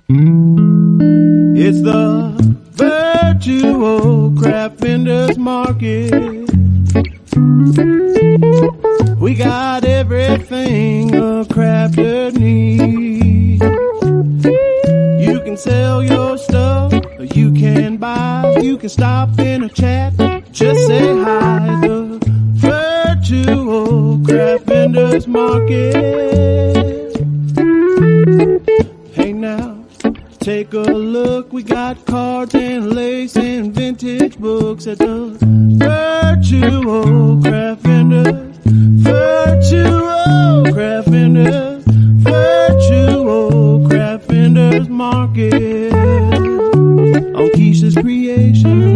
It's the virtual craft vendors market. We got everything a crafter needs. You can sell your stuff, or you can buy, you can stop in a chat, just say hi. The virtual craft vendors market. Hey now, take a look, we got cards and lace and vintage books at the virtual craft vendors. Virtual craft vendors. Virtual craft vendors market on Keisha's Creation.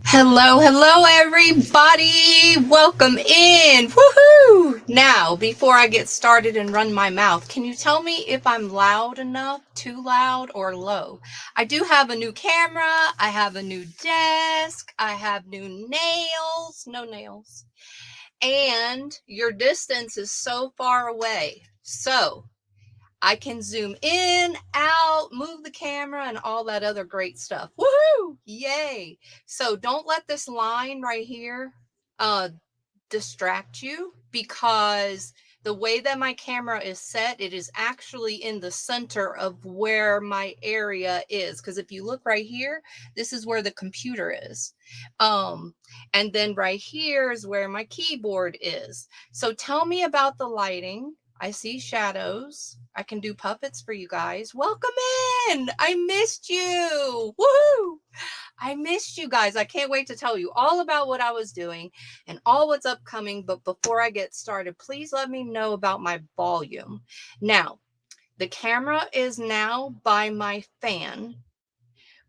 Hello, hello, everybody. Welcome in. Woohoo! Now, before I get started and run my mouth, can you tell me if I'm loud enough, too loud, or low? I do have a new camera. I have a new desk. I have new nails. No nails. And your distance is so far away. So I can zoom in, out, move the camera, and all that other great stuff. Woohoo! Yay! So don't let this line right here distract you, because the way that my camera is set, it is actually in the center of where my area is. Because if you look right here, this is where the computer is. And then right here is where my keyboard is. So tell me about the lighting. I see shadows. I can do puppets for you guys. Welcome in. I missed you. Woohoo! I missed you guys. I can't wait to tell you all about what I was doing and all what's upcoming. But before I get started, please let me know about my volume. Now, the camera is now by my fan,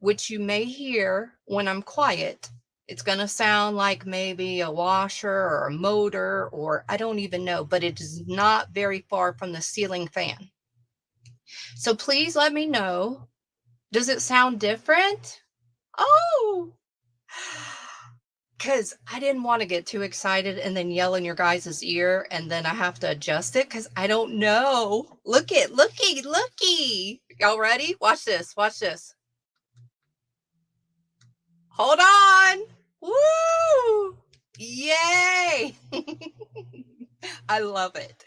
which you may hear when I'm quiet. It's going to sound like maybe a washer or a motor, or I don't even know, but it is not very far from the ceiling fan. So please let me know. Does it sound different? Oh, because I didn't want to get too excited and then yell in your guys' ear and then I have to adjust it because I don't know. Looky. Y'all ready? Watch this. Hold on. Woo! Yay! I love it.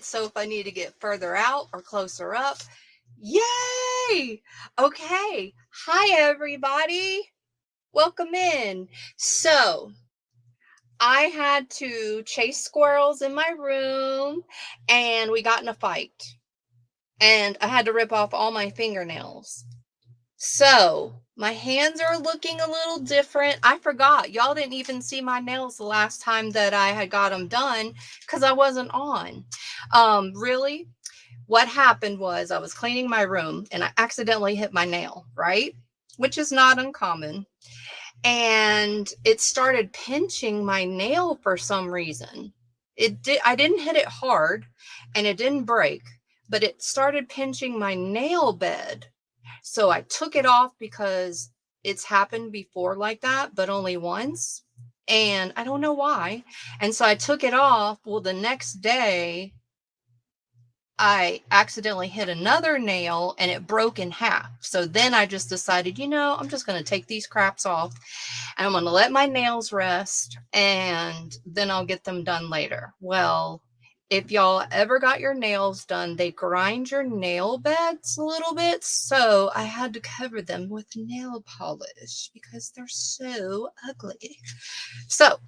So if I need to get further out or closer up, yay! Okay. Hi, everybody. Welcome in. So I had to chase squirrels in my room and we got in a fight. And I had to rip off all my fingernails. So my hands are looking a little different. I forgot. Y'all didn't even see my nails the last time that I had got them done because I wasn't on. Really, what happened was I was cleaning my room and I accidentally hit my nail, right? Which is not uncommon. And it started pinching my nail for some reason. I didn't hit it hard and it didn't break, but it started pinching my nail bed. So I took it off because it's happened before like that, but only once. And I don't know why. And so I took it off. Well, the next day, I accidentally hit another nail and it broke in half. So then I just decided, I'm just going to take these craps off and I'm going to let my nails rest and then I'll get them done later. Well, if y'all ever got your nails done, they grind your nail beds a little bit. So I had to cover them with nail polish because they're so ugly. So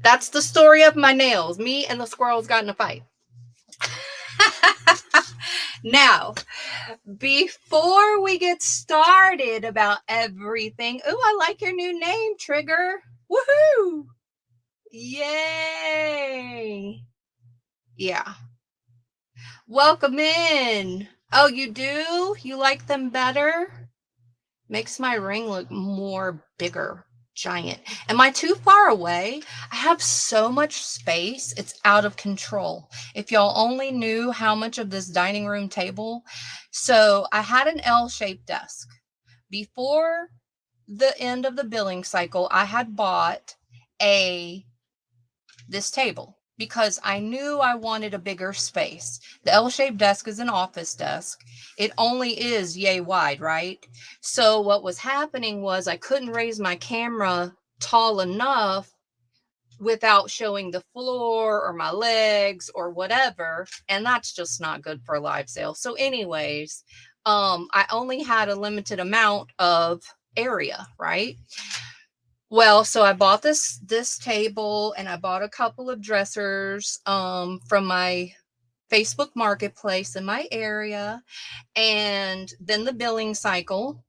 that's the story of my nails. Me and the squirrels got in a fight. Now, before we get started about everything, I like your new name, Trigger. Woohoo! Yay! Yeah. Welcome in. Oh, you do? You like them better? Makes my ring look more bigger. Giant. Am I too far away? I have so much space. It's out of control. If y'all only knew how much of this dining room table. So I had an L-shaped desk. Before the end of the billing cycle, I had bought this table because I knew I wanted a bigger space. The L-shaped desk is an office desk. It only is yay wide, right? So what was happening was I couldn't raise my camera tall enough without showing the floor or my legs or whatever. And that's just not good for a live sale. So anyways, I only had a limited amount of area, right? Well, so I bought this table, and I bought a couple of dressers from my Facebook marketplace in my area, and then the billing cycle.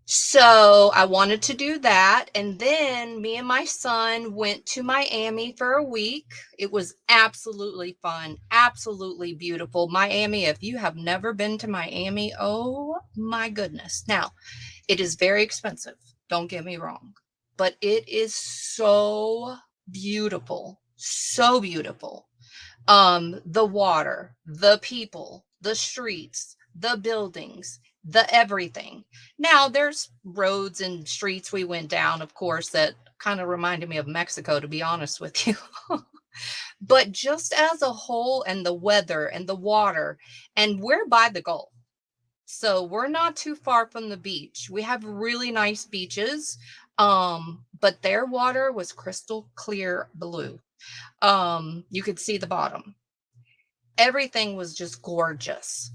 So I wanted to do that. And then me and my son went to Miami for a week. It was absolutely fun, absolutely beautiful. Miami, if you have never been to Miami, oh my goodness. Now, it is very expensive. Don't get me wrong, but it is so beautiful, so beautiful. The water, the people, the streets, the buildings, the everything. Now there's roads and streets we went down, of course, that kind of reminded me of Mexico, to be honest with you. But just as a whole, and the weather and the water, and we're by the Gulf. So we're not too far from the beach. We have really nice beaches. But their water was crystal clear blue. You could see the bottom. Everything was just gorgeous.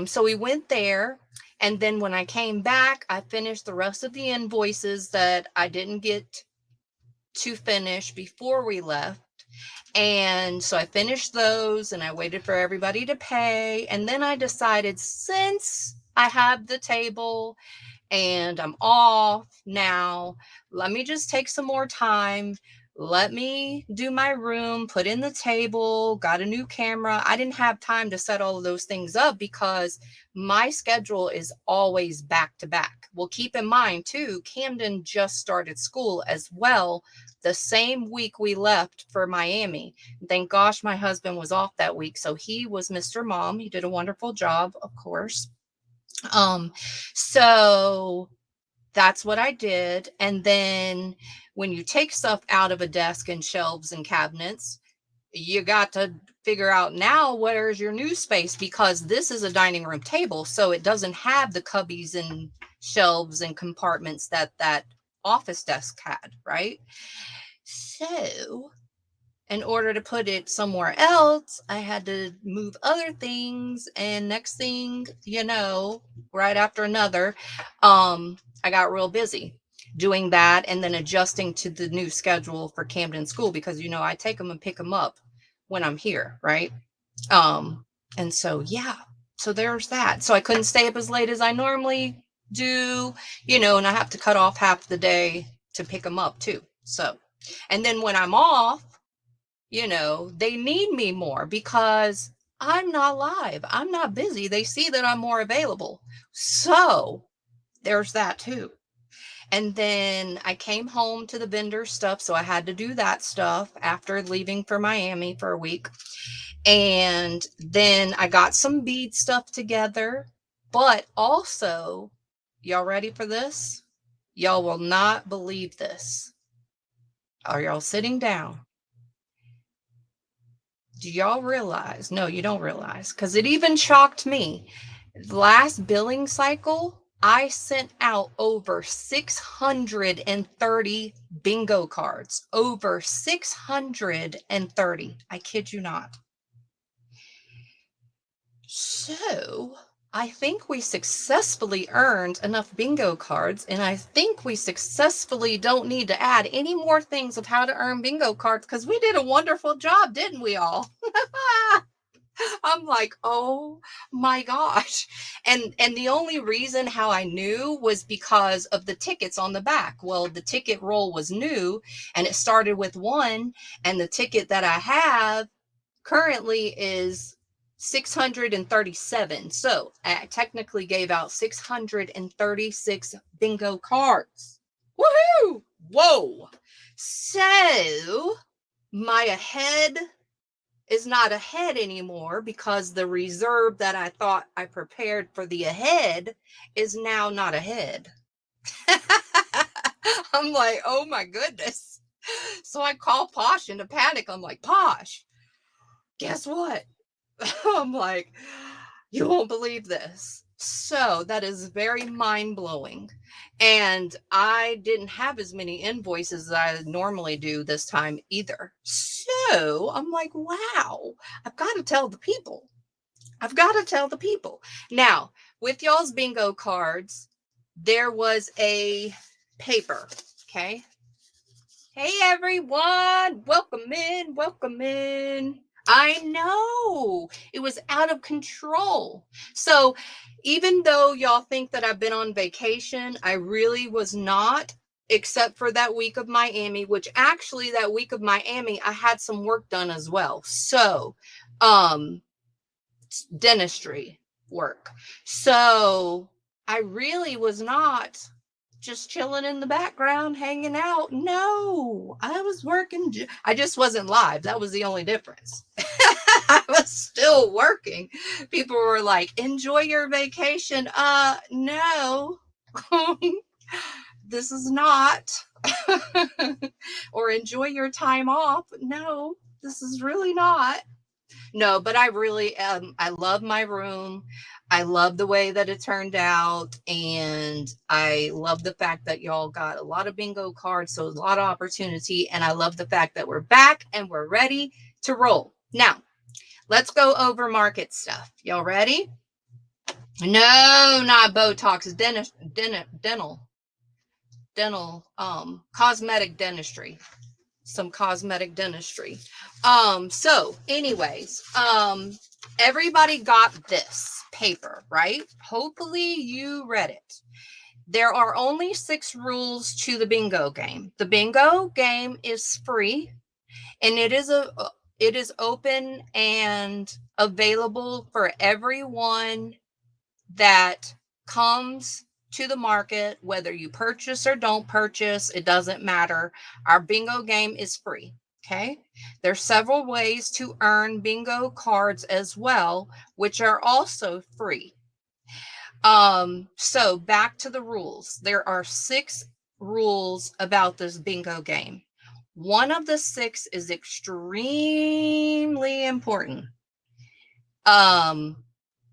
So we went there, and then when I came back, I finished the rest of the invoices that I didn't get to finish before we left. And so I finished those, and I waited for everybody to pay. And then I decided, since I have the table and I'm off now, let me just take some more time. Let me do my room, put in the table, got a new camera. I didn't have time to set all of those things up because my schedule is always back to back. Well, keep in mind too, Camden just started school as well, the same week we left for Miami. Thank gosh my husband was off that week. So he was Mr. Mom. He did a wonderful job, of course. So that's what I did. And then when you take stuff out of a desk and shelves and cabinets, you got to figure out now where's your new space, because this is a dining room table. So it doesn't have the cubbies and shelves and compartments that that office desk had, right? So in order to put it somewhere else, I had to move other things. And next thing you know, right after another, I got real busy doing that, and then adjusting to the new schedule for Camden School, because, you know, I take them and pick them up when I'm here, right? And so, yeah, so there's that. So I couldn't stay up as late as I normally do, you know, and I have to cut off half the day to pick them up too. So, and then when I'm off, you know, they need me more because I'm not live. I'm not busy. They see that I'm more available. So there's that too. And then I came home to the vendor stuff. So I had to do that stuff after leaving for Miami for a week. And then I got some bead stuff together. But also, y'all ready for this? Y'all will not believe this. Are y'all sitting down? Do y'all realize? No, you don't realize, because it even shocked me. Last billing cycle, I sent out over 630 bingo cards. Over 630. I kid you not. So I think we successfully earned enough bingo cards, and I think we successfully don't need to add any more things of how to earn bingo cards, because we did a wonderful job, didn't we all? I'm like, oh my gosh. And the only reason how I knew was because of the tickets on the back. Well, the ticket roll was new, and it started with 1, and the ticket that I have currently is 637. So I technically gave out 636 bingo cards. Woohoo! Whoa. So my ahead is not ahead anymore, because the reserve that I thought I prepared for the ahead is now not ahead. I'm like, oh my goodness. So I call Posh in a panic. I'm like, Posh, guess what? I'm like, you won't believe this. So that is very mind blowing. And I didn't have as many invoices as I normally do this time either. So I'm like, wow, I've got to tell the people. I've got to tell the people. Now, with y'all's bingo cards, there was a paper. Okay. Hey everyone, welcome in, welcome in. I know it was out of control. So even though y'all think that I've been on vacation, I really was not, except for that week of Miami, which actually that week of Miami, I had some work done as well. So, dentistry work. So I really was not just chilling in the background, hanging out. No, I was working. I just wasn't live. That was the only difference. I was still working. People were like, enjoy your vacation. No, this is not. Or enjoy your time off. No, this is really not. No, but I really I love my room. I love the way that it turned out. And I love the fact that y'all got a lot of bingo cards. So a lot of opportunity. And I love the fact that we're back and we're ready to roll. Now, let's go over market stuff. Y'all ready? No, not Botox. Dental, cosmetic dentistry. Some cosmetic dentistry. So anyways, everybody got this paper, right? Hopefully you read it. There are only 6 rules to the bingo game. The bingo game is free, and it is open and available for everyone that comes to the market, whether you purchase or don't purchase, it doesn't matter. Our bingo game is free. Okay. There's several ways to earn bingo cards as well, which are also free. So back to the rules. There are 6 rules about this bingo game. One of the 6 is extremely important.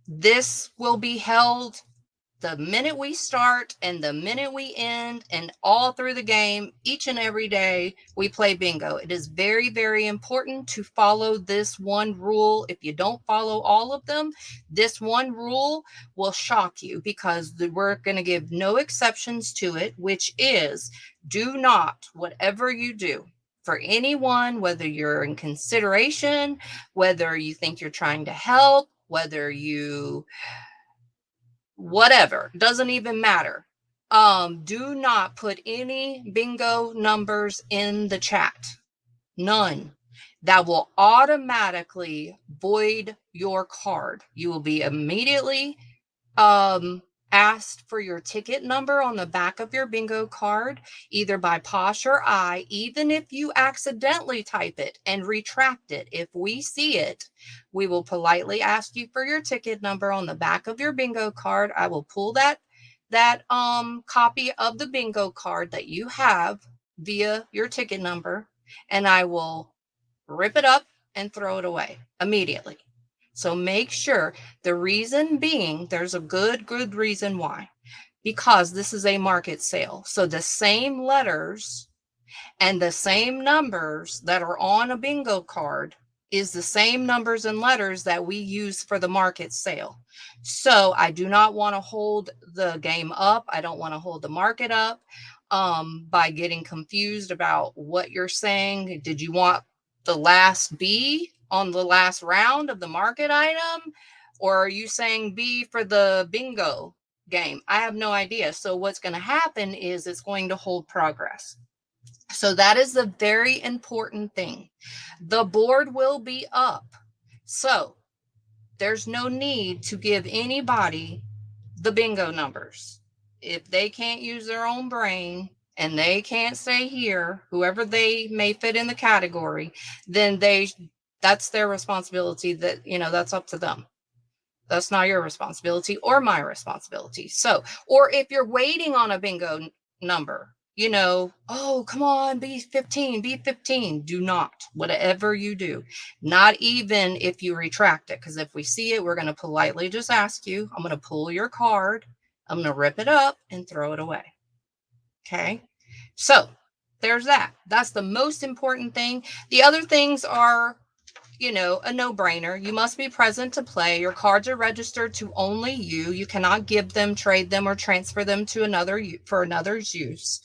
This will be held the minute we start and the minute we end, and all through the game, each and every day we play bingo. It is very, very important to follow this one rule. If you don't follow all of them, this one rule will shock you, because we're going to give no exceptions to it, which is, do not, whatever you do for anyone, whether you're in consideration, whether you think you're trying to help, whether you whatever, doesn't even matter. Do not put any bingo numbers in the chat. None. That will automatically void your card. You will be immediately asked for your ticket number on the back of your bingo card, either by Posh or I. Even if you accidentally type it and retract it, if we see it, we will politely ask you for your ticket number on the back of your bingo card. I will pull that copy of the bingo card that you have via your ticket number, and I will rip it up and throw it away immediately. So make sure, the reason being, there's a good reason why, because this is a market sale. So the same letters and the same numbers that are on a bingo card is the same numbers and letters that we use for the market sale. So I do not want to hold the game up. I don't want to hold the market up by getting confused about what you're saying. Did you want the last B on the last round of the market item? Or are you saying B for the bingo game? I have no idea. So what's going to happen is it's going to hold progress. So that is the very important thing. The board will be up. So there's no need to give anybody the bingo numbers. If they can't use their own brain and they can't say here, whoever they may fit in the category, then that's their responsibility. That, that's up to them. That's not your responsibility or my responsibility. So, or if you're waiting on a bingo number, oh, come on, be 15, be 15. Do not, whatever you do, not even if you retract it. Because if we see it, we're going to politely just ask you, I'm going to pull your card, I'm going to rip it up and throw it away. Okay. So there's that. That's the most important thing. The other things are, a no-brainer. You must be present to play. Your cards are registered to only you. You cannot give them, trade them, or transfer them to another for another's use.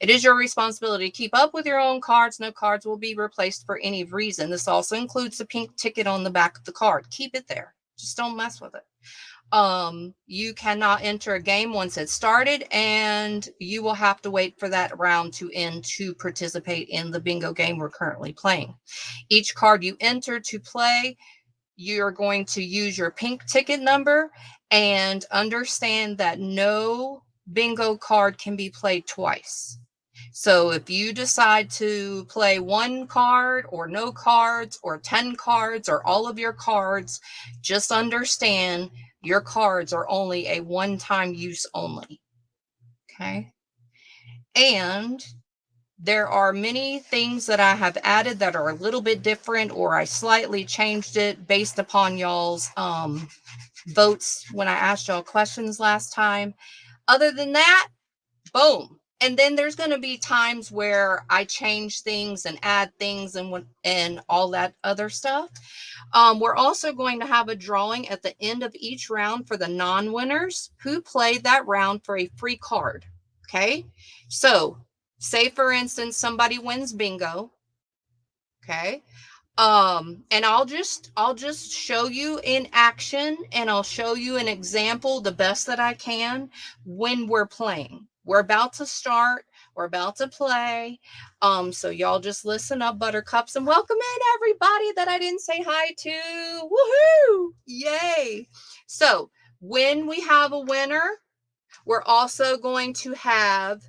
It is your responsibility to keep up with your own cards. No cards will be replaced for any reason. This also includes the pink ticket on the back of the card. Keep it there. Just don't mess with it. You cannot enter a game once it's started, and you will have to wait for that round to end to participate in the bingo game we're currently playing. Each card you enter to play, you're going to use your pink ticket number, and understand that no bingo card can be played twice. So if you decide to play one card or no cards or 10 cards or all of your cards, just understand your cards are only a one-time use only. Okay. And there are many things that I have added that are a little bit different, or I slightly changed it based upon y'all's votes when I asked y'all questions last time. Other than that, boom. And then there's going to be times where I change things and add things and all that other stuff. We're also going to have a drawing at the end of each round for the non-winners who played that round for a free card. Okay. So say, for instance, somebody wins bingo. Okay. And I'll just show you in action, and I'll show you an example the best that I can when we're playing. We're about to start. We're about to play. So y'all just listen up, buttercups, and welcome in everybody that I didn't say hi to. Woohoo! Yay! So when we have a winner, we're also going to have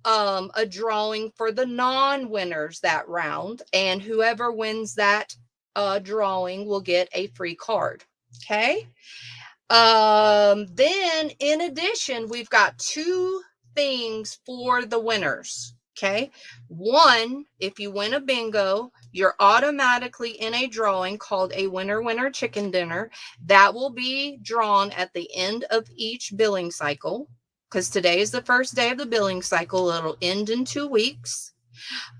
a drawing for the non-winners that round, and whoever wins that drawing will get a free card. Okay. Then in addition, we've got two things for the winners. Okay. One, if you win a bingo, you're automatically in a drawing called a winner chicken dinner that will be drawn at the end of each billing cycle, because today is the first day of the billing cycle. It'll end in 2 weeks.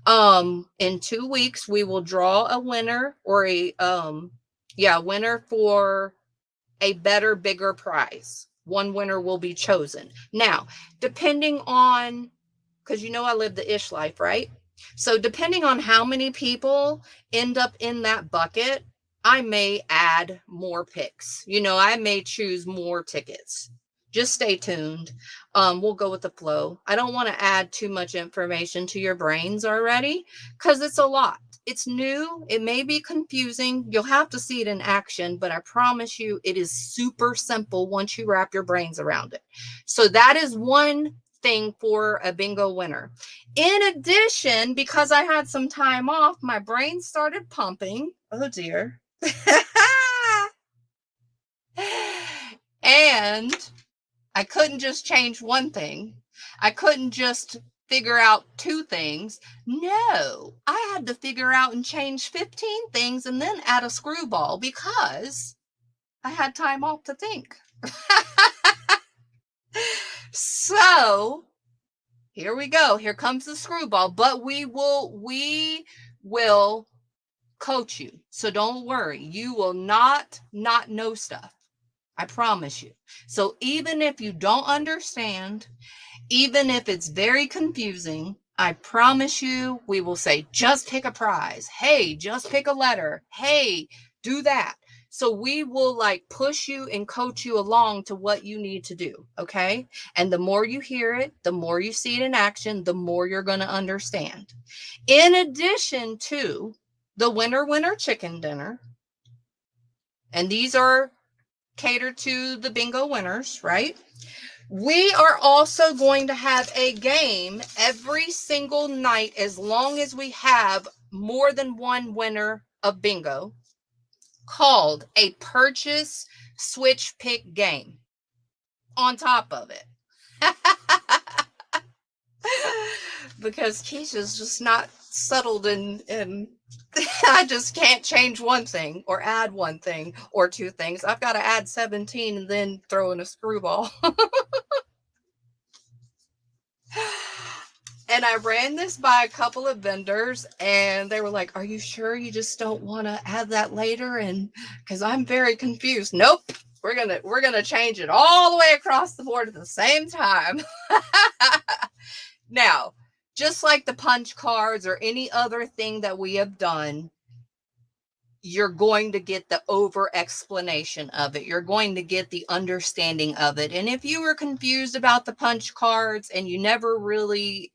In 2 weeks, we will draw a winner, or winner for a better, bigger prize. One winner will be chosen. Now, depending on, because I live the ish life, right? So depending on how many people end up in that bucket, I may add more picks. I may choose more tickets. Just stay tuned. We'll go with the flow. I don't want to add too much information to your brains already, because it's a lot. It's new. It may be confusing. You'll have to see it in action, but I promise you it is super simple once you wrap your brains around it. So that is one thing for a bingo winner. In addition, because I had some time off, my brain started pumping. Oh dear. And I couldn't just change one thing. I couldn't just figure out 2 things. No, I had to figure out and change 15 things and then add a screwball, because I had time off to think. So here we go. Here comes the screwball, but we will coach you. So don't worry. You will not know stuff. I promise you. So even if you don't understand, even if it's very confusing, I promise you, we will say, just pick a prize. Hey, just pick a letter. Hey, do that. So we will push you and coach you along to what you need to do. Okay. And the more you hear it, the more you see it in action, the more you're going to understand. In addition to the winner chicken dinner, and these are catered to the bingo winners, right? We are also going to have a game every single night, as long as we have more than one winner of bingo, called a purchase switch pick game on top of it. Because Keisha's just not settled in I just can't change one thing or add one thing or two things. I've got to add 17 and then throw in a screwball. And I ran this by a couple of vendors and they were like, are you sure you just don't want to add that later? And because I'm very confused. Nope. We're gonna change it all the way across the board at the same time. Now, just like the punch cards or any other thing that we have done, you're going to get the over explanation of it. You're going to get the understanding of it. And if you were confused about the punch cards and you never really,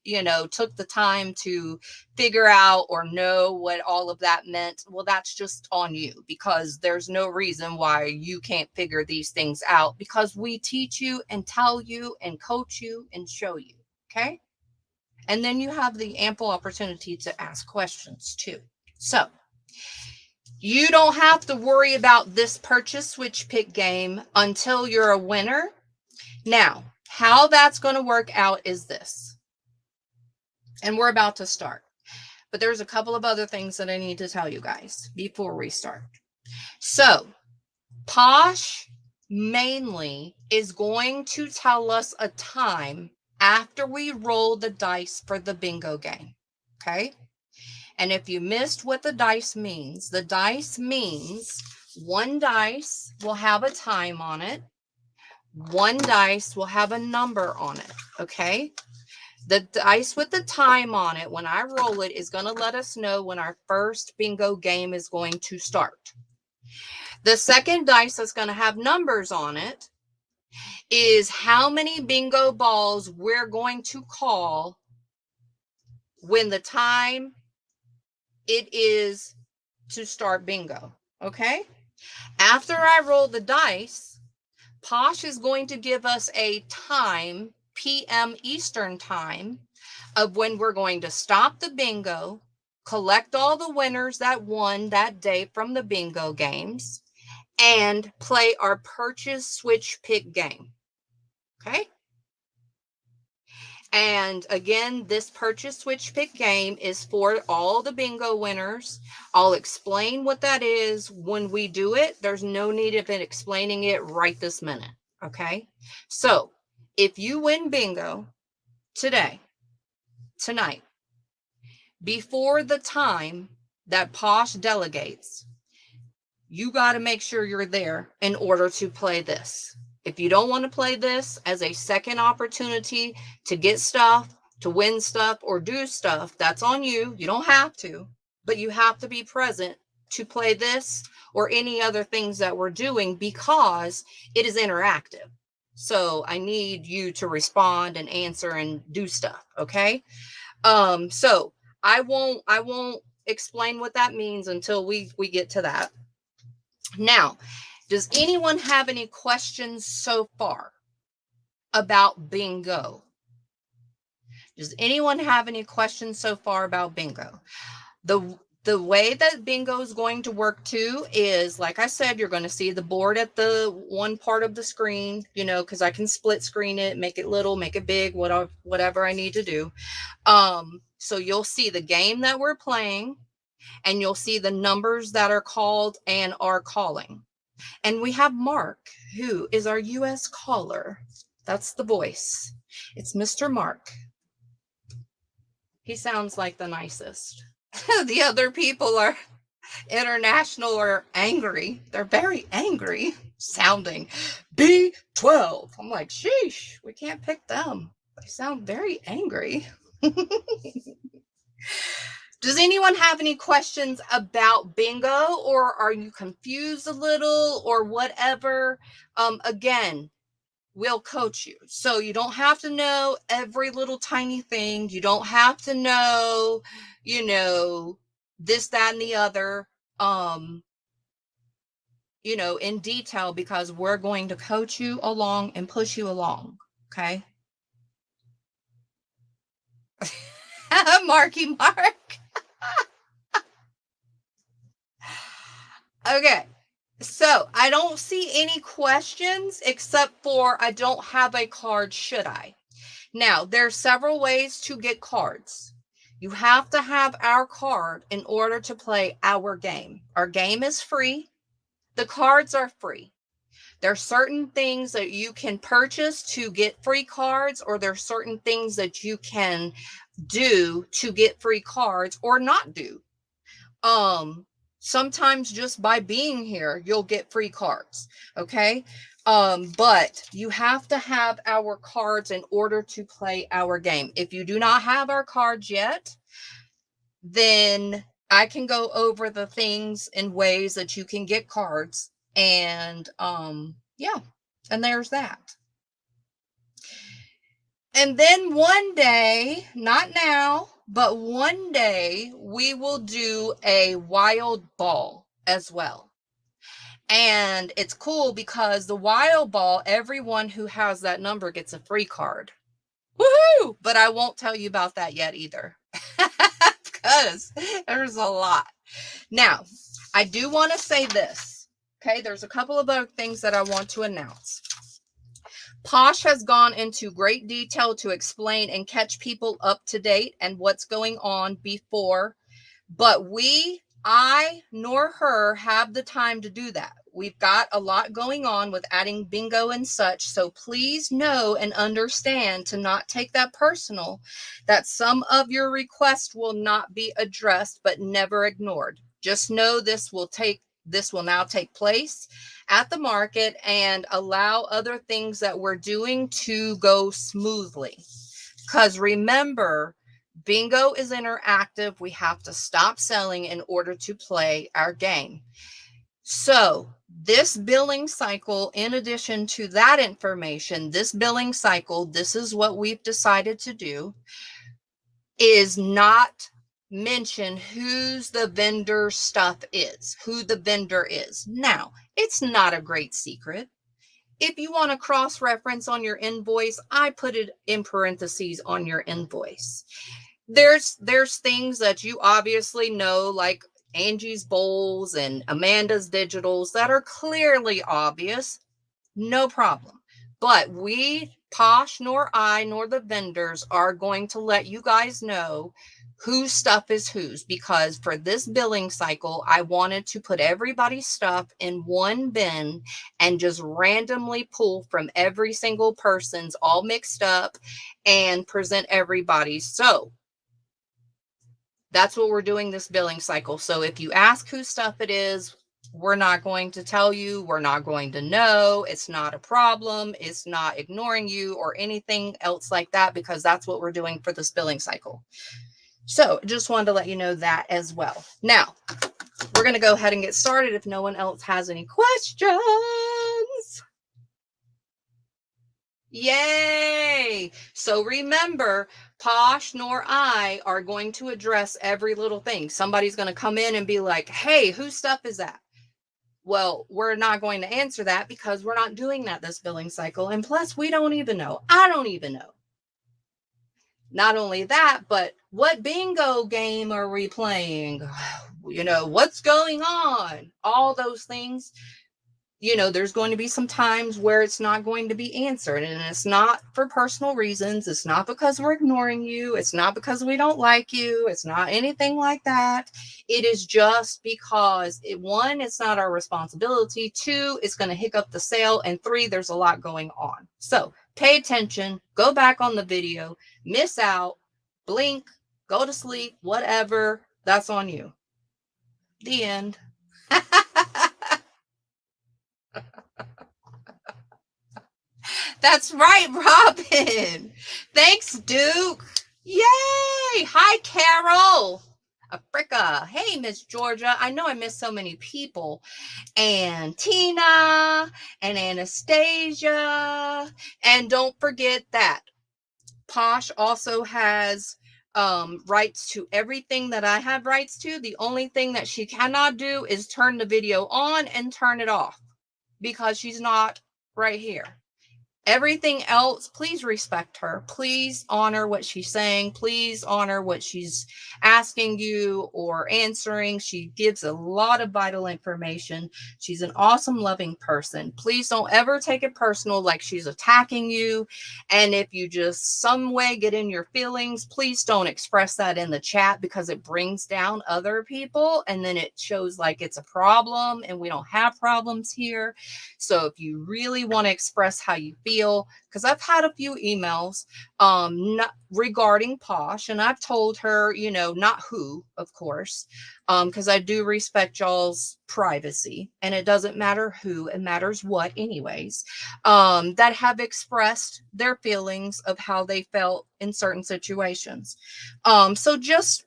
took the time to figure out or know what all of that meant, well, that's just on you, because there's no reason why you can't figure these things out, because we teach you and tell you and coach you and show you. Okay. And then you have the ample opportunity to ask questions too. So you don't have to worry about this purchase, switch, pick game until you're a winner. Now, how that's going to work out is this. And we're about to start. But there's a couple of other things that I need to tell you guys before we start. So, Posh mainly is going to tell us a time after we roll the dice for the bingo game. Okay? And if you missed what the dice means one dice will have a time on it. One dice will have a number on it. Okay. The dice with the time on it, when I roll it, is going to let us know when our first bingo game is going to start. The second dice that's going to have numbers on it is how many bingo balls we're going to call when the time it is to start bingo. Okay. After I roll the dice, Posh is going to give us a time, PM Eastern time, of when we're going to stop the bingo, collect all the winners that won that day from the bingo games, and play our purchase, switch, pick game. Okay. And again, this purchase, switch, pick game is for all the bingo winners. I'll explain what that is when we do it. There's no need of it explaining it right this minute. Okay. So if you win bingo tonight, before the time that Posh delegates, you got to make sure you're there in order to play this. If you don't want to play this as a second opportunity to get stuff, to win stuff, or do stuff, that's on you. You don't have to, but you have to be present to play this or any other things that we're doing, because it is interactive. So I need you to respond and answer and do stuff. Okay. So I won't explain what that means until we get to that. Now, does anyone have any questions so far about bingo? Does anyone have any questions so far about bingo? The way that bingo is going to work too is, like I said, you're going to see the board at the one part of the screen, because I can split screen it, make it little, make it big, whatever I need to do. So you'll see the game that we're playing, and you'll see the numbers that are called and are calling. And we have Mark, who is our US caller. That's the voice. It's Mr. Mark. He sounds like the nicest. The other people are international or angry. They're very angry sounding. B12. I'm like, sheesh, we can't pick them. They sound very angry. Does anyone have any questions about bingo, or are you confused a little or whatever? Again, we'll coach you. So you don't have to know every little tiny thing. You don't have to know, this, that, and the other, in detail, because we're going to coach you along and push you along. Okay. Marky Mark. Okay, so I don't see any questions except for I don't have a card, should I? Now, there's several ways to get cards. You have to have our card in order to play our game. Our game is free. The cards are free. There are certain things that you can purchase to get free cards, or there are certain things that you can do to get free cards or not do. Sometimes just by being here, you'll get free cards. Okay. But you have to have our cards in order to play our game. If you do not have our cards yet, then I can go over the things and ways that you can get cards. And yeah, and there's that. And then one day, not now, but one day we will do a wild ball as well. And it's cool because the wild ball, everyone who has that number gets a free card. Woohoo! But I won't tell you about that yet either. Because there's a lot. Now, I do want to say this. Okay, there's a couple of other things that I want to announce. Posh has gone into great detail to explain and catch people up to date and what's going on before, but I nor her have the time to do that. We've got a lot going on with adding bingo and such, so please know and understand to not take that personal, that some of your requests will not be addressed but never ignored. Just know this will now take place at the market and allow other things that we're doing to go smoothly. Because remember, bingo is interactive. We have to stop selling in order to play our game. So this billing cycle, in addition to that information, this billing cycle, this is what we've decided to do, is not mention whose the vendor stuff is, who the vendor is. Now, it's not a great secret. If you want to cross-reference on your invoice, I put it in parentheses on your invoice. There's things that you obviously know, like Angie's Bowls and Amanda's Digitals, that are clearly obvious. No problem. But Posh, nor I, nor the vendors are going to let you guys know whose stuff is whose, because for this billing cycle, I wanted to put everybody's stuff in one bin and just randomly pull from every single person's all mixed up and present everybody. So that's what we're doing this billing cycle. So if you ask whose stuff it is, we're not going to tell you. We're not going to know. It's not a problem. It's not ignoring you or anything else like that, because that's what we're doing for this billing cycle. So just wanted to let you know that as well. Now, we're going to go ahead and get started if no one else has any questions. Yay! So remember, Posh nor I are going to address every little thing. Somebody's going to come in and be like, hey, whose stuff is that? Well, we're not going to answer that because we're not doing that this billing cycle. And plus, we don't even know. I don't even know. Not only that, but what bingo game are we playing? You know, what's going on? All those things. You know, there's going to be some times where it's not going to be answered, and it's not for personal reasons. It's not because we're ignoring you. It's not because we don't like you. It's not anything like that. It is just because one, it's not our responsibility. Two, it's going to hiccup the sale. And three, there's a lot going on. So pay attention, go back on the video, miss out, blink, go to sleep, whatever. That's on you. The end. That's right, Robin. Thanks, Duke. Yay. Hi, Carol. Africa. Hey, Miss Georgia. I know I missed so many people. And Tina and Anastasia. And don't forget that Posh also has rights to everything that I have rights to. The only thing that she cannot do is turn the video on and turn it off, because she's not right here. Everything else, please respect her. Please honor what she's saying. Please honor what she's asking you or answering. She gives a lot of vital information. She's an awesome, loving person. Please don't ever take it personal like she's attacking you. And if you just some way get in your feelings, please don't express that in the chat, because it brings down other people and then it shows like it's a problem, and we don't have problems here. So if you really want to express how you feel, because I've had a few emails not regarding Posh, and I've told her, you know, not who, of course, because I do respect y'all's privacy, and it doesn't matter who, it matters what anyways, that have expressed their feelings of how they felt in certain situations. So just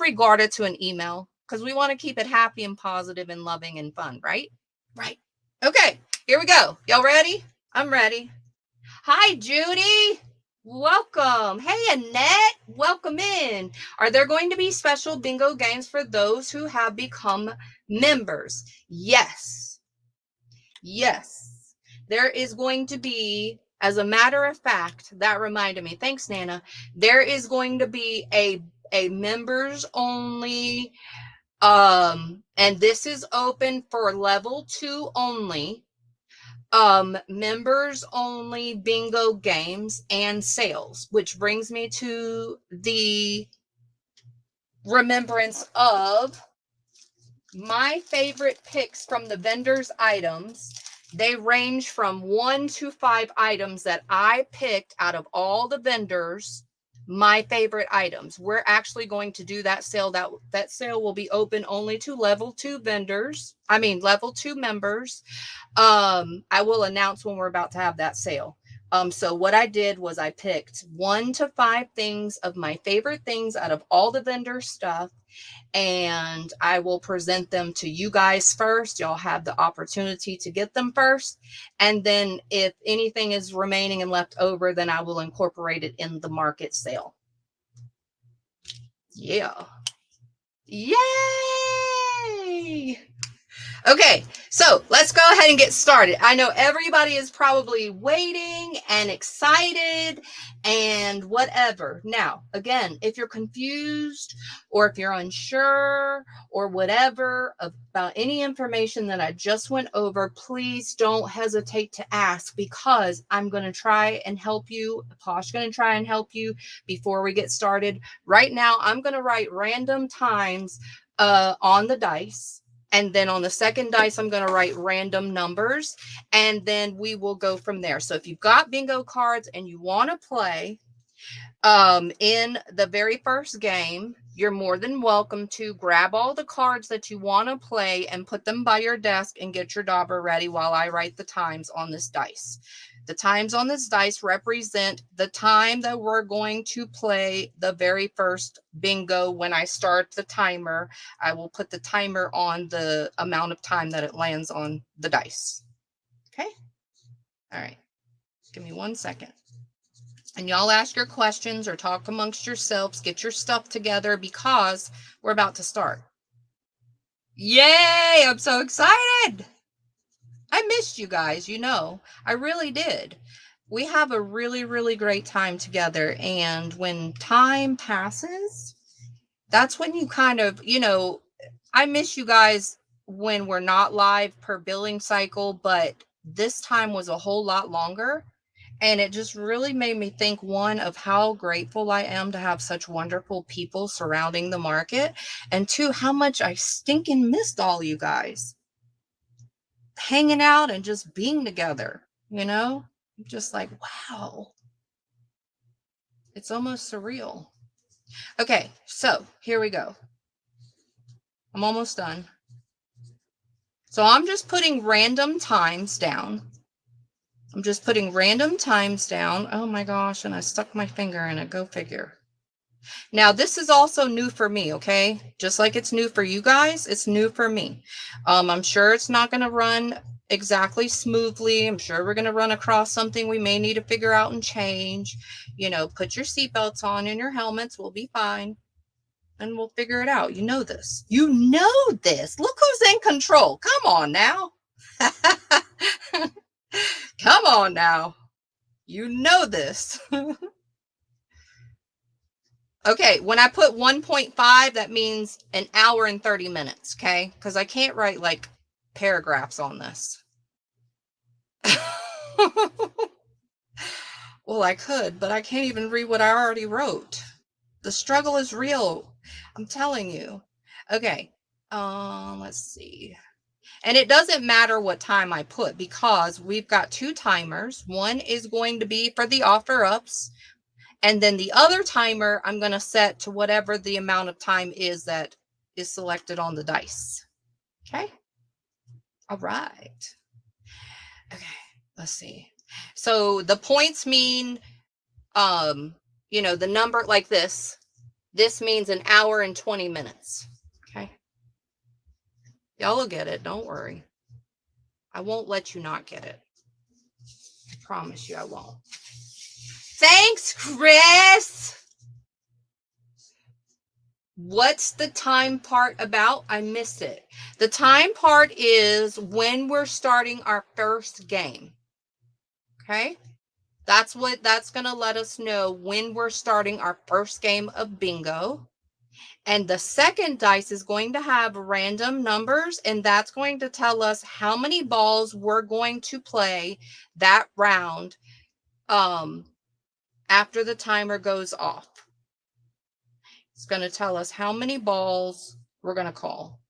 regard it to an email, because we want to keep it happy and positive and loving and fun, right? Right. Okay, here we go. Y'all ready? I'm ready. Hi, Judy. Welcome. Hey, Annette. Welcome in. Are there going to be special bingo games for those who have become members? Yes. Yes. There is going to be, as a matter of fact, that reminded me. Thanks, Nana. There is going to be a members only, and this is open for level 2 only. Members only bingo games and sales, which brings me to the remembrance of my favorite picks from the vendors' items. They range from 1 to 5 items that I picked out of all the vendors. My favorite items. We're actually going to do that sale. That sale will be open only to level 2 vendors. I mean, level 2 members. I will announce when we're about to have that sale. So what I did was I picked 1 to 5 things of my favorite things out of all the vendor stuff, and I will present them to you guys first. Y'all have the opportunity to get them first. And then if anything is remaining and left over, then I will incorporate it in the market sale. Yeah. Yay! Okay, so let's go ahead and get started. I know everybody is probably waiting and excited and whatever. Now, again, if you're confused or if you're unsure or whatever about any information that I just went over, please don't hesitate to ask, because I'm going to try and help you. Posh's going to try and help you before we get started. Right now, I'm going to write random times on the dice. And then on the second dice, I'm going to write random numbers, and then we will go from there. So if you've got bingo cards and you want to play in the very first game, you're more than welcome to grab all the cards that you want to play and put them by your desk and get your dauber ready while I write the times on this dice. The times on this dice represent the time that we're going to play the very first bingo. When I start the timer, I will put the timer on the amount of time that it lands on the dice. Okay? All right. Give me 1 second. And y'all ask your questions or talk amongst yourselves. Get your stuff together, because we're about to start. Yay! I'm so excited. I missed you guys, you know, I really did. We have a really, really great time together. And when time passes, that's when you kind of, you know, I miss you guys when we're not live per billing cycle, but this time was a whole lot longer. And it just really made me think, one, of how grateful I am to have such wonderful people surrounding the market. And two, how much I stinking missed all you guys. Hanging out and just being together, you know, just like, wow, it's almost surreal. Okay, so here we go. I'm almost done. So I'm just putting random times down. I'm just putting random times down. Oh my gosh, and I stuck my finger in it. Go figure. Now, this is also new for me, okay? Just like it's new for you guys, it's new for me. I'm sure it's not going to run exactly smoothly. I'm sure we're going to run across something we may need to figure out and change. You know, put your seatbelts on and your helmets. We'll be fine. And we'll figure it out. You know this. You know this. Look who's in control. Come on now. Come on now. You know this. Okay, when I put 1.5, that means an hour and 30 minutes, okay? Because I can't write like paragraphs on this. Well, I could, but I can't even read what I already wrote. The struggle is real. I'm telling you. Okay, let's see. And it doesn't matter what time I put because we've got two timers. One is going to be for the offer ups. And then the other timer, I'm going to set to whatever the amount of time is that is selected on the dice. Okay. All right. Okay. Let's see. So the points mean, you know, the number like this. This means an hour and 20 minutes. Okay. Y'all will get it. Don't worry. I won't let you not get it. I promise you I won't. Thanks, Chris. What's the time part about? I missed it. The time part is when we're starting our first game. Okay? That's going to let us know when we're starting our first game of bingo. And the second dice is going to have random numbers, and that's going to tell us how many balls we're going to play that round after the timer goes off. It's going to tell us how many balls we're going to call.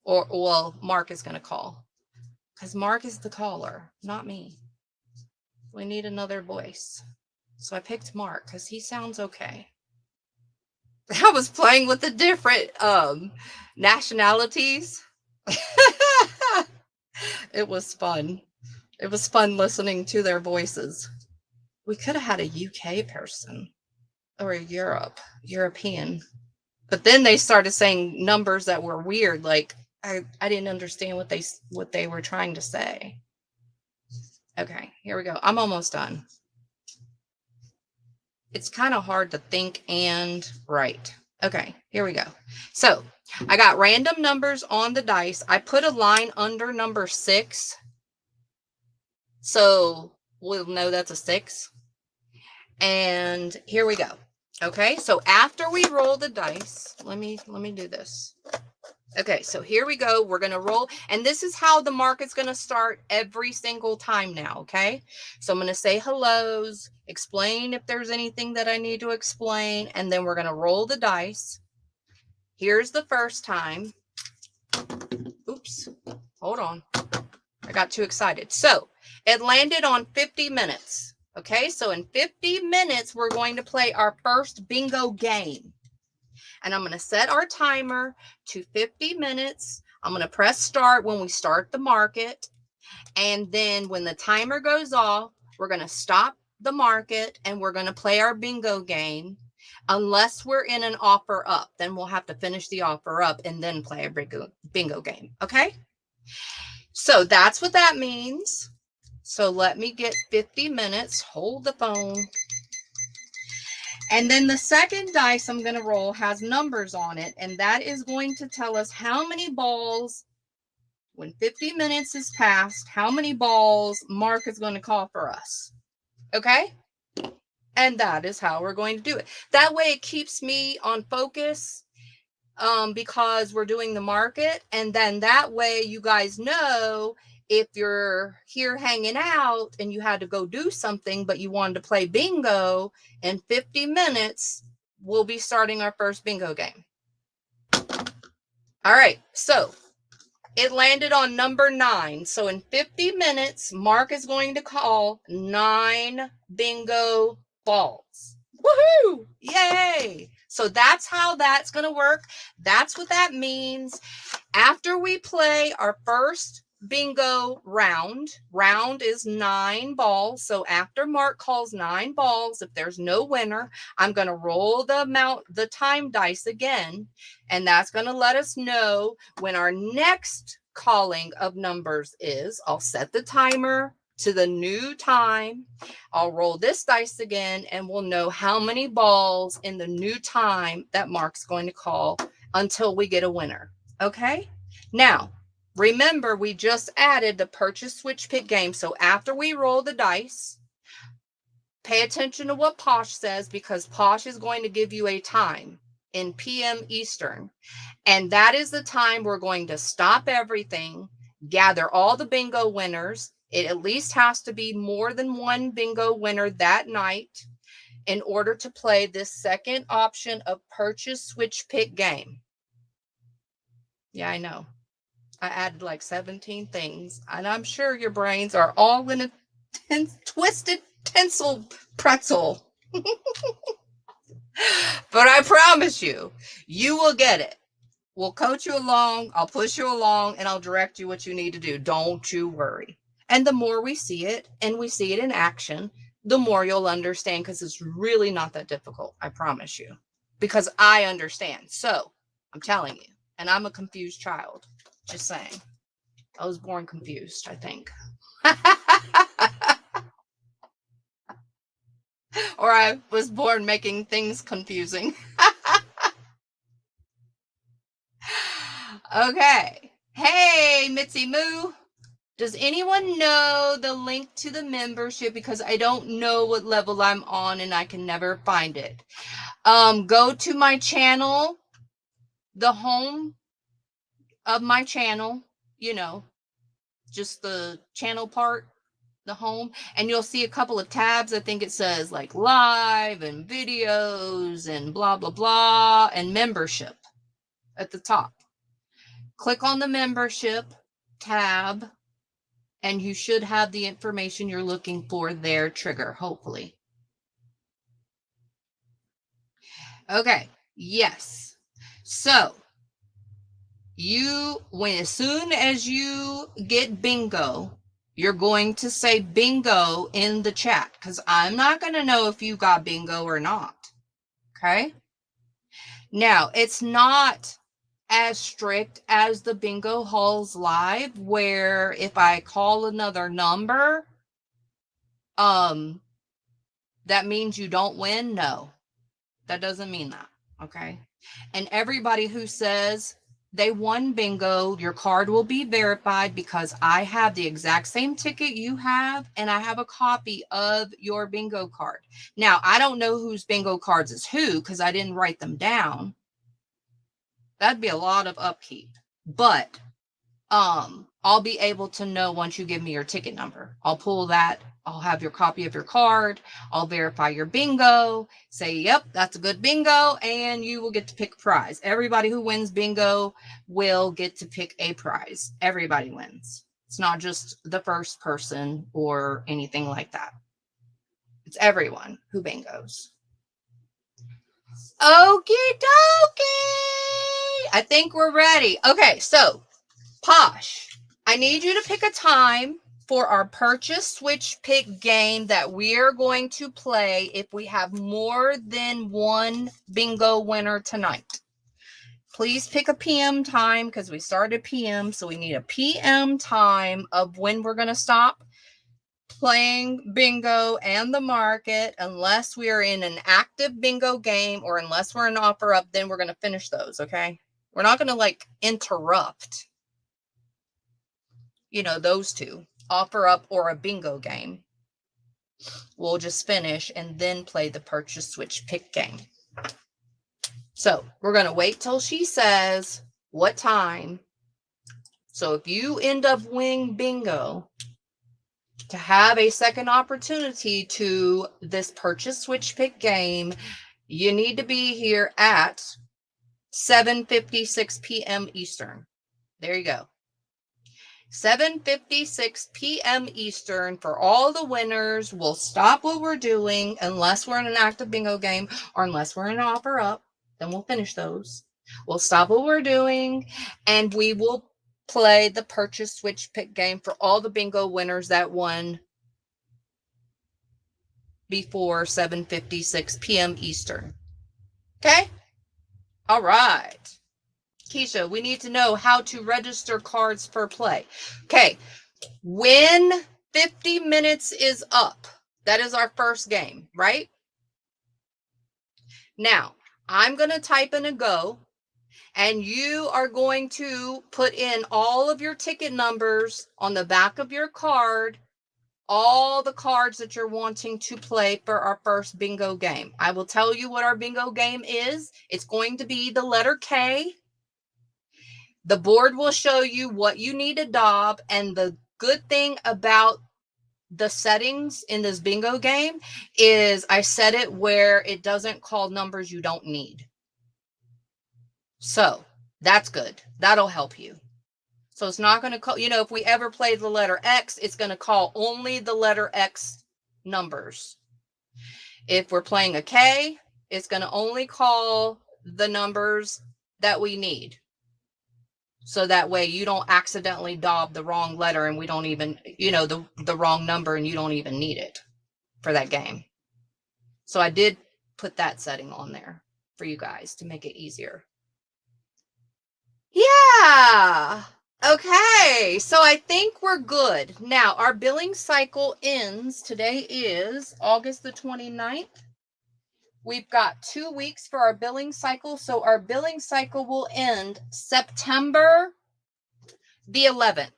Or, well, Mark is going to call. Because Mark is the caller, not me. We need another voice. So I picked Mark because he sounds okay. I was playing with the different nationalities. It was fun. It was fun listening to their voices. We could have had a UK person. Or a European. But then they started saying numbers that were weird. Like I didn't understand what they were trying to say. Okay, here we go. I'm almost done. It's kind of hard to think and write. Okay, here we go. So I got random numbers on the dice. I put a line under number 6. So we'll know that's a 6. And here we go. Okay, so after we roll the dice, let me do this. Okay, so here we go. We're going to roll. And this is how the market's going to start every single time now, okay? So I'm going to say hellos, explain if there's anything that I need to explain, and then we're going to roll the dice. Here's the first time. Oops, hold on. I got too excited. So it landed on 50 minutes. Okay, so in 50 minutes, we're going to play our first bingo game. And I'm going to set our timer to 50 minutes. I'm going to press start when we start the market. And then when the timer goes off, we're going to stop the market and we're going to play our bingo game. Unless we're in an offer up, then we'll have to finish the offer up and then play a bingo game. Okay, so that's what that means. So let me get 50 minutes. Hold the phone. And then the second dice I'm going to roll has numbers on it. And that is going to tell us how many balls, when 50 minutes is passed, how many balls Mark is going to call for us. Okay? And that is how we're going to do it. That way it keeps me on focus because we're doing the market. And then that way you guys know if you're here hanging out and you had to go do something, but you wanted to play bingo, in 50 minutes, we'll be starting our first bingo game. All right, so it landed on number 9. So in 50 minutes, Mark is going to call 9 bingo balls. Woohoo! Yay! So that's how that's going to work. That's what that means. After we play our first bingo round is 9 balls. So after Mark calls 9 balls, if there's no winner, I'm going to roll the time dice again. And that's going to let us know when our next calling of numbers is. I'll set the timer to the new time. I'll roll this dice again and we'll know how many balls in the new time that Mark's going to call until we get a winner. Okay? Now, remember, we just added the purchase switch pick game. So after we roll the dice, Pay attention to what Posh says, because Posh is going to give you a time in PM Eastern. And that is the time we're going to stop everything, gather all the bingo winners. It at least has to be more than one bingo winner that night in order to play this second option of purchase switch pick game. Yeah, I know. I added like 17 things, and I'm sure your brains are all in a twisted tinsel pretzel. But I promise you, you will get it. We'll coach you along, I'll push you along, and I'll direct you what you need to do. Don't you worry. And the more we see it, and we see it in action, the more you'll understand, because it's really not that difficult, I promise you. Because I understand. So, I'm telling you. And I'm a confused child. Just saying. I was born confused, I think. Or I was born making things confusing. Okay. Hey, Mitzi Moo. Does anyone know the link to the membership? Because I don't know what level I'm on and I can never find it. Go to my channel, the home of my channel, you know, just the channel part, the home, and you'll see a couple of tabs. I think it says like live and videos and blah, blah, blah, and membership at the top. Click on the membership tab, and you should have the information you're looking for there, trigger, hopefully. Okay, yes. So, as soon as you get bingo, you're going to say bingo in the chat, because I'm not going to know if you got bingo or not. Okay? Now, it's not as strict as the bingo halls live, where if I call another number, that means you don't win. No, that doesn't mean that. Okay. And everybody who says they won bingo, your card will be verified, because I have the exact same ticket you have, and I have a copy of your bingo card. Now, I don't know whose bingo cards is who, because I didn't write them down. That'd be a lot of upkeep. But I'll be able to know once you give me your ticket number. I'll pull that. I'll have your copy of your card. I'll verify your bingo, say, yep, that's a good bingo, and you will get to pick a prize. Everybody who wins bingo will get to pick a prize. Everybody wins. It's not just the first person or anything like that. It's everyone who bingos. Okie dokie. I think we're ready. Okay, so Posh, I need you to pick a time for our purchase switch pick game that we're going to play if we have more than one bingo winner tonight. Please pick a PM time, because we started PM, so we need a PM time of when we're going to stop playing bingo and the market, unless we are in an active bingo game, or unless we're in offer up, then we're going to finish those, okay? We're not going to like interrupt, you know, those two, offer up or a bingo game. We'll just finish and then play the purchase switch pick game. So we're going to wait till she says what time. So if you end up winning bingo, to have a second opportunity to this purchase switch pick game, you need to be here at 7:56 p.m. Eastern. There you go. 7:56 p.m. Eastern for all the winners. We'll stop what we're doing unless we're in an active bingo game, or unless we're in an offer up. Then we'll finish those. We'll stop what we're doing, and we will play the purchase switch pick game for all the bingo winners that won before 7:56 p.m. Eastern. Okay? All right. Keisha, we need to know how to register cards for play. Okay. When 50 minutes is up, that is our first game, right? Now, I'm going to type in a go, and you are going to put in all of your ticket numbers on the back of your card all the cards that you're wanting to play for our first bingo game. I will tell you what our bingo game is. It's going to be the letter K. The board will show you what you need to daub, and the good thing about the settings in this bingo game is I set it where it doesn't call numbers you don't need. So that's good. That'll help you. So it's not going to call, if we ever play the letter X, it's going to call only the letter X numbers. If we're playing a K, it's going to only call the numbers that we need. So that way you don't accidentally daub the wrong letter and we don't even, the wrong number and you don't even need it for that game. So I did put that setting on there for you guys to make it easier. Yeah. Okay. So I think we're good. Now our billing cycle ends. Today is August the 29th. We've got 2 weeks for our billing cycle. So our billing cycle will end September the 11th.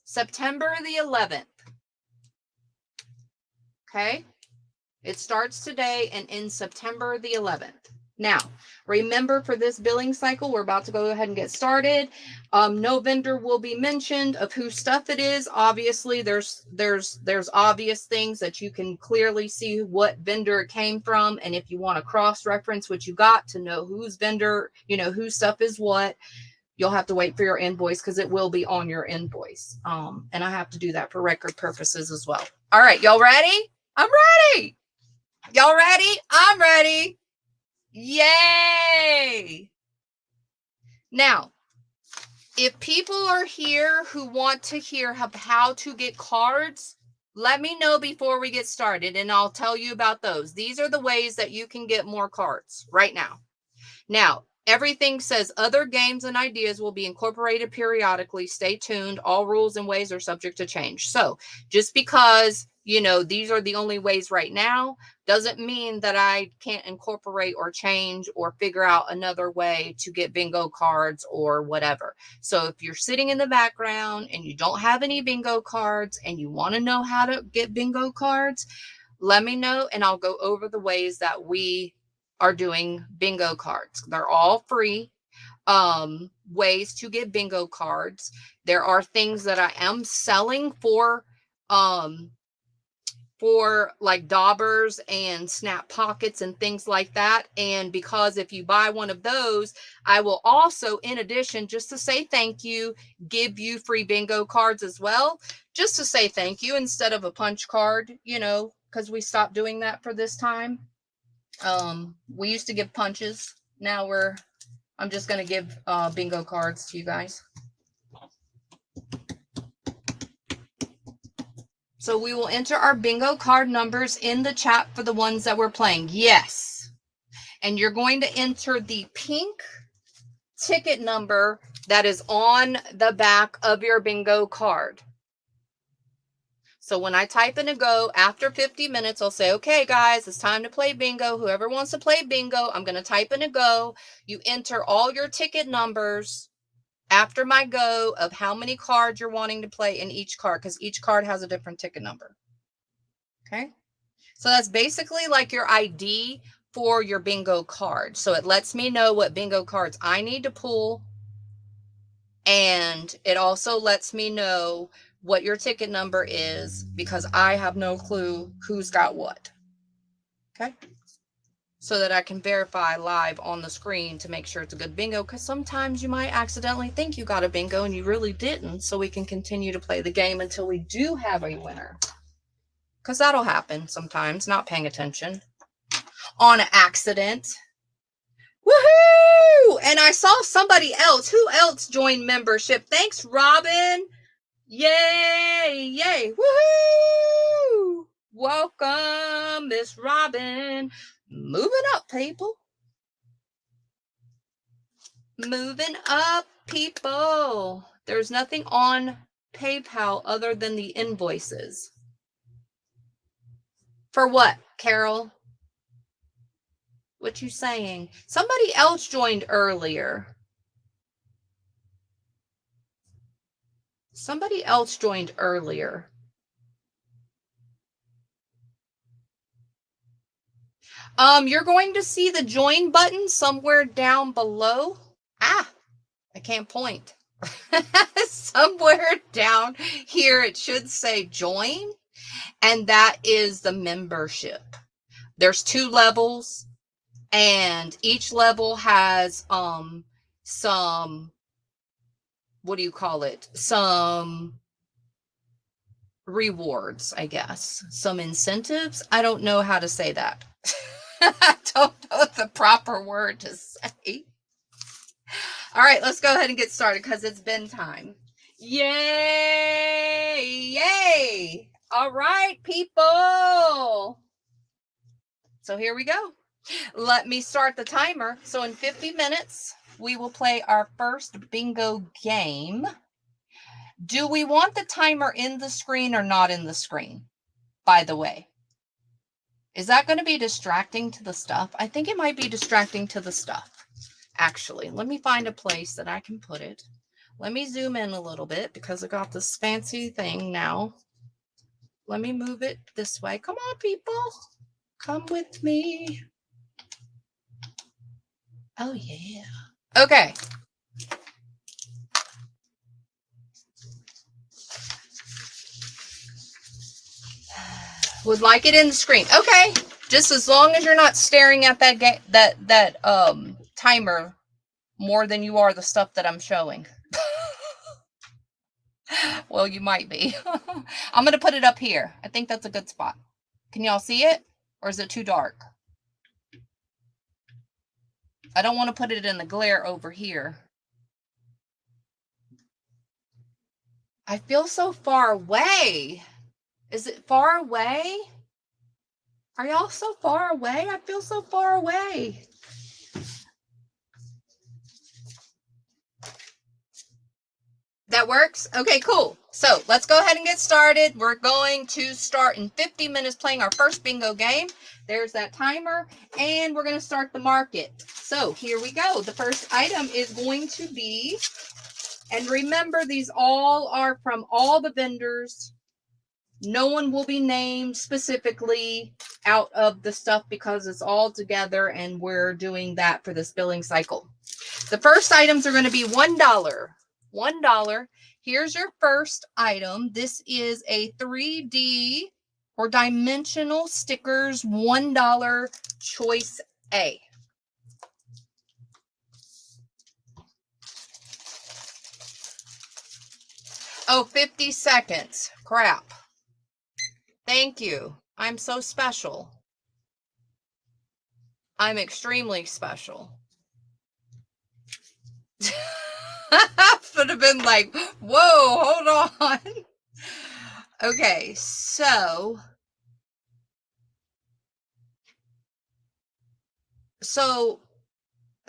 September the 11th. Okay. It starts today and ends September the 11th. Now, remember for this billing cycle, we're about to go ahead and get started. No vendor will be mentioned of whose stuff it is. Obviously, there's obvious things that you can clearly see what vendor it came from. And if you want to cross-reference what you got to know whose vendor, whose stuff is what, you'll have to wait for your invoice because it will be on your invoice. And I have to do that for record purposes as well. All right, y'all ready? I'm ready. Y'all ready? I'm ready. Yay! Now, if people are here who want to hear how to get cards, let me know before we get started and I'll tell you about those. These are the ways that you can get more cards right now. Now, everything says other games and ideas will be incorporated periodically. Stay tuned. All rules and ways are subject to change. So just because, these are the only ways right now, doesn't mean that I can't incorporate or change or figure out another way to get bingo cards or whatever. So if you're sitting in the background and you don't have any bingo cards and you want to know how to get bingo cards, let me know and I'll go over the ways that we are doing bingo cards. They're all free ways to get bingo cards. There are things that I am selling for like daubers and snap pockets and things like that. And because if you buy one of those, I will also, in addition, just to say thank you, give you free bingo cards as well, just to say thank you instead of a punch card, because we stopped doing that for this time. We used to give punches. Now I'm just going to give bingo cards to you guys. So we will enter our bingo card numbers in the chat for the ones that we're playing. Yes. And you're going to enter the pink ticket number that is on the back of your bingo card. So when I type in a go, after 50 minutes, I'll say, okay, guys, it's time to play bingo. Whoever wants to play bingo, I'm going to type in a go. You enter all your ticket numbers after my go of how many cards you're wanting to play in each card, because each card has a different ticket number. Okay. So that's basically like your ID for your bingo card. So it lets me know what bingo cards I need to pull. And it also lets me know what your ticket number is because I have no clue who's got what. Okay. So that I can verify live on the screen to make sure it's a good bingo, because sometimes you might accidentally think you got a bingo and you really didn't. So we can continue to play the game until we do have a winner, because that'll happen sometimes, not paying attention on accident. Woohoo! And I saw somebody else. Who else joined membership? Thanks, Robin. Yay! Yay! Woohoo! Welcome, Miss Robin. Moving up, people. Moving up, people. There's nothing on PayPal other than the invoices. For what, Carol? What you saying? Somebody else joined earlier. Somebody else joined earlier. You're going to see the join button somewhere down below. Ah, I can't point. Somewhere down here, it should say join, and that is the membership. There's 2 levels, and each level has some, what do you call it? Some rewards, I guess. Some incentives. I don't know how to say that. I don't know the proper word to say. All right, let's go ahead and get started because it's been time. Yay! Yay! All right, people. So here we go. Let me start the timer. So in 50 minutes, we will play our first bingo game. Do we want the timer in the screen or not in the screen, by the way? Is that going to be distracting to the stuff? I think it might be distracting to the stuff. Actually, let me find a place that I can put it. Let me zoom in a little bit because I got this fancy thing now. Let me move it this way. Come on, people. Come with me. Oh, yeah. Okay. Would like it in the screen. Okay. Just as long as you're not staring at that timer more than you are the stuff that I'm showing. Well, you might be. I'm going to put it up here. I think that's a good spot. Can y'all see it? Or is it too dark? I don't want to put it in the glare over here. I feel so far away. Is it far away? Are y'all so far away? I feel so far away. That works? Okay, cool. So let's go ahead and get started. We're going to start in 50 minutes playing our first bingo game. There's that timer, and we're going to start the market. So here we go. The first item is going to be, and remember, these all are from all the vendors. No one will be named specifically out of the stuff because it's all together, and we're doing that for this billing cycle. The first items are going to be $1. $1. Here's your first item. This is a 3D or dimensional stickers $1 choice A. Oh, 50 seconds. Crap. Thank you. I'm so special. I'm extremely special. I would have been like, whoa, hold on. Okay, so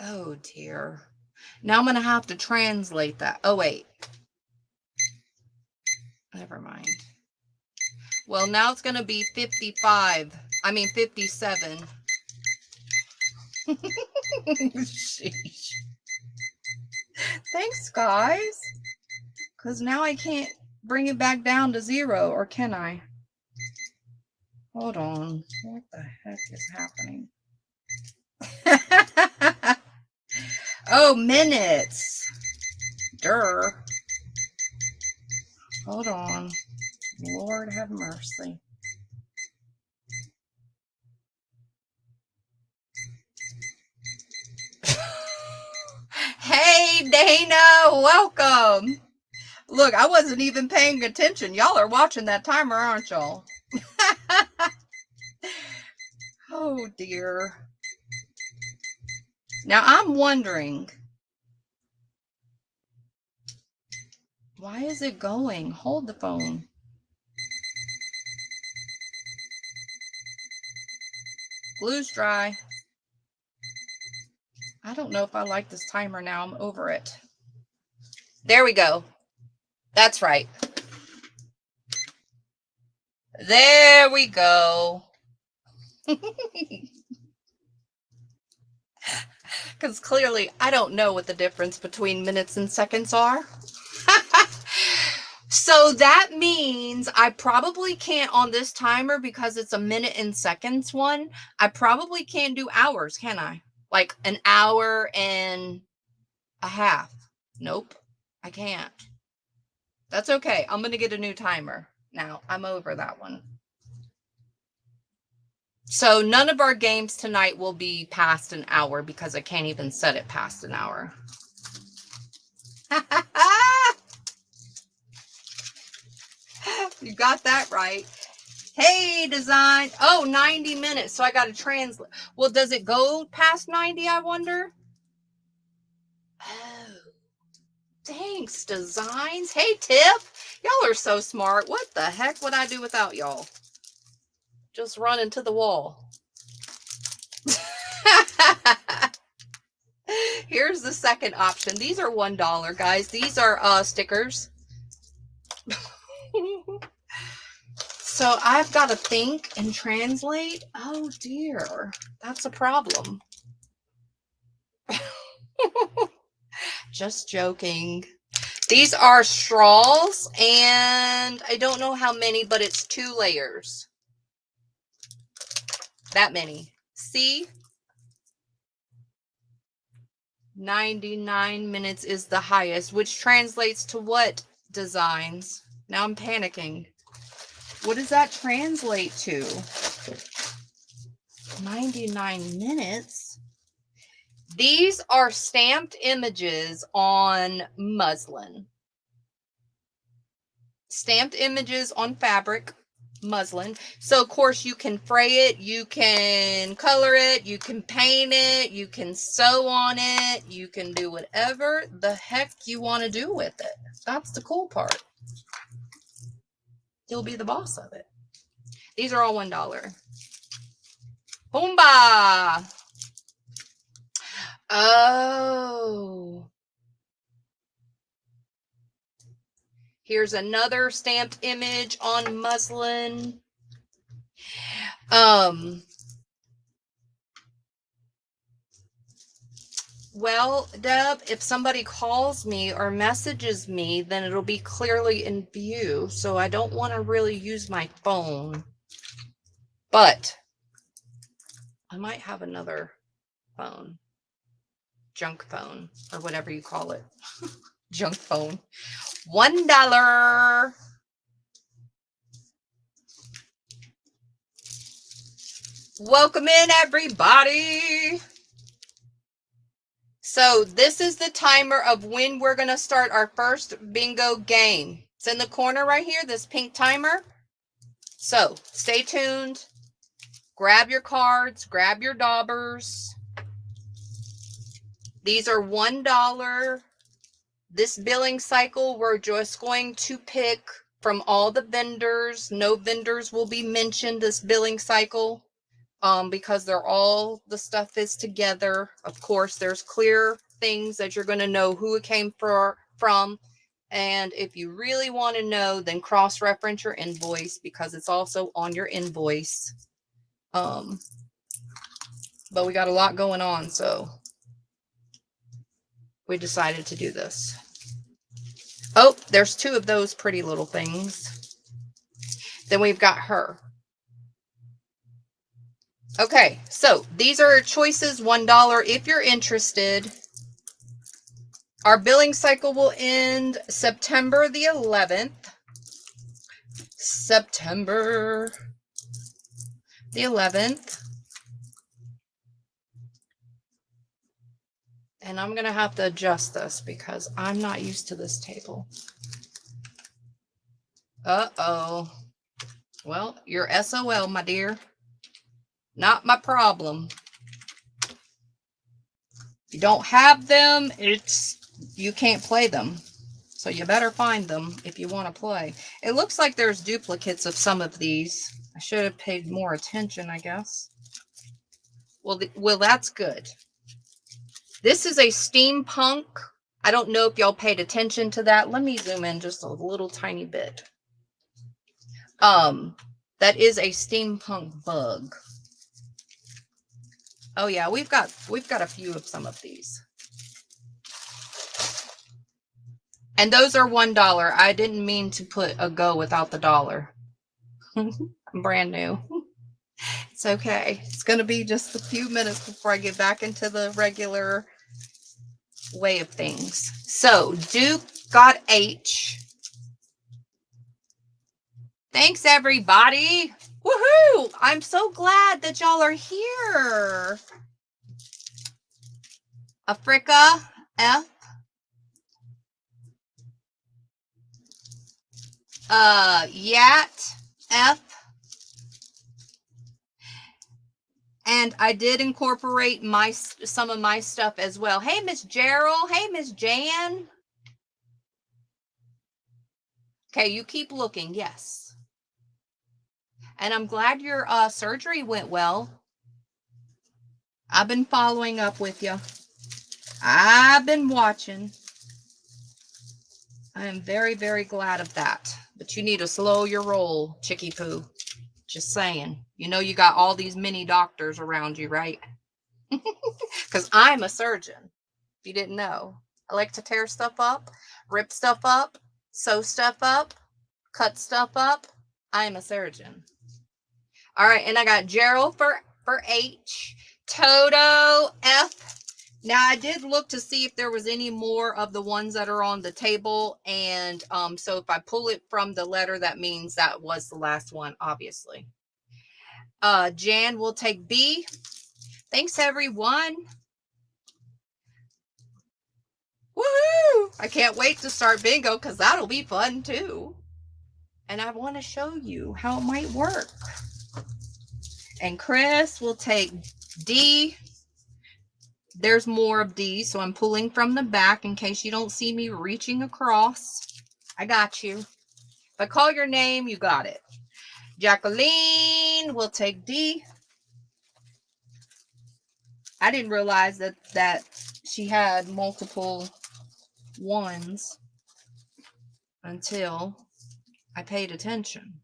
oh dear. Now I'm going to have to translate that. Oh, wait. Never mind. Well, now it's going to be 57. Sheesh. Thanks, guys. Because now I can't bring it back down to 0, or can I? Hold on. What the heck is happening? Oh, minutes. Durr. Hold on. Lord have mercy. Hey, Dana, welcome. Look, I wasn't even paying attention. Y'all are watching that timer, aren't y'all? Oh, dear. Now, I'm wondering, why is it going? Hold the phone. Glue's dry. I don't know if I like this timer now. I'm over it. There we go. That's right. There we go. Because clearly I don't know what the difference between minutes and seconds are. So that means I probably can't on this timer because it's a minute and seconds one. I probably can't do hours, can I? Like an hour and a half. Nope, I can't. That's okay. I'm going to get a new timer now. I'm over that one. So none of our games tonight will be past an hour because I can't even set it past an hour. You got that right. Hey, design. Oh, 90 minutes. So I got to translate. Well, does it go past 90, I wonder? Oh, thanks, designs. Hey, Tip. Y'all are so smart. What the heck would I do without y'all? Just run into the wall. Here's the second option. These are $1, guys. These are stickers. So I've got to think and translate. Oh dear, that's a problem. Just joking. These are straws, and I don't know how many, but it's 2 layers. That many. See? 99 minutes is the highest, which translates to what, designs? Now I'm panicking. What does that translate to? 99 minutes? These are stamped images on muslin. Stamped images on fabric, muslin. So, of course, you can fray it, you can color it, you can paint it, you can sew on it, you can do whatever the heck you want to do with it. That's the cool part. You'll be the boss of it. These are all $1. Boomba! Oh. Here's another stamped image on muslin. Well, Deb, if somebody calls me or messages me, then it'll be clearly in view. So I don't want to really use my phone. But I might have another phone. Junk phone, or whatever you call it. Junk phone. $1. Welcome in, everybody. So this is the timer of when we're going to start our first bingo game. It's in the corner right here, this pink timer. So stay tuned. Grab your cards, grab your daubers. These are $1. This billing cycle, we're just going to pick from all the vendors. No vendors will be mentioned this billing cycle because they're all, the stuff is together. Of course, there's clear things that you're going to know who it came from. And if you really want to know, then cross-reference your invoice because it's also on your invoice. But we got a lot going on, so we decided to do this. Oh, there's 2 of those pretty little things. Then we've got her. Okay, so these are choices, $1 if you're interested. Our billing cycle will end September the 11th. September the 11th. And I'm going to have to adjust this because I'm not used to this table. Uh-oh. Well, you're SOL, my dear. Not my problem. If you don't have them, you can't play them. So you better find them if you want to play. It looks like there's duplicates of some of these. I should have paid more attention, I guess. Well, that's good. This is a steampunk. I don't know if y'all paid attention to that. Let me zoom in just a little tiny bit. That is a steampunk bug. Oh yeah, we've got a few of some of these. And those are $1. I didn't mean to put a go without the dollar. I'm brand new. It's okay. It's going to be just a few minutes before I get back into the regular way of things. So Duke got H. Thanks, everybody. Woohoo! I'm so glad that y'all are here. Africa, F. Yat, F. And I did incorporate some of my stuff as well. Hey, Miss Gerald. Hey, Miss Jan. Okay, you keep looking. Yes. And I'm glad your surgery went well. I've been following up with you. I've been watching. I am very, very glad of that. But you need to slow your roll, Chicky Poo. Just saying. You know you got all these mini doctors around you, right? Because I'm a surgeon. If you didn't know. I like to tear stuff up, rip stuff up, sew stuff up, cut stuff up. I'm a surgeon. All right, and I got Gerald for H, Toto, F. Now, I did look to see if there was any more of the ones that are on the table. And so if I pull it from the letter, that means that was the last one, obviously. Jan will take B. Thanks, everyone. Woohoo! I can't wait to start bingo because that'll be fun, too. And I want to show you how it might work. And Chris will take D. There's more of D, so I'm pulling from the back in case you don't see me reaching across. I got you. If I call your name, you got it. Jacqueline will take D. I didn't realize that she had multiple ones until I paid attention.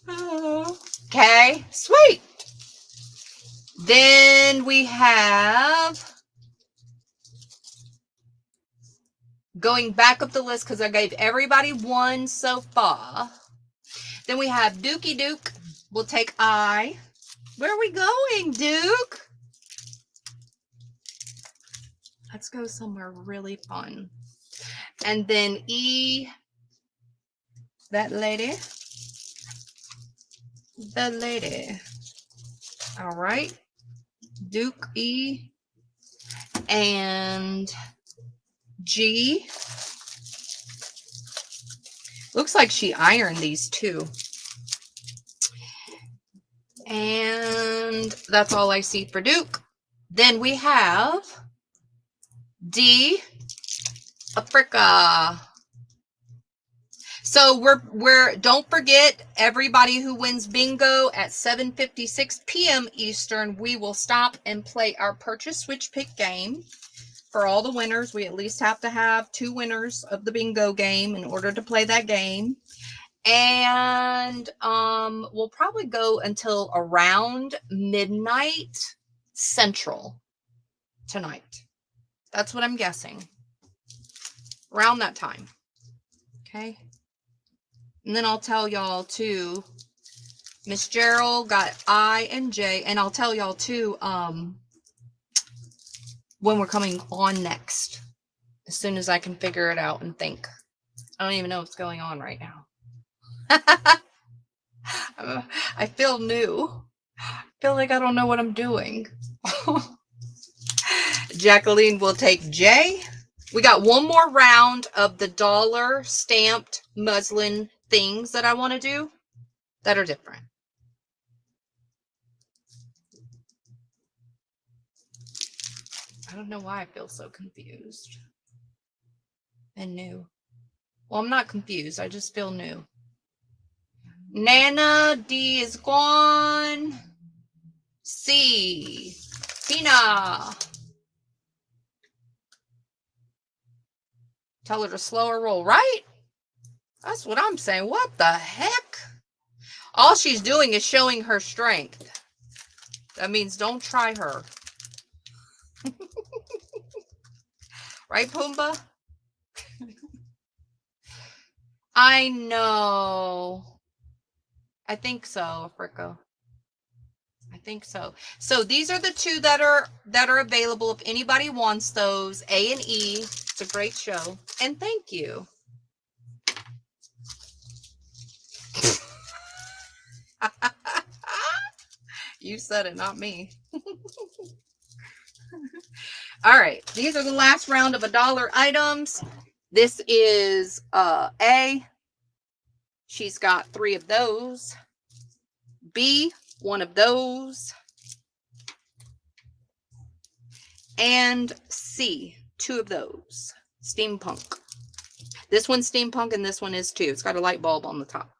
Okay, sweet. Then we have, going back up the list because I gave everybody one so far. Then we have Dookie Duke. We'll take I. Where are we going, Duke? Let's go somewhere really fun. And then E, that lady. The lady. All right. Duke, E, and G. Looks like she ironed these too. And that's all I see for Duke. Then we have D, Africa. So we're don't forget, everybody who wins bingo at 7:56 p.m. Eastern, we will stop and play our purchase switch pick game. For all the winners, we at least have to have 2 winners of the bingo game in order to play that game. And we'll probably go until around midnight Central tonight. That's what I'm guessing. Around that time. Okay. And then I'll tell y'all too, Miss Gerald got I and J, and I'll tell y'all too when we're coming on next, as soon as I can figure it out and think. I don't even know what's going on right now. I feel new. I feel like I don't know what I'm doing. Jacqueline will take J. We got one more round of the dollar stamped muslin things that I want to do that are different. I don't know why I feel so confused and new. Well, I'm not confused. I just feel new. Nana, D is gone. C, Tina. Tell her to slow her roll, right? That's what I'm saying. What the heck? All she's doing is showing her strength. That means don't try her. Right, Pumbaa? I know. I think so, Africa. I think so. So these are the two that are available if anybody wants those. A and E. It's a great show. And thank you. You said it, not me. All right. These are the last round of $1 items. This is A. She's got 3 of those. B, 1 of those. And C, 2 of those. Steampunk. This one's steampunk and this one is too. It's got a light bulb on the top.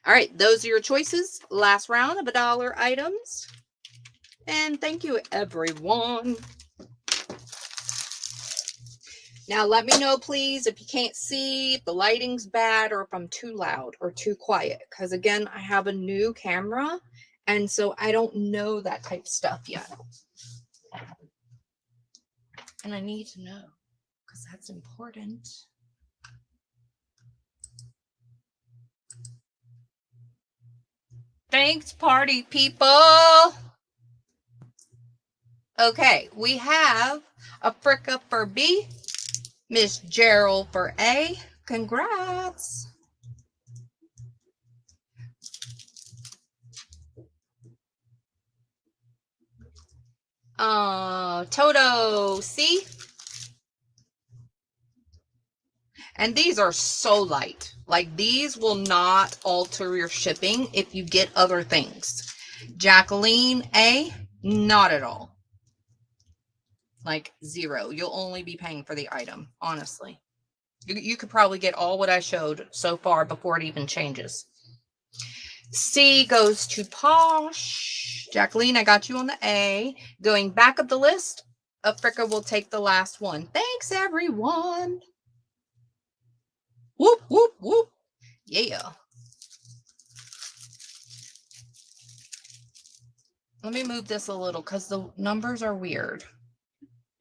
All right, those are your choices. Last round of $1 items. And thank you, everyone. Now, let me know, please, if you can't see, if the lighting's bad, or if I'm too loud or too quiet. Because, again, I have a new camera, and so I don't know that type of stuff yet. And I need to know, because that's important. Thanks, party people. Okay, we have Africa for B, Miss Gerald for A. Congrats. Toto C. And these are so light. Like, these will not alter your shipping if you get other things. Jacqueline A, not at all. Like 0. You'll only be paying for the item, honestly. You could probably get all what I showed so far before it even changes. C goes to Posh. Jacqueline, I got you on the A. Going back up the list, Africa will take the last one. Thanks, everyone. Whoop, whoop, whoop. Yeah. Let me move this a little because the numbers are weird.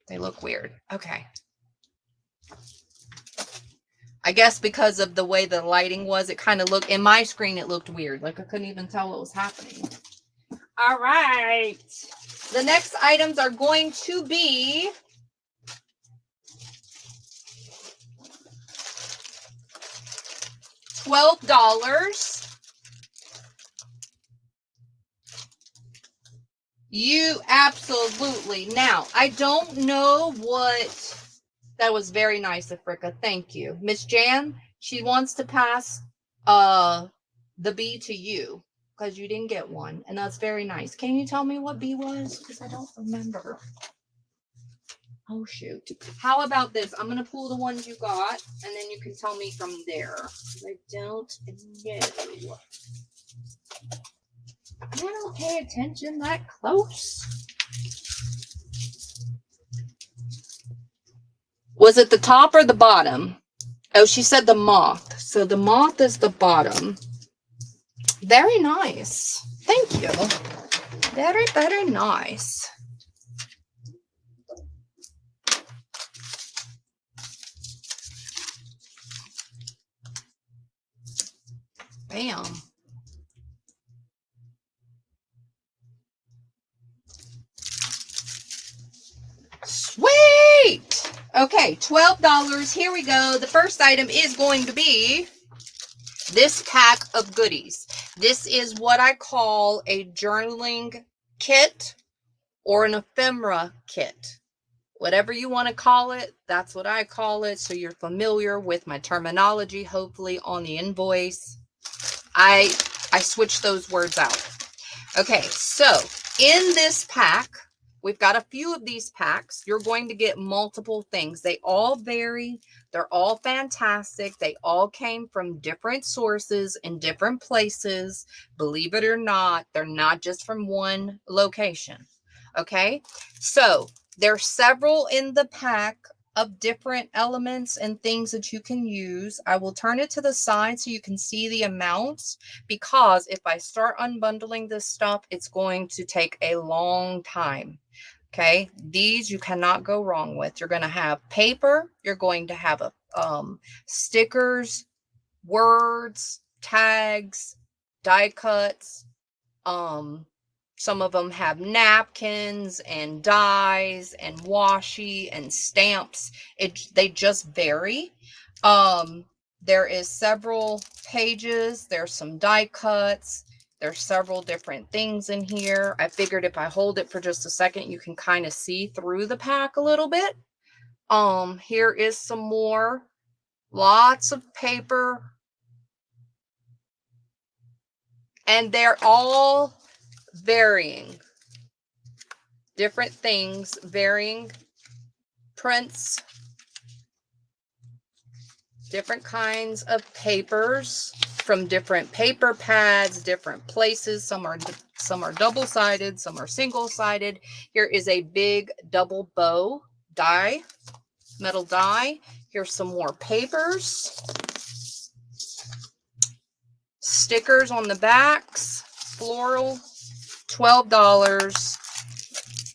They look weird. Okay. I guess because of the way the lighting was, it kind of looked, in my screen, it looked weird. Like I couldn't even tell what was happening. All right. The next items are going to be $12. You absolutely. Now, I don't know what. That was very nice, Africa. Thank you. Miss Jan, she wants to pass the B to you because you didn't get one. And that's very nice. Can you tell me what B was? Because I don't remember. Oh, shoot. How about this? I'm going to pull the ones you got, and then you can tell me from there. I don't know. I don't pay attention that close. Was it the top or the bottom? Oh, she said the moth. So the moth is the bottom. Very nice. Thank you. Very, very nice. Bam. Sweet. Okay, $12. Here we go. The first item is going to be this pack of goodies. This is what I call a journaling kit or an ephemera kit. Whatever you want to call it, that's what I call it. So you're familiar with my terminology, hopefully on the invoice. I switch those words out. Okay, so in this pack, we've got a few of these packs. You're going to get multiple things. They all vary. They're all fantastic. They all came from different sources in different places. Believe it or not, they're not just from one location. Okay, so there's several in the pack of different elements and things that you can use. I will turn it to the side so you can see the amounts, because if I start unbundling this stuff, it's going to take a long time. Okay, these you cannot go wrong with. You're going to have paper, you're going to have a stickers, words, tags, die cuts. Some of them have napkins and dies and washi and stamps. They just vary. There is several pages. There's some die cuts. There's several different things in here. I figured if I hold it for just a second, you can kind of see through the pack a little bit. Here is some more. Lots of paper. And they're all varying. Different things, varying prints, different kinds of papers from different paper pads, different places. Some are double-sided, some are single-sided. Here is a big double bow die, metal die. Here's some more papers. Stickers on the backs, floral, $12.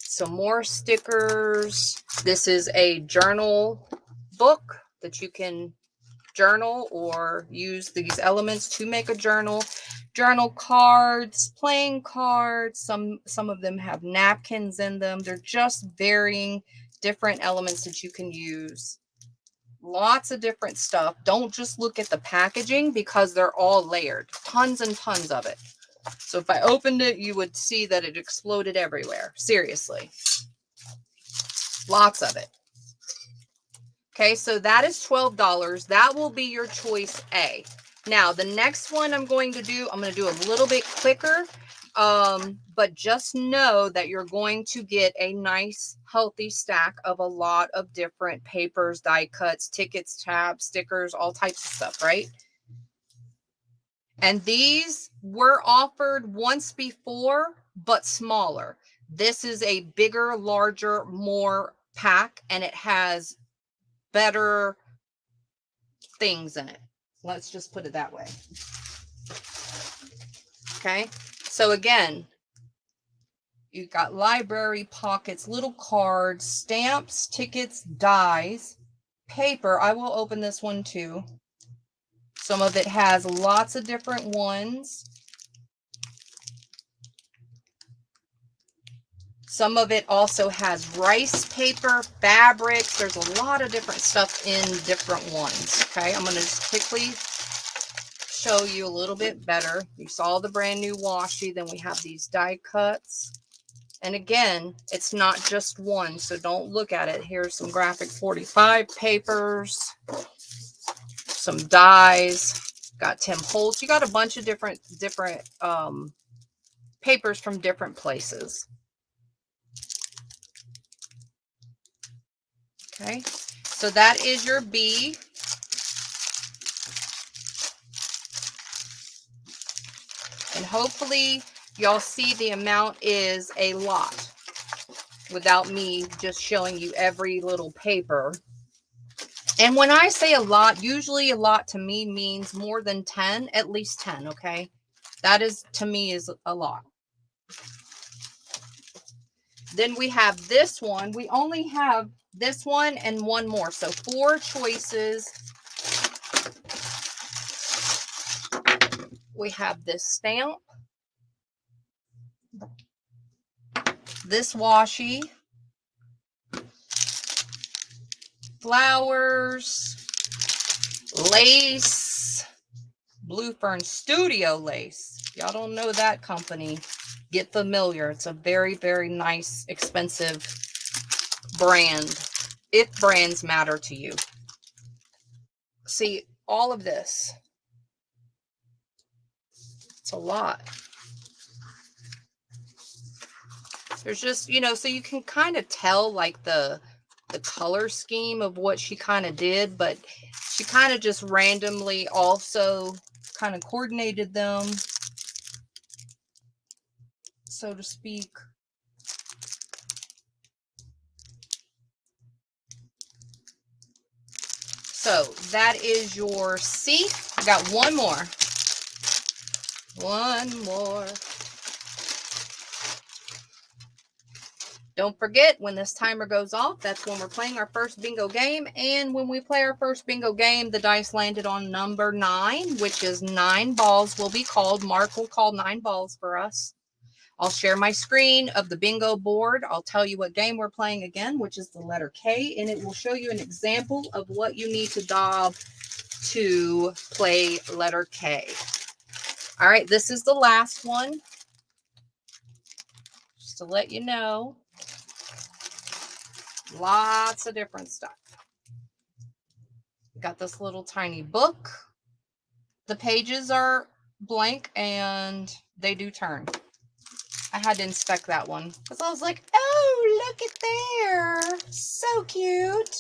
Some more stickers. This is a journal book that you can journal or use these elements to make a journal. Journal cards, playing cards. Some of them have napkins in them. They're just varying different elements that you can use. Lots of different stuff. Don't just look at the packaging because they're all layered. Tons and tons of it. So if I opened it, you would see that it exploded everywhere. Seriously. Lots of it. Okay, so that is $12. That will be your choice A. Now, the next one I'm going to do a little bit quicker. But just know that you're going to get a nice, healthy stack of a lot of different papers, die cuts, tickets, tabs, stickers, all types of stuff, right? And these were offered once before, but smaller. This is a bigger, larger, more pack, and it has better things in it. Let's just put it that way. Okay. So again, you've got library pockets, little cards, stamps, tickets, dies, paper. I will open this one too. Some of it has lots of different ones. Some of it also has rice paper, fabrics. There's a lot of different stuff in different ones. Okay, I'm going to just quickly show you a little bit better. You saw the brand new washi. Then we have these die cuts. And again, it's not just one, so don't look at it. Here's some graphic 45 papers, some dies, got Tim Holtz. You got a bunch of different papers from different places. Okay, so that is your B. And hopefully y'all see the amount is a lot without me just showing you every little paper. And when I say a lot, usually a lot to me means more than 10, at least 10, okay? That is, to me, is a lot. Then we have this one. We only have this one and one more. So 4 choices. We have this stamp. This washi. Flowers. Lace. Blue Fern Studio lace. Y'all don't know that company. Get familiar. It's a very, very nice, expensive brand, if brands matter to you. See, all of this. It's a lot. There's just, you know, so you can kind of tell like the color scheme of what she kind of did, but she kind of just randomly also kind of coordinated them, so to speak. So that is your C. I got one more. One more. Don't forget, when this timer goes off, that's when we're playing our first bingo game. And when we play our first bingo game, the dice landed on number 9, which is 9 balls will be called. Mark will call 9 balls for us. I'll share my screen of the bingo board. I'll tell you what game we're playing again, which is the letter K, and it will show you an example of what you need to daub to play letter K. All right, this is the last one. Just to let you know, lots of different stuff. Got this little tiny book. The pages are blank and they do turn. I had to inspect that one because I was like, oh, look at there. So cute.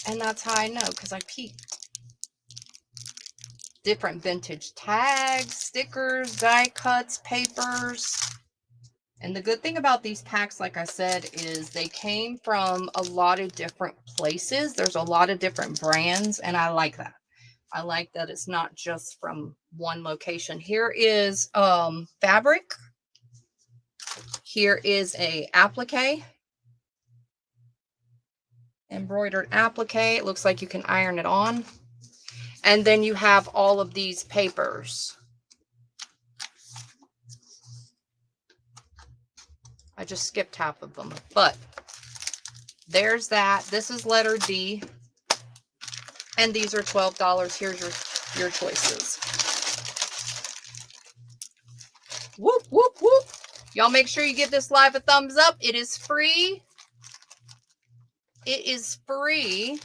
And that's how I know, because I peeked. Different vintage tags, stickers, die cuts, papers. And the good thing about these packs, like I said, is they came from a lot of different places. There's a lot of different brands, and I like that. I like that it's not just from one location. Here is fabric. Here is a applique. Embroidered applique. It looks like you can iron it on. And then you have all of these papers. I just skipped half of them, but there's that. This is letter D. And these are $12. Here's your choices. Whoop, whoop, whoop. Y'all make sure you give this live a thumbs up. It is free. It is free.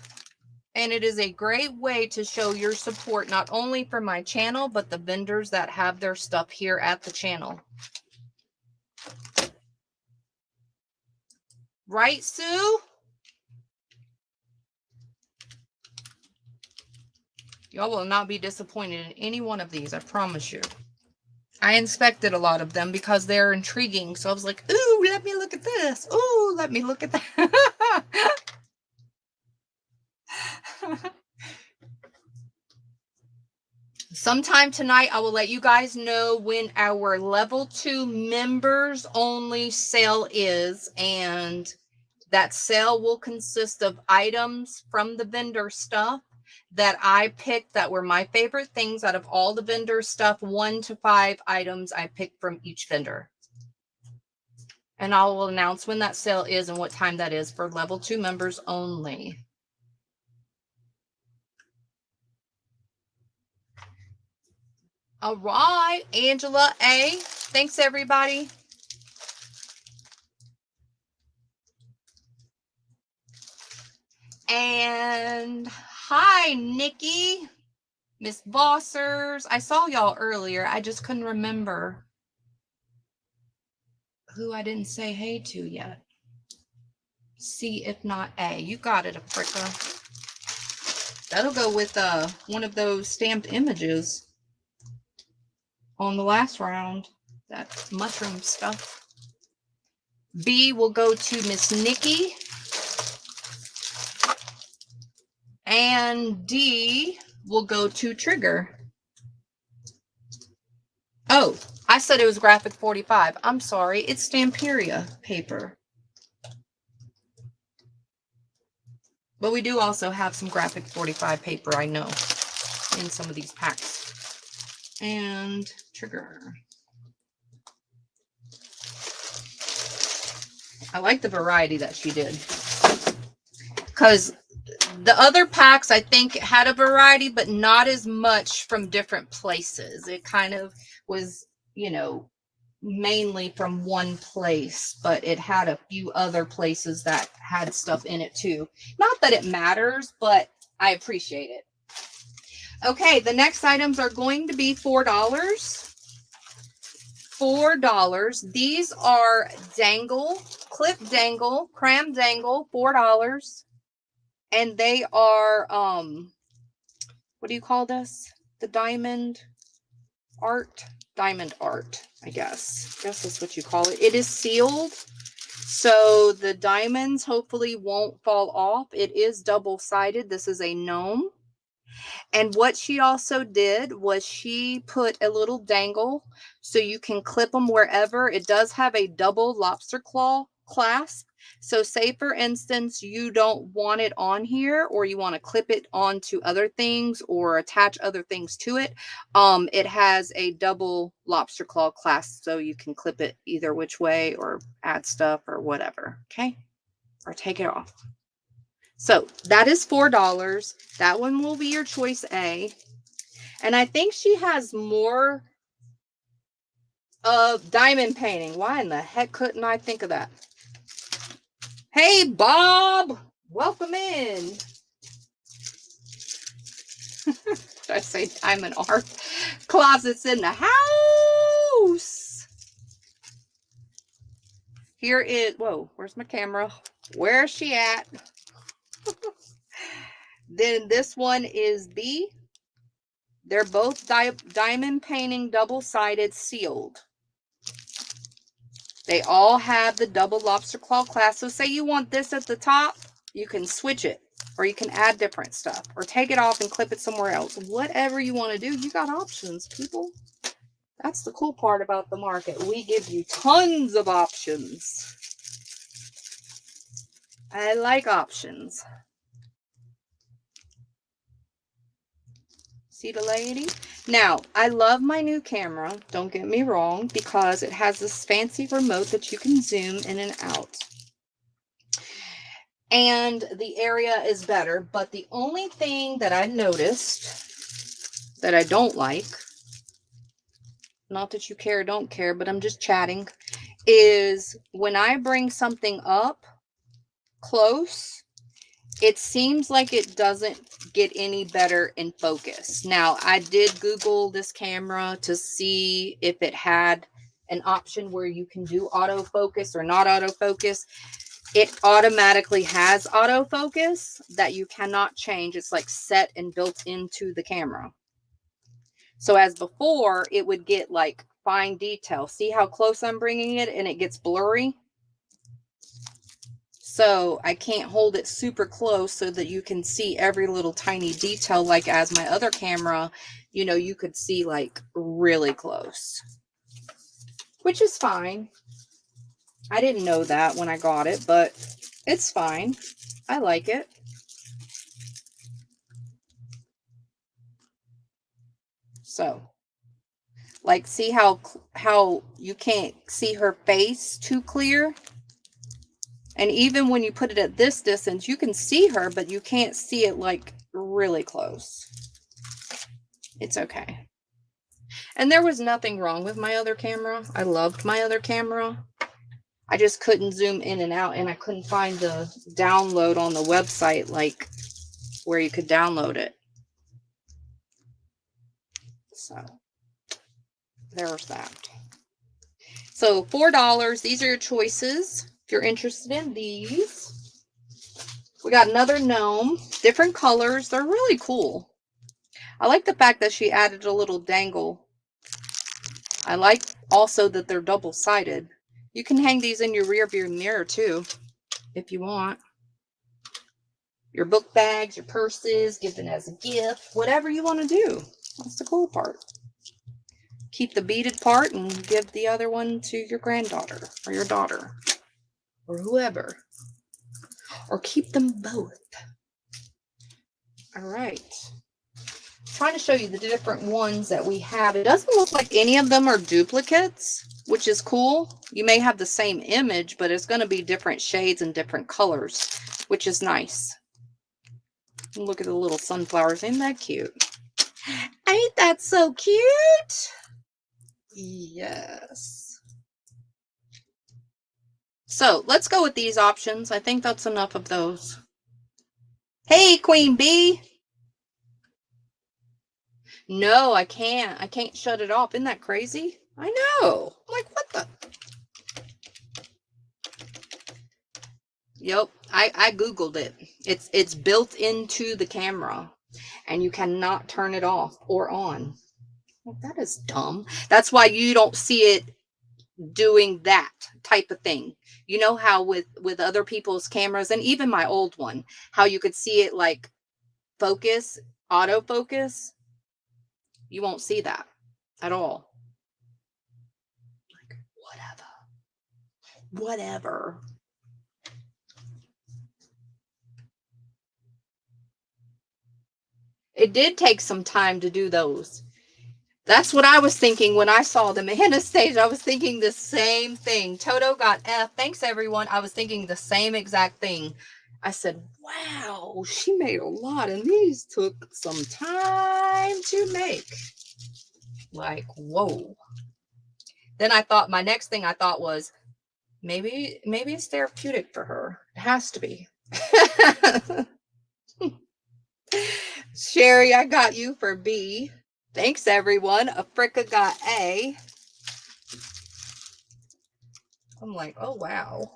And it is a great way to show your support, not only for my channel, but the vendors that have their stuff here at the channel. Right, Sue? Y'all will not be disappointed in any one of these, I promise you. I inspected a lot of them because they're intriguing. So I was like, ooh, let me look at this. Ooh, let me look at that. Sometime tonight, I will let you guys know when our level 2 members only sale is. And that sale will consist of items from the vendor stuff that I picked that were my favorite things out of all the vendor stuff. 1 to 5 items I picked from each vendor. And I will announce when that sale is and what time that is for level 2 members only. All right, Angela A. Thanks, everybody. And hi, Nikki, Miss Bossers. I saw y'all earlier. I just couldn't remember who I didn't say hey to yet. C, if not A. You got it, Africa. That'll go with one of those stamped images on the last round. That mushroom stuff. B will go to Miss Nikki. And D will go to Trigger. Oh, I said it was Graphic 45. I'm sorry. It's Stamperia paper. But we do also have some Graphic 45 paper, I know, in some of these packs. And Trigger. I like the variety that she did. Because the other packs, I think, had a variety, but not as much from different places. It kind of was, you know, mainly from one place, but it had a few other places that had stuff in it too. Not that it matters, but I appreciate it. Okay, the next items are going to be $4. $4. These are dangle, clip dangle, cram dangle, $4. And they are, what do you call this? The diamond art? Diamond art, I guess. I guess that's what you call it. It is sealed, so the diamonds hopefully won't fall off. It is double-sided. This is a gnome. And what she also did was she put a little dangle so you can clip them wherever. It does have a double lobster claw clasp. So say for instance, you don't want it on here, or you want to clip it onto other things or attach other things to it. It has a double lobster claw clasp, so you can clip it either which way or add stuff or whatever. Okay. Or take it off. So that is $4. That one will be your choice A. And I think she has more of diamond painting. Why in the heck couldn't I think of that? Hey, Bob, welcome in. Should I say diamond art? Closets in the house. Here is, whoa, where's my camera? Where's she at? Then this one is B. They're both diamond painting, double-sided, sealed. They all have the double lobster claw clasp. So say you want this at the top, you can switch it, or you can add different stuff, or take it off and clip it somewhere else. Whatever you want to do, you got options, people. That's the cool part about the market. We give you tons of options. I like options. See the lady? Now, I love my new camera, don't get me wrong, because it has this fancy remote that you can zoom in and out. And the area is better, but the only thing that I noticed that I don't like, not that you care or don't care, but I'm just chatting, is when I bring something up close, it seems like it doesn't get any better in focus. Now, I did Google this camera to see if it had an option where you can do autofocus or not autofocus. It automatically has autofocus that you cannot change. It's like set and built into the camera. So as before, it would get like fine detail. See how close I'm bringing it and it gets blurry? So I can't hold it super close so that you can see every little tiny detail. Like as my other camera, you know, you could see like really close, which is fine. I didn't know that when I got it, but it's fine. I like it. So like, see how you can't see her face too clear? And even when you put it at this distance, you can see her, but you can't see it like really close. It's okay. And there was nothing wrong with my other camera. I loved my other camera. I just couldn't zoom in and out, and I couldn't find the download on the website, like where you could download it. So there's that. So $4. These are your choices. If you're interested in these, we got another gnome, different colors. They're really cool. I like the fact that she added a little dangle. I like also that they're double-sided. You can hang these in your rear view mirror too, if you want. Your book bags, your purses, give them as a gift, whatever you want to do. That's the cool part. Keep the beaded part and give the other one to your granddaughter or your daughter. Or whoever, or keep them both. All right, I'm trying to show you the different ones that we have. It doesn't look like any of them are duplicates, which is cool. You may have the same image, but it's going to be different shades and different colors, which is nice. Look at the little sunflowers. Ain't that cute? Ain't that so cute? Yes. So let's go with these options. I think that's enough of those. Hey, Queen Bee. No, I can't. I can't shut it off. Isn't that crazy? I know. I'm like, what the? Yep. I Googled it. It's built into the camera, and you cannot turn it off or on. Well, that is dumb. That's why you don't see it doing that type of thing. You know how with other people's cameras, and even my old one, how you could see it like focus autofocus, you won't see that at all. Like, whatever. It did take some time to do those. That's what I was thinking when I saw them in a stage. I was thinking the same thing. Toto got F. Thanks, everyone. I was thinking the same exact thing. I said, wow, she made a lot, and these took some time to make. Like, whoa. Then I thought, my next thing I thought was, maybe it's therapeutic for her. It has to be. Sherry, I got you for B. Thanks, everyone. Africa got A. I'm like, oh, wow.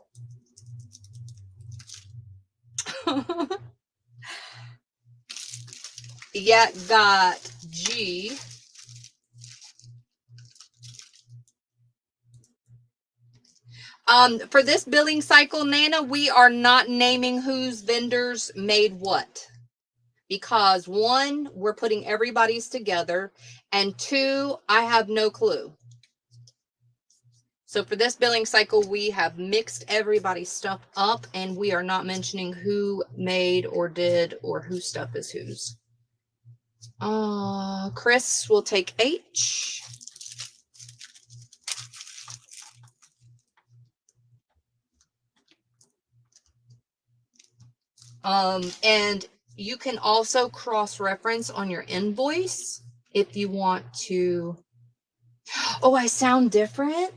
Yeah, got G. For this billing cycle, Nana, we are not naming whose vendors made what. Because 1, we're putting everybody's together, and 2, I have no clue. So for this billing cycle, we have mixed everybody's stuff up, and we are not mentioning who made or did or whose stuff is whose. Chris will take H. And you can also cross-reference on your invoice if you want to. Oh, I sound different?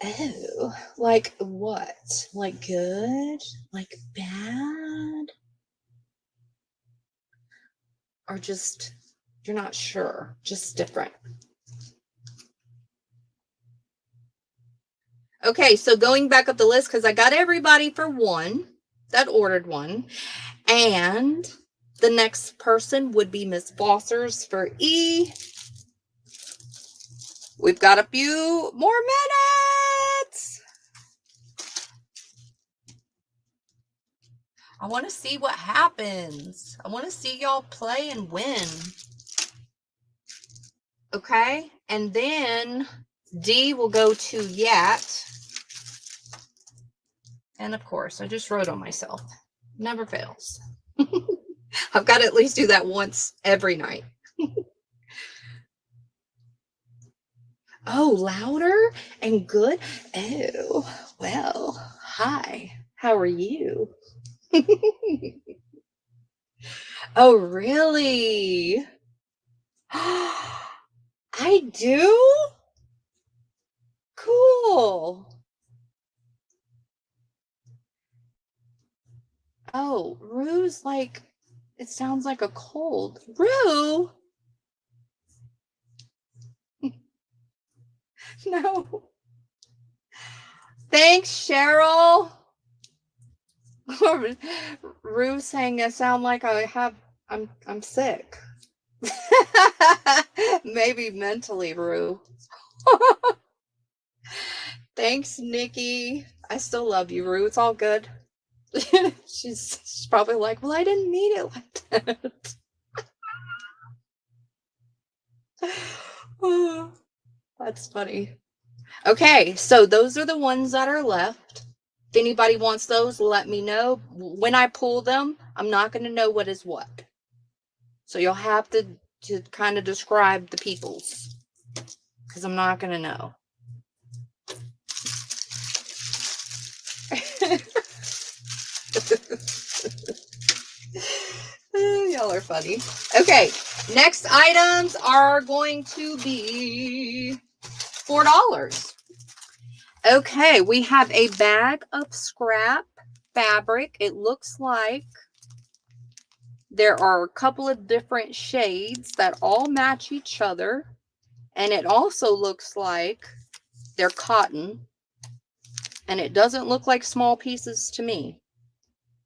Oh, like what? Like good? Like bad? Or just, you're not sure, just different. Okay, so going back up the list, because I got everybody for 1 that ordered 1. And the next person would be Miss Foster's for E. We've got a few more minutes. I want to see what happens. I want to see y'all play and win. Okay, and then D will go to Yat. And of course, I just wrote on myself. Never fails. I've got to at least do that once every night. Oh, louder and good. Oh, well, hi. How are you? Oh, really? I do? Cool. Oh, Rue's like, it sounds like a cold. Rue? No. Thanks, Cheryl. Rue saying I sound like I'm sick. Maybe mentally, Rue. Thanks, Nikki. I still love you, Rue. It's all good. She's probably like, well, I didn't mean it like that. Oh, that's funny. Okay, so those are the ones that are left. If anybody wants those, let me know. When I pull them, I'm not going to know what is what. So you'll have to kind of describe the people's, because I'm not going to know. Y'all are funny. Okay, next items are going to be $4. Okay, we have a bag of scrap fabric. It looks like there are a couple of different shades that all match each other. And it also looks like they're cotton. And it doesn't look like small pieces to me.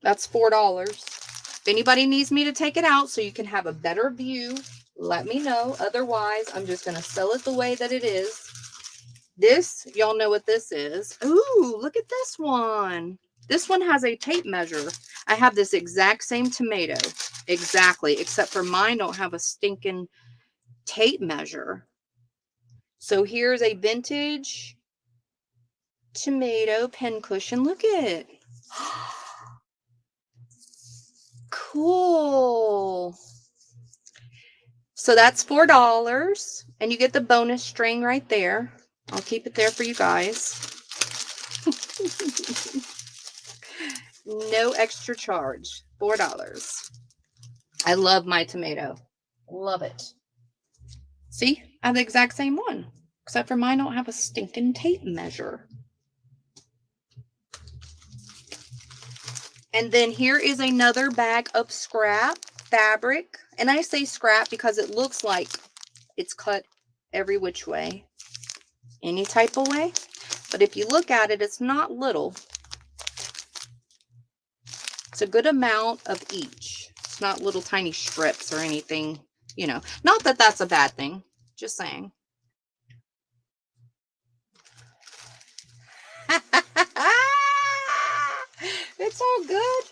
That's $4. If anybody needs me to take it out so you can have a better view, let me know. Otherwise, I'm just going to sell it the way that it is. This, y'all know what this is. Ooh, look at this one. This one has a tape measure. I have this exact same tomato. Exactly. Except for mine don't have a stinking tape measure. So here's a vintage tomato pincushion. Look at it. Cool. So that's $4, and you get the bonus string right there. I'll keep it there for you guys. No extra charge. $4. I love my tomato. Love it. See, I have the exact same one, except for mine don't have a stinking tape measure. And then here is another bag of scrap fabric. And I say scrap because it looks like it's cut every which way, any type of way. But if you look at it, it's not little. It's a good amount of each. It's not little tiny strips or anything, you know. Not that that's a bad thing. Just saying. It's all good.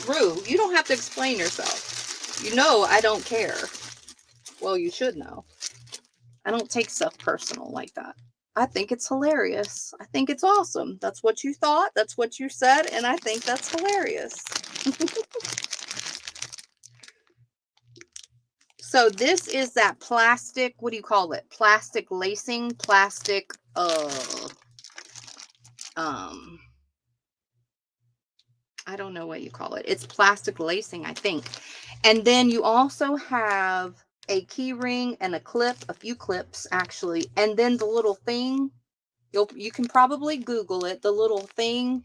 Rue, you don't have to explain yourself. You know I don't care. Well, you should know. I don't take stuff personal like that. I think it's hilarious. I think it's awesome. That's what you thought. That's what you said. And I think that's hilarious. So this is that plastic, what do you call it? Plastic lacing, plastic, I don't know what you call it. It's plastic lacing, I think. And then you also have a key ring and a clip, a few clips actually. And then the little thing, you can probably Google it, the little thing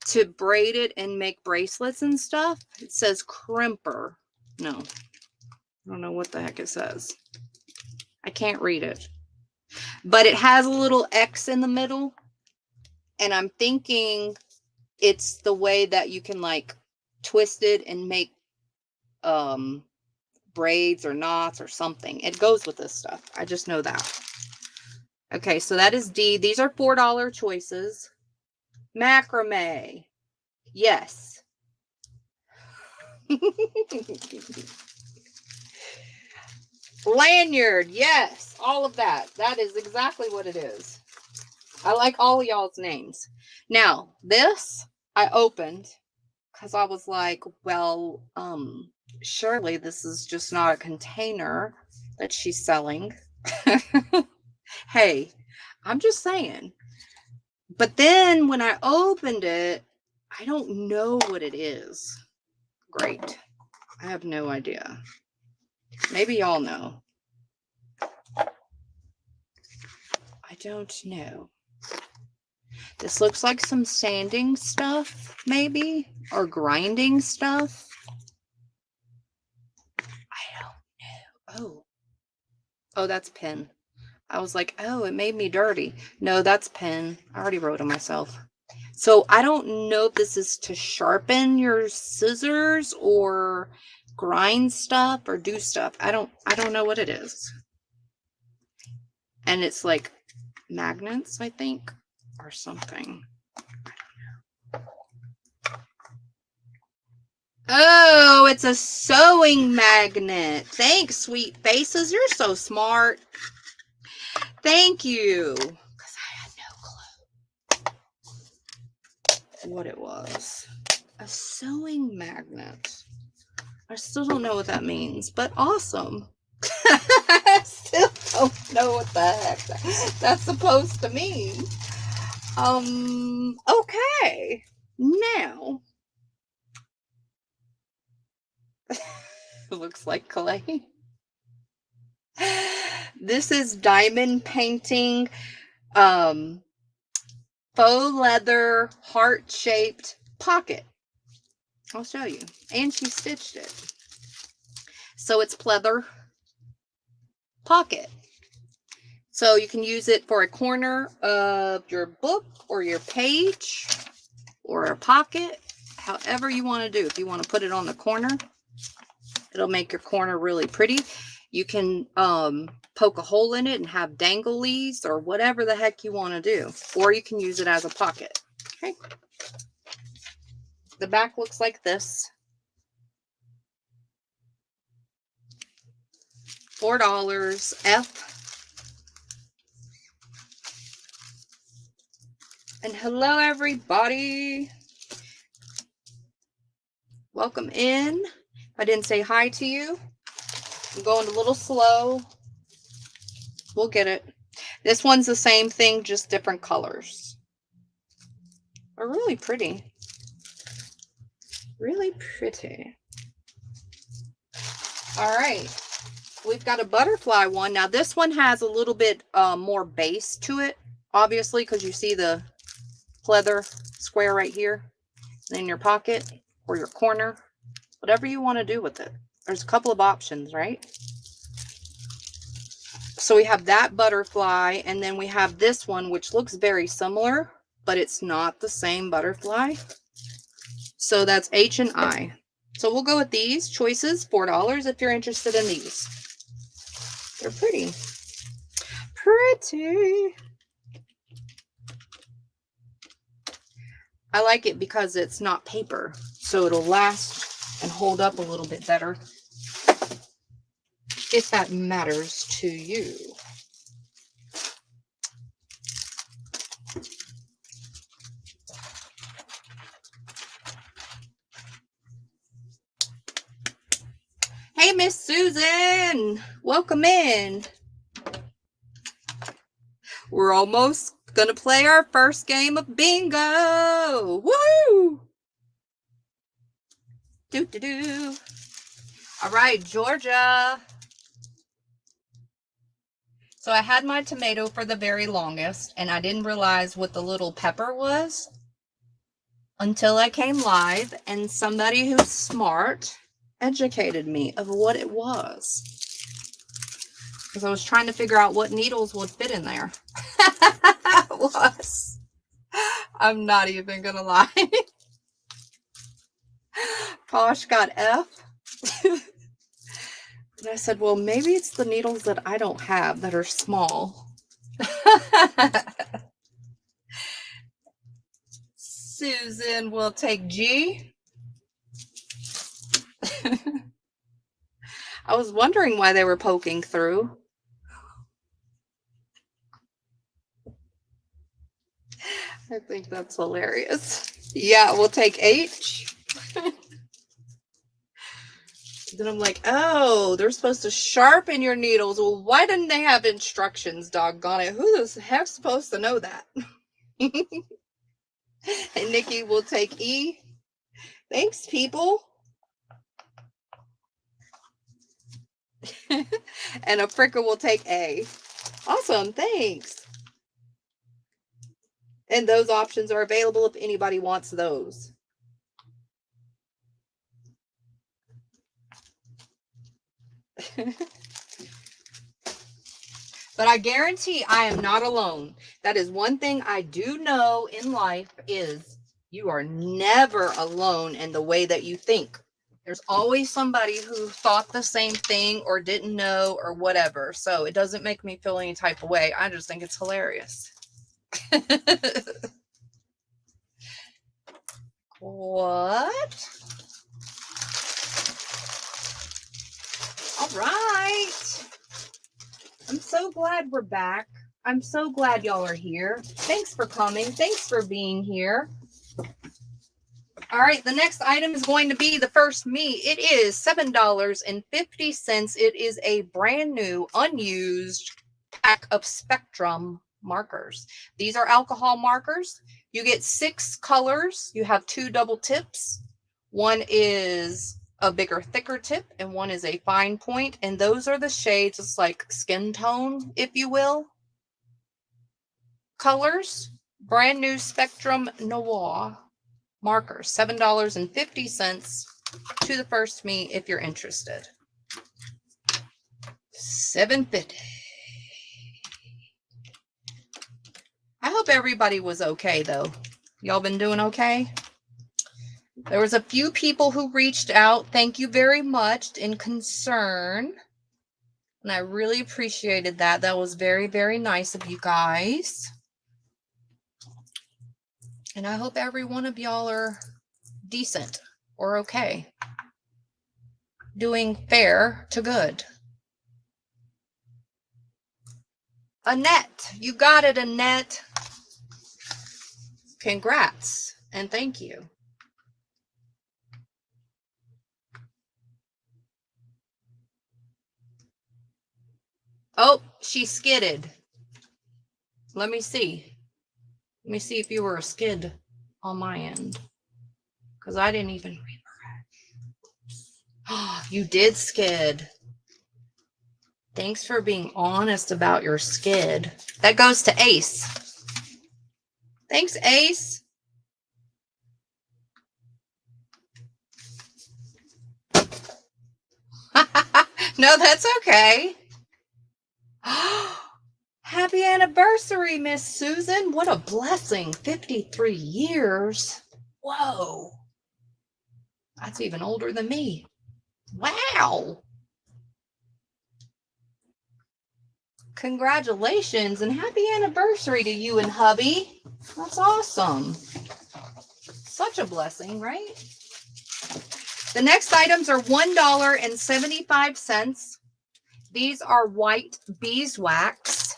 to braid it and make bracelets and stuff. It says crimper. No, I don't know what the heck it says. I can't read it. But it has a little X in the middle. And I'm thinking it's the way that you can like twist it and make braids or knots or something. It goes with this stuff. I just know that. Okay, so that is D. These are $4 choices. Macrame. Yes. Lanyard. Yes. All of that. That is exactly what it is. I like all of y'all's names. Now, this I opened because I was like, well, surely this is just not a container that she's selling. Hey, I'm just saying. But then when I opened it, I don't know what it is. Great. I have no idea. Maybe y'all know. I don't know. This looks like some sanding stuff, maybe, or grinding stuff. I don't know. Oh, that's pen. I was like, oh, it made me dirty. No, that's pen. I already wrote it myself. So I don't know if this is to sharpen your scissors or grind stuff or do stuff. I don't know what it is. And it's like magnets, I think, or something. I don't know. Oh, it's a sewing magnet. Thanks, sweet faces. You're so smart. Thank you. Because I had no clue what it was. A sewing magnet. I still don't know what that means, but awesome. I still don't know what the heck that's supposed to mean. Okay. Now. It looks like clay. This is diamond painting, faux leather, heart-shaped pocket. I'll show you. And she stitched it. So it's pleather pocket. So you can use it for a corner of your book or your page or a pocket, however you want to do. If you want to put it on the corner, it'll make your corner really pretty. You can poke a hole in it and have danglies or whatever the heck you want to do. Or you can use it as a pocket. Okay. The back looks like this. $4 F. And hello everybody. Welcome in. If I didn't say hi to you, I'm going a little slow. We'll get it. This one's the same thing, just different colors. Are really pretty. Really pretty. All right. We've got a butterfly one. Now this one has a little bit more base to it, obviously, because you see the pleather square right here in your pocket or your corner, whatever you want to do with it. There's a couple of options, right? So we have that butterfly, and then we have this one, which looks very similar, but it's not the same butterfly. So that's H and I. So we'll go with these choices, $4 if you're interested in these. They're pretty. Pretty. I like it because it's not paper, so it'll last and hold up a little bit better, if that matters to you. Hey, Miss Susan, welcome in. We're almost gonna play our first game of bingo. Woo! Do. All right, Georgia. So I had my tomato for the very longest, and I didn't realize what the little pepper was until I came live, and somebody who's smart educated me of what it was. Because I was trying to figure out what needles would fit in there. I'm not even gonna lie. Posh got F. And I said, well, maybe it's the needles that I don't have that are small. Susan will take G. I was wondering why they were poking through. I think that's hilarious. Yeah, we'll take H. Then I'm like, oh, they're supposed to sharpen your needles. Well, why didn't they have instructions, doggone it? Who the heck's supposed to know that? And Nikki will take E. Thanks, people. And Africa will take A. Awesome, thanks. And those options are available if anybody wants those. But I guarantee I am not alone. That is one thing I do know in life is you are never alone in the way that you think. There's always somebody who thought the same thing or didn't know or whatever. So it doesn't make me feel any type of way. I just think it's hilarious. What? All right. I'm so glad we're back. I'm so glad y'all are here. Thanks for coming. Thanks for being here. All right, the next item is going to be the first me. It is $7.50. It is a brand new, unused pack of Spectrum markers. These are alcohol markers. You get 6 colors. You have 2 double tips. One is a bigger, thicker tip, and one is a fine point. And those are the shades. It's like skin tone, if you will. Colors, brand new Spectrum Noir markers, $7.50 to the first me if you're interested. $7.50. I hope everybody was okay though. Y'all been doing okay? There was a few people who reached out. Thank you very much in concern. And I really appreciated that. That was very, very nice of you guys. And I hope every one of y'all are decent or okay. Doing fair to good. Annette, you got it, Annette. Congrats and thank you. Oh, she skidded. Let me see. Let me see if you were a skid on my end. Because I didn't even refresh. Oh, you did skid. Thanks for being honest about your skid. That goes to Ace. Thanks, Ace. No, that's okay. Happy anniversary, Miss Susan. What a blessing. 53 years. Whoa. That's even older than me. Wow. Congratulations and happy anniversary to you and hubby. That's awesome. Such a blessing, right? The next items are $1.75. These are white beeswax.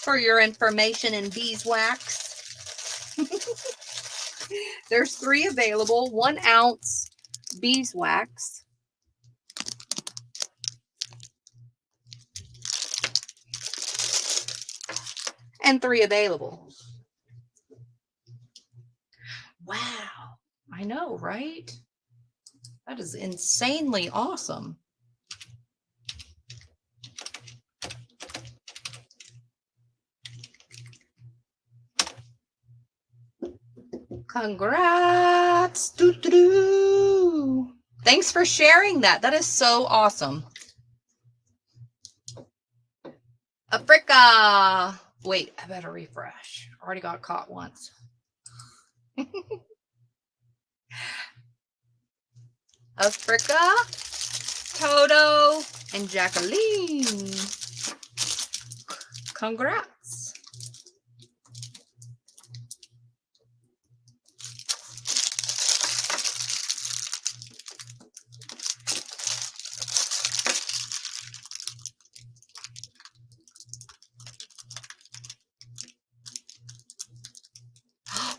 For your information in beeswax. There's 3 available, 1 ounce beeswax. And 3 available. Wow. I know, right? That is insanely awesome. Congrats. Doo-doo-doo. Thanks for sharing that. That is so awesome. Africa. Wait, I better refresh. Already got caught once. Africa, Toto, and Jacqueline. Congrats.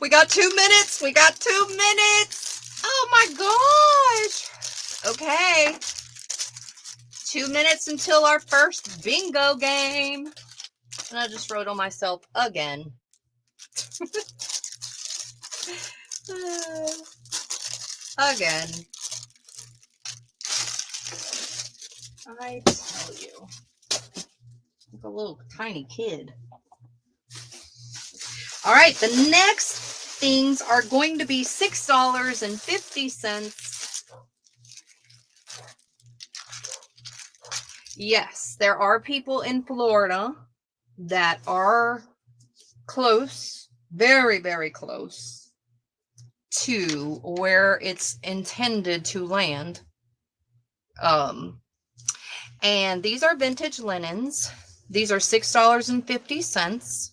We got 2 minutes. We got 2 minutes. Oh my gosh. Okay. 2 minutes until our first bingo game. And I just wrote on myself again. Again. I tell you. Like a little tiny kid. All right, the next things are going to be $6.50. Yes, there are people in Florida that are close, very, very close to where it's intended to land. And these are vintage linens. These are $6.50.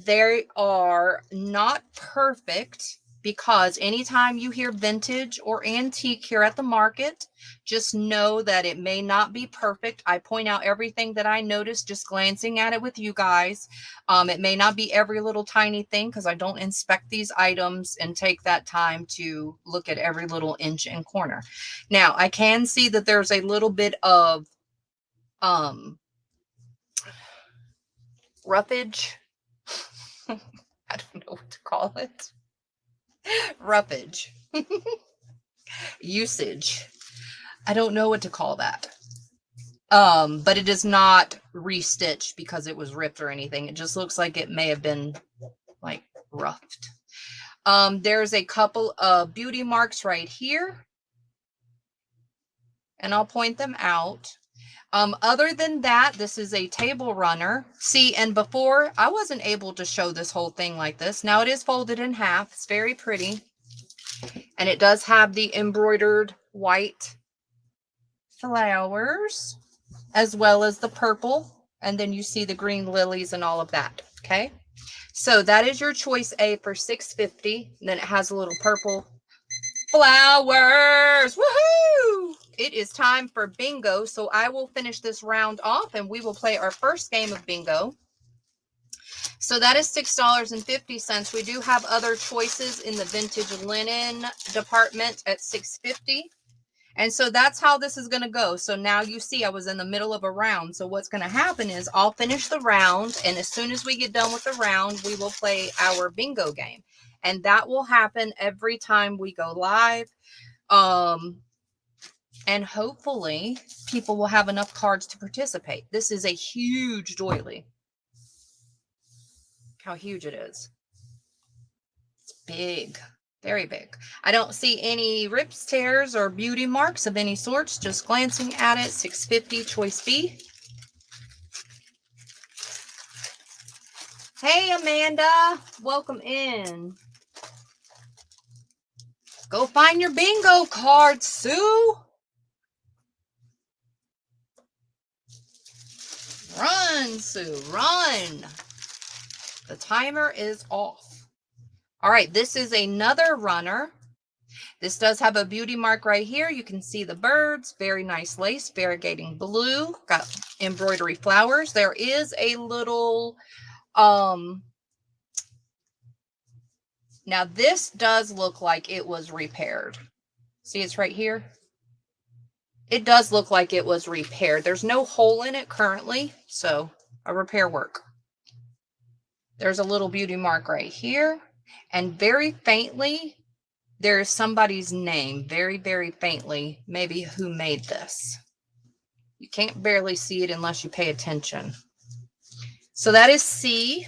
They are not perfect because anytime you hear vintage or antique here at the market, just know that it may not be perfect. I point out everything that I noticed just glancing at it with you guys. It may not be every little tiny thing because I don't inspect these items and take that time to look at every little inch and corner. Now, I can see that there's a little bit of roughage. I don't know what to call it. Roughage. Usage. I don't know what to call that. But it is not restitched because it was ripped or anything. It just looks like it may have been like roughed. There's a couple of beauty marks right here. And I'll point them out. Other than that, this is a table runner. See, and before I wasn't able to show this whole thing like this. Now it is folded in half. It's very pretty. And it does have the embroidered white flowers as well as the purple. And then you see the green lilies and all of that. Okay. So that is your choice A for $6.50. Then it has a little purple flowers. Woohoo! It is time for bingo. So I will finish this round off and we will play our first game of bingo. So that is $6.50. We do have other choices in the vintage linen department at $6.50. And so that's how this is going to go. So now you see I was in the middle of a round. So what's going to happen is I'll finish the round. And as soon as we get done with the round, we will play our bingo game. And that will happen every time we go live. And hopefully people will have enough cards to participate. This is a huge doily. Look how huge it is. It's big. Very big. I don't see any rips, tears, or beauty marks of any sorts. Just glancing at it, $6.50, choice B. Hey, Amanda. Welcome in. Go find your bingo card, Sue. Run, Sue, run. The timer is off. All right, this is another runner. This does have a beauty mark right here. You can see the birds. Very nice lace, variegating blue. Got embroidery flowers. There is a little, now this does look like it was repaired. See, it's right here. It does look like it was repaired. There's no hole in it currently, so a repair work. There's a little beauty mark right here. And very faintly, there is somebody's name, very, very faintly, maybe who made this. You can't barely see it unless you pay attention. So that is C.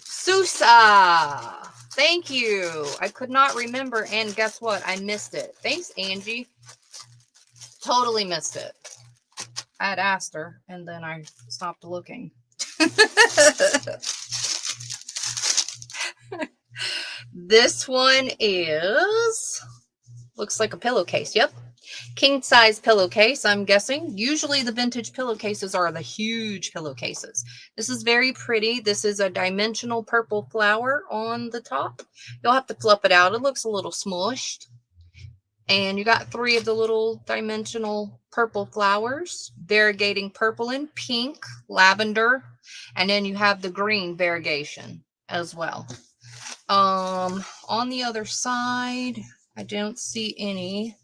Susa. Thank you. I could not remember, and guess what? I missed it. Thanks, Angie. Totally missed it. I had asked her, and then I stopped looking. This one is, looks like a pillowcase. Yep. King size pillowcase, I'm guessing. Usually the vintage pillowcases are the huge pillowcases. This is very pretty. This is a dimensional purple flower on the top. You'll have to fluff it out. It looks a little smushed. And you got 3 of the little dimensional purple flowers, variegating purple and pink, lavender, and then you have the green variegation as well. On the other side, I don't see any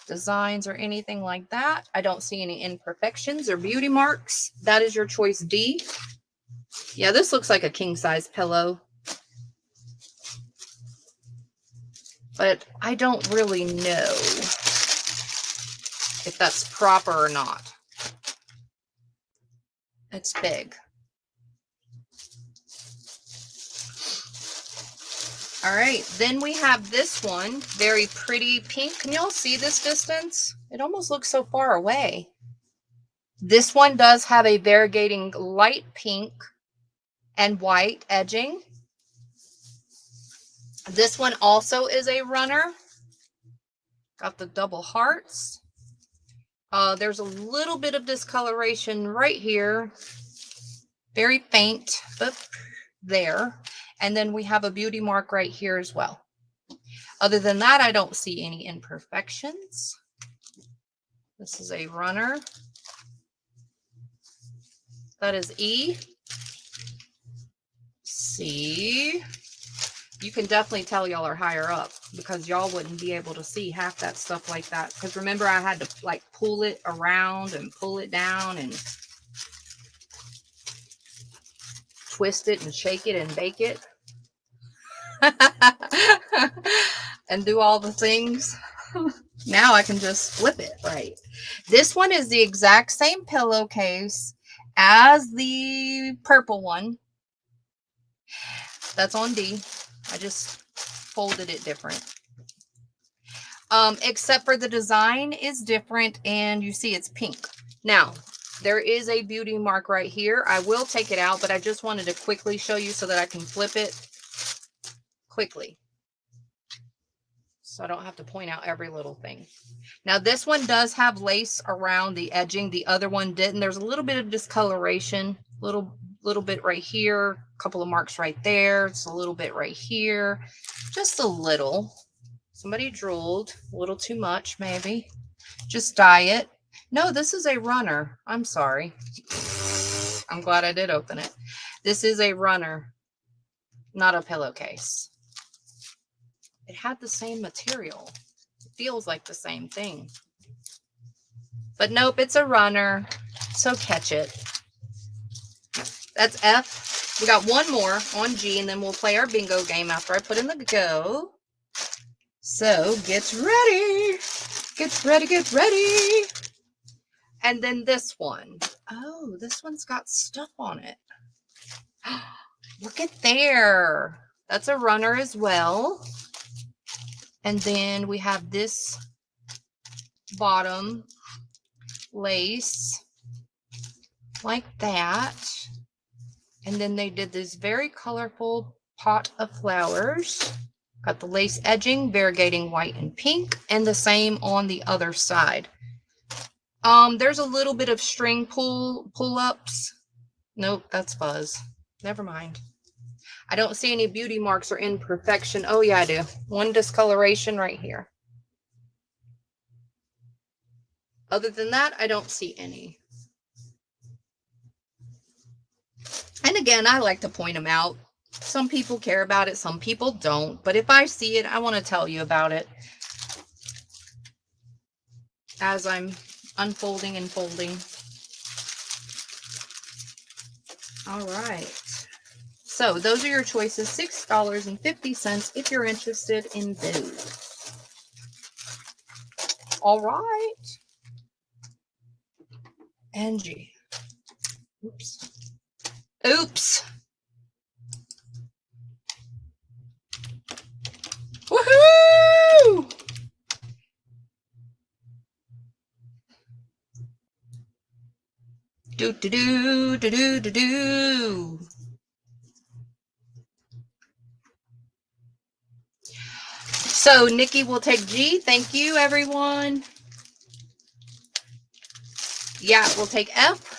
designs or anything like that. I don't see any imperfections or beauty marks. That is your choice D. Yeah, this looks like a king size pillow. But I don't really know if that's proper or not. It's big. All right, then we have this one, very pretty pink. Can y'all see this distance? It almost looks so far away. This one does have a variegating light pink and white edging. This one also is a runner. Got the double hearts. There's a little bit of discoloration right here. Very faint, but there. And then we have a beauty mark right here as well. Other than that, I don't see any imperfections. This is a runner. That is E. C. You can definitely tell y'all are higher up because y'all wouldn't be able to see half that stuff like that. Because remember, I had to like pull it around and pull it down and twist it and shake it and bake it. And do all the things. Now I can just flip it right. This one is the exact same pillowcase as the purple one. That's on D. I just folded it different. Except for the design is different and you see it's pink. Now, there is a beauty mark right here. I will take it out, but I just wanted to quickly show you so that I can flip it quickly. So I don't have to point out every little thing. Now this one does have lace around the edging. The other one didn't. There's a little bit of discoloration, little little bit right here, a couple of marks right there. It's a little bit right here, just a little. Somebody drooled a little too much, maybe. Just dye it. No, this is a runner. I'm sorry. I'm glad I did open it. This is a runner, not a pillowcase. It had the same material. It feels like the same thing. But nope, it's a runner. So catch it. That's F. We got one more on G, and then we'll play our bingo game after I put in the go. So get ready. Get ready, get ready. And then this one. Oh, this one's got stuff on it. Look at there. That's a runner as well. And then we have this bottom lace like that. And then they did this very colorful pot of flowers. Got the lace edging, variegating white and pink, and the same on the other side. There's a little bit of string pull-ups. Nope, that's fuzz. Never mind. I don't see any beauty marks or imperfection. Oh yeah, I do. One discoloration right here. Other than that, I don't see any. And again, I like to point them out. Some people care about it, some people don't. But if I see it, I want to tell you about it as I'm unfolding and folding. All right. So those are your choices, $6.50 if you're interested in those. All right. Angie. Oops. Oops. Woohoo! Do do do do do do do. So Nikki will take G. Thank you, everyone. Yeah, we'll take F.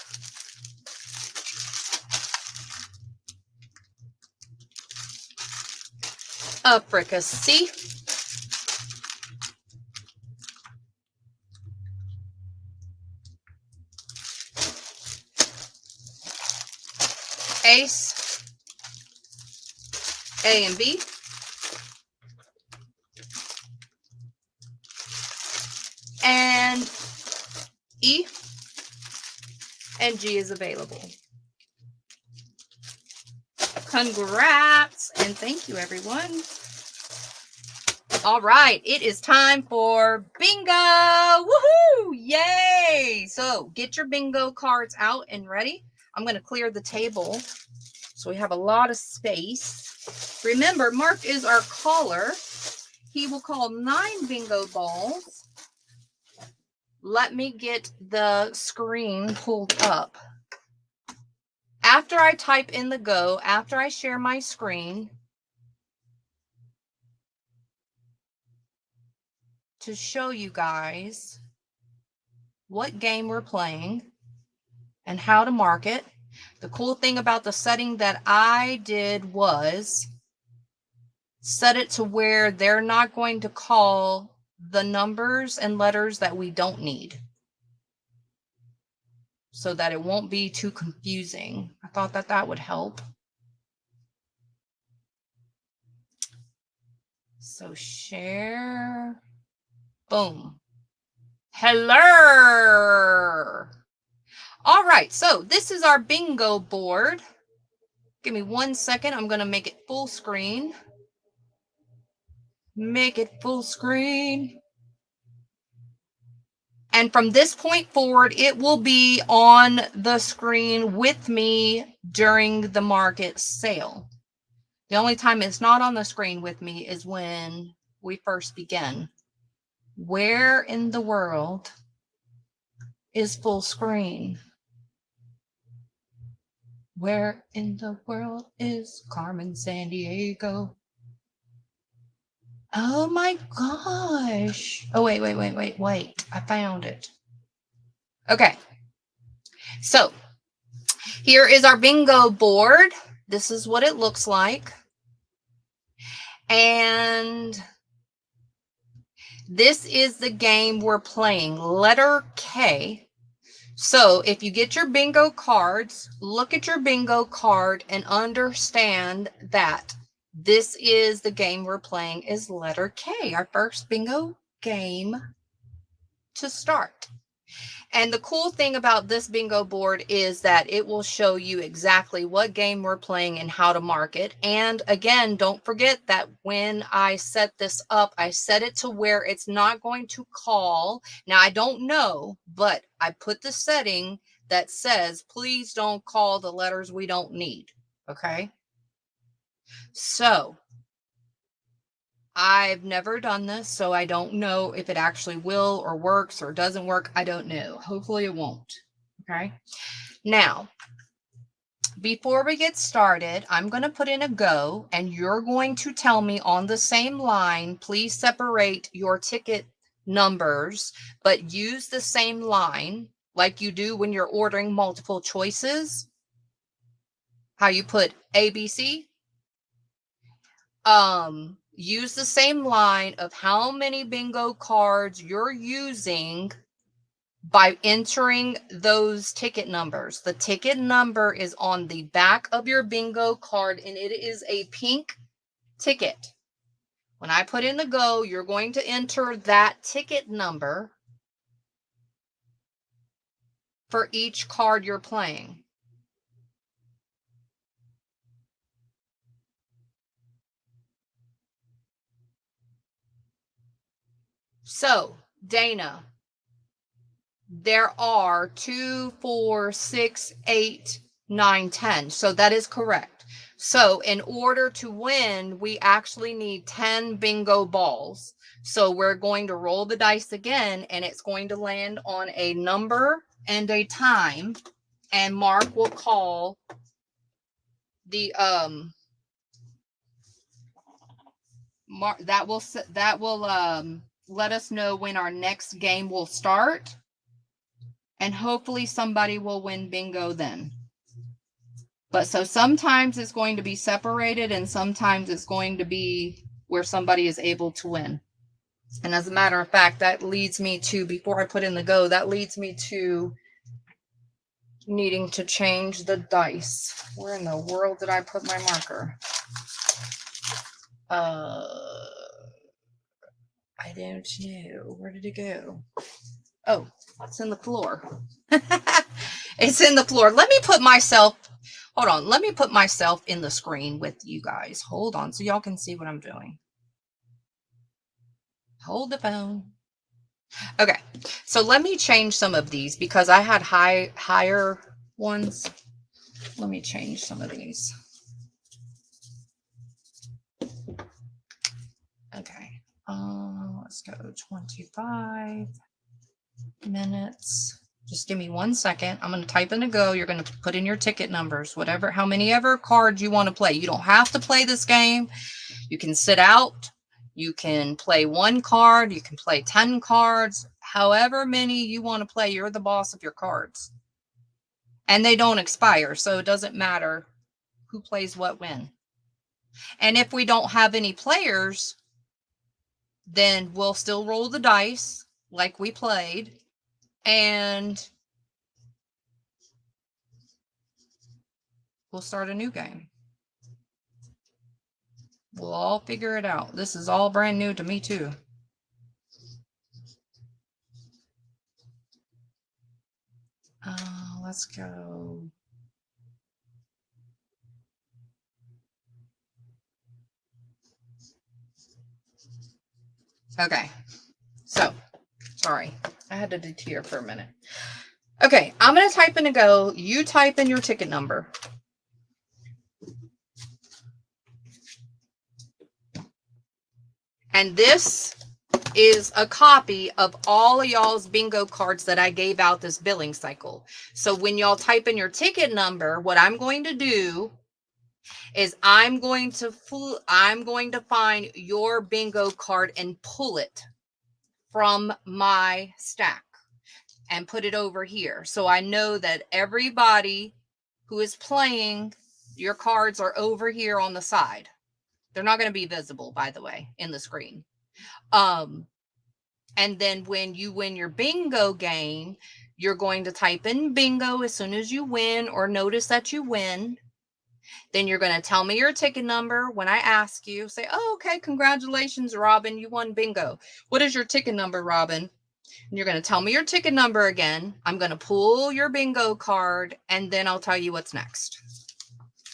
Africacy. Ace. A and B. And E. And G is available. Congrats and thank you, everyone. All right, it is time for bingo. Woohoo! Yay! So get your bingo cards out and ready. I'm going to clear the table so we have a lot of space. Remember, Mark is our caller. He will call 9 bingo balls. Let me get the screen pulled up. After I type in the go, after I share my screen, to show you guys what game we're playing and how to mark it. The cool thing about the setting that I did was set it to where they're not going to call the numbers and letters that we don't need, so that it won't be too confusing. I thought that that would help. So share. Boom. Hello. All right, so this is our bingo board. Give me 1 second. I'm going to make it full screen. Make it full screen. And from this point forward, it will be on the screen with me during the market sale. The only time it's not on the screen with me is when we first begin. Where in the world is full screen? Where in the world is Carmen Sandiego? Oh my gosh. Oh, wait. I found it. Okay. So Here is our bingo board. This is what it looks like. And this is the game we're playing, letter K. So if you get your bingo cards, look at your bingo card and understand that this is the game we're playing is letter K, our first bingo game to start. And the cool thing about this bingo board is that it will show you exactly what game we're playing and how to mark it. And again, don't forget that when I set this up, I set it to where it's not going to call. Now, I don't know, but I put the setting that says, please don't call the letters we don't need. Okay. So I've never done this, so I don't know if it actually will or works or doesn't work. I don't know. Hopefully it won't. Okay. Now, before we get started, I'm going to put in a go, and you're going to tell me on the same line, please separate your ticket numbers, but use the same line like you do when you're ordering multiple choices. How you put ABC. Use the same line of how many bingo cards you're using by entering those ticket numbers. The ticket number is on the back of your bingo card, and it is a pink ticket. When I put in the go, you're going to enter that ticket number for each card you're playing. So, Dana, there are 2, 4, 6, 8, 9, 10. So that is correct. So in order to win, we actually need 10 bingo balls. So we're going to roll the dice again, and it's going to land on a number and a time. And Mark will call the that will let us know when our next game will start. And hopefully somebody will win bingo then. But so sometimes it's going to be separated, and sometimes it's going to be where somebody is able to win. And as a matter of fact, that leads me to, before I put in the go, that leads me to needing to change the dice. Where in the world did I put my marker? I don't know. Where did it go? Oh, it's in the floor. It's in the floor. Let me put myself, hold on. Let me put myself in the screen with you guys. Hold on so y'all can see what I'm doing. Hold the phone. Okay. So let me change some of these because I had higher ones. Let me change some of these. Okay. Let's go 25 minutes. Just give me 1 second. I'm going to type in a go. You're going to put in your ticket numbers, whatever, how many ever cards you want to play. You don't have to play this game. You can sit out. You can play 1 card. You can play 10 cards. However many you want to play, you're the boss of your cards. And they don't expire, so it doesn't matter who plays what when. And if we don't have any players, then we'll still roll the dice like we played. And we'll start a new game. We'll all figure it out. This is all brand new to me too. Let's go. Okay. So, sorry. I had to deter for a minute. Okay, I'm going to type in a go. You type in your ticket number. And this is a copy of all of y'all's bingo cards that I gave out this billing cycle. So when y'all type in your ticket number, what I'm going to do is I'm going to find your bingo card and pull it from my stack and put it over here. So I know that everybody who is playing, your cards are over here on the side. They're not going to be visible, by the way, in the screen. And then when you win your bingo game, you're going to type in bingo as soon as you win or notice that you win. Then you're going to tell me your ticket number when I ask you. Say, oh, okay, congratulations, Robin, you won bingo. What is your ticket number, Robin? And you're going to tell me your ticket number again. I'm going to pull your bingo card, and then I'll tell you what's next.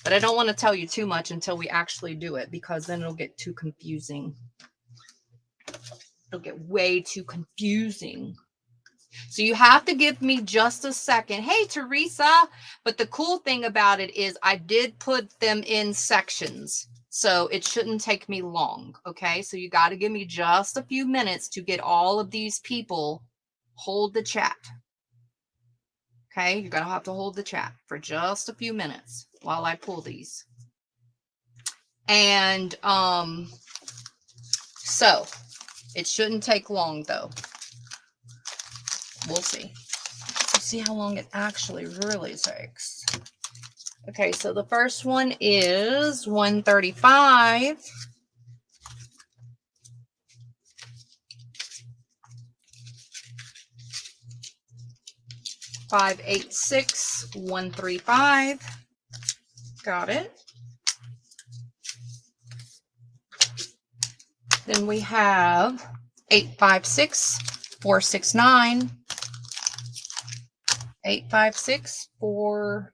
But I don't want to tell you too much until we actually do it, because then it'll get too confusing. It'll get way too confusing. So you have to give me just a second. Hey, Teresa. But the cool thing about it is I did put them in sections, so it shouldn't take me long. Okay, so you got to give me just a few minutes to get all of these people. Hold the chat. Okay, you're going to have to hold the chat for just a few minutes while I pull these. And so it shouldn't take long, though. We'll see. We'll see how long it actually really takes. Okay, so the first one is 135. $586 $135. Got it. Then we have 856 469. 856 4.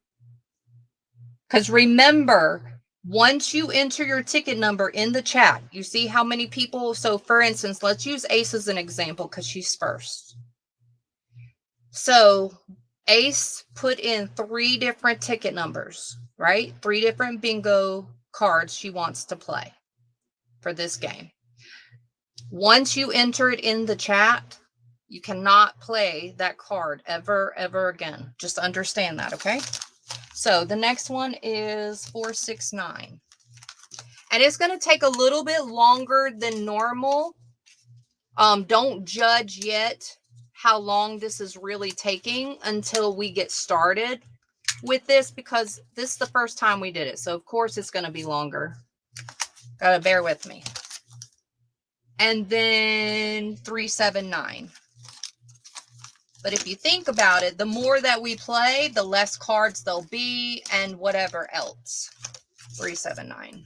Because remember, once you enter your ticket number in the chat, you see how many people. So for instance, let's use Ace as an example because she's first. So Ace put in 3 different ticket numbers, right? 3 different bingo cards she wants to play for this game. Once you enter it in the chat, you cannot play that card ever again. Just understand that, okay? So the next one is 469. And it's going to take a little bit longer than normal. Don't judge yet how long this is really taking until we get started with this, because this is the first time we did it. So of course it's going to be longer. Gotta bear with me. And then 379. But if you think about it, the more that we play, the less cards there'll be and whatever else. 379.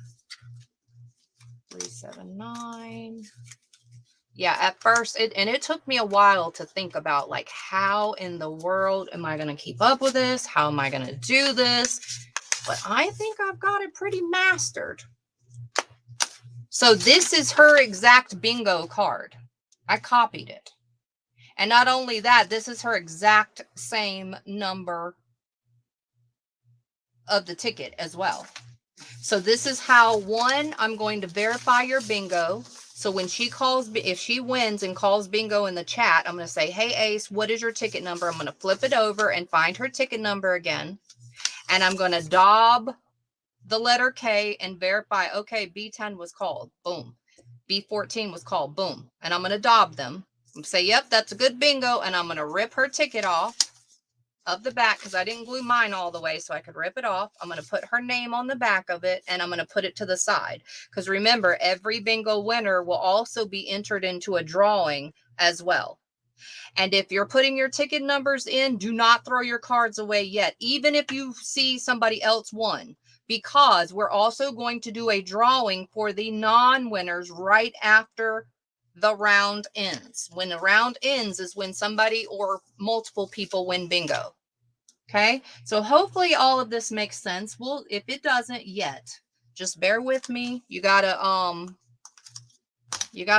379. Yeah, at first, it took me a while to think about, like, how in the world am I going to keep up with this? How am I going to do this? But I think I've got it pretty mastered. So this is her exact bingo card. I copied it. And not only that, this is her exact same number of the ticket as well. So this is how, one, I'm going to verify your bingo. So when she calls, if she wins and calls bingo in the chat, I'm going to say, hey, Ace, what is your ticket number? I'm going to flip it over and find her ticket number again. And I'm going to daub the letter K and verify, okay, B10 was called. Boom. B14 was called. Boom. And I'm going to daub them. I'm say, yep, that's a good bingo. And I'm going to rip her ticket off of the back because I didn't glue mine all the way so I could rip it off. I'm going to put her name on the back of it, and I'm going to put it to the side. Because remember, every bingo winner will also be entered into a drawing as well. And if you're putting your ticket numbers in, do not throw your cards away yet, even if you see somebody else won, because we're also going to do a drawing for the non-winners right after the round ends. When the round ends is when somebody or multiple people win bingo. Okay, so hopefully all of this makes sense. Well, if it doesn't yet, just bear with me. You gotta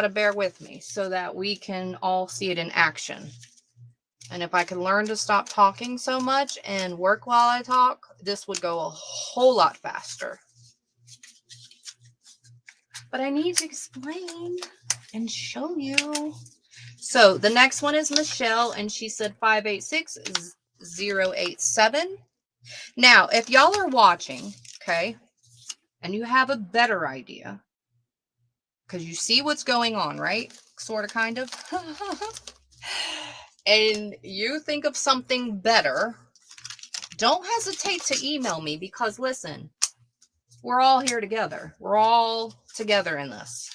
bear with me so that we can all see it in action. And if I could learn to stop talking so much and work while I talk, this would go a whole lot faster. But I need to explain and show you. So the next one is Michelle, and she said 586 087. Now, if y'all are watching, okay, and you have a better idea, because you see what's going on, right? Sort of, kind of. And you think of something better, don't hesitate to email me, because listen, we're all here together. We're all together in this.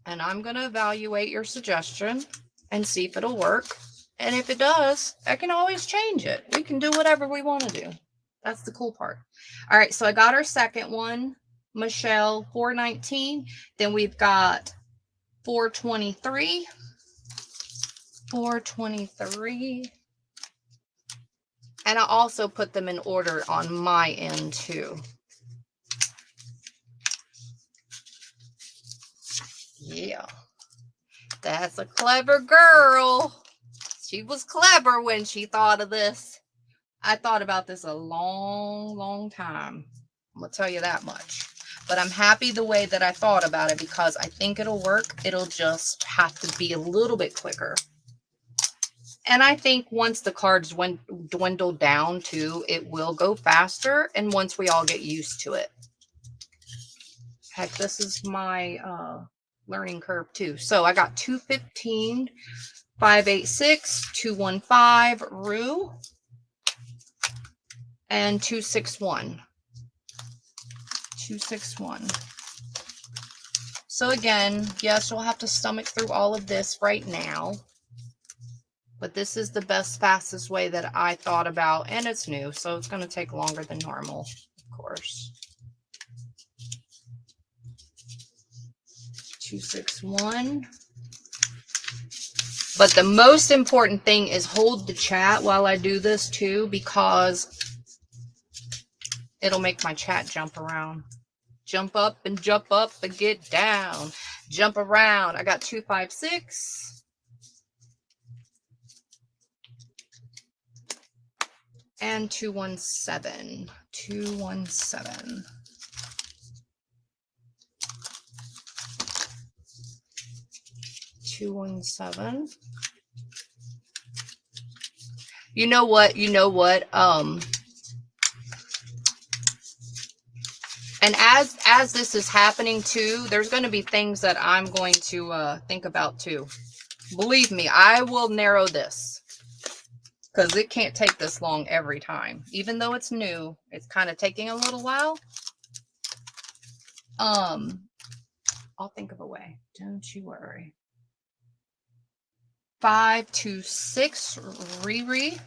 And I'm going to evaluate your suggestion and see if it'll work. And if it does, I can always change it. We can do whatever we want to do. That's the cool part. All right, so I got our second one, Michelle, 419. Then we've got 423. 423. And I also put them in order on my end too. Yeah. That's a clever girl. She was clever when she thought of this. I thought about this a long time. I'm going to tell you that much. But I'm happy the way that I thought about it, because I think it'll work. It'll just have to be a little bit quicker. And I think once the cards dwindle down too, it will go faster. And once we all get used to it. Heck, this is my learning curve too. So I got 215, 586, 215, Rue, and 261. 261. So again, yes, you'll have to stomach through all of this right now. But this is the best, fastest way that I thought about. And it's new, so it's going to take longer than normal, of course. 261. But the most important thing is hold the chat while I do this too, because it'll make my chat jump around. Jump up and get down. Jump around. I got 256. And 217. 217. You know what? And as this is happening too, there's going to be things that I'm going to think about too. Believe me, I will narrow this, because it can't take this long every time. Even though it's new, it's kind of taking a little while. I'll think of a way. Don't you worry. 526, Riri.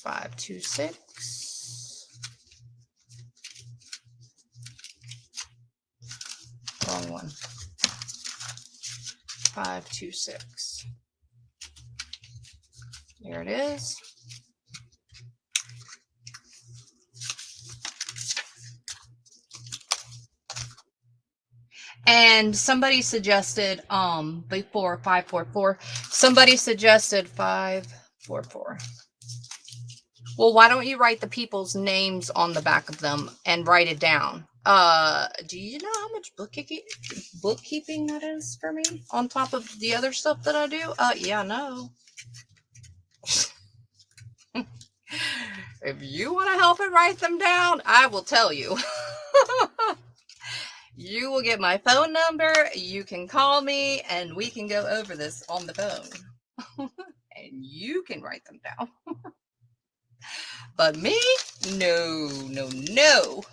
526. Wrong one. 526. There it is. And somebody suggested before 544. Somebody suggested 544. Well, why don't you write the people's names on the back of them and write it down? Do you know how much bookkeeping that is for me on top of the other stuff that I do? Yeah, no. If you want to help and write them down, I will tell you. You will get my phone number. You can call me and we can go over this on the phone. And you can write them down. But me? No.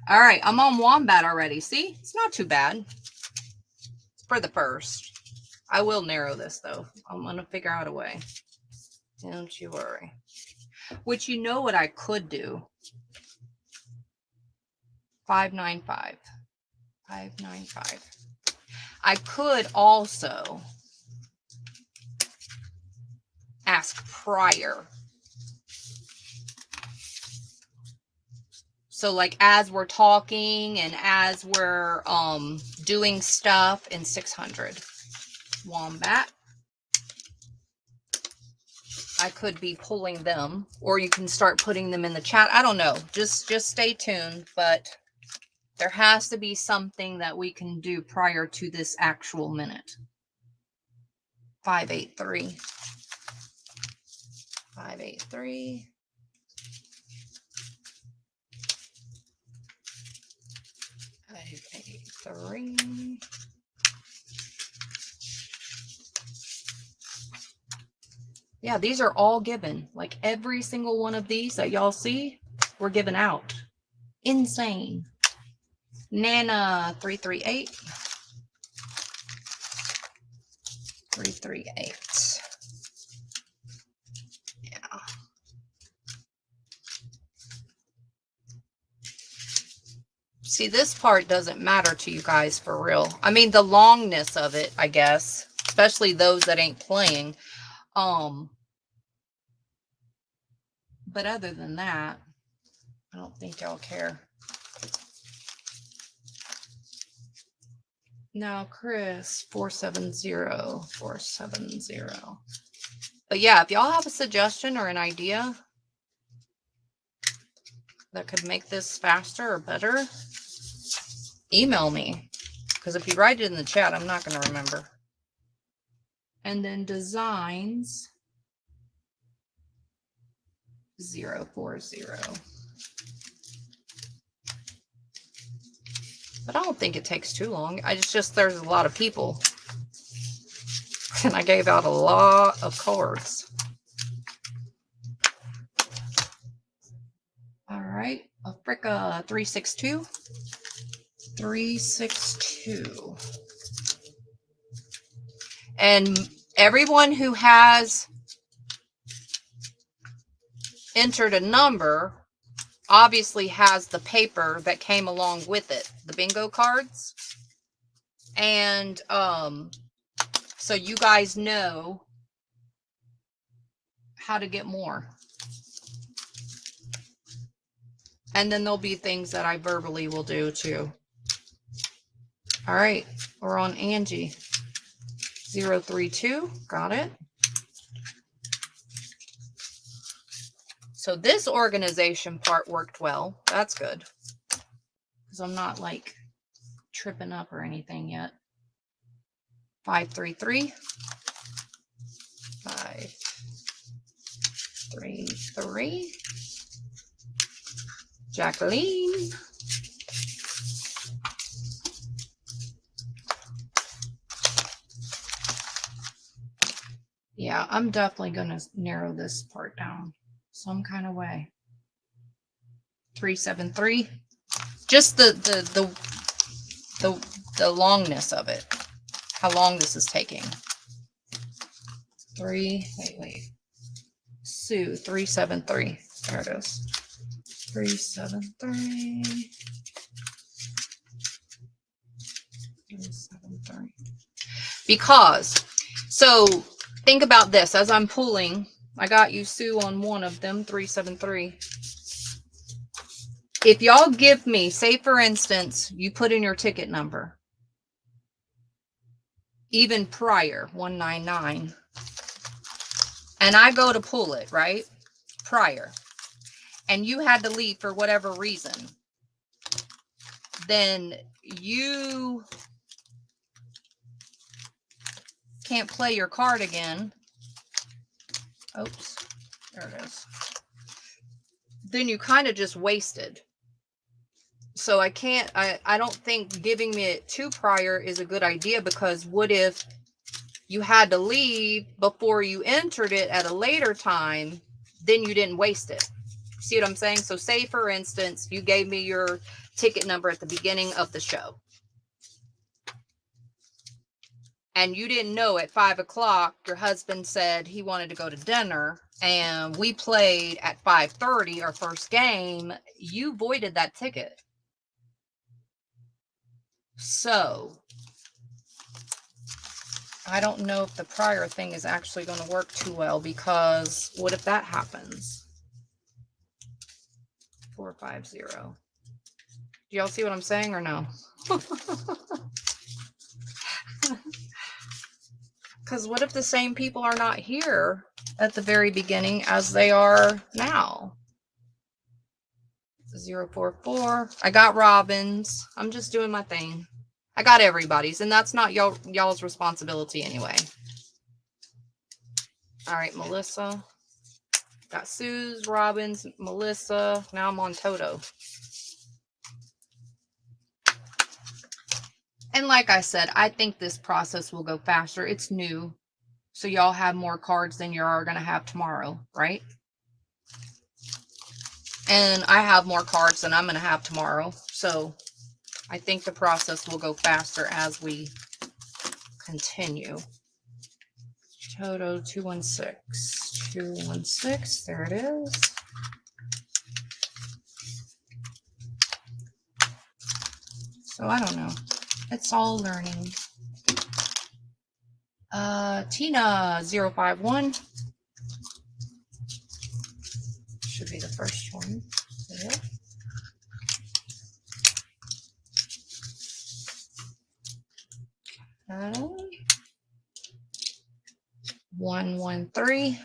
All right, I'm on Wombat already. See? It's not too bad. It's for the first. I will narrow this, though. I'm going to figure out a way. Don't you worry. Which, you know what I could do? 595. 595. I could also ask prior. So like as we're talking and as we're doing stuff in 600. Wombat. I could be pulling them, or you can start putting them in the chat. I don't know. Just stay tuned, but there has to be something that we can do prior to this actual minute. 583. 583. 583. Yeah, these are all given. Like every single one of these that y'all see, we're giving out. Insane. Nana 338. 338. Yeah. See, this part doesn't matter to you guys for real. I mean, the longness of it, I guess, especially those that ain't playing. But other than that, I don't think y'all care. Now, Chris, 470, 470. But yeah, if y'all have a suggestion or an idea that could make this faster or better, email me. Because if you write it in the chat, I'm not going to remember. And then designs 040. But I don't think it takes too long. It's just there's a lot of people. And I gave out a lot of cards. All right. Africa 362. 362. And everyone who has entered a number obviously has the paper that came along with it, the bingo cards. And so you guys know how to get more. And then there'll be things that I verbally will do too. All right, we're on Angie. 032, got it. So this organization part worked well. That's good. Because I'm not like tripping up or anything yet. 533. 533. Jacqueline. Yeah, I'm definitely going to narrow this part down some kind of way. 373. Just the longness of it. How long this is taking. Wait. Sue 373. There it is. 373. 373. Because, so think about this as I'm pulling. I got you, Sue, on one of them, 373. If y'all give me, say for instance, you put in your ticket number, even prior, 199, and I go to pull it, right? Prior. And you had to leave for whatever reason, then you can't play your card again. Oops, there it is. Then you kind of just wasted. So I don't think giving it to prior is a good idea, because what if you had to leave before you entered it at a later time, then you didn't waste it. See what I'm saying? So say, for instance, you gave me your ticket number at the beginning of the show. And you didn't know at 5 o'clock, your husband said he wanted to go to dinner, and we played at 5:30, our first game. You voided that ticket. So I don't know if the prior thing is actually going to work too well, because what if that happens? 450. Do y'all see what I'm saying or no? Because what if the same people are not here at the very beginning as they are now? 044. I got Robin's. I'm just doing my thing. I got everybody's, and that's not y'all's responsibility anyway. All right, Melissa. Got Sue's, Robin's, Melissa. Now I'm on Toto. And like I said, I think this process will go faster. It's new. So y'all have more cards than you are going to have tomorrow, right? And I have more cards than I'm going to have tomorrow. So I think the process will go faster as we continue. Toto 216. 216. There it is. So I don't know. It's all learning. Tina 051. Should be the first one. There. Okay. 113.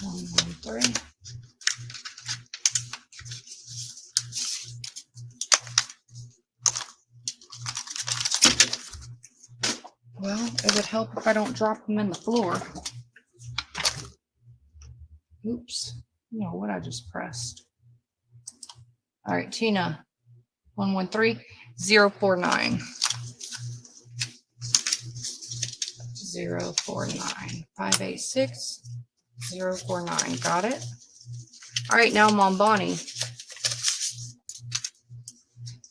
113. Well, it would help if I don't drop them in the floor. Oops. No, what I just pressed. All right, Tina. 113 049. 049. 586 049. Got it? All right, now I'm on Bonnie.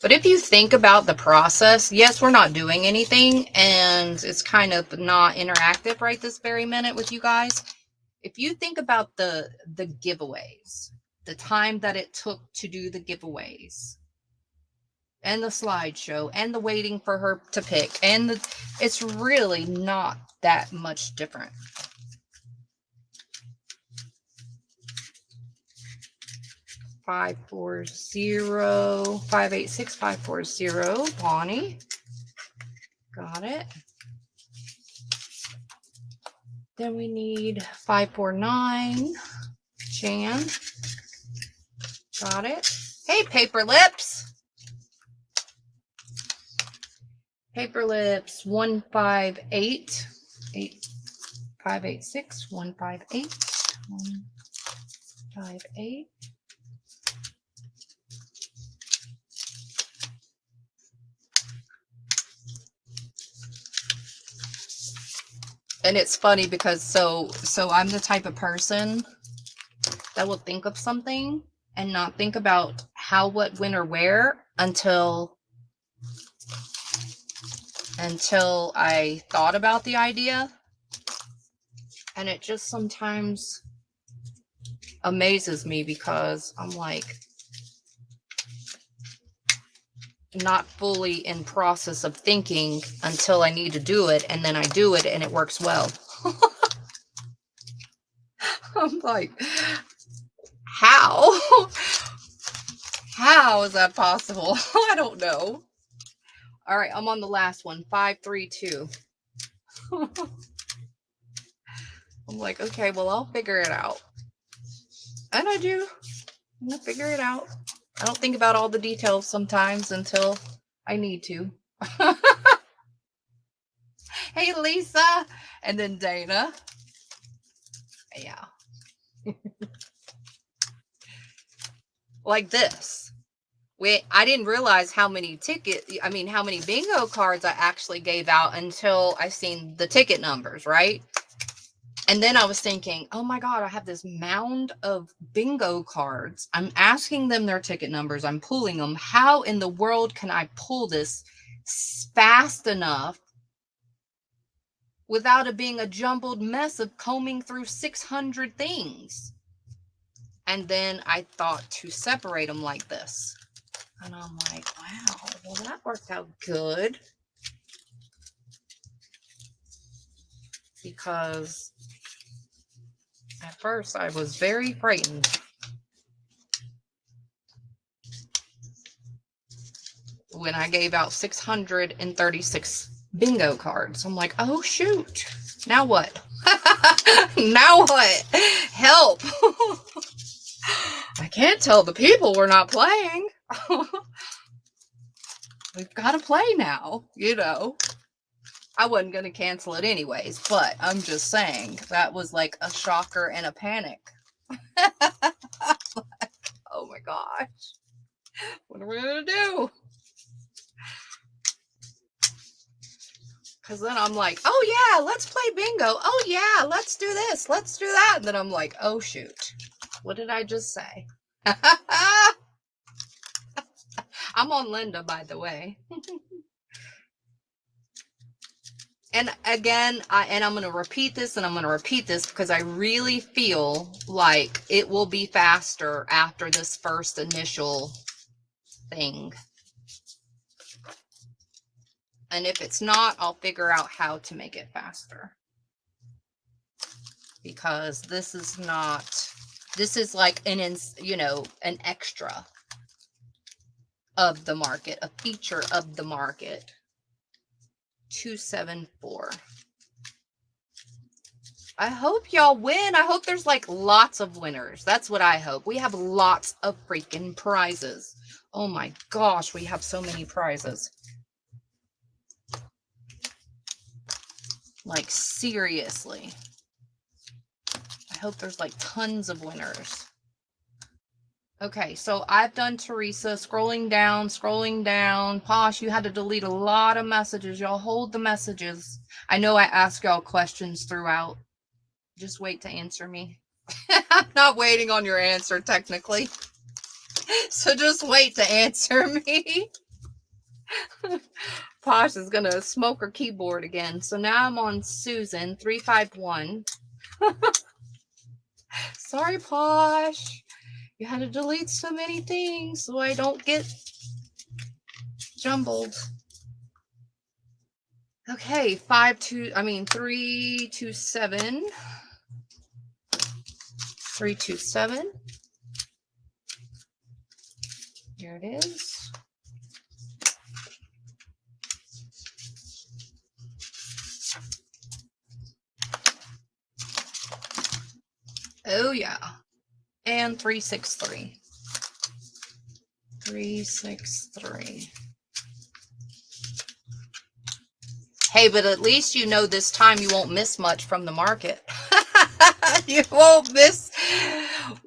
But if you think about the process, yes, we're not doing anything, and it's kind of not interactive right this very minute with you guys. If you think about the giveaways, the time that it took to do the giveaways, and the slideshow, and the waiting for her to pick, and it's really not that much different. Five 586 540. Bonnie. Got it. Then we need 549. Jan. Got it. Hey, Paper Lips. Paper Lips 158. 586 158. 158. And it's funny because so I'm the type of person that will think of something and not think about how, what, when, or where until I thought about the idea. And it just sometimes amazes me because I'm like not fully in process of thinking until I need to do it, and then I do it and it works well. I'm like, how is that possible? I don't know. All right, I'm on the last one. 532. I'm like, okay, well, I'll figure it out. And I do. I'm gonna figure it out. I don't think about all the details sometimes until I need to. Hey, Lisa. And then Dana. Yeah. Like this. I didn't realize how many bingo cards I actually gave out until I seen the ticket numbers, right? And then I was thinking, oh my God, I have this mound of bingo cards. I'm asking them their ticket numbers. I'm pulling them. How in the world can I pull this fast enough without it being a jumbled mess of combing through 600 things? And then I thought to separate them like this. And I'm like, wow, well, that worked out good. Because at first I was very frightened. When I gave out 636 bingo cards. I'm like, oh, shoot. Now what? Now what? Help. I can't tell the people we're not playing. We've got to play now, you know. I wasn't going to cancel it anyways, but I'm just saying that was like a shocker and a panic. Oh my gosh. What are we going to do? Because then I'm like, oh yeah, let's play bingo. Oh yeah, let's do this. Let's do that. And then I'm like, oh shoot. What did I just say? I'm on Linda, by the way. And again, I'm going to repeat this, and I'm going to repeat this because I really feel like it will be faster after this first initial thing. And if it's not, I'll figure out how to make it faster. Because this is like an extra of the market, a feature of the market. 274. I hope y'all win. I hope there's like lots of winners. That's what I hope. We have lots of freaking prizes. Oh my gosh, we have so many prizes. Like seriously. I hope there's like tons of winners. Okay, so I've done Teresa. Scrolling down. Posh, you had to delete a lot of messages. Y'all hold the messages. I know I ask y'all questions throughout. Just wait to answer me. I'm not waiting on your answer, technically. So just wait to answer me. Posh is going to smoke her keyboard again. So now I'm on Susan, 351. Sorry, Posh. You had to delete so many things so I don't get jumbled. Okay, 327. 327. Here it is. Oh yeah. And 363. 363. Hey, but at least you know this time you won't miss much from the market. You won't miss.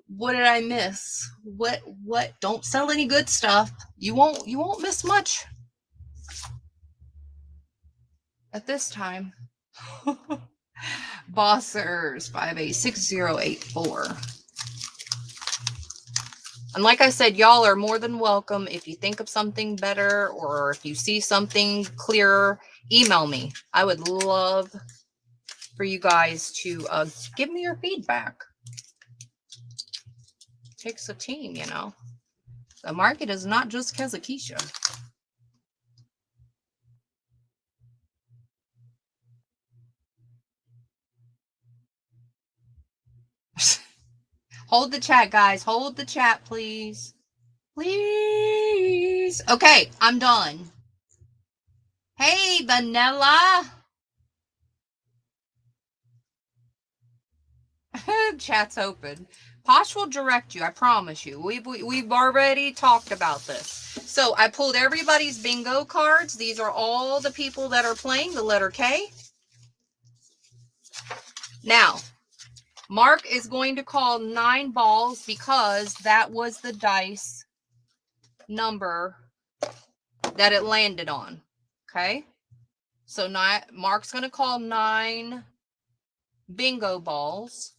What did I miss? What? Don't sell any good stuff. You won't miss much at this time. Bossers 586084. And like I said, y'all are more than welcome. If you think of something better or if you see something clearer, email me. I would love for you guys to give me your feedback. It takes a team, you know. The market is not just Kezakisha. Hold the chat, guys. Hold the chat, please. Please. Okay, I'm done. Hey, Vanilla. Chat's open. Posh will direct you, I promise you. We've already talked about this. So I pulled everybody's bingo cards. These are all the people that are playing the letter K. Now, Mark is going to call 9 balls because that was the dice number that it landed on. Okay? So Mark's going to call 9 bingo balls.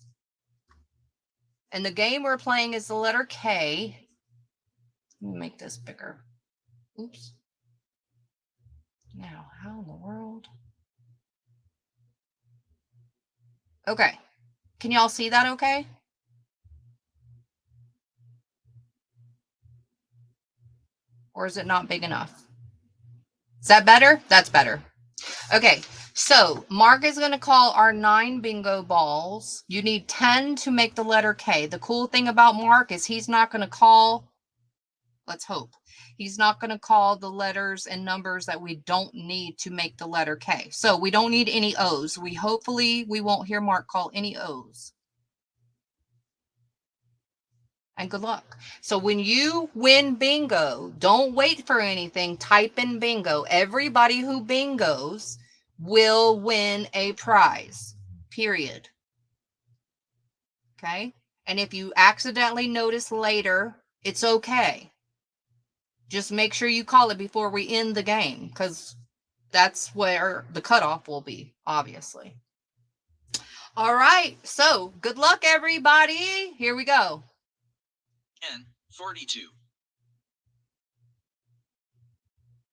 And the game we're playing is the letter K. Let me make this bigger. Oops. Now, how in the world? Okay. Can y'all see that okay? Or is it not big enough? Is that better? That's better. Okay. So Mark is going to call our 9 bingo balls. You need 10 to make the letter K. The cool thing about Mark is he's not going to call, let's hope, he's not going to call the letters and numbers that we don't need to make the letter K. So we don't need any O's. Hopefully we won't hear Mark call any O's. And good luck. So when you win bingo, don't wait for anything. Type in bingo. Everybody who bingos will win a prize, period. Okay? And if you accidentally notice later, it's okay. Just make sure you call it before we end the game, because That's where the cutoff will be, obviously. All right, so good luck, everybody. Here we go. N 42.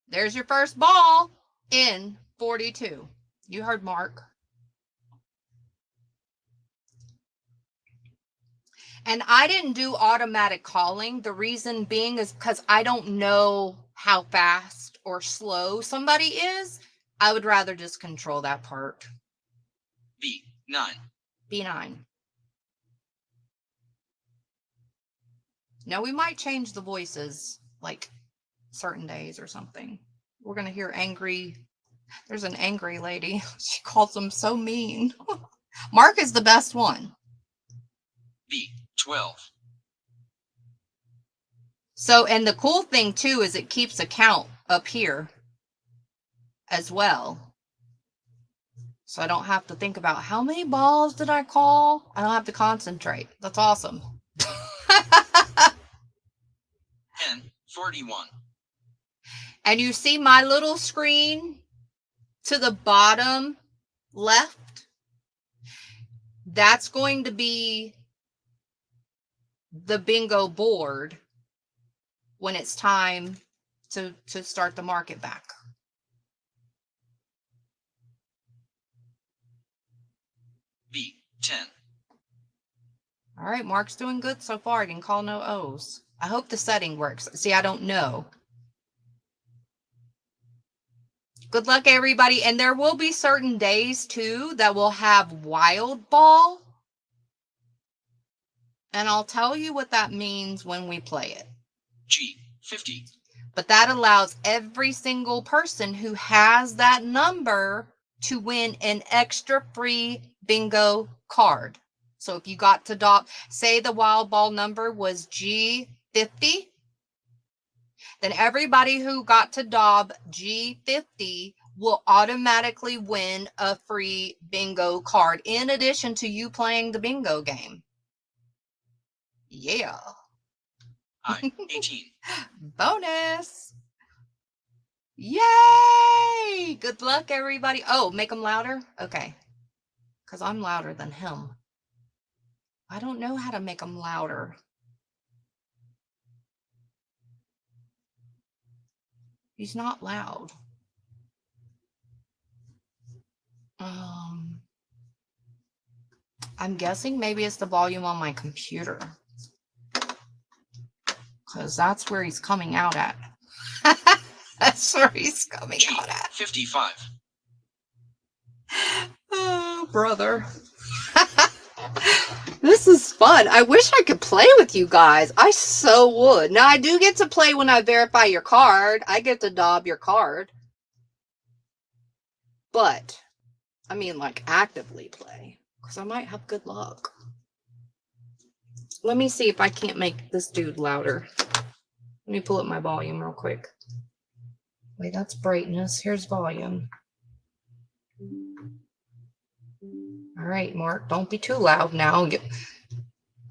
There's your first ball in 42. You heard Mark. And I didn't do automatic calling. The reason being is because I don't know how fast or slow somebody is. I would rather just control that part. B9. B9. Now we might change the voices like certain days or something. We're going to hear angry. There's an angry lady. She calls them so mean. Mark is the best one. B12. So, and the cool thing too is it keeps a count up here as well. So I don't have to think about how many balls did I call. I don't have to concentrate. That's awesome. N41. And you see my little screen to the bottom left? That's going to be the bingo board when it's time to start the market back. B10. All right, Mark's doing good so far. I didn't call no O's. I hope the setting works. See, I don't know. Good luck, everybody. And there will be certain days, too, that will have wild ball. And I'll tell you what that means when we play it. G50. But that allows every single person who has that number to win an extra free bingo card. So if you got to say the wild ball number was G50, then everybody who got to dob G50 will automatically win a free bingo card in addition to you playing the bingo game. Yeah. I18. Bonus. Yay! Good luck, everybody. Oh, make them louder? Okay. Because I'm louder than him. I don't know how to make them louder. He's not loud. I'm guessing maybe it's the volume on my computer. Because that's where he's coming out at. That's where he's coming out at. 55. Oh, brother. This is fun. I wish I could play with you guys. I so would. Now, I do get to play when I verify your card. I get to dob your card. But, I mean, like, actively play. Because I might have good luck. Let me see if I can't make this dude louder. Let me pull up my volume real quick. Wait, that's brightness. Here's volume. All right, Mark, don't be too loud now.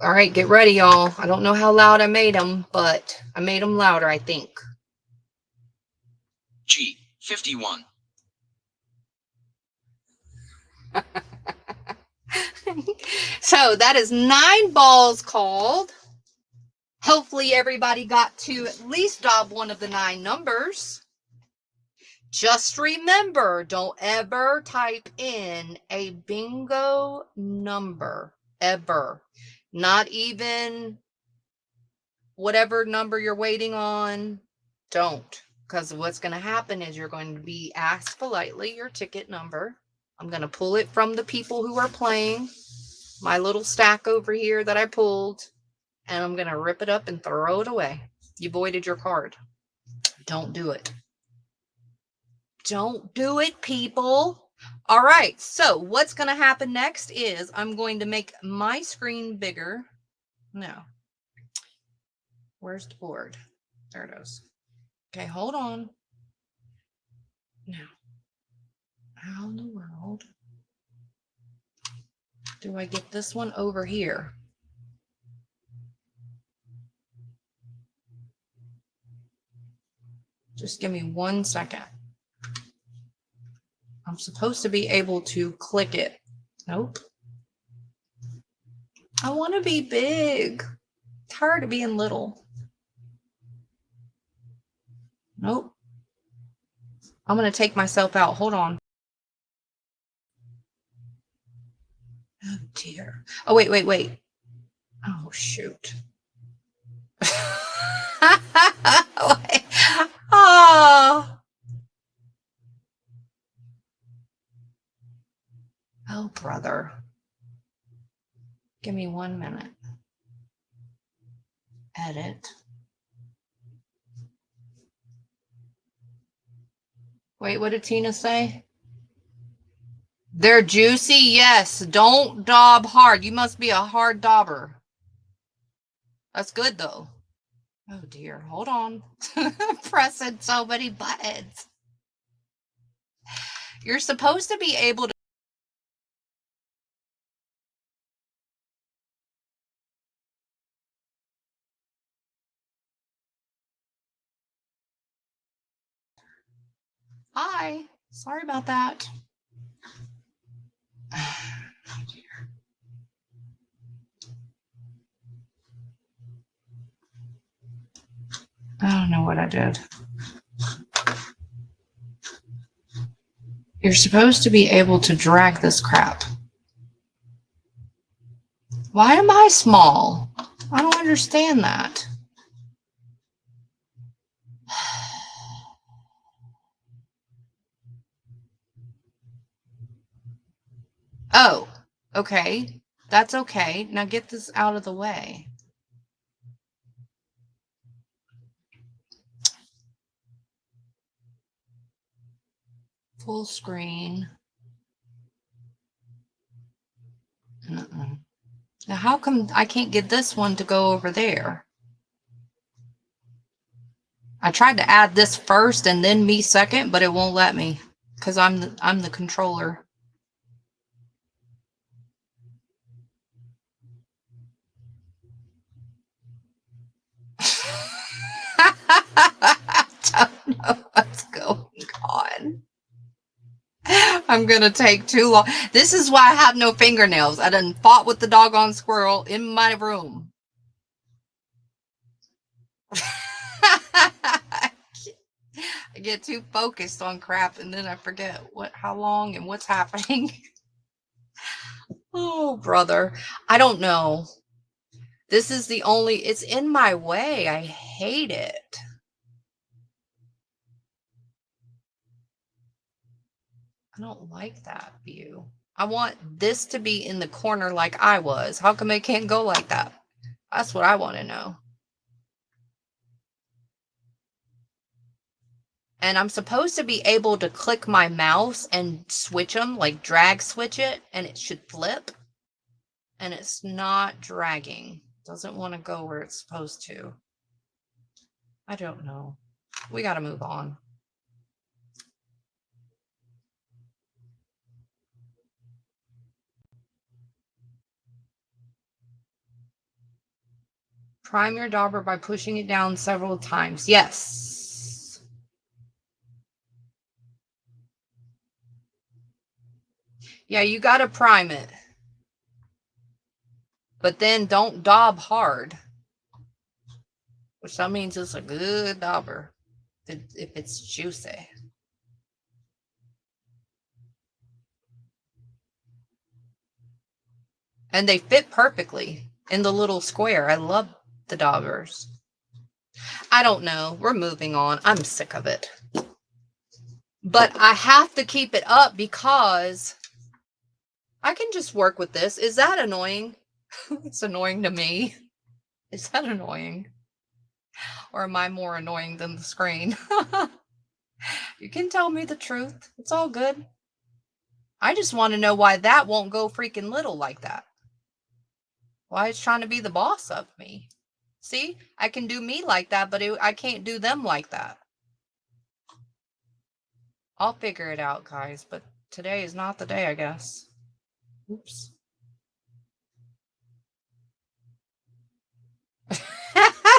All right, get ready, y'all. I don't know how loud I made them, but I made them louder, I think. G51. So that is 9 balls called. Hopefully everybody got to at least dob one of the 9 numbers. Just remember, don't ever type in a bingo number, ever. Not even whatever number you're waiting on. Don't. Because what's going to happen is you're going to be asked politely your ticket number. I'm going to pull it from the people who are playing. My little stack over here that I pulled. And I'm going to rip it up and throw it away. You voided your card. Don't do it. Don't do it, people. All right. So what's going to happen next is I'm going to make my screen bigger. No. Where's the board? There it is. Okay, hold on. Now, how in the world do I get this one over here? Just give me 1 second. I'm supposed to be able to click it. Nope. I want to be big. Tired of being little. Nope. I'm going to take myself out. Hold on. Oh, dear. Oh, wait. Oh, shoot. Oh. Oh, brother. Give me 1 minute. Edit. Wait, what did Tina say? They're juicy? Yes. Don't daub hard. You must be a hard dauber. That's good, though. Oh, dear. Hold on. Pressing so many buttons. You're supposed to be able to. Hi. Sorry about that. Oh, dear. I don't know what I did. You're supposed to be able to drag this crap. Why am I small? I don't understand that. Oh, okay. That's okay. Now get this out of the way. Full screen. Now, how come I can't get this one to go over there? I tried to add this first and then me second, but it won't let me because I'm the controller. I don't know what's going on. I'm gonna take too long. This is why I have no fingernails. I done fought with the doggone squirrel in my room. I get too focused on crap and then I forget how long and what's happening. Oh, brother. I don't know. This is the only, it's in my way. I hate it. I don't like that view. I want this to be in the corner like I was. How come it can't go like that? That's what I want to know. And I'm supposed to be able to click my mouse and switch them, like drag switch it, and it should flip. And it's not dragging. Doesn't want to go where it's supposed to. I don't know. We got to move on. Prime your dauber by pushing it down several times. Yes. Yeah, you got to prime it. But then don't daub hard. Which that means it's a good dauber. If it's juicy. And they fit perfectly in the little square. I love the daubers. I don't know. We're moving on. I'm sick of it. But I have to keep it up because I can just work with this. Is that annoying? It's annoying to me. Is that annoying? Or am I more annoying than the screen? You can tell me the truth. It's all good. I just want to know why that won't go freaking little like that. Why it's trying to be the boss of me. See, I can do me like that, but I can't do them like that. I'll figure it out, guys, but today is not the day, I guess. Oops.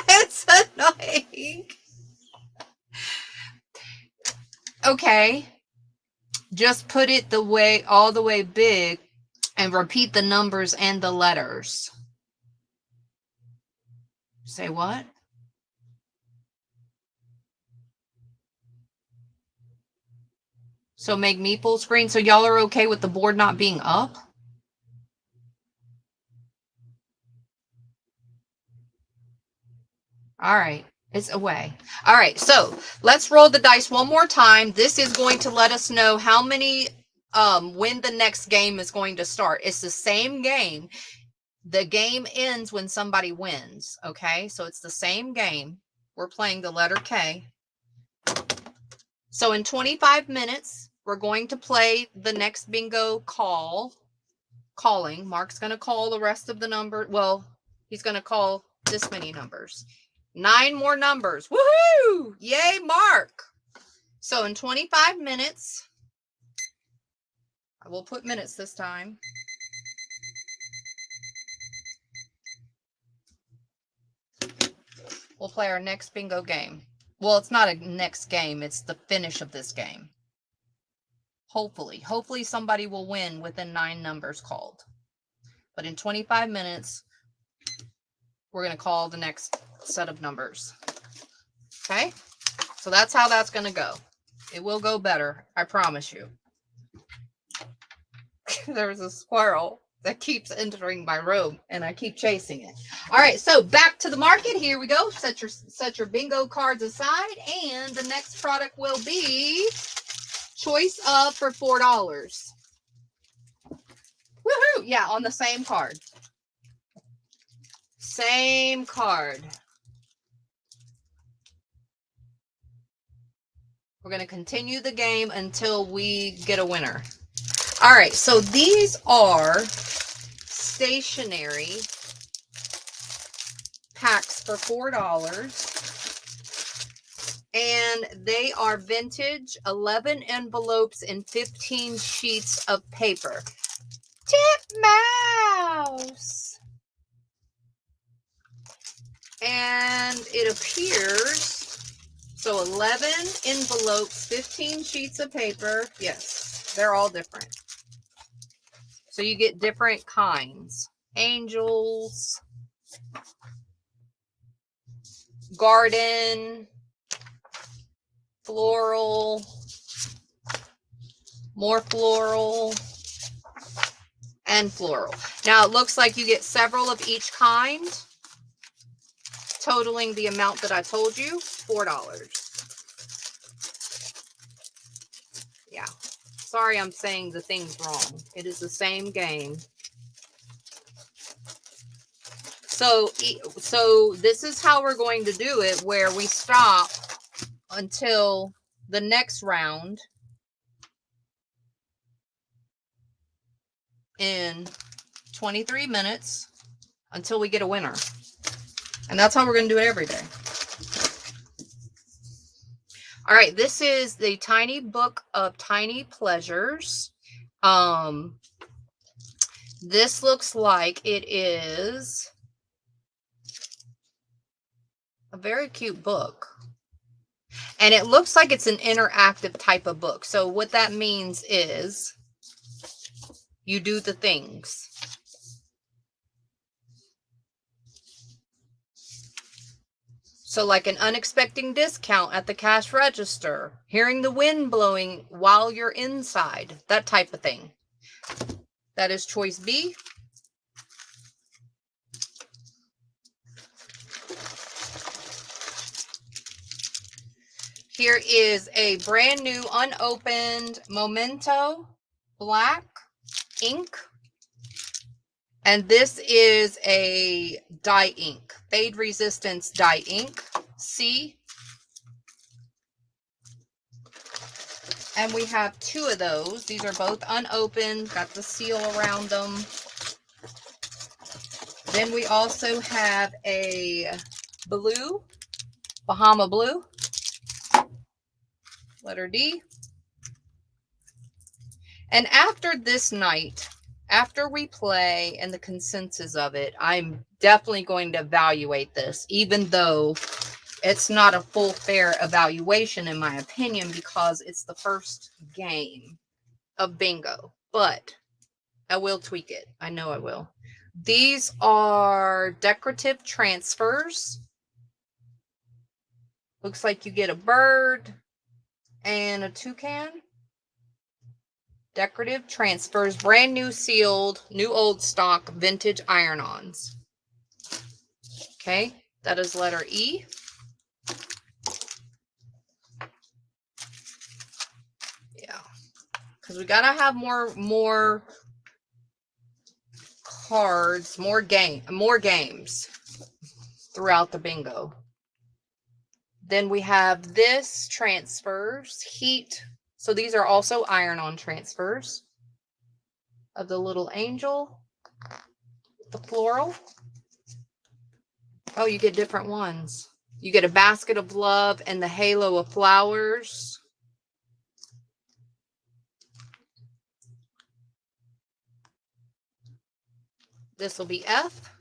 It's annoying. Okay. Just put it all the way big and repeat the numbers and the letters. Say what? So make me full screen. So y'all are okay with the board not being up? All right. It's away. All right. So let's roll the dice one more time. This is going to let us know how many, when the next game is going to start. It's the same game. The game ends when somebody wins. Okay. So it's the same game. We're playing the letter K. So in 25 minutes, we're going to play the next bingo calling. Mark's going to call the rest of the number. Well, he's going to call this many numbers. 9 more numbers. Woohoo! Yay, Mark. So in 25 minutes, I will put minutes this time. We'll play our next bingo game. Well, it's not a next game. It's the finish of this game. Hopefully somebody will win within 9 numbers called. But in 25 minutes, we're going to call the next set of numbers. Okay? So that's how that's going to go. It will go better. I promise you. There's a squirrel that keeps entering my room and I keep chasing it. All right, so back to the market. Here we go. Set your bingo cards aside, and the next product will be choice of for $4. Woohoo! Yeah, on the same card. Same card. We're going to continue the game until we get a winner. All right, so these are stationery packs for $4. And they are vintage, 11 envelopes and 15 sheets of paper. Titmouse! And it appears, so 11 envelopes, 15 sheets of paper. Yes, they're all different. So you get different kinds. Angels, garden, floral, more floral, and floral. Now it looks like you get several of each kind, totaling the amount that I told you, $4. Yeah. Sorry, I'm saying the things wrong. It is the same game. So this is how we're going to do it, where we stop until the next round in 23 minutes until we get a winner. And that's how we're going to do it every day. All right, this is the Tiny Book of Tiny Pleasures. This looks like it is a very cute book. And it looks like it's an interactive type of book. So what that means is you do the things. So like an unexpected discount at the cash register, hearing the wind blowing while you're inside, that type of thing. That is choice B. Here is a brand new unopened Memento black ink. And this is a dye ink, fade resistance dye ink, C. And we have 2 of those. These are both unopened, got the seal around them. Then we also have a blue, Bahama blue, letter D. And after this night, after we play and the consensus of it, I'm definitely going to evaluate this, even though it's not a full fair evaluation in my opinion, because it's the first game. of bingo, but I will tweak it. I know I will. These are decorative transfers. Looks like you get a bird and a toucan. Decorative transfers, brand new sealed, new old stock, vintage iron-ons. Okay, that is letter E. Yeah, because we gotta have more cards, more games throughout the bingo. Then we have this transfers, heat. So these are also iron-on transfers of the little angel, the floral. Oh, you get different ones. You get a basket of love and the halo of flowers. This will be F.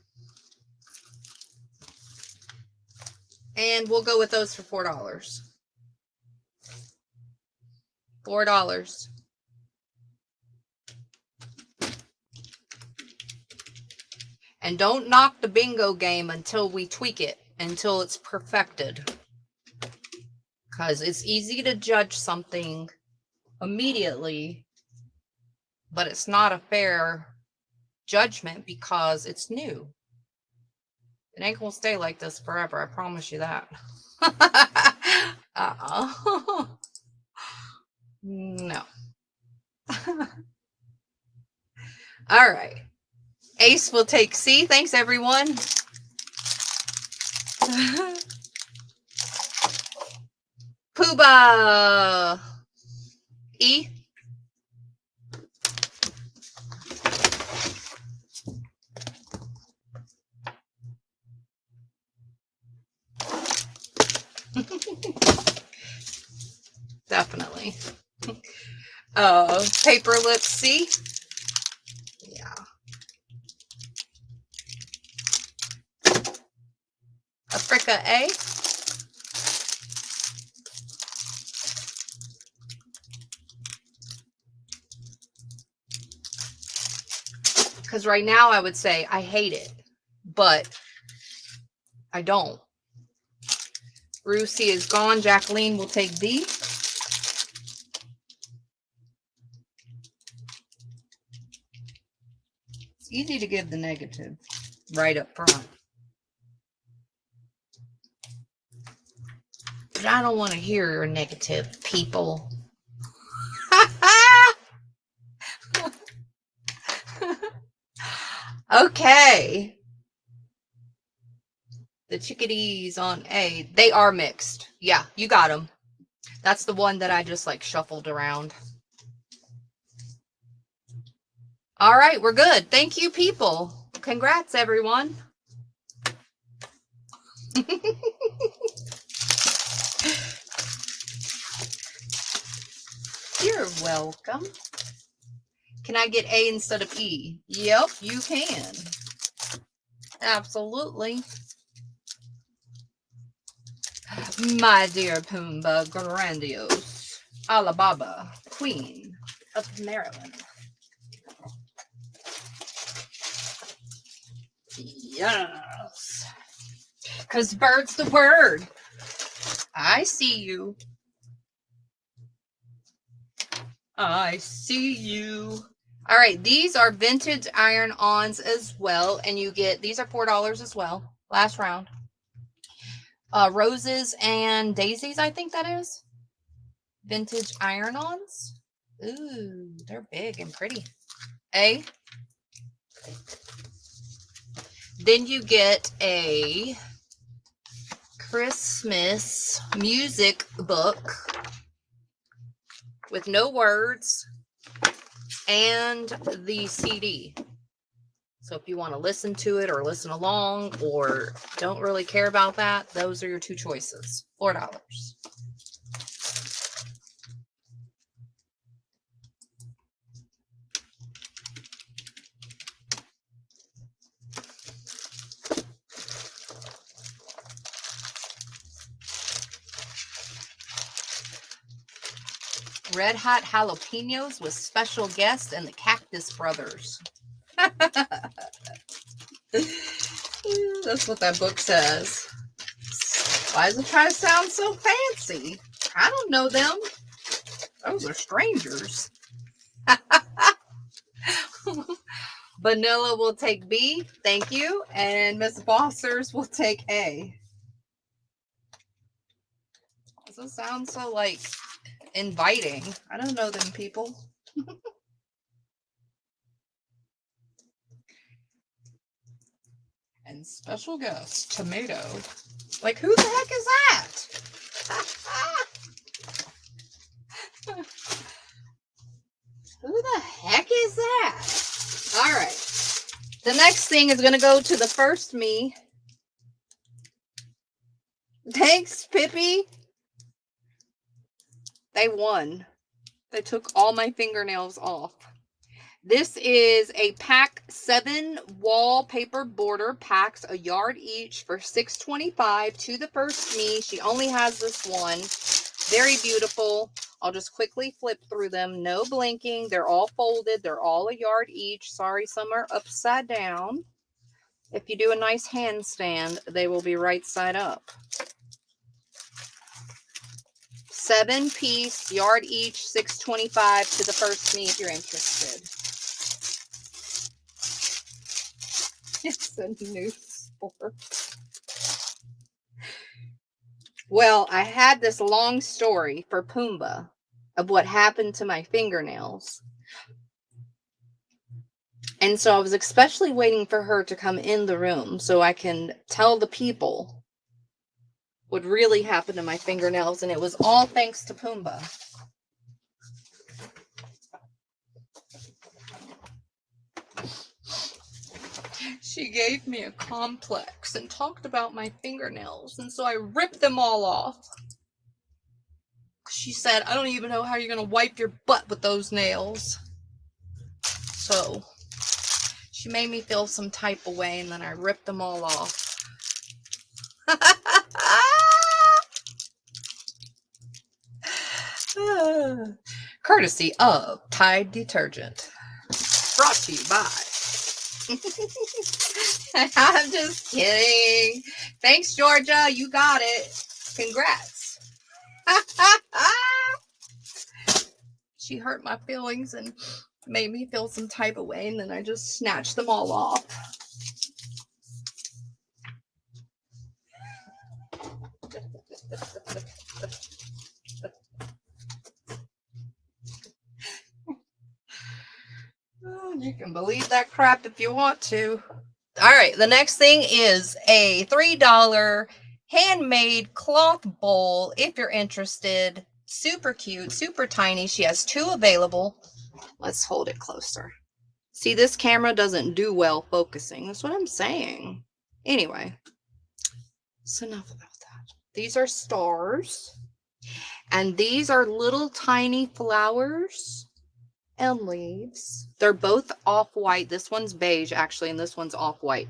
And we'll go with those for $4. $4. And don't knock the bingo game until we tweak it, until it's perfected. Because it's easy to judge something immediately, but it's not a fair judgment because it's new. It ain't gonna stay like this forever, I promise you that. No. All right. Ace will take C. Thanks, everyone. Pooba. E. Definitely. Paper lips C. Yeah. Africa A. Because right now I would say I hate it, but I don't. Rusi is gone. Jacqueline will take B. It's easy to give the negative right up front. But I don't want to hear your negative, people. Okay. The chickadees on A. They are mixed. Yeah, you got them. That's the one that I just like shuffled around. All right, we're good. Thank you, people. Congrats, everyone. You're welcome. Can I get A instead of E? Yep, you can. Absolutely. My dear Pumbaa, grandiose. Alibaba, Queen of Maryland. Yes. Because bird's the word. I see you. I see you. All right, these are vintage iron-ons as well, and you get, these are $4 as well. Last round. Roses and daisies, I think that is. Vintage iron-ons. Ooh, they're big and pretty. A. Then you get a Christmas music book with no words and the CD. So if you want to listen to it or listen along or don't really care about that, those are your two choices. $4. red hot jalapenos with special guest and the Cactus Brothers. That's what that book says. Why does it try to sound so fancy? I don't know them. Those are strangers. Vanilla will take B, thank you. And Miss Foster's will take A. Does it sound so like inviting? I don't know them people. And special guest, tomato. Like, who the heck is that? Who the heck is that? All right. The next thing is going to go to the first me. Thanks, Pippi. They won. They took all my fingernails off. This is a pack 7 wallpaper border packs, a yard each for $6.25 to the first me. She only has this one. Very beautiful. I'll just quickly flip through them. No blinking. They're all folded. They're all a yard each. Sorry, some are upside down. If you do a nice handstand, they will be right side up. 7-piece, yard each, $6.25 to the first me if you're interested. It's a new sport. Well, I had this long story for Pumbaa of what happened to my fingernails. And so I was especially waiting for her to come in the room so I can tell the people what really happened to my fingernails. And it was all thanks to Pumbaa. She gave me a complex and talked about my fingernails. And so I ripped them all off. She said, I don't even know how you're going to wipe your butt with those nails. So she made me feel some type of way, and then I ripped them all off. Courtesy of Tide Detergent. Brought to you by. I'm just kidding. Thanks, Georgia. You got it. Congrats. She hurt my feelings and made me feel some type of way, and then I just snatched them all off. You can believe that crap if you want to. All right, the next thing is a $3 handmade cloth bowl if you're interested. Super cute, super tiny. She has 2 available. Let's hold it closer. See, this camera doesn't do well focusing. That's what I'm saying. Anyway, so enough about that. These are stars. And these are little tiny flowers and leaves. They're both off-white. This one's beige, actually, and this one's off-white.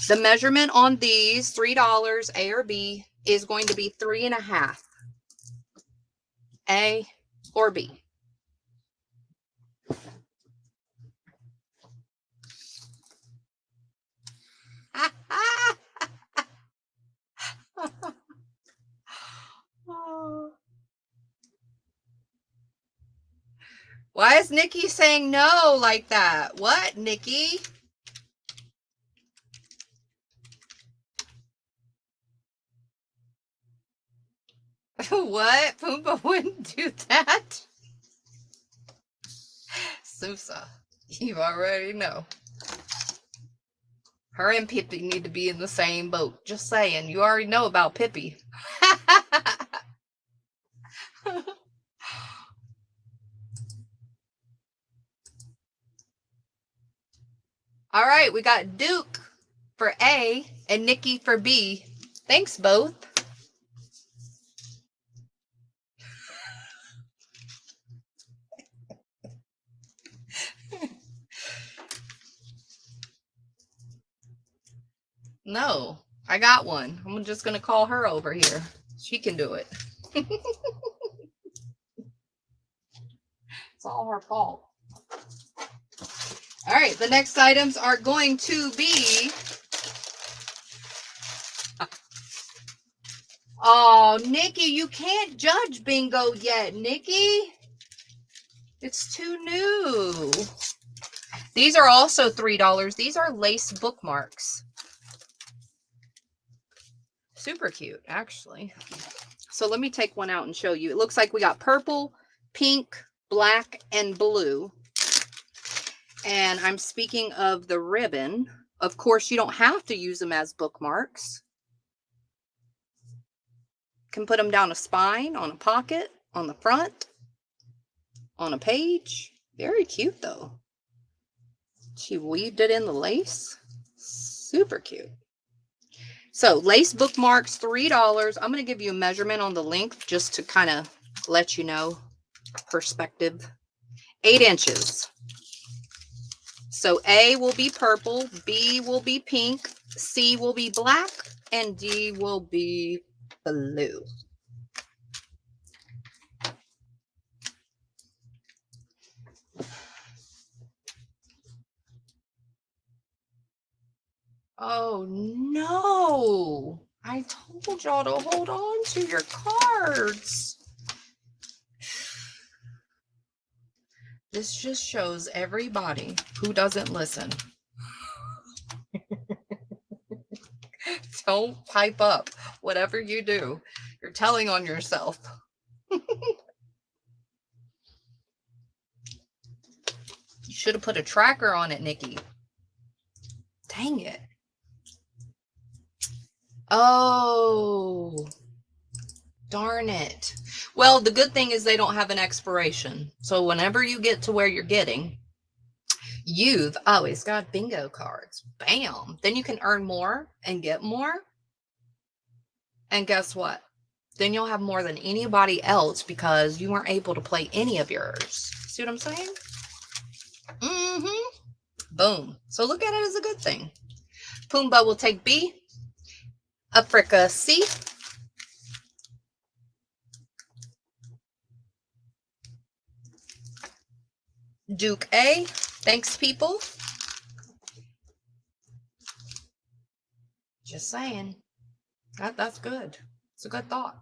The measurement on these, $3, A or B, is going to be 3.5. A or B. Why is Nikki saying no like that? What, Nikki? What? Pumbaa wouldn't do that? Susa, you already know. Her and Pippi need to be in the same boat. Just saying. You already know about Pippi. All right, we got Duke for A and Nikki for B. Thanks, both. No, I got one. I'm just going to call her over here. She can do it. It's all her fault. All right, the next items are going to be... Oh, Nikki, you can't judge bingo yet, Nikki. It's too new. These are also $3. These are lace bookmarks. Super cute, actually. So let me take one out and show you. It looks like we got purple, pink, black, and blue. And I'm speaking of the ribbon. Of course, you don't have to use them as bookmarks. Can put them down a spine, on a pocket, on the front, on a page. Very cute, though. She weaved it in the lace. Super cute. So lace bookmarks, $3. I'm going to give you a measurement on the length just to kind of let you know perspective. 8 inches. So A will be purple, B will be pink, C will be black, and D will be blue. Oh no, I told y'all to hold on to your cards. This just shows everybody who doesn't listen. Don't pipe up. Whatever you do, you're telling on yourself. You should have put a tracker on it, Nikki. Dang it. Oh, darn it. Well, the good thing is they don't have an expiration. So whenever you get to where you're getting, you've always got bingo cards. Bam. Then you can earn more and get more. And guess what? Then you'll have more than anybody else because you weren't able to play any of yours. See what I'm saying? Mm-hmm. Boom. So look at it as a good thing. Pumbaa will take B. Africa C. Duke A. Thanks, people. Just saying. That's good. It's a good thought.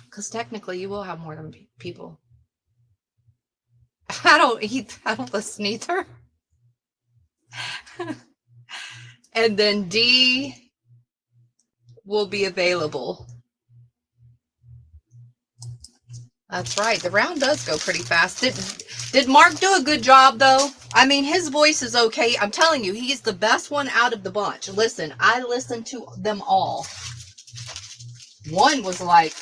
Because technically you will have more than people. I don't listen either. And then D will be available. That's right. The round does go pretty fast. Did Mark do a good job, though? I mean, his voice is okay. I'm telling you, he's the best one out of the bunch. Listen, I listened to them all. One was like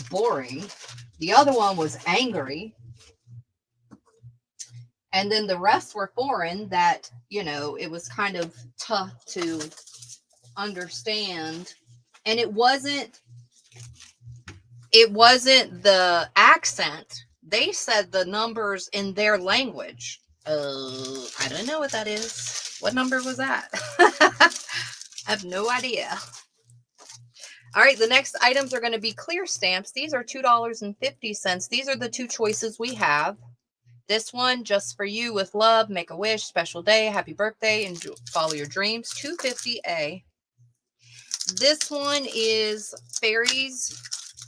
boring. The other one was angry. And then the rest were foreign that, you know, it was kind of tough to understand. And it wasn't the accent. They said the numbers in their language. I don't know what that is. What number was that? I have no idea. All right, the next items are going to be clear stamps. These are $2.50. These are the two choices we have. This one, just for you with love, make a wish, special day, happy birthday, and follow your dreams, $2.50. This one is fairies,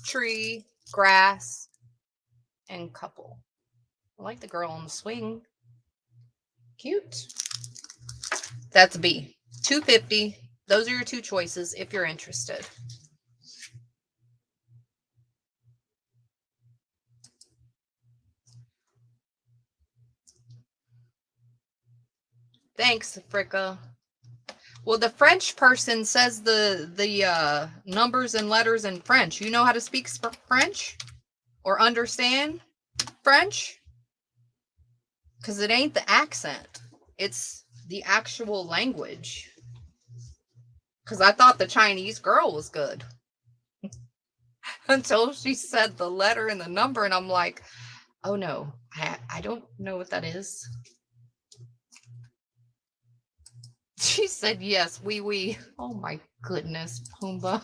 tree, grass, and couple. I like the girl on the swing. Cute. That's B. $2.50. Those are your two choices if you're interested. Thanks, Africa. Well, the French person says the numbers and letters in French. You know how to speak French or understand French? Because it ain't the accent. It's the actual language. Because I thought the Chinese girl was good. Until she said the letter and the number. And I'm like, oh no, I don't know what that is. She said, yes, oui. Oh my goodness, Pumbaa.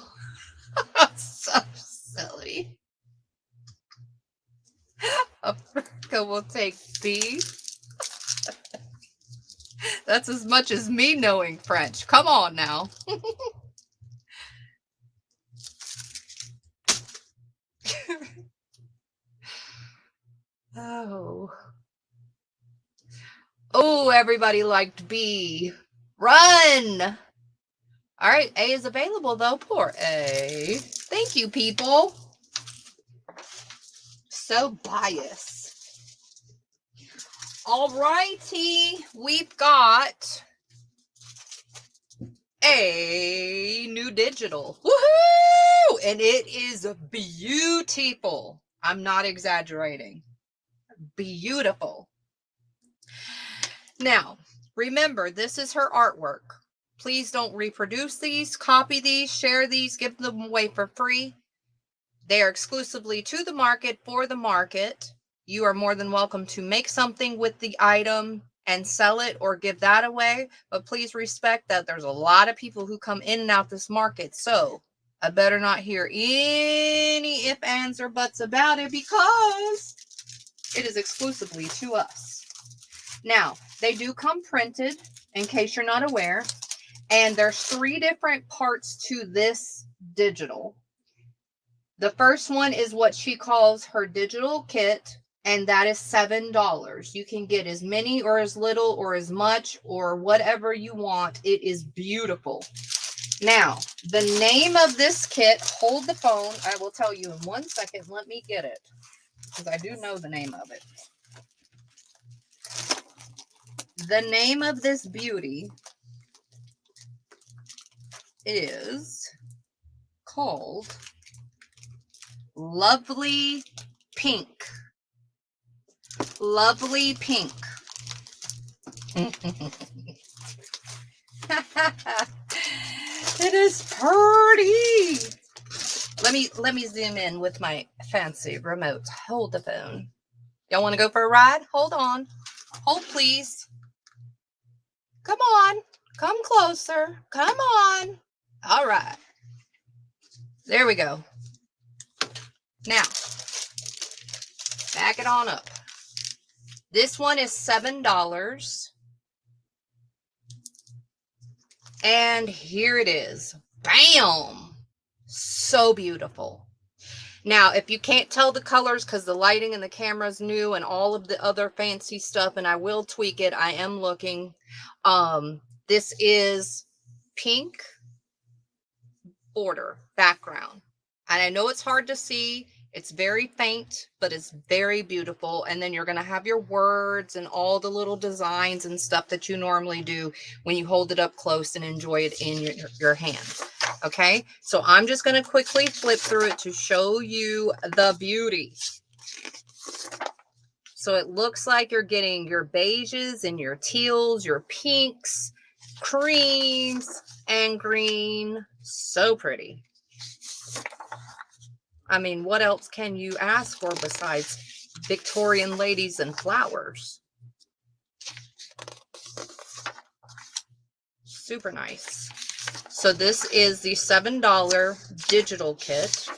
So silly. Erica will take B. That's as much as me knowing French. Come on now. Oh. Oh, everybody liked B. Run. All right, A is available though. Poor A. Thank you, people. So biased. All righty, we've got a new digital. Woohoo! And it is beautiful. I'm not exaggerating. Beautiful. Now, remember, this is her artwork. Please don't reproduce these, copy these, share these, give them away for free. They are exclusively to the market, for the market. You are more than welcome to make something with the item and sell it or give that away. But please respect that there's a lot of people who come in and out this market. So I better not hear any ifs, ands, or buts about it because it is exclusively to us. Now, they do come printed, in case you're not aware. And there's 3 different parts to this digital. The first one is what she calls her digital kit, and that is $7. You can get as many or as little or as much or whatever you want. It is beautiful. Now, the name of this kit, hold the phone. I will tell you in 1 second. Let me get it because I do know the name of it. The name of this beauty is called Lovely Pink. Lovely Pink. It is pretty. Let me zoom in with my fancy remote. Hold the phone. Y'all want to go for a ride? Hold on. Hold, please. Come on. Come closer. Come on. All right. There we go. Now, back it on up. This one is $7. And here it is. Bam! So beautiful. Now, if you can't tell the colors because the lighting and the camera's new and all of the other fancy stuff, and I will tweak it, I am looking. This is pink border background. And I know it's hard to see. It's very faint, but it's very beautiful. And then you're going to have your words and all the little designs and stuff that you normally do when you hold it up close and enjoy it in your hand. Okay, so I'm just going to quickly flip through it to show you the beauty. So it looks like you're getting your beiges and your teals, your pinks, creams, and green. So pretty. I mean, what else can you ask for besides Victorian ladies and flowers? Super nice. So this is the $7 digital kit.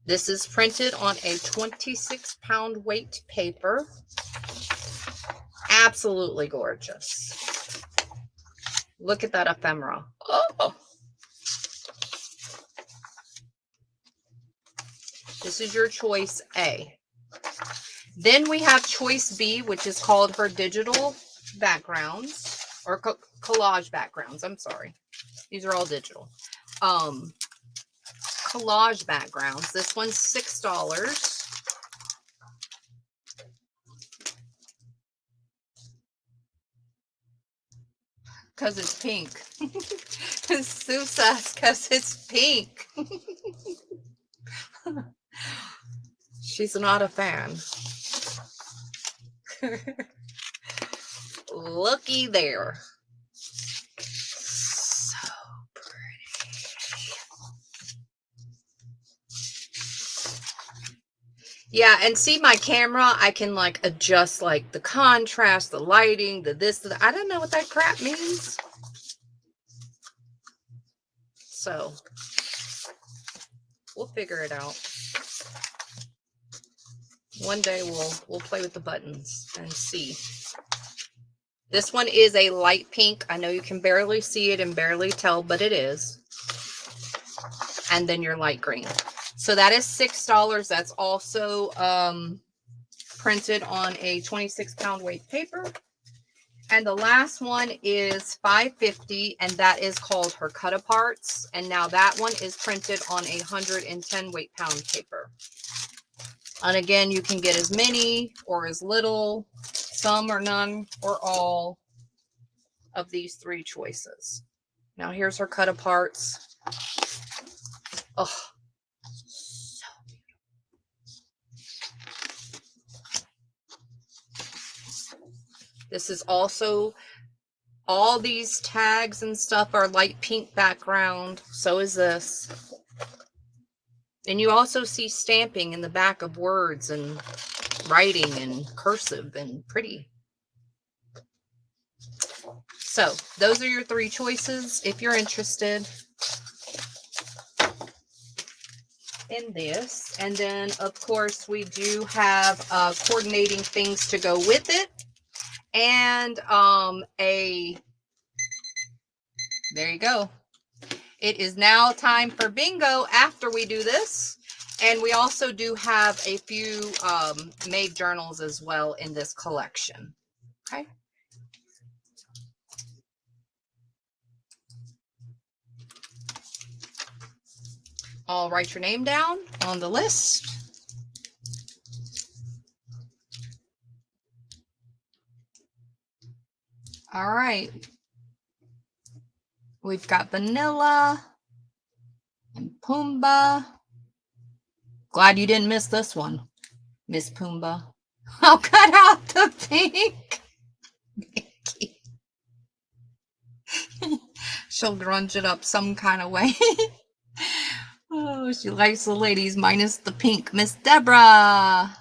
This is printed on a 26-pound weight paper. Absolutely gorgeous. Look at that ephemera. Oh. This is your choice A. Then we have choice B, which is called her digital backgrounds or collage backgrounds. I'm sorry. These are all digital. Collage backgrounds. This one's $6. Because it's pink. Sue says because it's pink. She's not a fan. Looky there. So pretty. Yeah, and see my camera, I can like adjust like the contrast, the lighting, the this, the I don't know what that crap means. So we'll figure it out. One day we'll play with the buttons and see. This one is a light pink. I know you can barely see it and barely tell, but it is. And then your light green. So that is $6. That's also printed on a 26-pound weight paper. And the last one is $5.50, and that is called her cut-aparts. And now that one is printed on a 110 weight-pound paper. And again, you can get as many or as little, some or none or all of these three choices. Now here's her cut-aparts. Oh, so beautiful. This is also, all these tags and stuff are light pink background. So is this. And you also see stamping in the back of words and writing and cursive and pretty. So those are your three choices if you're interested in this. And then of course we do have coordinating things to go with it, and there you go. It is now time for bingo after we do this, and we also do have a few made journals as well in this collection. Okay. I'll write your name down on the list. All right. We've got Vanilla and Pumbaa. Glad you didn't miss this one, Miss Pumbaa. I'll cut out the pink. She'll grunge it up some kind of way. Oh, she likes the ladies minus the pink. Miss Deborah.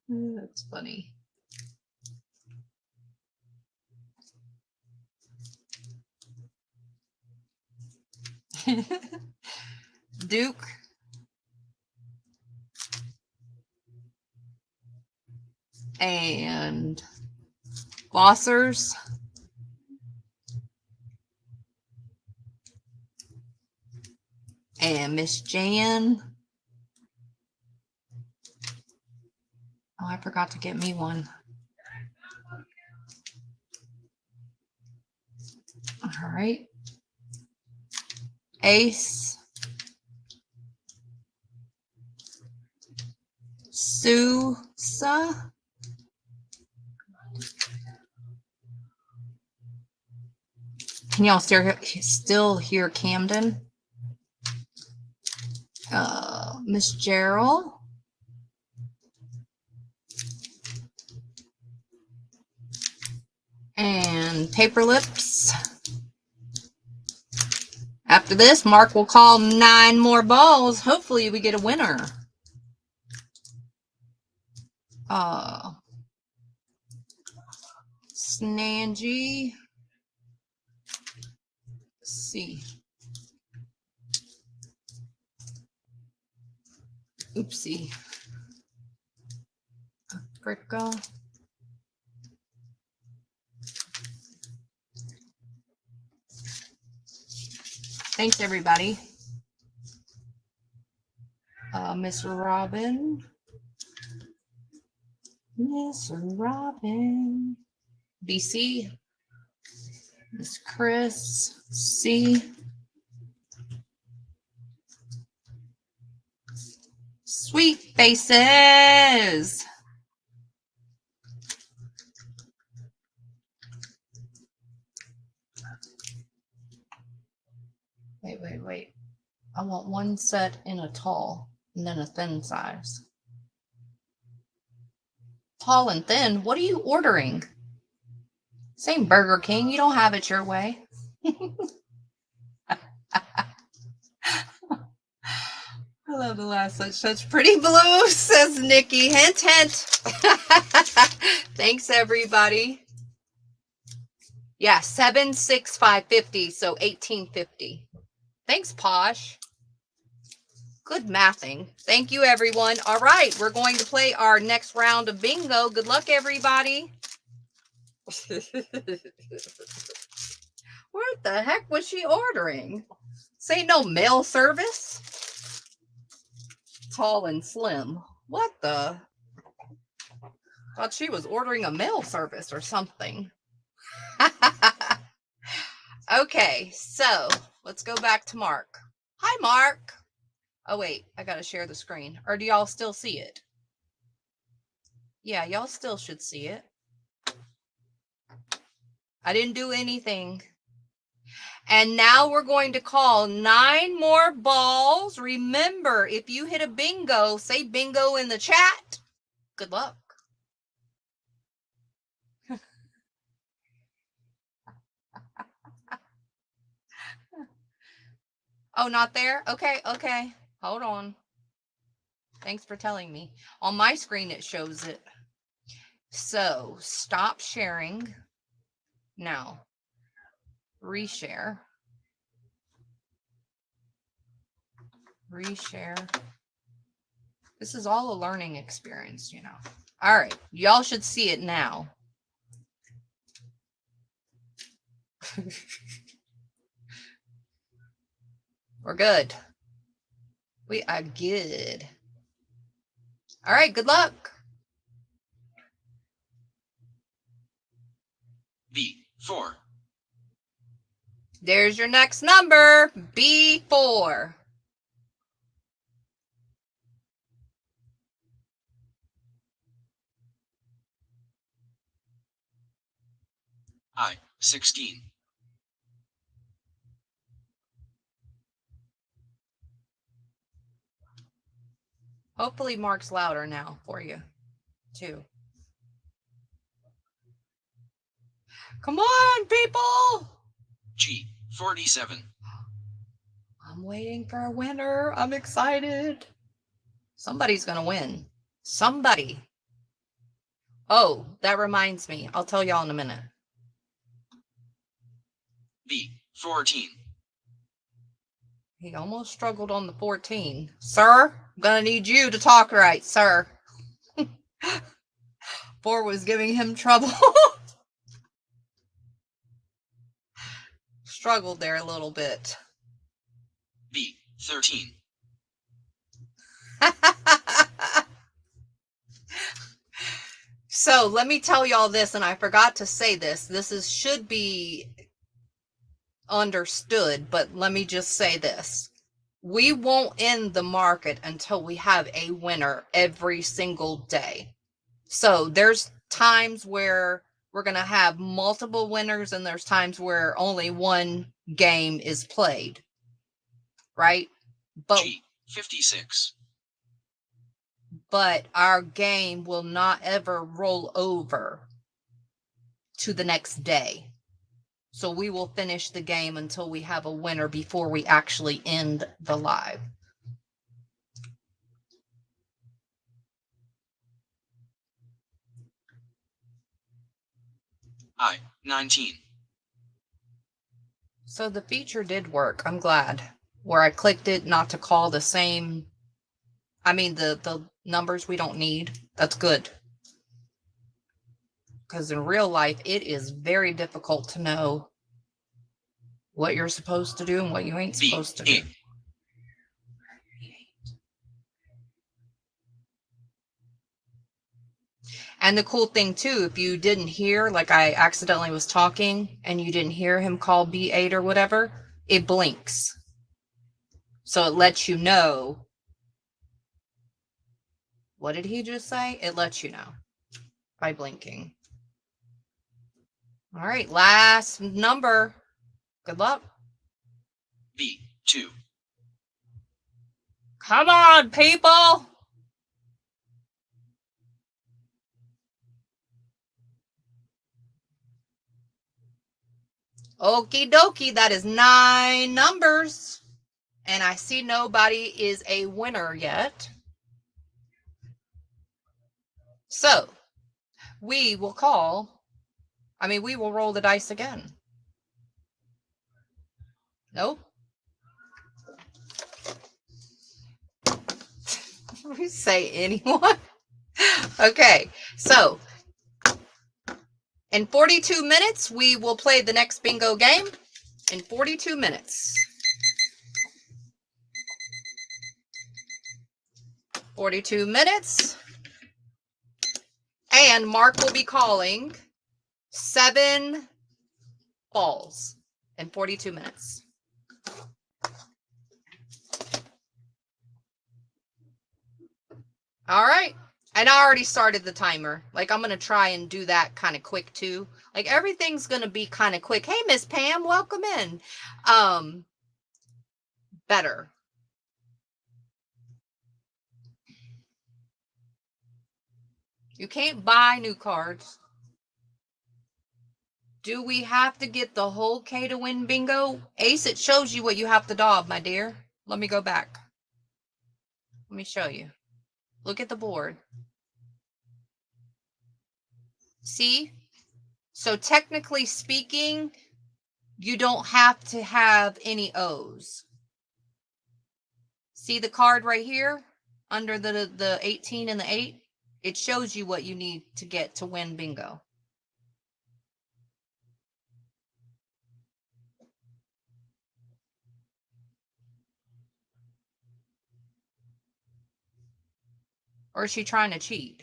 That's funny. Duke. And Glossers. And Miss Jan. Oh, I forgot to get me one. All right. Ace. Sousa. Can y'all still hear Camden? Miss Gerald. And Paper Lips. After this, Mark will call 9 more balls. Hopefully we get a winner. Snangy. Let's see. Oopsie. Africa. Thanks, everybody. Miss Robin. Miss Robin. BC. Miss Chris. C. Sweet faces. Wait. I want one set in a tall and then a thin size. Tall and thin? What are you ordering? Same Burger King. You don't have it your way. I love the last such pretty blue, says Nikki. Hint, hint. Thanks, everybody. Yeah, 76550, so 1850. Thanks, Posh. Good mathing. Thank you, everyone. All right, we're going to play our next round of bingo. Good luck, everybody. What the heck was she ordering? Say no mail service? Tall and slim. What the? Thought she was ordering a mail service or something. Okay, so let's go back to Mark. Hi, Mark. Oh, wait, I gotta share the screen. Or do y'all still see it? Yeah, y'all still should see it. I didn't do anything. And now we're going to call 9 more balls. Remember, if you hit a bingo, say bingo in the chat. Good luck. Oh, not there? Okay, okay. Hold on. Thanks for telling me. On my screen, it shows it. So, stop sharing. Now, reshare. Reshare. This is all a learning experience, you know. All right, y'all should see it now. We're good. We are good. All right, good luck. B4. There's your next number, B4. I16. Hopefully Mark's louder now for you, too. Come on, people! G47. I'm waiting for a winner. I'm excited. Somebody's going to win. Somebody. Oh, that reminds me. I'll tell y'all in a minute. B14. He almost struggled on the 14. Sir, I'm going to need you to talk right, sir. 4 was giving him trouble. Struggled there a little bit. B13. So let me tell y'all this, and I forgot to say this. This should be understood, but let me just say this. We won't end the market until we have a winner every single day. So there's times where we're going to have multiple winners, and there's times where only one game is played. Right? But G56. But our game will not ever roll over to the next day. So we will finish the game until we have a winner before we actually end the live. I19. So the feature did work. I'm glad. Where I clicked it not to call the same, the numbers we don't need. That's good. Because in real life, it is very difficult to know what you're supposed to do and what you ain't supposed to do. And the cool thing too, if you didn't hear, like I accidentally was talking and you didn't hear him call B8 or whatever, it blinks. So it lets you know. What did he just say? It lets you know by blinking. All right, last number. Good luck. B2. Come on, people. Okie dokie, that is 9 numbers. And I see nobody is a winner yet. So, we will roll the dice again. Nope. Say anyone. Okay, so in 42 minutes, we will play the next bingo game. In 42 minutes. 42 minutes. And Mark will be calling 7 balls in 42 minutes. All right. And I already started the timer. Like, I'm going to try and do that kind of quick too. Like, everything's going to be kind of quick. Hey, Miss Pam, welcome in. Better. You can't buy new cards. Do we have to get the whole K to win bingo? Ace, it shows you what you have to daub, my dear. Let me go back. Let me show you. Look at the board. See? So technically speaking, you don't have to have any O's. See the card right here under the 18 and the 8? It shows you what you need to get to win bingo. Or is she trying to cheat?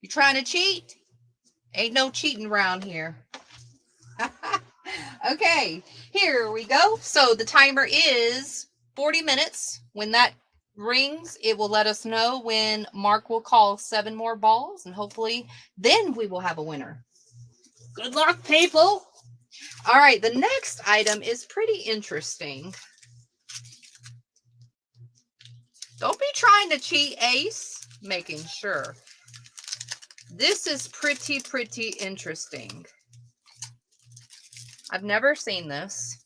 You trying to cheat? Ain't no cheating around here. Okay, here we go. So the timer is 40 minutes. When that rings, it will let us know when Mark will call 7 more balls, and hopefully then we will have a winner. Good luck, people. All right, the next item is pretty interesting. Don't be trying to cheat, Ace. Making sure. This is pretty interesting. I've never seen this.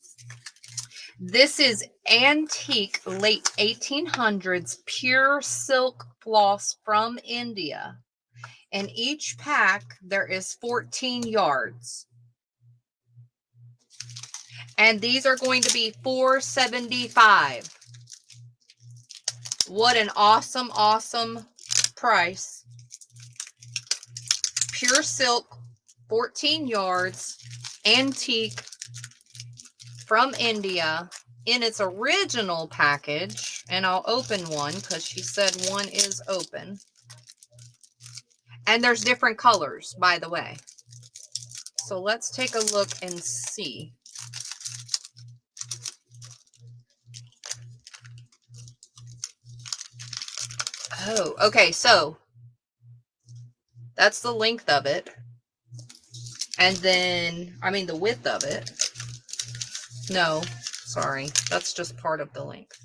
This is antique late 1800s pure silk floss from India. In each pack, there is 14 yards. And these are going to be $4.75. What an awesome, awesome price. Pure silk, 14 yards, antique from India in its original package. And I'll open one because she said one is open. And there's different colors, by the way. So let's take a look and see. Oh, okay, so that's the length of it. And then, I mean, the width of it. No, sorry, that's just part of the length.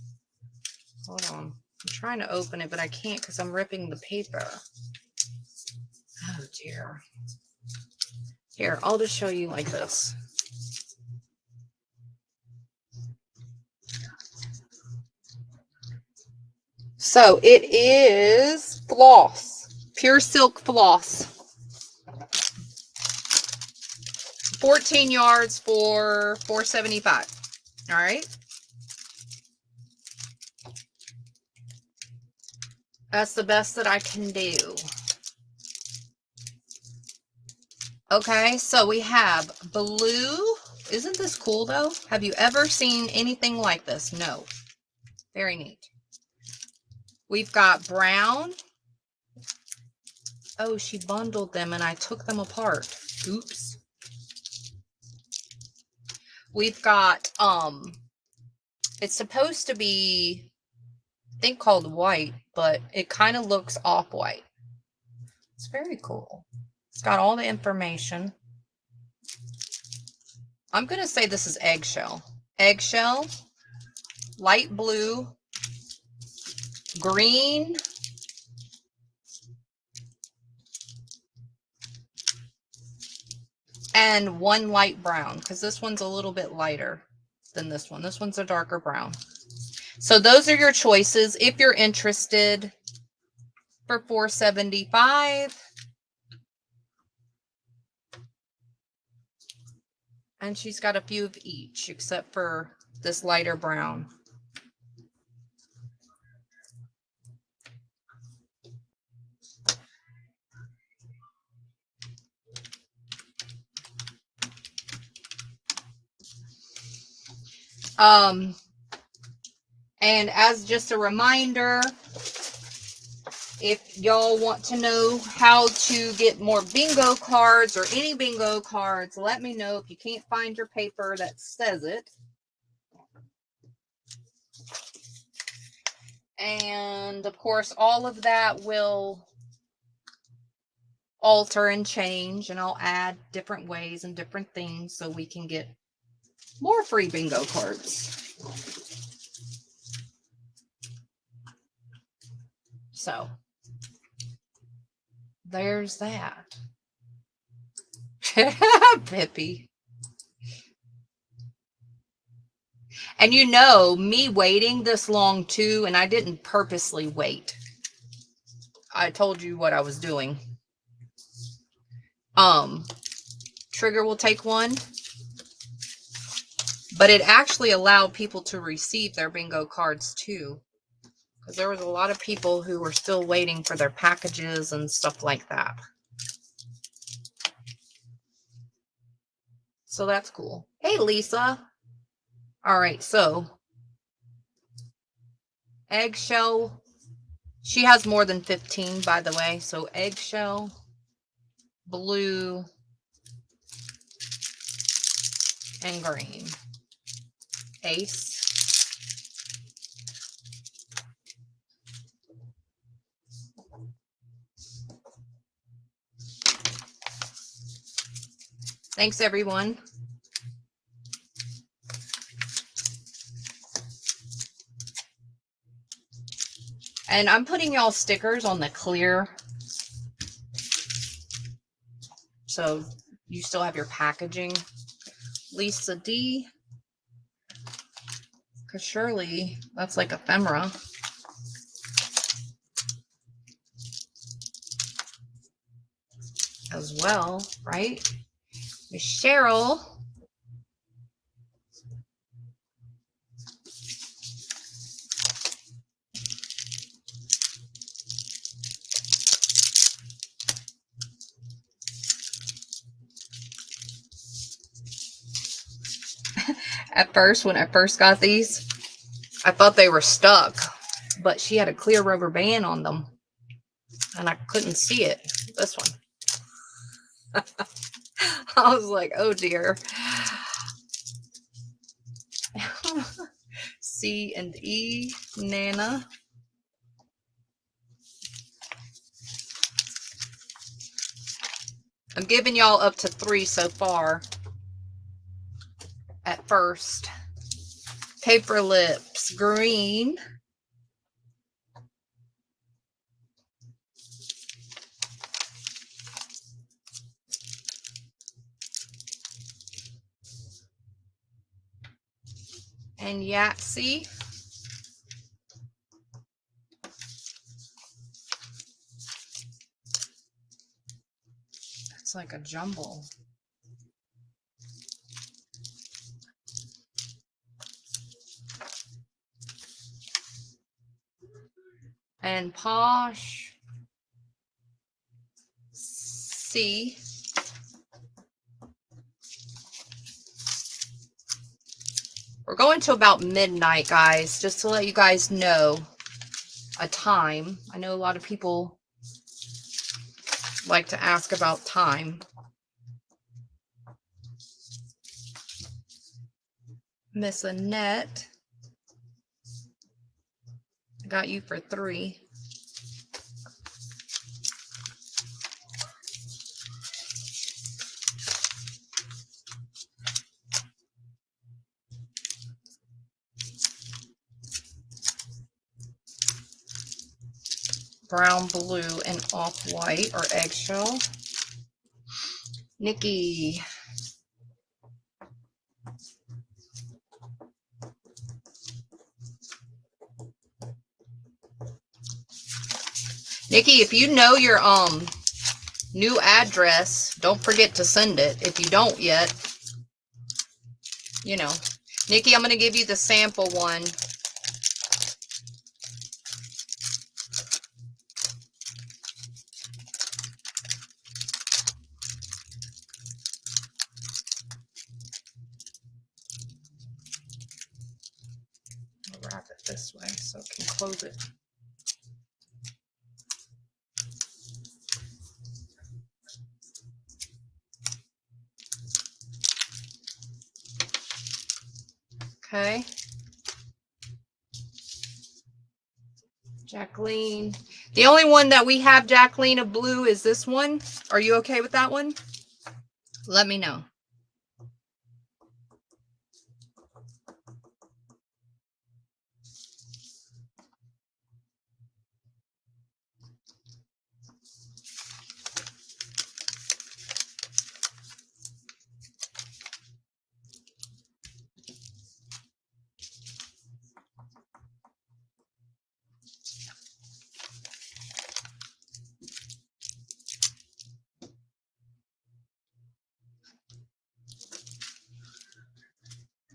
Hold on, I'm trying to open it, but I can't because I'm ripping the paper. Oh dear. Here, I'll just show you like this. So it is floss, pure silk floss. 14 yards for $4.75. All right. That's the best that I can do. Okay, so we have blue. Isn't this cool though? Have you ever seen anything like this? No. Very neat. We've got brown. Oh, she bundled them and I took them apart. Oops. We've got, it's supposed to be, I think, called white, but it kind of looks off-white. It's very cool. It's got all the information. I'm going to say this is eggshell. Eggshell, light blue, green, and one light brown, because this one's a little bit lighter than this one. This one's a darker brown. So those are your choices if you're interested for $4.75. And she's got a few of each, except for this lighter brown. And as just a reminder, if y'all want to know how to get more bingo cards or any bingo cards, let me know. If you can't find your paper that says it. And of course, all of that will alter and change, and I'll add different ways and different things so we can get more free bingo cards. So there's that. Pippi. And you know, me waiting this long too, and I didn't purposely wait. I told you what I was doing. Trigger will take one, but it actually allowed people to receive their bingo cards too, because there was a lot of people who were still waiting for their packages and stuff like that. So that's cool. Hey, Lisa. All right, so eggshell. She has more than 15, by the way. So eggshell, blue, and green. Ace. Thanks, everyone. And I'm putting y'all stickers on the clear, so you still have your packaging. Lisa D. Because surely that's like ephemera. As well, right? Miss Cheryl. At first, when I first got these, I thought they were stuck, but she had a clear rubber band on them, and I couldn't see it. This one. I was like, oh dear. C and E, Nana. I'm giving y'all up to 3 so far. At first. Paper lips, green. And Yahtzee. It's like a jumble. And Posh. C. We're going to about midnight, guys, just to let you guys know a time. I know a lot of people like to ask about time. Miss Annette. I got you for 3. Brown, blue, and off-white or eggshell. Nikki. Nikki, if you know your new address, don't forget to send it. If you don't yet, you know. Nikki, I'm going to give you the sample one. and close it. Okay. Jacqueline. The only one that we have, Jacqueline, of blue is this one. Are you okay with that one? Let me know.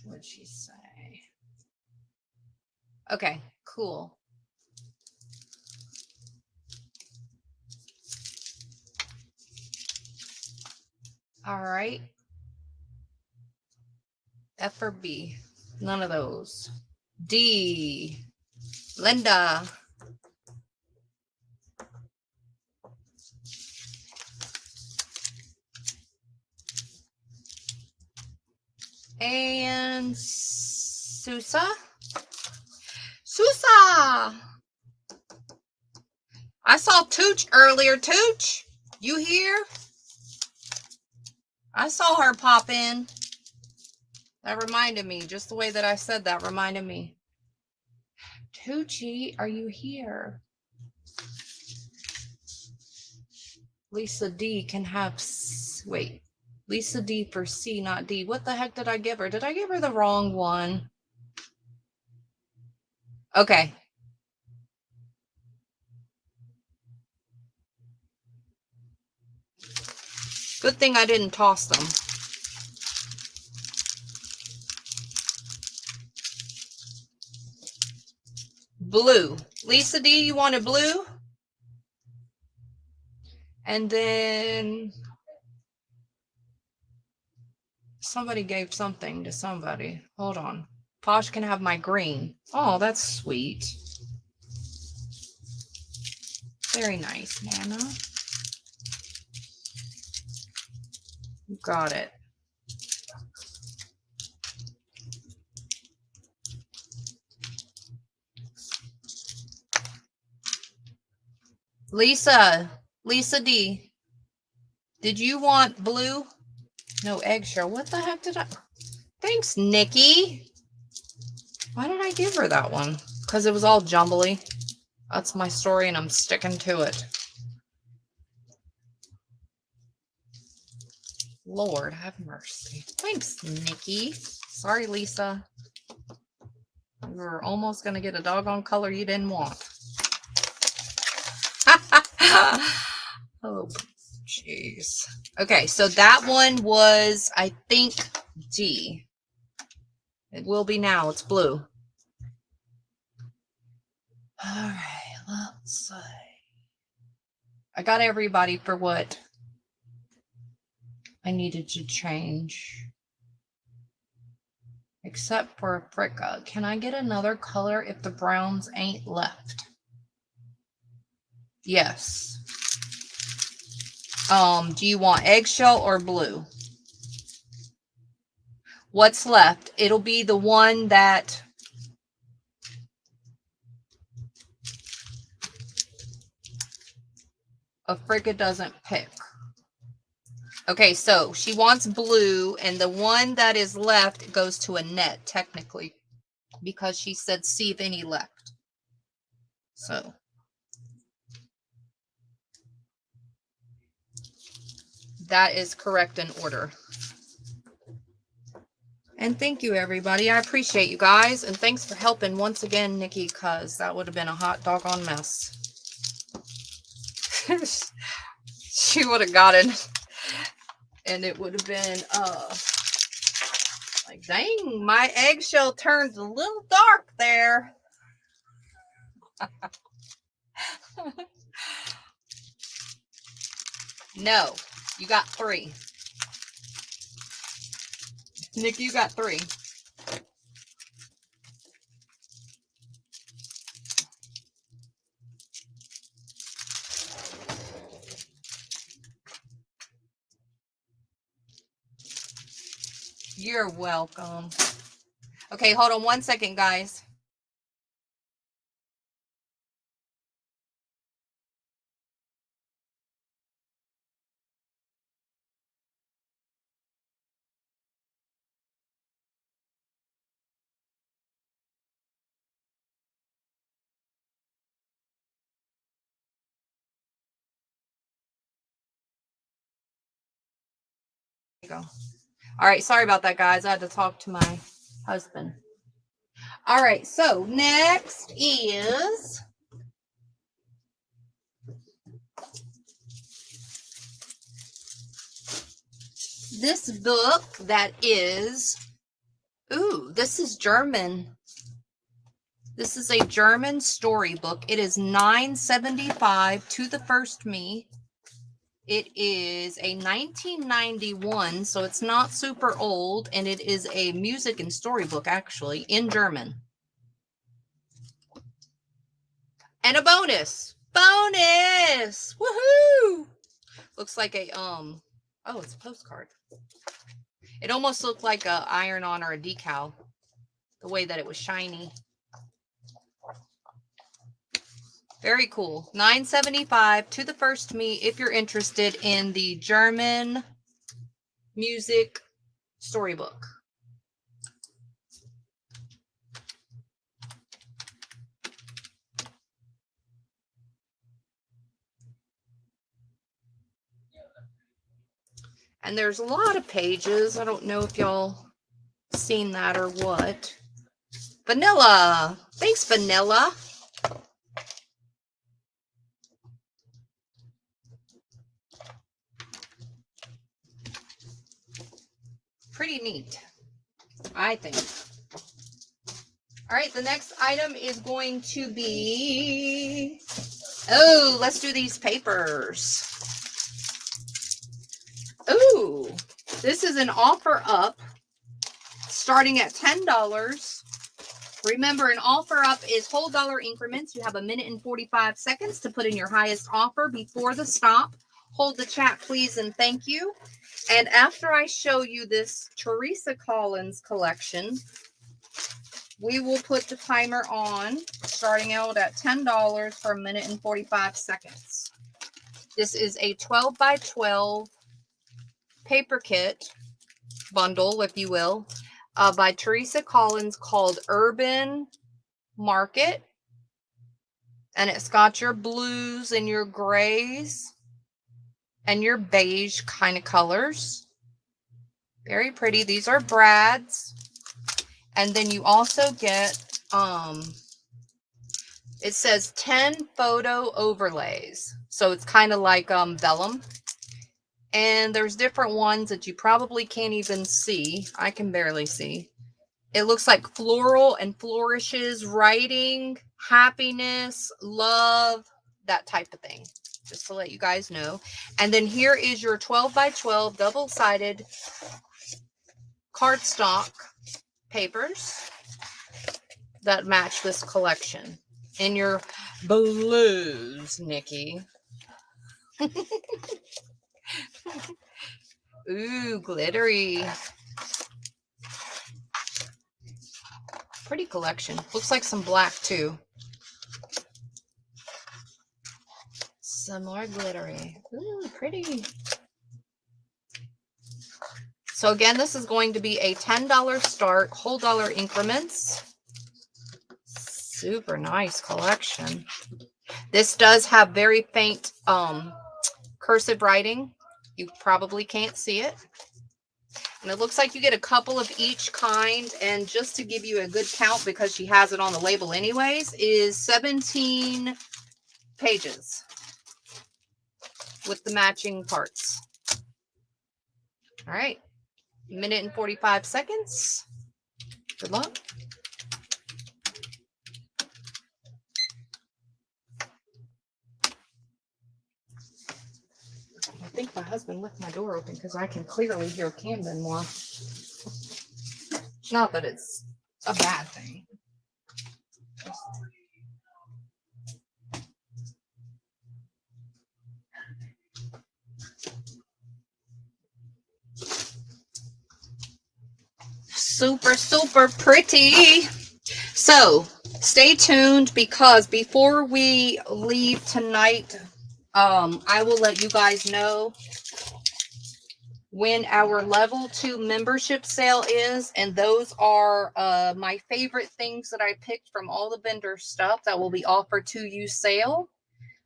What'd she say? Okay, cool. All right. F or B? None of those. D. Linda. And Susa. Susa. I saw Tooch earlier. Tooch, you here? I saw her pop in. That reminded me. Just the way that I said that reminded me. Toochie, are you here? Lisa D can have... Wait. Lisa D for C, not D. What the heck did I give her? Did I give her the wrong one? Okay. Good thing I didn't toss them. Blue. Lisa D, you wanted blue? And then somebody gave something to somebody. Hold on. Posh can have my green. Oh, that's sweet. Very nice, Nana. You got it. Lisa D, did you want blue? No eggshell. What the heck did I... Thanks, Nikki. Why did I give her that one? Because it was all jumbly. That's my story and I'm sticking to it. Lord have mercy. Thanks, Nikki. Sorry, Lisa. We were almost going to get a doggone color you didn't want. Oh, jeez. Okay, so that one was, I think, D. It will be now. It's blue. All right, let's see. I got everybody for what I needed to change. Except for Fricka. Can I get another color if the browns ain't left? Yes. Do you want eggshell or blue? What's left? It'll be the one that Fricka doesn't pick. Okay, so she wants blue, and the one that is left goes to Annette, technically, because she said see if any left. So. That is correct in order. And thank you, everybody. I appreciate you guys. And thanks for helping once again, Nikki, because that would have been a hot doggone mess. She would have got it. And it would have been, like, dang, my eggshell turns a little dark there. No, you got 3. Nick, you got 3. You're welcome. Okay, hold on one second, guys. Go. All right, sorry about that, guys. I had to talk to my husband. All right, so next is this book that is, ooh, this is German. This is a German storybook. It is $9.75 to the first me. It is a 1991, so it's not super old, and it is a music and storybook, actually, in German. And a bonus! Bonus! Woohoo! Looks like a, oh, it's a postcard. It almost looked like a iron-on or a decal, the way that it was shiny. Very cool. $9.75 to the first me if you're interested in the German music storybook. And there's a lot of pages. I don't know if y'all seen that or what. Vanilla. Thanks, Vanilla. Pretty neat, I think. All right, the next item is going to be, oh, let's do these papers. Ooh, this is an offer up starting at $10. Remember, an offer up is whole dollar increments. You have 1 minute and 45 seconds to put in your highest offer before the stop. Hold the chat, please, and thank you. And after I show you this Teresa Collins collection, we will put the timer on, starting out at $10 for 1 minute and 45 seconds. This is a 12 by 12 paper kit bundle, if you will, by Teresa Collins, called Urban Market. And it's got your blues and your grays and your beige kind of colors. Very pretty. These are brads. And then you also get, it says 10 photo overlays. So it's kind of like vellum. And there's different ones that you probably can't even see. I can barely see. It looks like floral and flourishes, writing, happiness, love, that type of thing. Just to let you guys know. And then here is your 12 by 12 double-sided cardstock papers that match this collection. In your blues, Nikki. Ooh, glittery. Pretty collection. Looks like some black too. Some more glittery. Ooh, pretty. So again, this is going to be a $10 start, whole dollar increments. Super nice collection. This does have very faint cursive writing. You probably can't see it. And it looks like you get a couple of each kind. And just to give you a good count, because she has it on the label anyways, is 17 pages with the matching parts. All right. 1 minute and 45 seconds. Good luck. I think my husband left my door open because I can clearly hear Camden more. Not that it's a bad thing. Super, super pretty. So stay tuned, because before we leave tonight, I will let you guys know when our level 2 membership sale is, and those are my favorite things that I picked from all the vendor stuff that will be offered to you sale.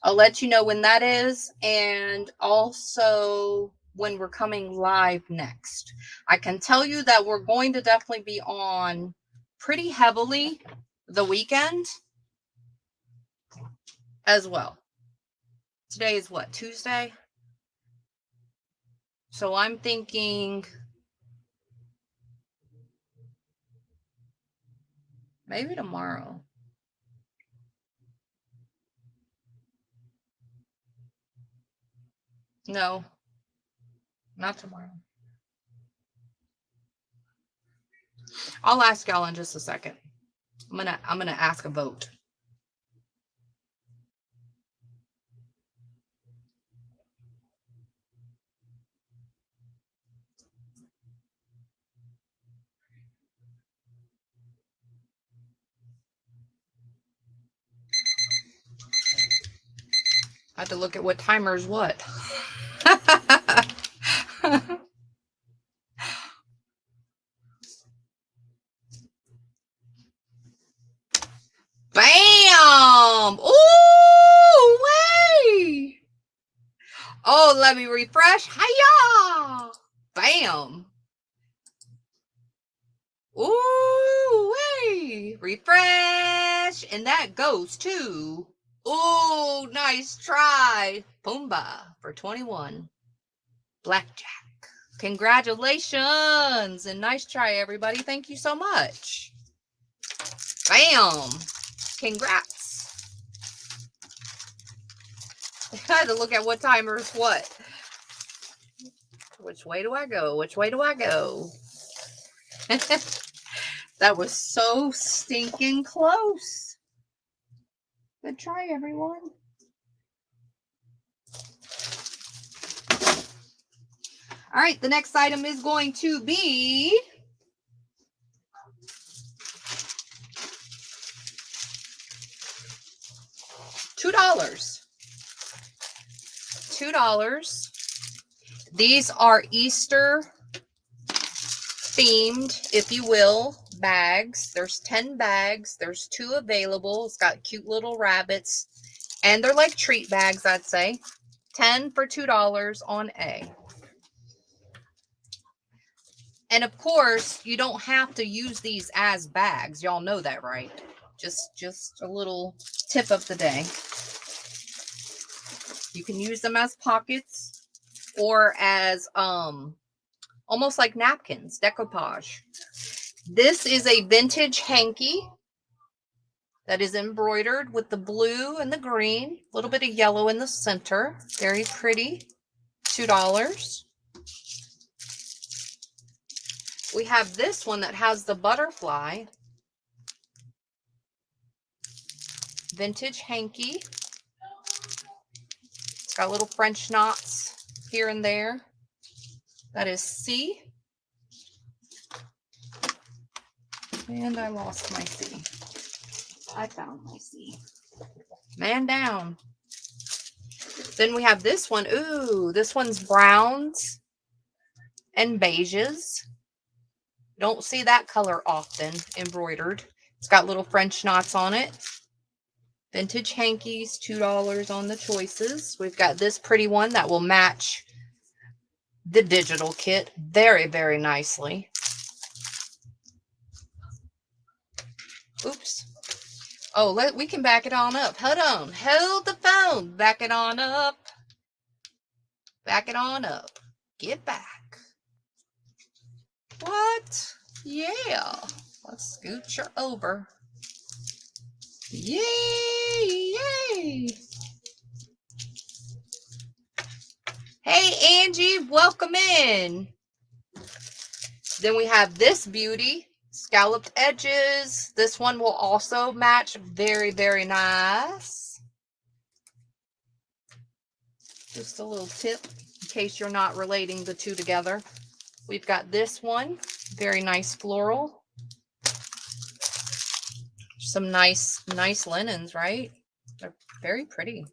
I'll let you know when that is, and also when we're coming live next. I can tell you that we're going to definitely be on pretty heavily the weekend as well. Today is what, Tuesday? So I'm thinking maybe tomorrow. No, not tomorrow. I'll ask y'all in just a second. I'm gonna ask a vote. I have to look at what timer is what. Bam! Ooh, way! Oh, let me refresh. Hiya! Bam! Ooh, way! Refresh, and that goes to. Ooh, nice try, Pumbaa for 21. Blackjack. Congratulations and nice try, everybody. Thank you so much. Bam! Congrats. I had to look at what timer is what. Which way do I go? Which way do I go? That was so stinking close. Good try, everyone. All right, the next item is going to be $2. $2. These are Easter themed, if you will, bags. There's 10 bags. There's 2 available. It's got cute little rabbits, and they're like treat bags, I'd say. 10 for $2 on A. And of course, you don't have to use these as bags. Y'all know that, right? Just a little tip of the day. You can use them as pockets or as almost like napkins, decoupage. This is a vintage hanky that is embroidered with the blue and the green, a little bit of yellow in the center. Very pretty. $2. We have this one that has the butterfly. Vintage hanky. It's got little French knots here and there. That is C. And I lost my C. I found my C. Man down. Then we have this one. Ooh, this one's browns and beiges. Don't see that color often embroidered. It's got little French knots on it. Vintage hankies, $2 on the choices. We've got this pretty one that will match the digital kit very, very nicely. Oops. Oh, we can back it on up. Hold on. Hold the phone. Back it on up. Back it on up. Get back. What? Yeah. Let's scooch her over. Yay! Yay! Hey, Angie, welcome in. Then we have this beauty, scalloped edges. This one will also match very, very nice. Just a little tip in case you're not relating the two together. We've got this one, very nice floral. Some nice linens, right? They're very pretty.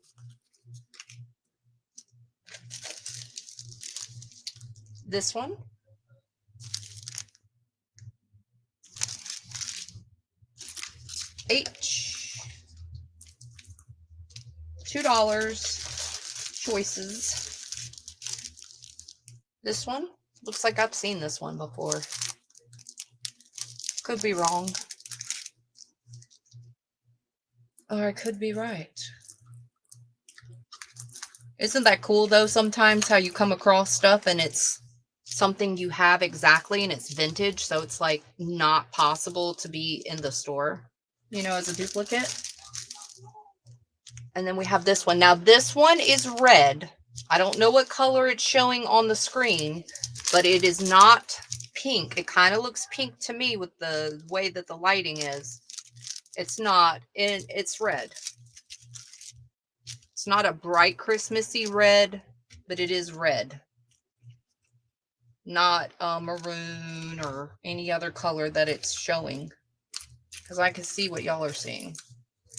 This one. H. $2. Choices. This one. Looks like I've seen this one before. Could be wrong. Or I could be right. Isn't that cool though sometimes how you come across stuff and it's something you have exactly and it's vintage, so it's like not possible to be in the store, you know, as a duplicate. And then we have this one. Now this one is red. I don't know what color it's showing on the screen, but it is not pink. It kind of looks pink to me with the way that the lighting is. It's not. It's red. It's not a bright Christmassy red, but it is red. Not maroon or any other color that it's showing. Because I can see what y'all are seeing.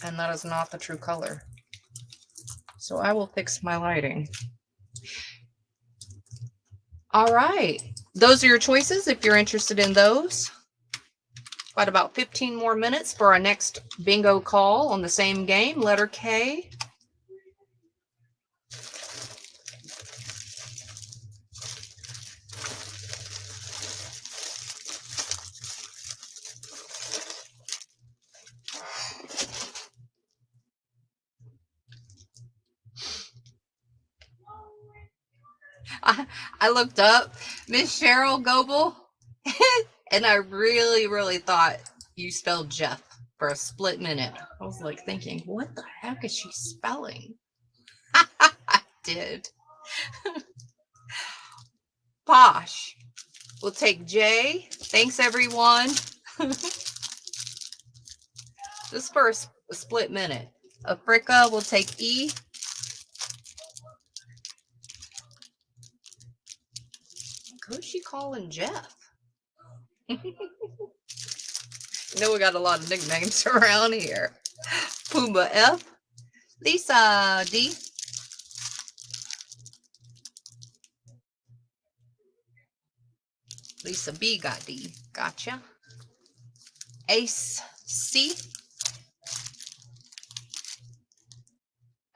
And that is not the true color. So I will fix my lighting. All right. Those are your choices if you're interested in those. Got about 15 more minutes for our next bingo call on the same game, letter K. I looked up Miss Cheryl Goebel, and I really thought you spelled Jeff for a split minute. I was like thinking, what the heck is she spelling? I did. Posh. We'll take J. Thanks, everyone. Just for a split minute. Africa will take E. Who's she calling Jeff? know we got a lot of nicknames around here. Pumbaa F. Lisa D. Lisa B got D. Gotcha. Ace C.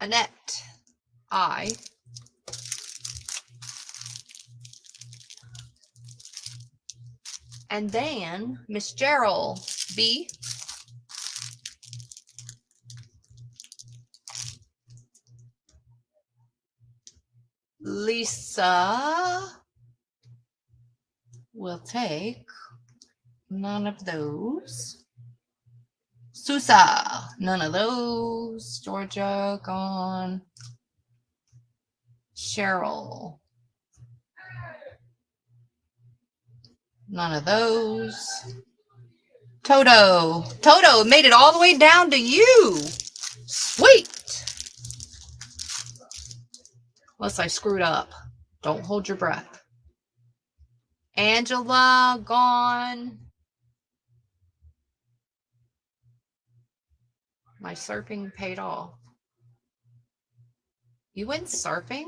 Annette I. And then Miss Gerald B. Lisa will take none of those. Susa, none of those. Georgia, gone. Cheryl, none of those. Toto, Toto made it all the way down to you. Sweet. Unless I screwed up. Don't hold your breath. Angela, gone. My surfing paid off. You went surfing?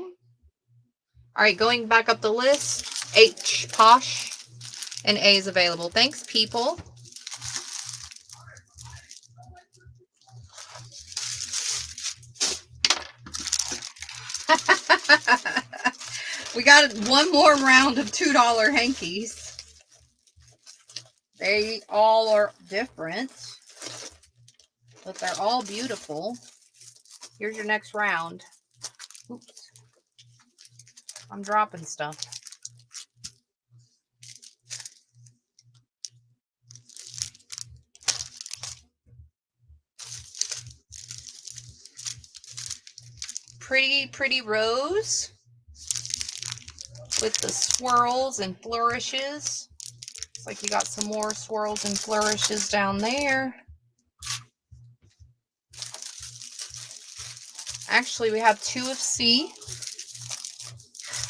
All right, going back up the list. H, Posh, and A is available. Thanks, people. We got one more round of $2 hankies. They all are different, but they're all beautiful. Here's your next round. Oops. I'm dropping stuff. Pretty, pretty rose with the swirls and flourishes. Looks like you got some more swirls and flourishes down there. Actually, we have 2 of C.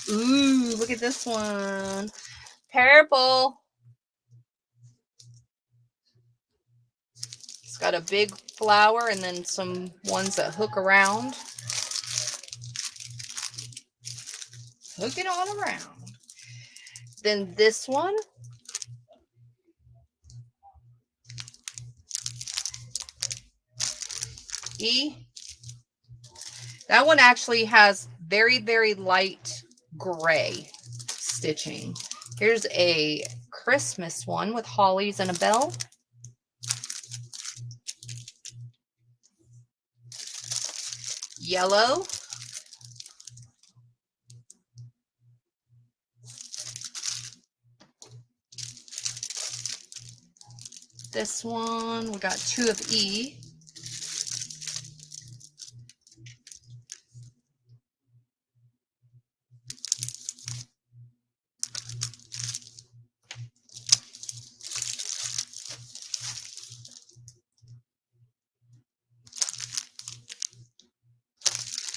Ooh, look at this one. Purple. It's got a big flower and then some ones that hook around. Hook it all around. Then this one. E. That one actually has very, very light gray stitching. Here's a Christmas one with hollies and a bell. Yellow. This one, we got 2 of E.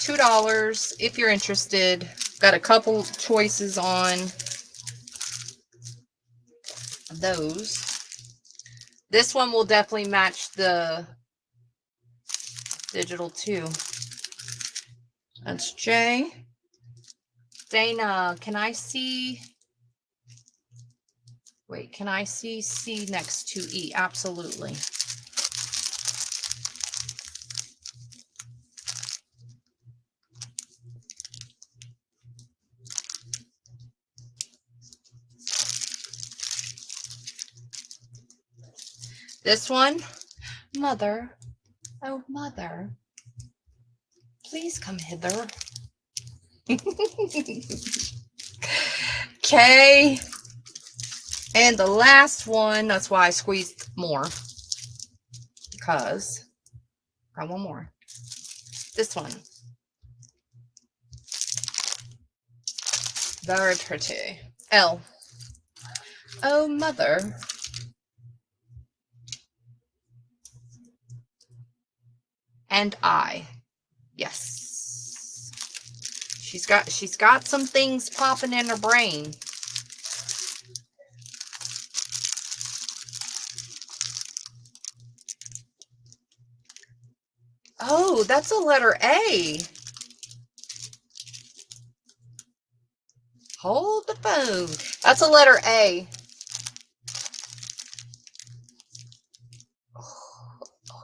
$2 if you're interested. Got a couple choices on those. This one will definitely match the digital too. That's J. Dana, can I see? Wait, can I see C next to E? Absolutely. This one, Mother, oh Mother, please come hither. Okay. And the last one, that's why I squeezed more. Because, got one more. This one. Very pretty. L. Oh, Mother. And I. Yes. She's got some things popping in her brain. Oh, that's a letter A. Hold the phone. That's a letter A.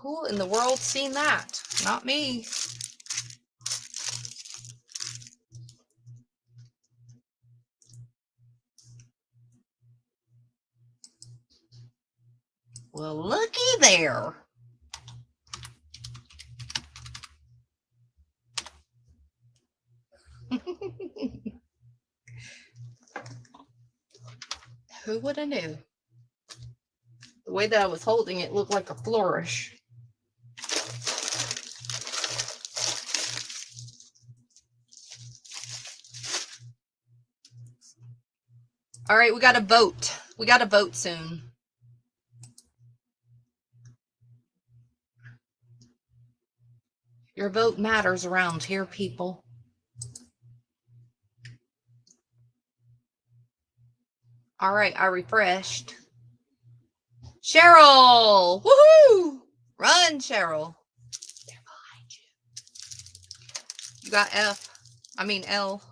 Who in the world seen that? Not me. Well, looky there. Who would have knew? The way that I was holding it looked like a flourish. All right, we got a vote. We got a vote soon. Your vote matters around here, people. All right, I refreshed. Cheryl! Woohoo! Run, Cheryl. They're behind you. You got F. I mean L.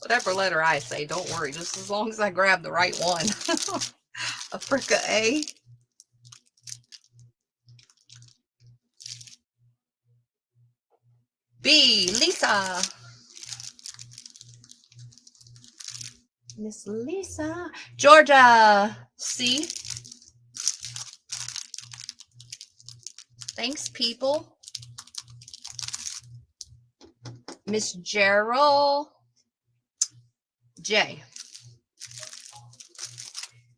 Whatever letter I say, don't worry. Just as long as I grab the right one. Africa A. B. Lisa. Miss Lisa. Georgia. C. Thanks, people. Miss Gerald. J.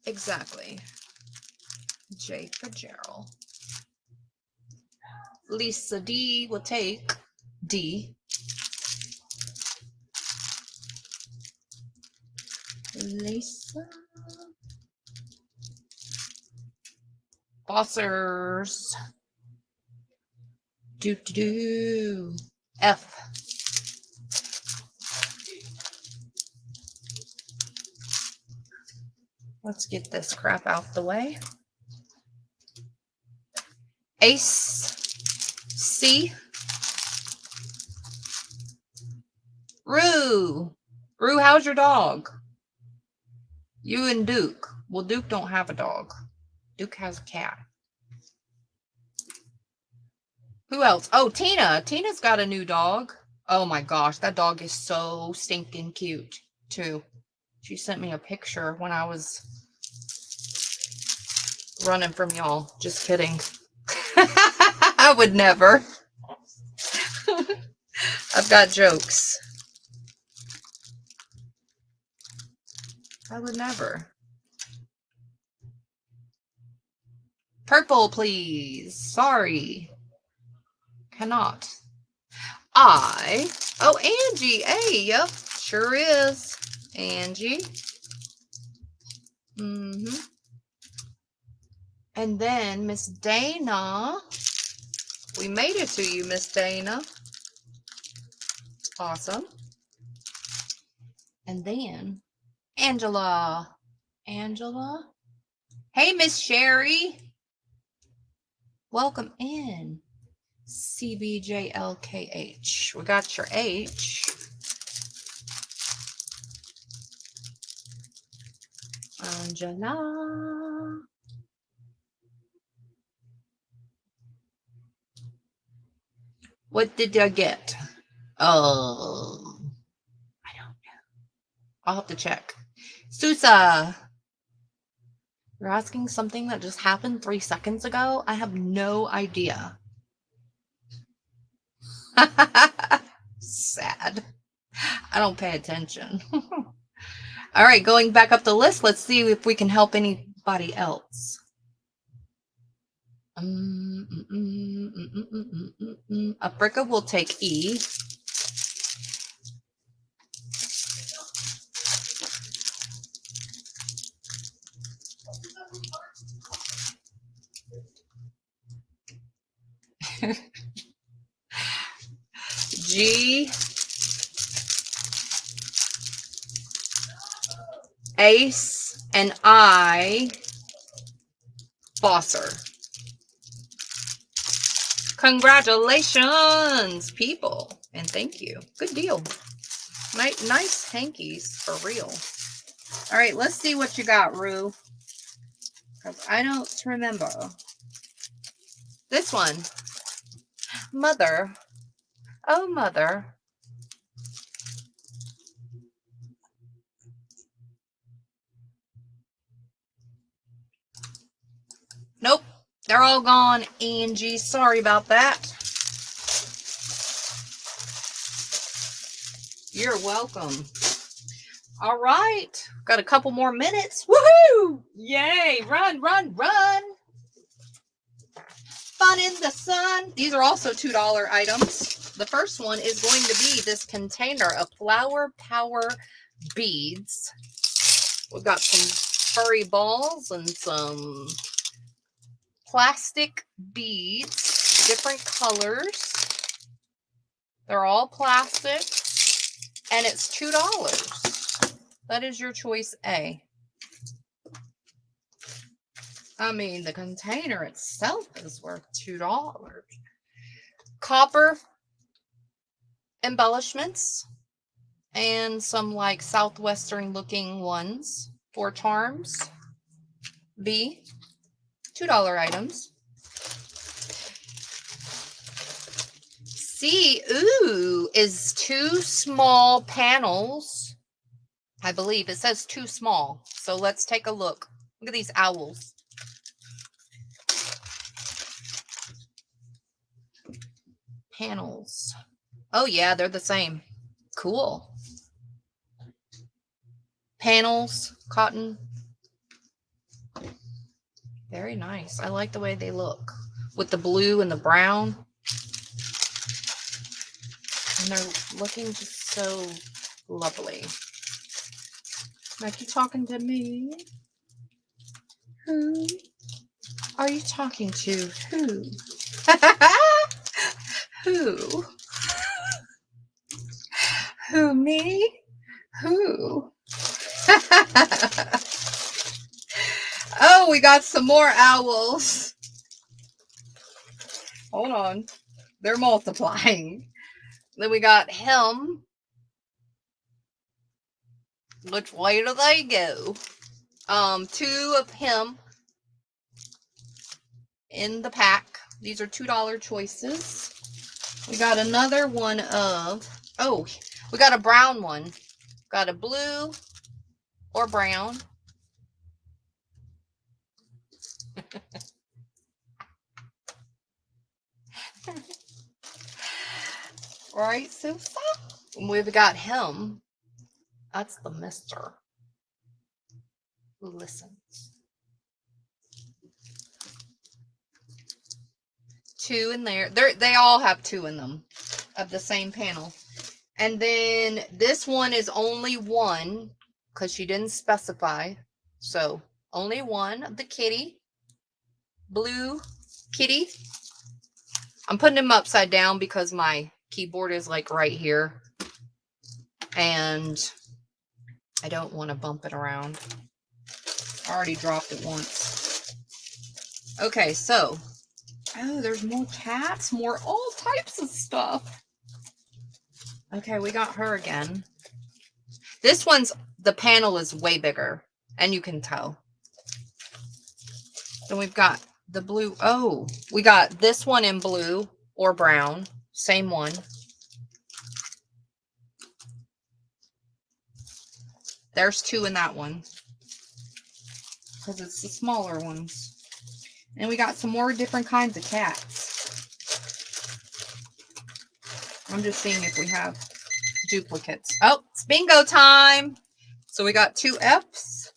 Exactly. J for Gerald. Lisa D will take D. Lisa. Bossers. Do. F. Let's get this crap out the way. Ace, C, Rue. Rue, how's your dog? You and Duke. Well, Duke don't have a dog. Duke has a cat. Who else? Oh, Tina. Tina's got a new dog. Oh my gosh, that dog is so stinking cute, too. She sent me a picture when I was running from y'all. Just kidding. I would never. I've got jokes. I would never. Purple, please. Sorry. Cannot. Oh, Angie. Hey, yep. Sure is. Angie. Mm-hmm. And then Miss Dana. We made it to you, Miss Dana. Awesome. And then Angela. Angela. Hey, Miss Sherry. Welcome in. CBJLKH. We got your H. Angela. What did I get? Oh, I don't know. I'll have to check. Susa. You're asking something that just happened 3 seconds ago? I have no idea. Sad. I don't pay attention. All right, going back up the list, let's see if we can help anybody else. Africa will take E. G. Ace and I. Bosser. Congratulations, people, and thank you. Good deal. Nice hankies for real. All right, let's see what you got, Rue. Because I don't remember. This one. Mother. Oh, mother. Nope. They're all gone, Angie. Sorry about that. You're welcome. All right. Got a couple more minutes. Woohoo! Yay! Run, run, run. Fun in the sun. These are also $2 items. The first one is going to be this container of Flower Power beads. We've got some furry balls and some plastic beads, different colors. They're all plastic, and it's $2. That is your choice A. I mean, the container itself is worth $2. Copper embellishments and some like southwestern looking ones. 4 charms. B. $2 items. C, ooh, is 2 small panels. I believe it says 2 small. So let's take a look. Look at these owls. Panels. Oh yeah, they're the same. Cool. Panels, cotton. Very nice. I like the way they look with the blue and the brown. And they're looking just so lovely. Like, you talking to me? Who are you talking to? Who? Who? Who, me? Who? Oh, we got some more owls. Hold on. They're multiplying. Then we got him. Which way do they go? 2 of him in the pack. These are $2 choices. We got another one of, oh, we got a brown one. Got a blue or brown. Right, Susa? We've got him. That's the mister who listens. 2 in there. They all have 2 in them of the same panel. And then this one is only 1 because she didn't specify. So only 1 of the kitty. Blue kitty. I'm putting him upside down because my keyboard is like right here. And I don't want to bump it around. I already dropped it once. Okay, so. Oh, there's more cats, more all types of stuff. Okay, we got her again. This one's, the panel is way bigger, and you can tell. Then we've got the blue. Oh, we got this one in blue or brown. Same one. There's 2 in that one. Because it's the smaller ones. And we got some more different kinds of cats. I'm just seeing if we have duplicates. Oh, it's bingo time. So we got 2 Fs.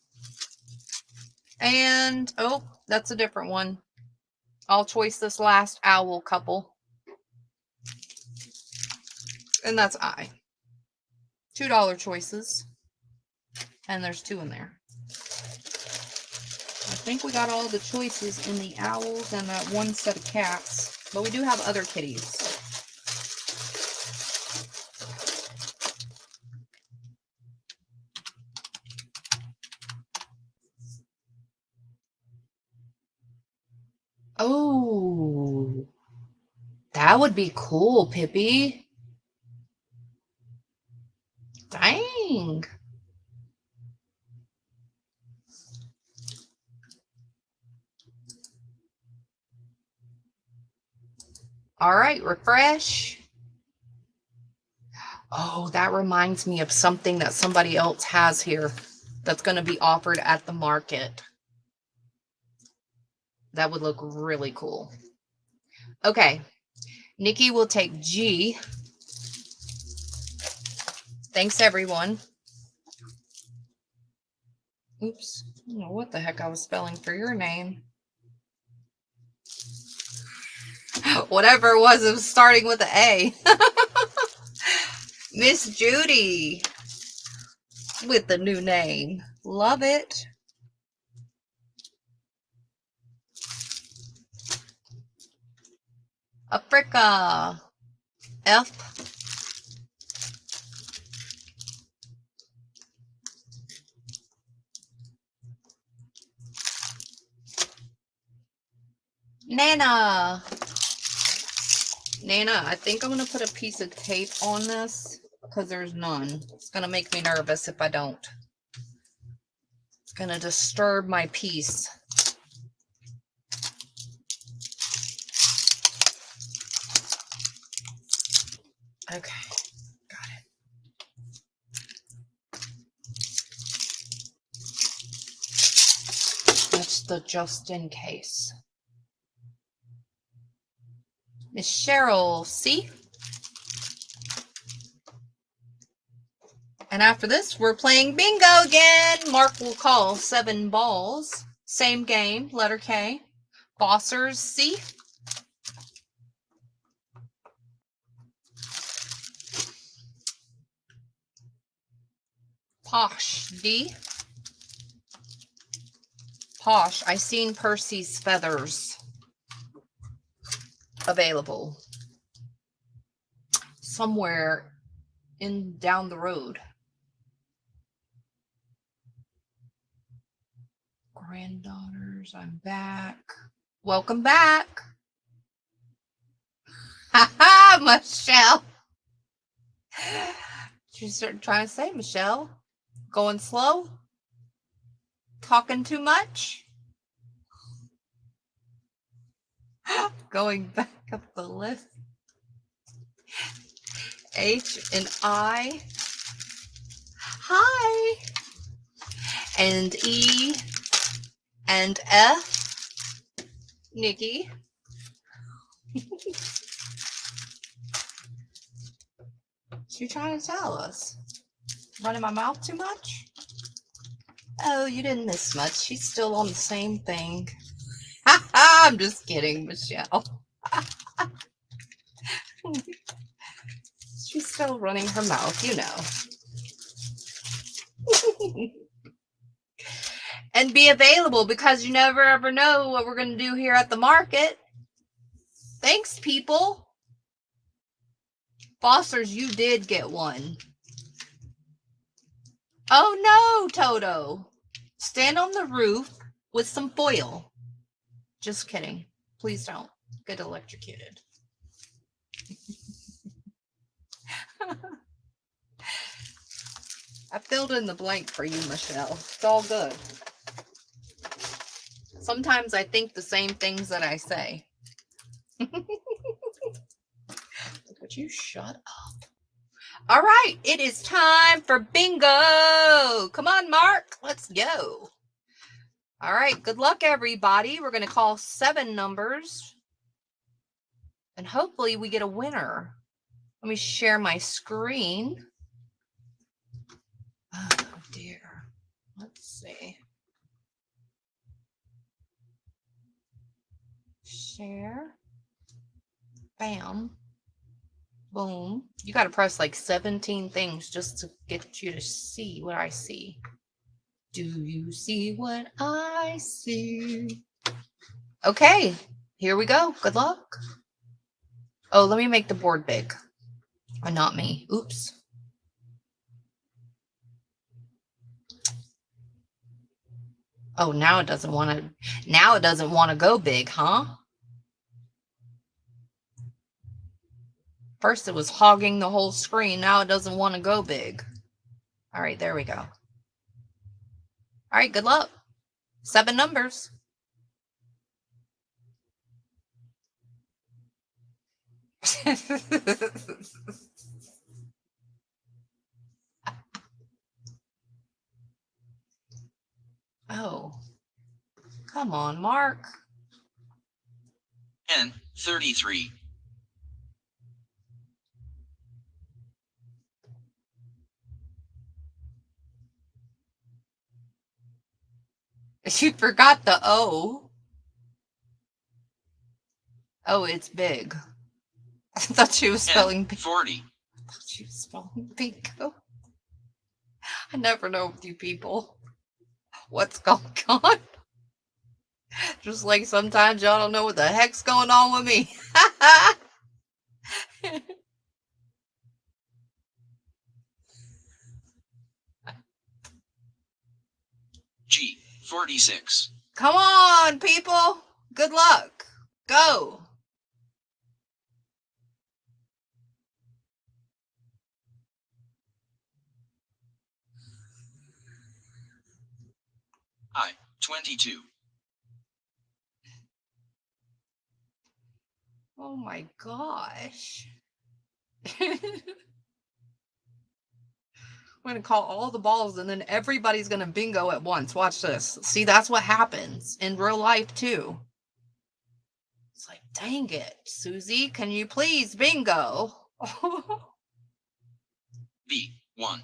And, oh, that's a different one. I'll choice this last owl couple. And that's I. $2 choices. And there's 2 in there. I think we got all the choices in the owls and that 1 set of cats. But we do have other kitties. Oh, that would be cool, Pippi. Dang. All right, refresh. Oh, that reminds me of something that somebody else has here that's going to be offered at the market. That would look really cool. Okay, Nikki will take G. Thanks, everyone. Oops, I don't know what the heck I was spelling for your name. Whatever it was starting with an A. Miss Judy with the new name. Love it. Africa. F. Nana. Nana, I think I'm going to put a piece of tape on this because there's none. It's going to make me nervous if I don't. It's going to disturb my peace. Okay, got it. That's the just in case. Miss Cheryl, C. And after this, we're playing bingo again. Mark will call 7 balls. Same game, letter K. Bossers, C. Posh, D. Posh, I seen Percy's feathers available somewhere down the road. Granddaughters, I'm back. Welcome back. Ha Michelle. You start trying to say, Michelle? Going slow? Talking too much? Going back up the list. H and I. Hi. And E and F. Nikki. What you trying to tell us? Running my mouth too much? Oh, you didn't miss much. She's still on the same thing. I'm just kidding, Michelle. She's still running her mouth, you know. And be available because you never ever know what we're going to do here at the market. Thanks, people. Fosters, you did get one. Oh no, Toto. Stand on the roof with some foil. Just kidding. Please don't get electrocuted. I filled in the blank for you, Michelle. It's all good. Sometimes I think the same things that I say. Would you shut up? All right, it is time for bingo. Come on, Mark. Let's go. All right, good luck, everybody. We're going to call 7 numbers. And hopefully we get a winner. Let me share my screen. Oh, dear. Let's see. Share. Bam. Boom. You got to press like 17 things just to get you to see what I see. Do you see what I see? Okay, here we go. Good luck. Oh, let me make the board big. Or not me. Oops. Oh, now it doesn't want to go big, huh? First it was hogging the whole screen. Now it doesn't want to go big. All right, there we go. All right, good luck. 7 numbers. Oh, come on, Mark. N 33. You forgot the O. Oh, it's big. I thought she was spelling N 40. I thought she was spelling bingo. I never know with you people what's going on. Just like sometimes y'all don't know what the heck's going on with me. G 46. Come on, people. Good luck. Go. I 22. Oh my gosh. I'm going to call all the balls and then everybody's going to bingo at once. Watch this. See, that's what happens in real life too. It's like, dang it, Susie, can you please bingo? B 1.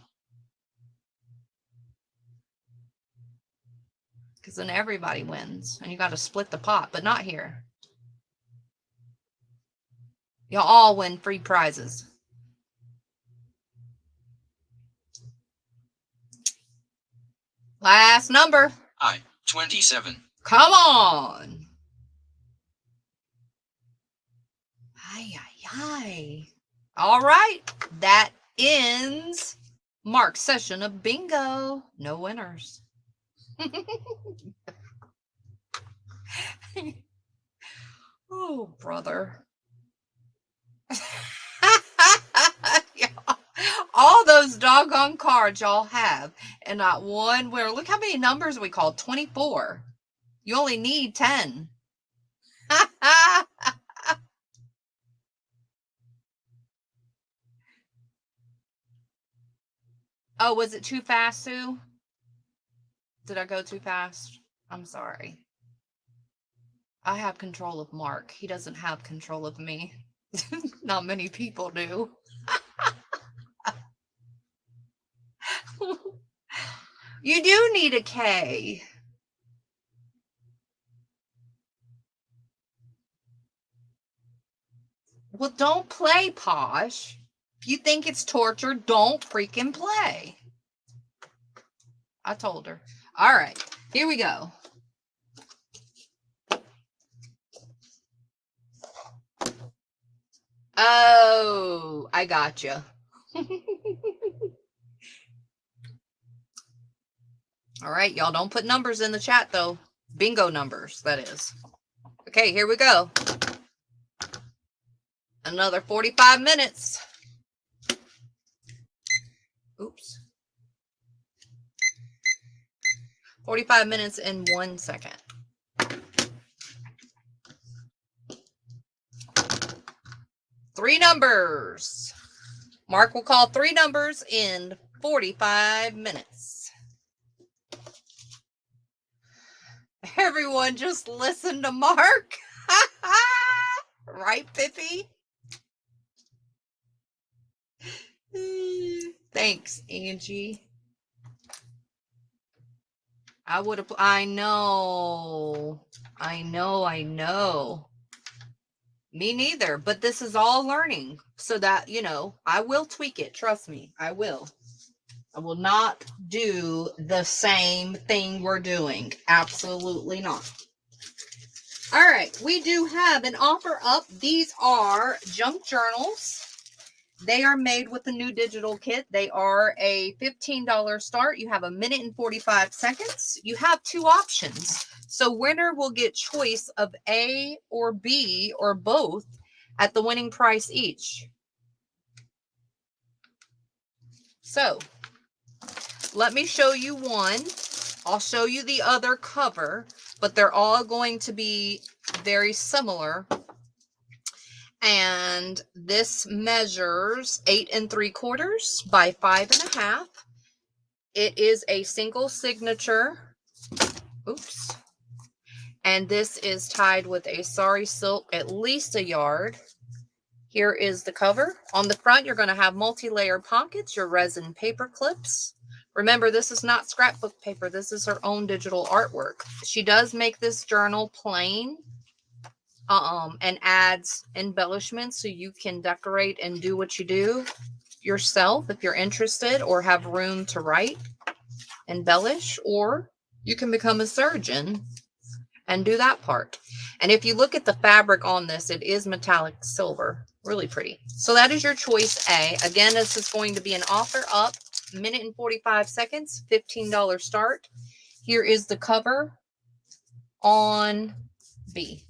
Because then everybody wins and you got to split the pot, but not here. You'll all win free prizes. Last number. I 27. Come on. Ay, ay, ay. All right. That ends Mark's session of bingo. No winners. Oh, brother. Yeah. All those doggone cards y'all have, and not one winner. Look how many numbers we called. 24. You only need 10. Oh, was it too fast, Sue? Did I go too fast? I'm sorry. I have control of Mark. He doesn't have control of me. Not many people do. You do need a K. Well, don't play, Posh. If you think it's torture, don't freaking play. I told her. All right, here we go. Oh, I gotcha. All right, y'all don't put numbers in the chat, though. Bingo numbers, that is. Okay, here we go. Another 45 minutes. Oops. 45 minutes and 1 second. Three numbers. Mark will call three numbers in 45 minutes. Everyone just listen to Mark. Right, Pippi? Thanks, Angie. I would have, I know. Me neither, but this is all learning so that, you know, I will tweak it. Trust me, I will. I will not do the same thing we're doing. Absolutely not. All right, we do have an offer up. These are junk journals. They are made with the new digital kit. They are a $15 start. You have 1 minute and 45 seconds. You have two options. So winner will get choice of A or B or both at the winning price each. So let me show you one. I'll show you the other cover, but they're all going to be very similar. And this measures 8 3/4 by 5 1/2. It is a single signature. Oops. And this is tied with a sari silk, at least a yard. Here is the cover. On the front, you're going to have multi-layer pockets, your resin paper clips. Remember, this is not scrapbook paper. This is her own digital artwork. She does make this journal plain and adds embellishments so you can decorate and do what you do yourself if you're interested or have room to write, embellish, or you can become a surgeon and do that part. And if you look at the fabric on this, it is metallic silver. Really pretty. So that is your choice A. Again, this is going to be an offer up, 1 minute and 45 seconds, $15 start. Here is the cover on B.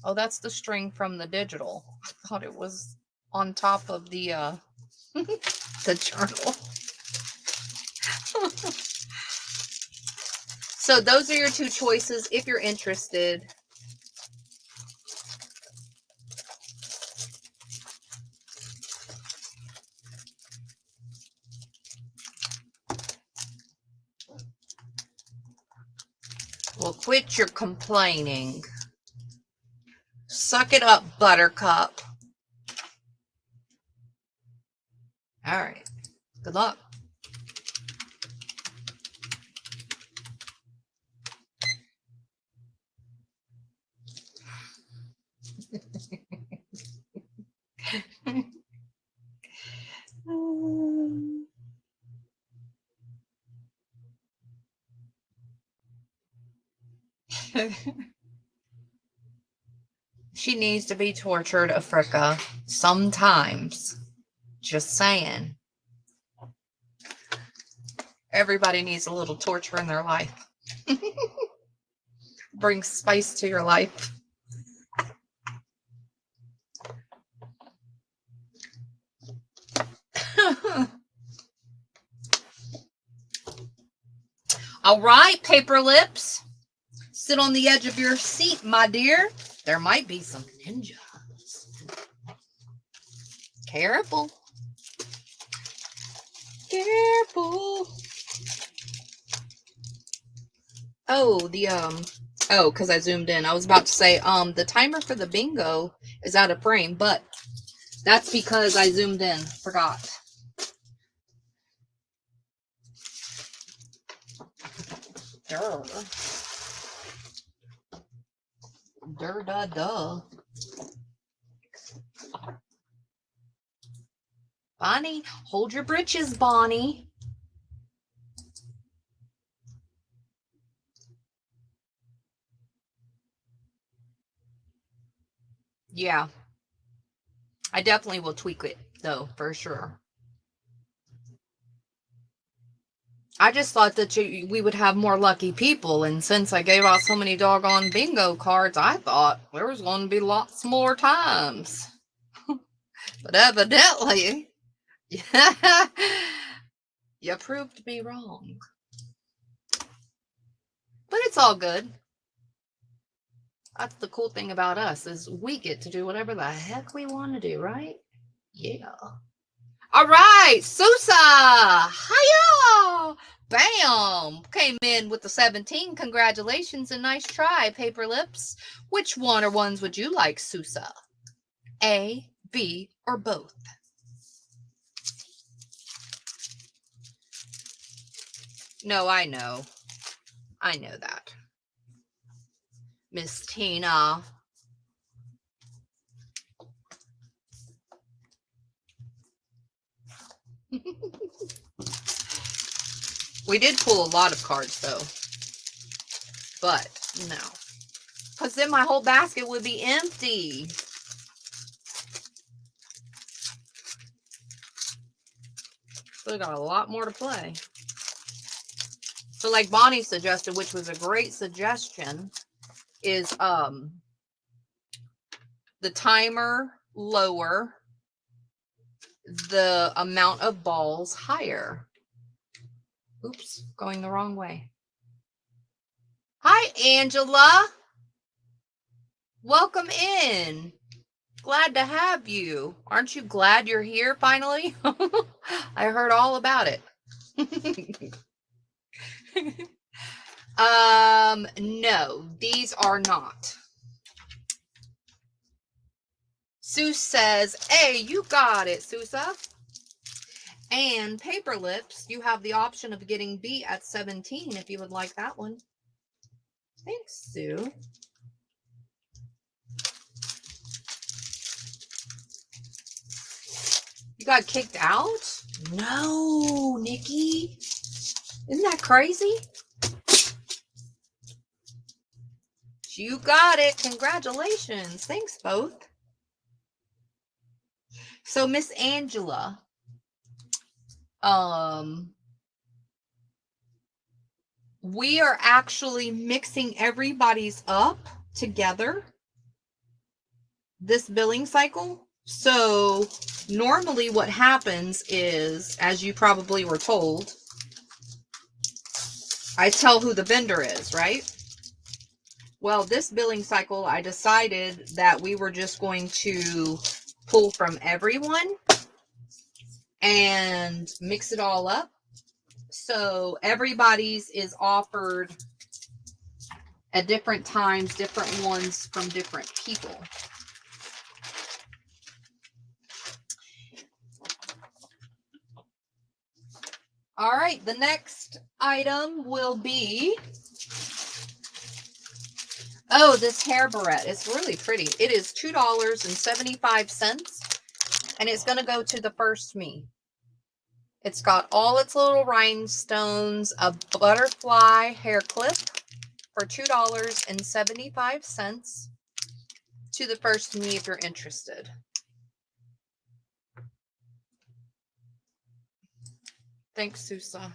Oh, that's the string from the digital. I thought it was on top of the the journal. So those are your two choices if you're interested. Well, quit your complaining. Suck it up, Buttercup. All right. Good luck. She needs to be tortured, Africa, sometimes. Just saying. Everybody needs a little torture in their life. Bring spice to your life. All right, paper lips. Sit on the edge of your seat, my dear. There might be some ninjas. Careful. Careful. Oh, because I zoomed in. I was about to say, the timer for the bingo is out of frame, but that's because I zoomed in. Forgot. Duh. Duh. Bonnie, hold your britches, Bonnie. Yeah. I definitely will tweak it, though, for sure. I just thought that we would have more lucky people, and since I gave out so many doggone bingo cards, I thought there was going to be lots more times. But evidently, you proved me wrong. But it's all good. That's the cool thing about us, is we get to do whatever the heck we want to do, right? Yeah. All right, Sousa. Hiya! Bam! Came in with the 17. Congratulations and nice try, Paper Lips. Which one or ones would you like, Sousa? A, B, or both? No, I know. I know that. Miss Tina. We did pull a lot of cards, though. But, no. Because then my whole basket would be empty. So we got a lot more to play. So like Bonnie suggested, which was a great suggestion, is the timer lower, the amount of balls higher. Oops, going the wrong way. Hi, Angela. Welcome in. Glad to have you. Aren't you glad you're here finally? I heard all about it. No, these are not. Sue says, hey, you got it, Sousa. And Paper Lips, you have the option of getting B at 17 if you would like that one. Thanks, Sue. You got kicked out? No, Nikki. Isn't that crazy? You got it. Congratulations. Thanks, both. So, Miss Angela, we are actually mixing everybody's up together this billing cycle. So normally what happens is, as you probably were told, I tell who the vendor is, right? Well, this billing cycle, I decided that we were just going to pull from everyone and mix it all up. So everybody's is offered at different times, different ones from different people. All right, the next item will be, oh, this hair barrette. It's really pretty. It is $2.75, and it's going to go to the first me. It's got all its little rhinestones, a butterfly hair clip for $2.75 to the first me if you're interested. Thanks, Sousa.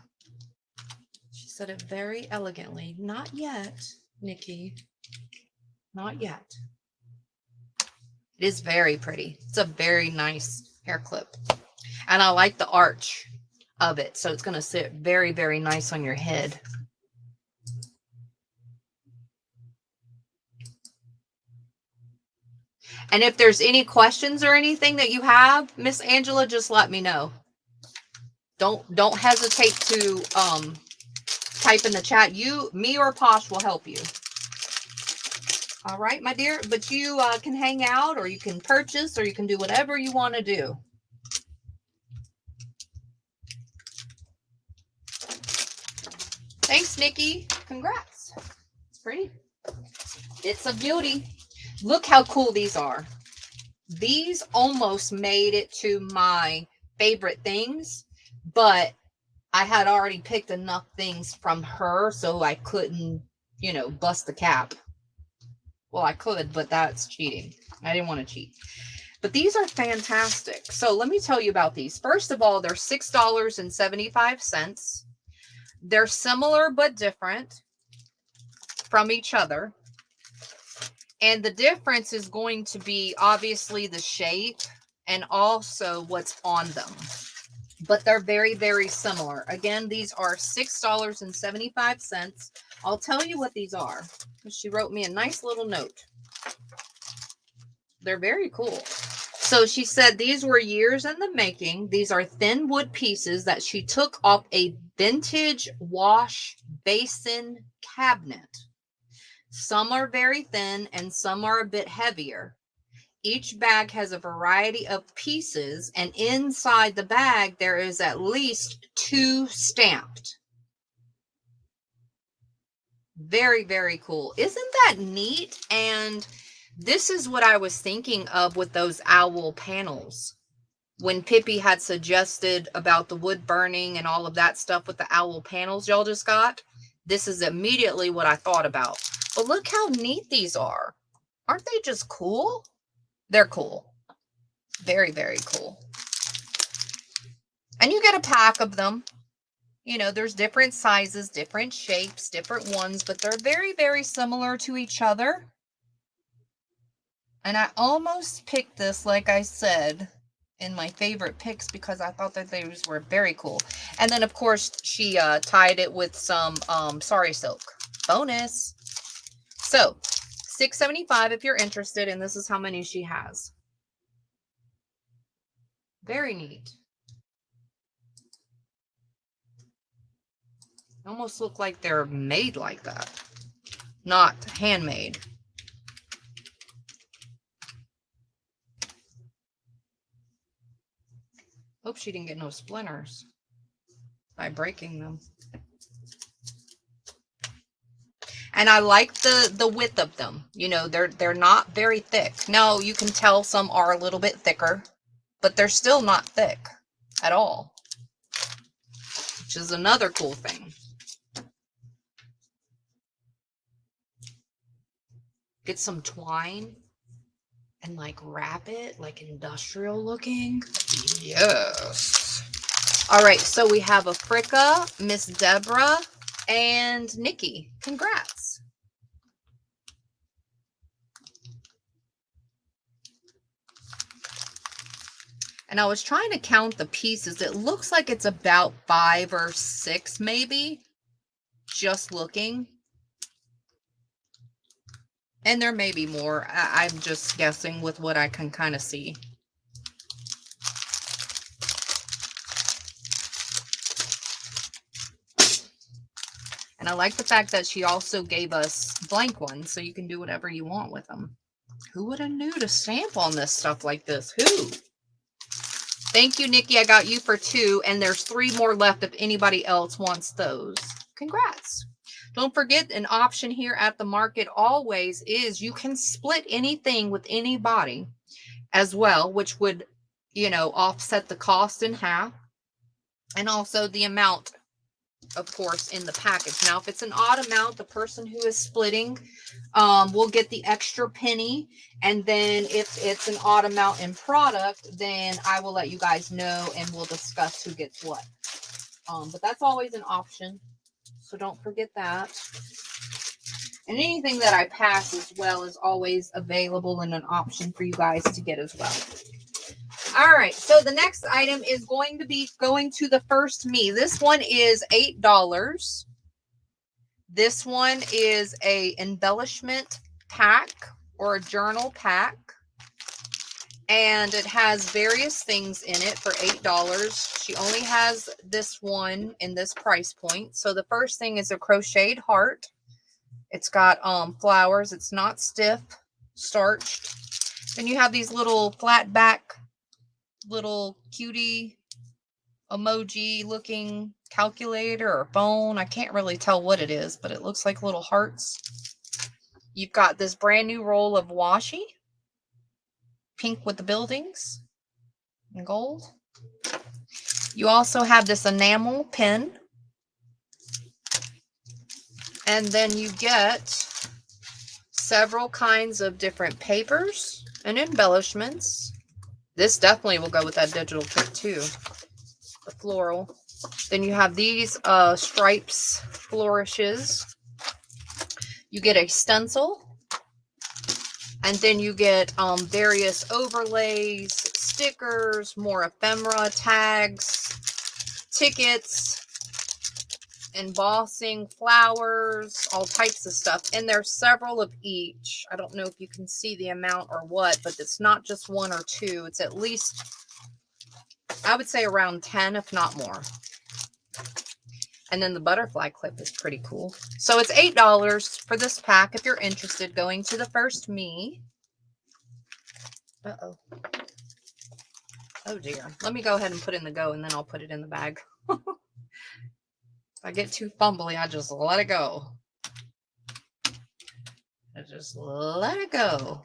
She said it very elegantly. Not yet, Nikki. Not yet. It is very pretty. It's a very nice hair clip. And I like the arch of it. So it's going to sit very, very nice on your head. And if there's any questions or anything that you have, Miss Angela, just let me know. Don't hesitate to type in the chat. Me or Posh will help you. All right, my dear. But you can hang out, or you can purchase, or you can do whatever you want to do. Thanks, Nikki. Congrats. It's pretty. It's a beauty. Look how cool these are. These almost made it to my favorite things, but I had already picked enough things from her, so I couldn't, you know, bust the cap. Well, I could, but that's cheating. I didn't want to cheat. But these are fantastic. So let me tell you about these. First of all, they're $6.75. They're similar but different from each other. And the difference is going to be obviously the shape and also what's on them. But they're very, very similar. Again, these are $6.75. I'll tell you what these are. She wrote me a nice little note. They're very cool. So she said these were years in the making. These are thin wood pieces that she took off a vintage wash basin cabinet. Some are very thin and some are a bit heavier. Each bag has a variety of pieces, and inside the bag there is at least 2 stamped. Very, very cool. Isn't that neat? And this is what I was thinking of with those owl panels. When Pippi had suggested about the wood burning and all of that stuff with the owl panels y'all just got, this is immediately what I thought about. But look how neat these are. Aren't they just cool? They're cool. Very, very cool. And you get a pack of them. You know, there's different sizes, different shapes, different ones, but they're very, very similar to each other. And I almost picked this, like I said, in my favorite picks because I thought that these were very cool. And then, of course, she tied it with some sari silk. Bonus. So, $6.75 if you're interested, and this is how many she has. Very neat. Almost look like they're made like that, not handmade. Hope she didn't get no splinters by breaking them. And I like the width of them. You know, they're not very thick. Now, you can tell some are a little bit thicker, but they're still not thick at all, which is another cool thing. Get some twine and like wrap it like industrial looking. Yes. All right, so we have Africa, Miss Deborah, and Nikki. Congrats. And I was trying to count the pieces. It looks like it's about 5 or 6 maybe, just looking. And there may be more. I'm just guessing with what I can kind of see. And I like the fact that she also gave us blank ones, so you can do whatever you want with them. Who would have knew to stamp on this stuff like this? Who? Thank you, Nikki. I got you for 2, and there's 3 more left if anybody else wants those. Congrats. Don't forget, an option here at the market always is you can split anything with anybody as well, which would, you know, offset the cost in half. And also the amount, of course, in the package. Now, if it's an odd amount, the person who is splitting will get the extra penny. And then if it's an odd amount in product, then I will let you guys know and we'll discuss who gets what. But that's always an option. So don't forget that. And anything that I pass as well is always available and an option for you guys to get as well. All right, so the next item is going to be going to the First Me. This one is $8. This one is a embellishment pack or a journal pack. And it has various things in it for $8. She only has this one in this price point. So the first thing is a crocheted heart. It's got flowers. It's not stiff, starched. Then you have these little flat back, little cutie emoji looking calculator or phone. I can't really tell what it is, but it looks like little hearts. You've got this brand new roll of washi, pink with the buildings and gold. You also have this enamel pen. And then you get several kinds of different papers and embellishments. This definitely will go with that digital kit too. The floral. Then you have these stripes, flourishes. You get a stencil. And then you get various overlays, stickers, more ephemera, tags, tickets, embossing, flowers, all types of stuff. And there's several of each. I don't know if you can see the amount or what, but it's not just one or two. It's at least, I would say around 10, if not more. And then the butterfly clip is pretty cool. So it's $8 for this pack if you're interested, going to the First Me. Uh-oh. Oh dear. Let me go ahead and put in the go and then I'll put it in the bag. If I get too fumbly, I just let it go. I just let it go.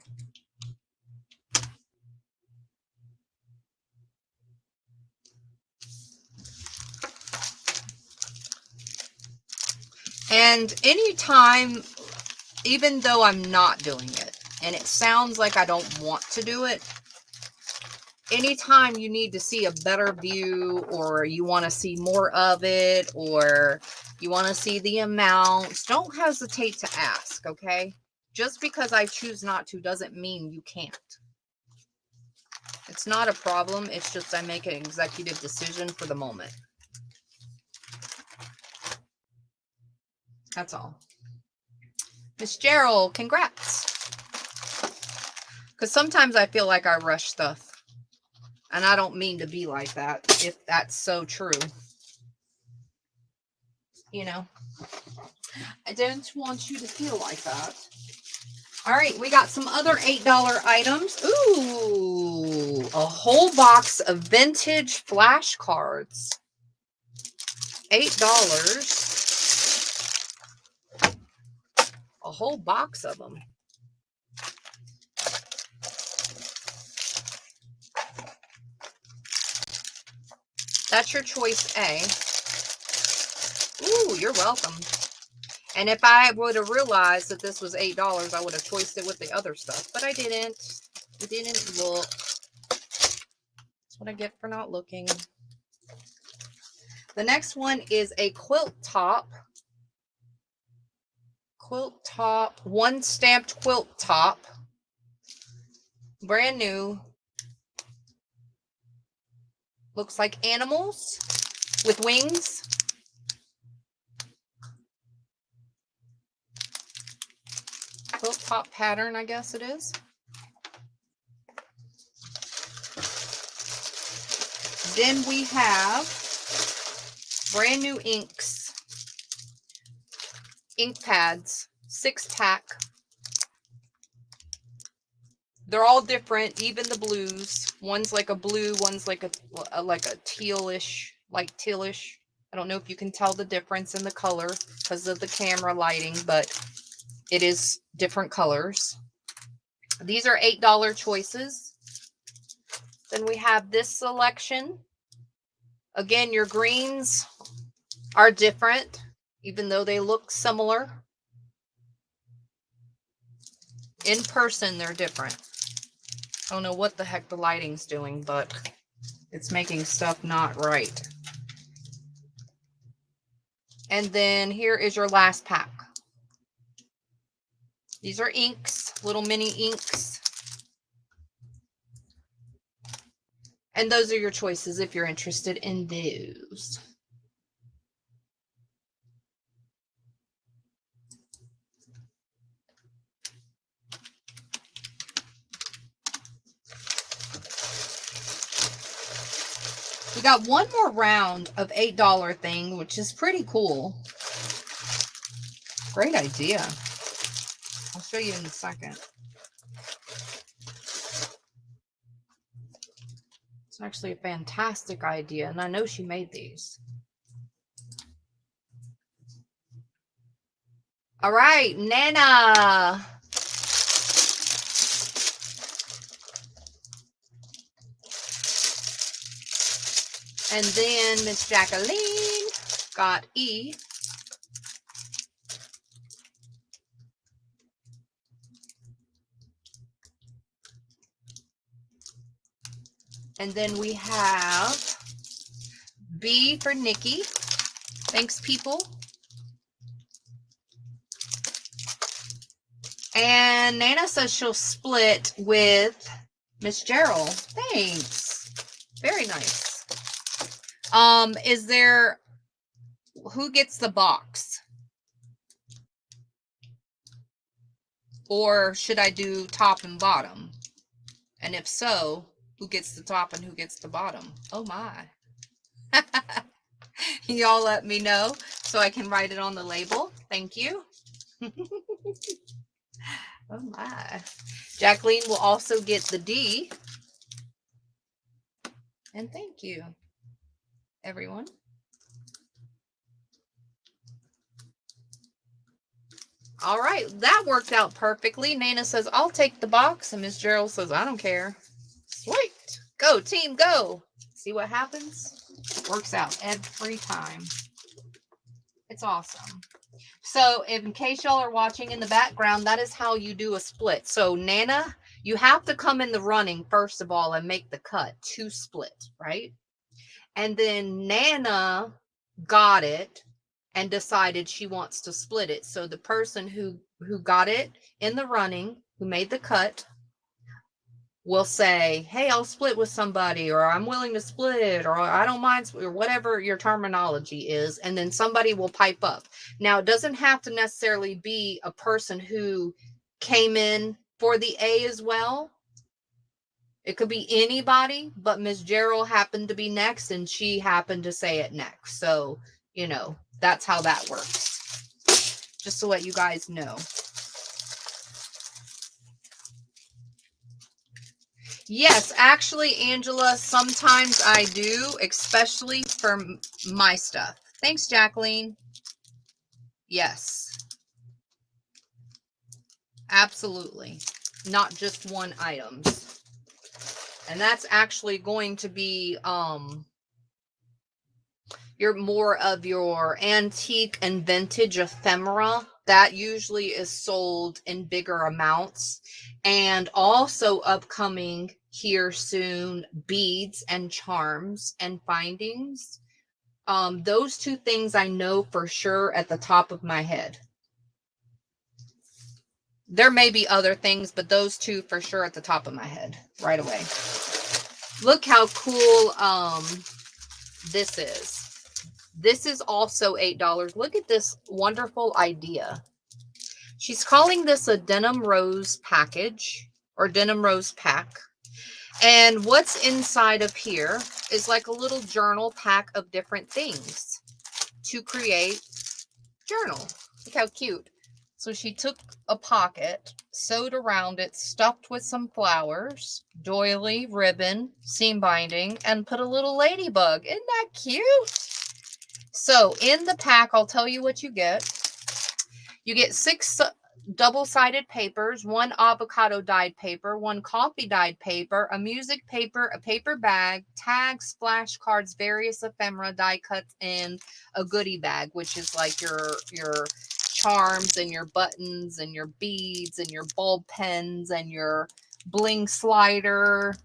And anytime, even though I'm not doing it, and it sounds like I don't want to do it, anytime you need to see a better view, or you want to see more of it, or you want to see the amounts, don't hesitate to ask, okay? Just because I choose not to doesn't mean you can't. It's not a problem. It's just I make an executive decision for the moment. That's all. Miss Gerald, congrats. Because sometimes I feel like I rush stuff. And I don't mean to be like that, if that's so true. You know, I don't want you to feel like that. All right, we got some other $8 items. Ooh, a whole box of vintage flashcards. $8. A whole box of them. That's your choice A. Ooh, you're welcome. And if I would have realized that this was $8, I would have choiced it with the other stuff. But I didn't. I didn't look. That's what I get for not looking. The next one is a quilt top. Quilt top. One stamped quilt top. Brand new. Looks like animals with wings. Quilt top pattern, I guess it is. Then we have brand new inks. Ink pads, 6-pack. They're all different, even the blues. One's like a blue, one's like a tealish, light tealish. I don't know if you can tell the difference in the color because of the camera lighting, but it is different colors. These are $8 choices. Then we have this selection. Again, your greens are different, even though they look similar. In person, they're different. I don't know what the heck the lighting's doing, but it's making stuff not right. And then here is your last pack. These are inks, little mini inks. And those are your choices if you're interested in those. We got one more round of $8 thing, which is pretty cool. Great idea. I'll show you in a second. It's actually a fantastic idea, and I know she made these. All right, Nana. And then Miss Jacqueline got E. And then we have B for Nikki. Thanks, people. And Nana says she'll split with Miss Gerald. Thanks. Very nice. Is there, who gets the box? Or should I do top and bottom? And if so, who gets the top and who gets the bottom? Oh my. Y'all let me know so I can write it on the label. Thank you. Oh my. Jacqueline will also get the D. And thank you, everyone. All right, that worked out perfectly. Nana says, I'll take the box. And Miss Gerald says, I don't care. Sweet. Go, team, go. See what happens? Works out every time. It's awesome. So in case y'all are watching in the background, that is how you do a split. So Nana, you have to come in the running first of all and make the cut to split, right? And then Nana got it and decided she wants to split it. So the person who got it in the running, who made the cut, will say, hey, I'll split with somebody, or I'm willing to split, or I don't mind, or whatever your terminology is. And then somebody will pipe up. Now, it doesn't have to necessarily be a person who came in for the A as well. It could be anybody, but Miss Gerald happened to be next, and she happened to say it next. So, you know, that's how that works. Just to let you guys know. Yes, actually, Angela, sometimes I do, especially for my stuff. Thanks, Jacqueline. Yes. Absolutely. Not just one items. And that's actually going to be more of your antique and vintage ephemera. That usually is sold in bigger amounts. And also upcoming here soon, beads and charms and findings. Those two things I know for sure at the top of my head. There may be other things, but those two for sure at the top of my head right away. Look how cool this is. This is also $8. Look at this wonderful idea. She's calling this a denim rose package or denim rose pack. And what's inside of here is like a little journal pack of different things to create journal. Look how cute. So she took a pocket, sewed around it, stuffed with some flowers, doily, ribbon, seam binding, and put a little ladybug. Isn't that cute? So in the pack, I'll tell you what you get. You get 6 double-sided papers, 1 avocado dyed paper, 1 coffee dyed paper, a music paper, a paper bag, tags, flashcards, various ephemera, die cuts, and a goodie bag, which is like your charms and your buttons and your beads and your bulb pens and your bling slider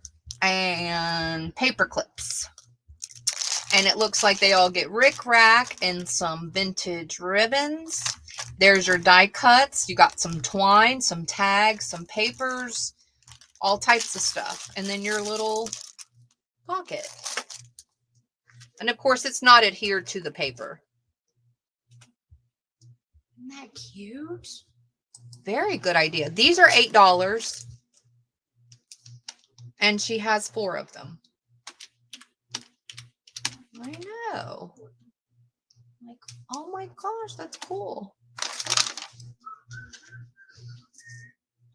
and paper clips. And it looks like they all get rickrack and some vintage ribbons. There's your die cuts. You got some twine, some tags, some papers, all types of stuff. And then your little pocket. And of course, it's not adhered to the paper. Isn't that cute? Very good idea. These are $8. And she has 4 of them. I know. Like, oh my gosh, that's cool.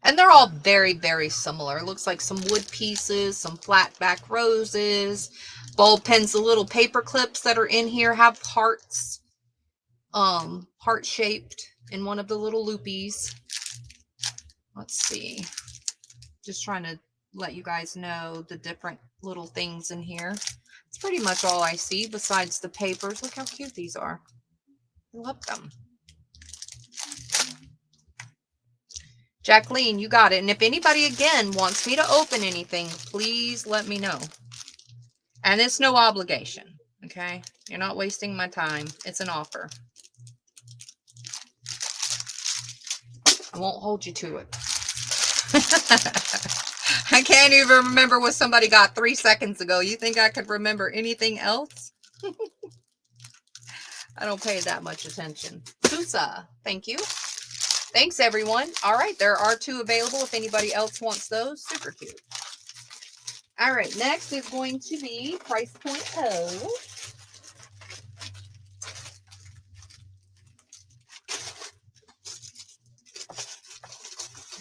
And they're all very, very similar. It looks like some wood pieces, some flat back roses, ball pens. The little paper clips that are in here have hearts, heart shaped in one of the little loopies. Let's see. Just trying to let you guys know the different little things in here. It's pretty much all I see besides the papers. Look how cute these are. I love them. Jacqueline, you got it. And if anybody, again, wants me to open anything, please let me know. And it's no obligation, okay? You're not wasting my time. It's an offer. I won't hold you to it. I can't even remember what somebody got 3 seconds ago. You think I could remember anything else? I don't pay that much attention. Tusa, thank you. Thanks, everyone. All right, there are 2 available if anybody else wants those. Super cute. All right, next is going to be Price Point O.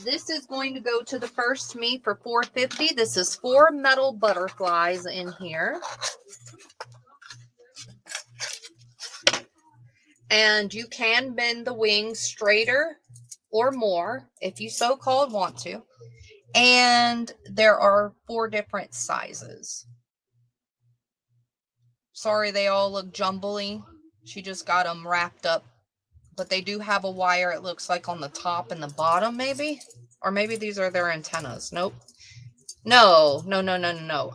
This is going to go to the first me for $4.50. This is 4 metal butterflies in here. And you can bend the wings straighter or more if you so called want to. And there are 4 different sizes. Sorry, they all look jumbly. She just got them wrapped up. But they do have a wire, it looks like, on the top and the bottom, maybe. Or maybe these are their antennas. Nope. No.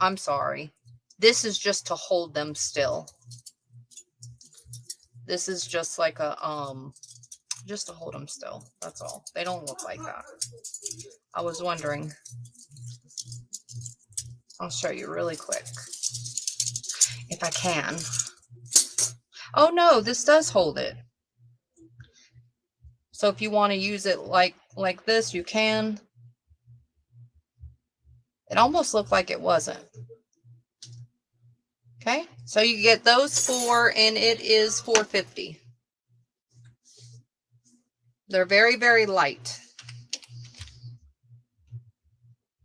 I'm sorry. This is just to hold them still. This is just like a, just to hold them still. That's all. They don't look like that. I was wondering. I'll show you really quick. If I can. Oh no, this does hold it. So if you want to use it like this, you can. It almost looked like it wasn't. Okay, so you get those 4 and it is $4.50. They're very, very light.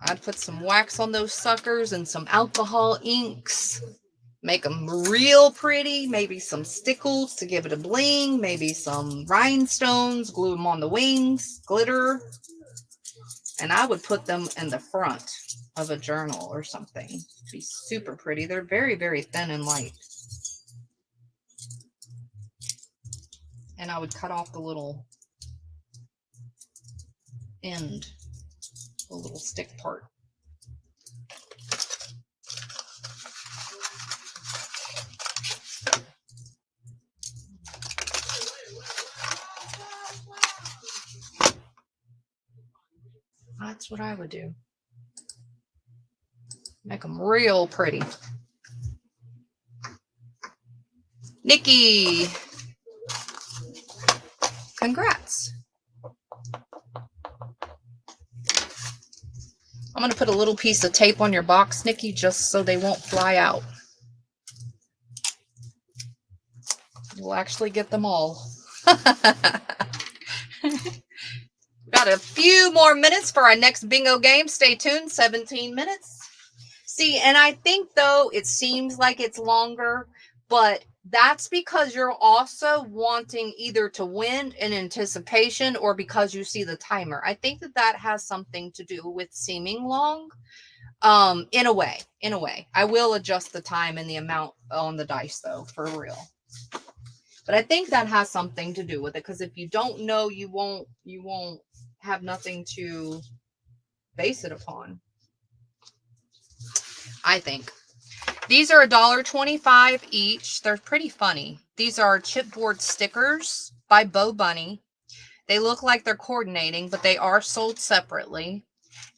I'd put some wax on those suckers and some alcohol inks. Make them real pretty. Maybe some stickles to give it a bling. Maybe some rhinestones. Glue them on the wings. Glitter. And I would put them in the front of a journal or something. It'd be super pretty. They're very, very thin and light. And I would cut off the little end. The little stick part. That's what I would do. Make them real pretty. Nikki, congrats. I'm going to put a little piece of tape on your box, Nikki, just so they won't fly out. We'll actually get them all. Got a few more minutes for our next bingo game. Stay tuned. 17 minutes. See, and I think, though, it seems like it's longer, but that's because you're also wanting either to win in anticipation or because you see the timer. I think that that has something to do with seeming long. In a way. I will adjust the time and the amount on the dice, though, for real. But I think that has something to do with it, because if you don't know, you won't have nothing to base it upon. I think. These are $1.25 each. They're pretty funny. These are chipboard stickers by Bo Bunny. They look like they're coordinating, but they are sold separately.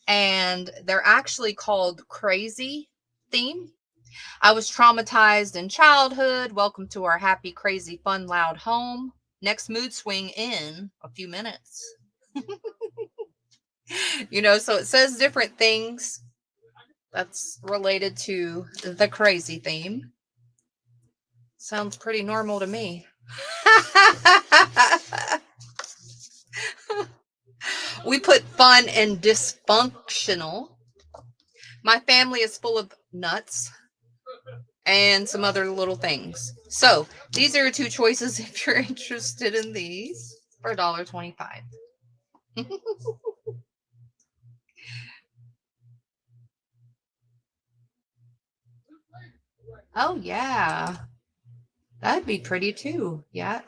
And they're actually called Crazy Theme. I was traumatized in childhood. Welcome to our happy, crazy, fun, loud home. Next mood swing in a few minutes. You know, so it says different things that's related to the crazy theme. Sounds pretty normal to me. We put fun and dysfunctional. My family is full of nuts and some other little things. So these are your two choices if you're interested in these for $1.25. Oh yeah, that'd be pretty too. Yeah.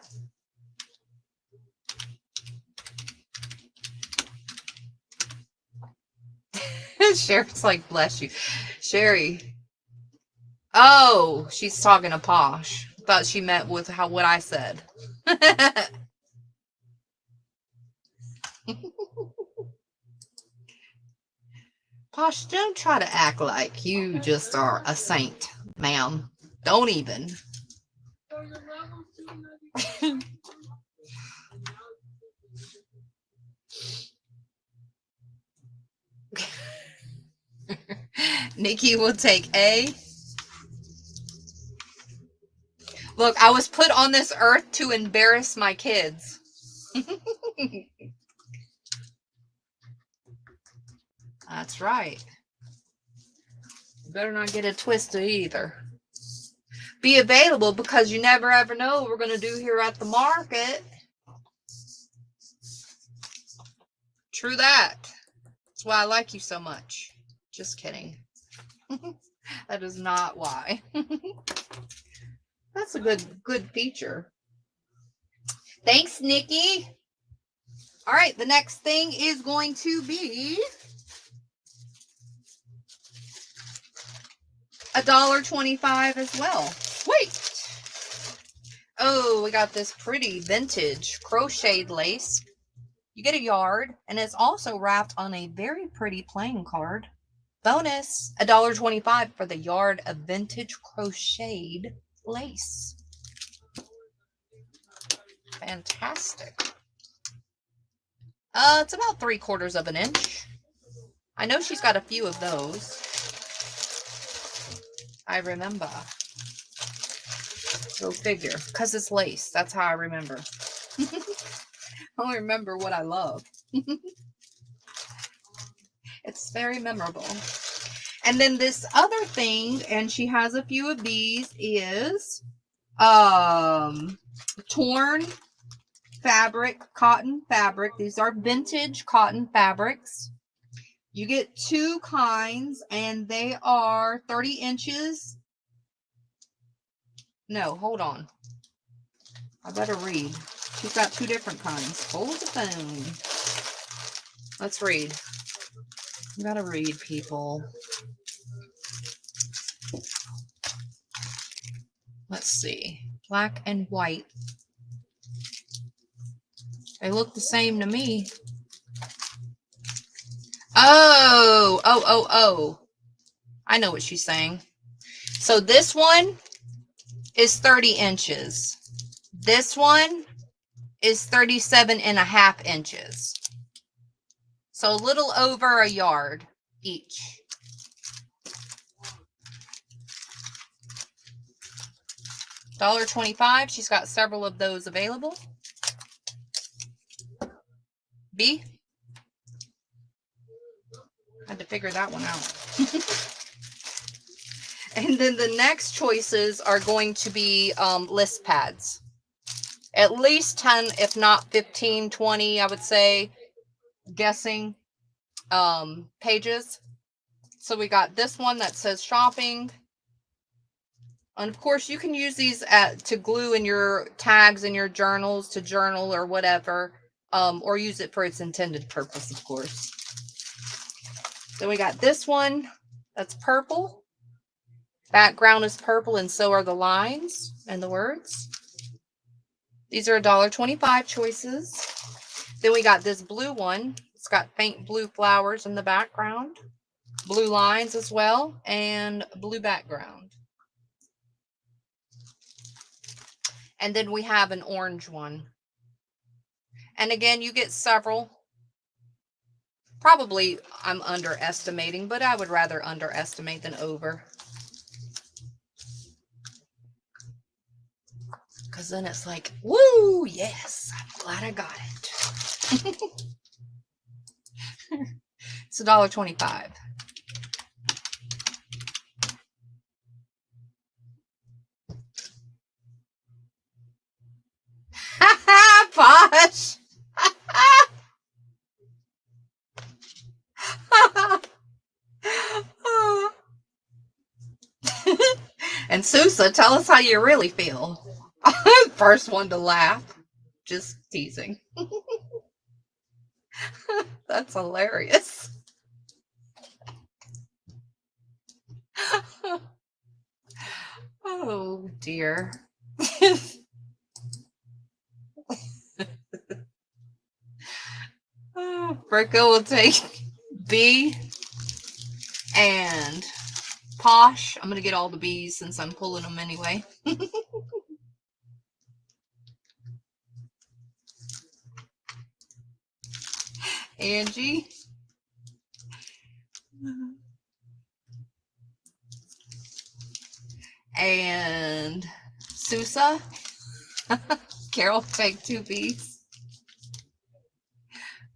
Sherry's like, bless you. Sherry. Oh, she's talking to Posh. Thought she meant with what I said. Posh, don't try to act like you just are a saint, ma'am. Don't even. Nikki will take A. Look, I was put on this earth to embarrass my kids. That's right. You better not get it twisted either. Be available because you never ever know what we're going to do here at the market. True that. That's why I like you so much. Just kidding. That is not why. That's a good feature. Thanks, Nikki. All right, the next thing is going to be $1.25 as well. Wait. Oh, we got this pretty vintage crocheted lace. You get a yard, and it's also wrapped on a very pretty playing card. Bonus, $1.25 for the yard of vintage crocheted lace. Fantastic. It's about 3/4 of an inch. I know she's got a few of those. I remember. Go figure. Because it's lace. That's how I remember. I remember what I love. It's very memorable. And then this other thing, and she has a few of these, is torn fabric, cotton fabric. These are vintage cotton fabrics. You get two kinds, and they are 30 inches. No, hold on. I better read. She's got two different kinds. Hold the phone. Let's read. You gotta read, people. Let's see. Black and white. They look the same to me. Oh. I know what she's saying. So this one is 30 inches. This one is 37.5 inches. So a little over a yard each. $1.25. She's got several of those available. B. Had to figure that one out. And then the next choices are going to be list pads. At least 10, if not 15, 20, I would say, guessing pages. So we got this one that says shopping. And of course, you can use these to glue in your tags in your journals to journal or whatever, or use it for its intended purpose, of course. Then we got this one that's purple. Background is purple, and so are the lines and the words. These are $1.25 choices. Then we got this blue one. It's got faint blue flowers in the background, blue lines as well, and blue background. And then we have an orange one. And again, you get several. Probably I'm underestimating, but I would rather underestimate than over. Because then it's like, woo, yes, I'm glad I got it. It's $1.25. Posh. And Sousa, tell us how you really feel. First one to laugh. Just teasing. That's hilarious. Oh dear. Fricka will take B and Posh. I'm gonna get all the B's since I'm pulling them anyway. Angie. And Sousa. Carol take 2 B's.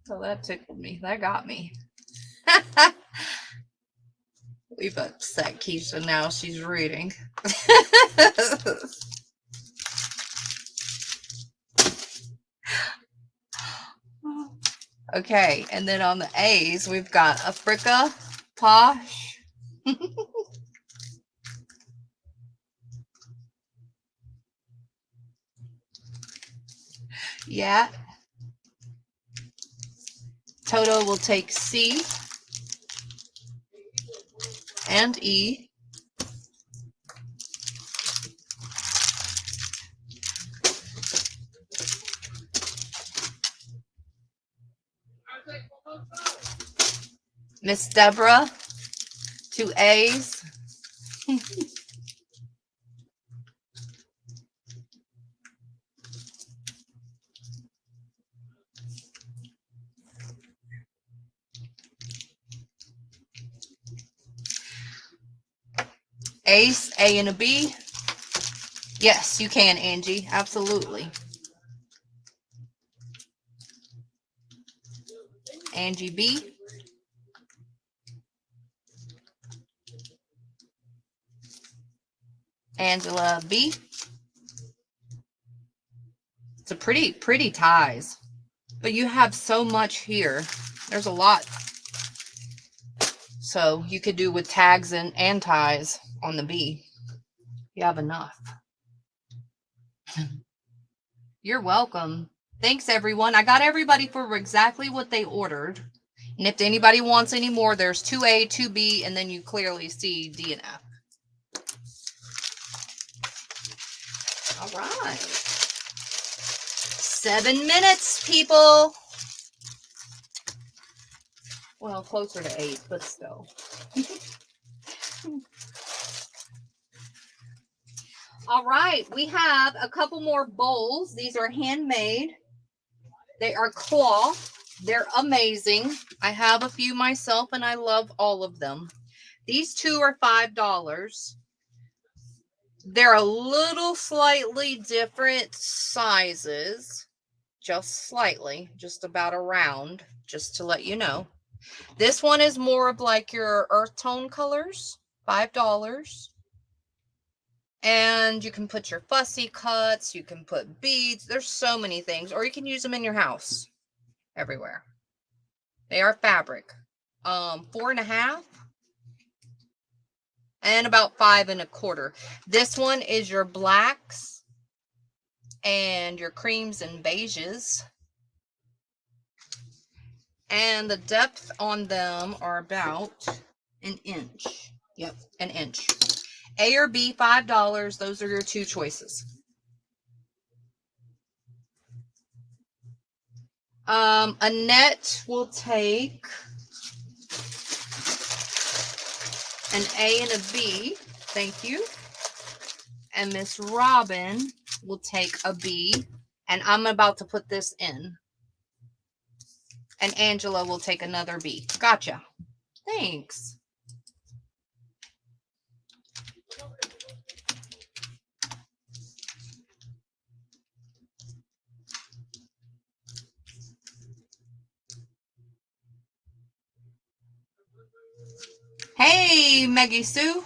So that tickled me. That got me. We've upset Keisha now. She's reading. Okay, and then on the A's, we've got Africa, Posh. Yeah. Toto will take C and E. Miss Deborah, 2 A's. Ace, A and a B. Yes, you can, Angie. Absolutely. Angie B. Angela B. It's a pretty ties. But you have so much here. There's a lot. So you could do with tags and ties on the B. You have enough. You're welcome. Thanks, everyone. I got everybody for exactly what they ordered. And if anybody wants any more, there's 2A, 2B, and then you clearly see D and F. All right. 7 minutes, people. Well, closer to 8, but still. All right, we have a couple more bowls. These are handmade. They are cloth. They're amazing. I have a few myself, and I love all of them. These 2 are $5. They're a little slightly different sizes. Just slightly. Just about a round, just to let you know. This one is more of like your earth tone colors. $5. And you can put your fussy cuts, you can put beads, there's so many things, or you can use them in your house, everywhere. They are fabric, 4.5, and about 5.25. This one is your blacks and your creams and beiges, and the depth on them are about an inch. Yep, an inch. A or B, $5. Those are your 2 choices. Annette will take an A and a B. Thank you. And Miss Robin will take a B. And I'm about to put this in. And Angela will take another B. Gotcha. Thanks. Hey, Maggie Sue.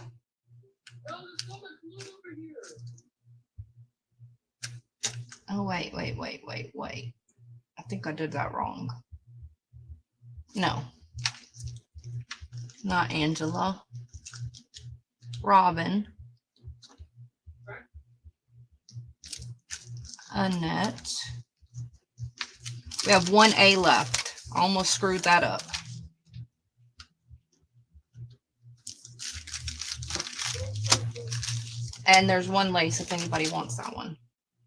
Oh, wait. I think I did that wrong. No. Not Angela. Robin. Annette. We have one A left. Almost screwed that up. And there's one lace if anybody wants that one.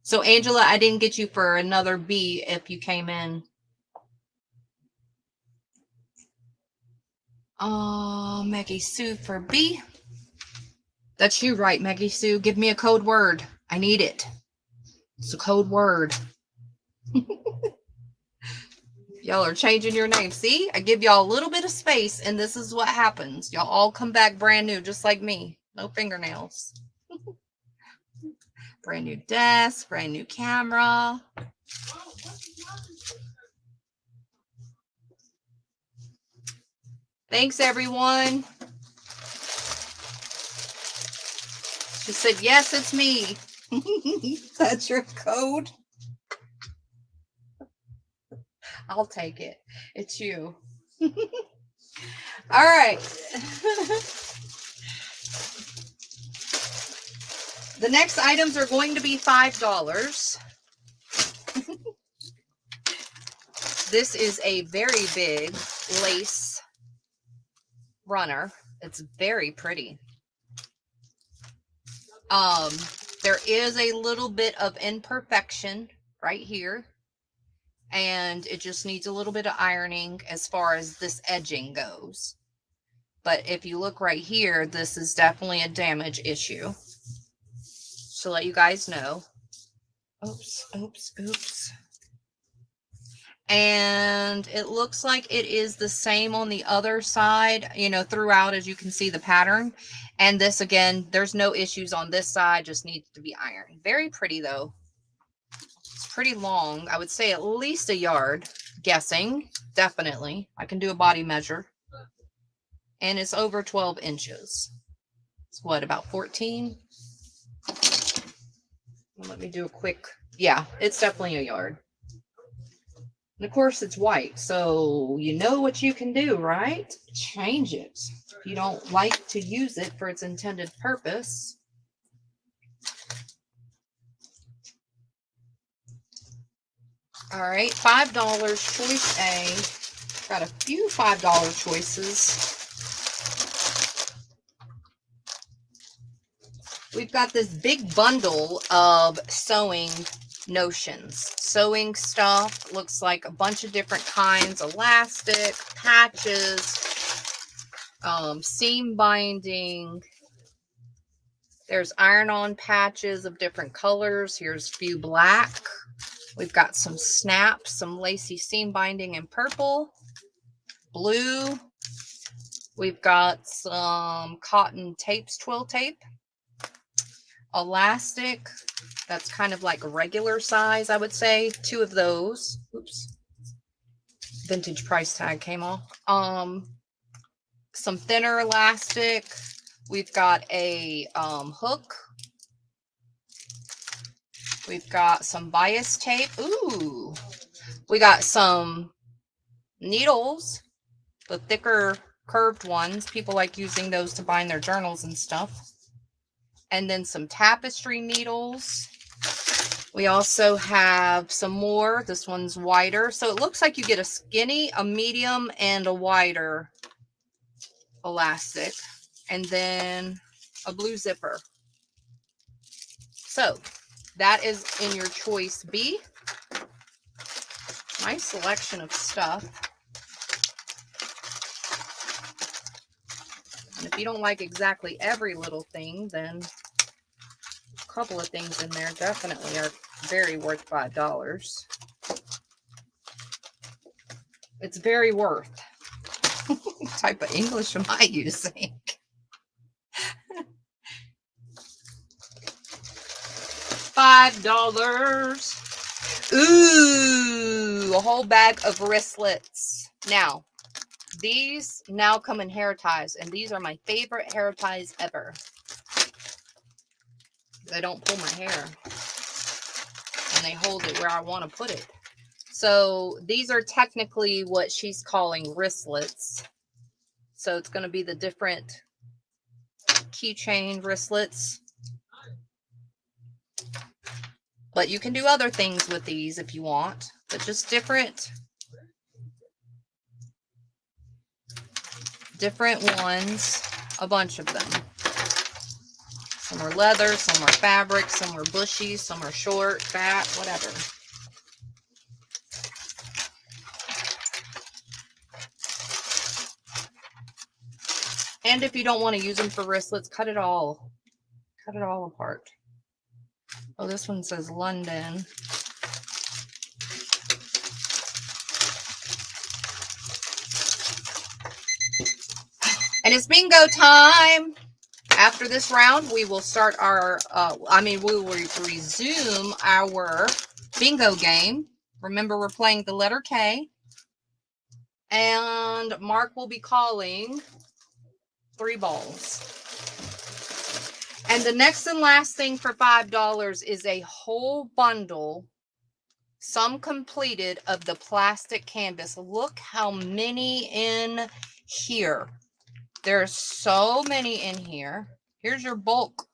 So, Angela, I didn't get you for another B if you came in. Maggie Sue for B. That's you, right, Maggie Sue? Give me a code word. I need it. It's a code word. Y'all are changing your name. See? I give y'all a little bit of space, and this is what happens. Y'all all come back brand new, just like me. No fingernails. Brand new desk, brand new camera. Thanks, everyone. She said, yes, it's me. That's your code. I'll take it. It's you. All right. The next items are going to be $5. This is a very big lace runner. It's very pretty. There is a little bit of imperfection right here, and it just needs a little bit of ironing as far as this edging goes. But if you look right here, this is definitely a damage issue. To let you guys know. Oops. And it looks like it is the same on the other side, you know, throughout, as you can see the pattern. And this, again, there's no issues on this side, just needs to be ironed. Very pretty, though. It's pretty long. I would say at least a yard, guessing. Definitely. I can do a body measure. And it's over 12 inches. It's what, about 14? Let me do a quick, yeah, it's definitely a yard. And of course it's white, so you know what you can do, right? Change it. If you don't like to use it for its intended purpose. All right, $5 choice A. Got a few $5 choices. We've got this big bundle of sewing notions. Sewing stuff. Looks like a bunch of different kinds. Elastic, patches, seam binding. There's iron-on patches of different colors. Here's a few black. We've got some snaps, some lacy seam binding in purple, blue. We've got some cotton tapes, twill tape. Elastic, that's kind of like a regular size, I would say. 2 of those. Oops. Vintage price tag came off. Some thinner elastic. We've got a hook. We've got some bias tape. Ooh. We got some needles, the thicker curved ones. People like using those to bind their journals and stuff. And then some tapestry needles. We also have some more. This one's wider. So it looks like you get a skinny, a medium, and a wider elastic. And then a blue zipper. So that is in your choice B. Nice selection of stuff. And if you don't like exactly every little thing, then a couple of things in there definitely are very worth $5. It's very worth. What type of English am I using? $5. Ooh, a whole bag of wristlets. Now, these now come in hair ties, and these are my favorite hair ties ever. They don't pull my hair, and they hold it where I want to put it. So these are technically what she's calling wristlets. So it's going to be the different keychain wristlets. But you can do other things with these if you want, but just different ones, a bunch of them. Some are leather, some are fabric, some are bushy, some are short, fat, whatever. And if you don't want to use them for wristlets, cut it all apart. Oh, this one says London. And it's bingo time. After this round, we will start our, we will resume our bingo game. Remember, we're playing the letter K. And Mark will be calling 3 balls. And the next and last thing for $5 is a whole bundle, some completed, of the plastic canvas. Look how many in here. There's so many in here. Here's your bulk,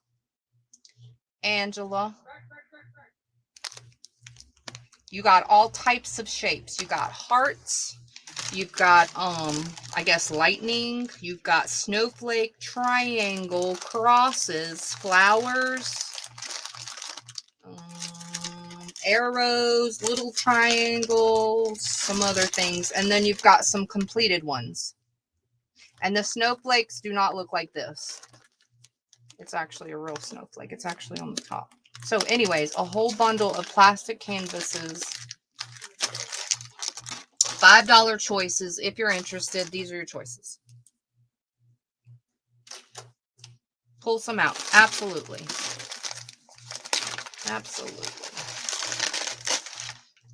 Angela. You got all types of shapes. You got hearts. You've got, I guess, lightning. You've got snowflake, triangle, crosses, flowers, arrows, little triangles, some other things. And then you've got some completed ones. And the snowflakes do not look like this. It's actually a real snowflake. It's actually on the top. So anyways, a whole bundle of plastic canvases. $5 choices. If you're interested, these are your choices. Pull some out. Absolutely. Absolutely.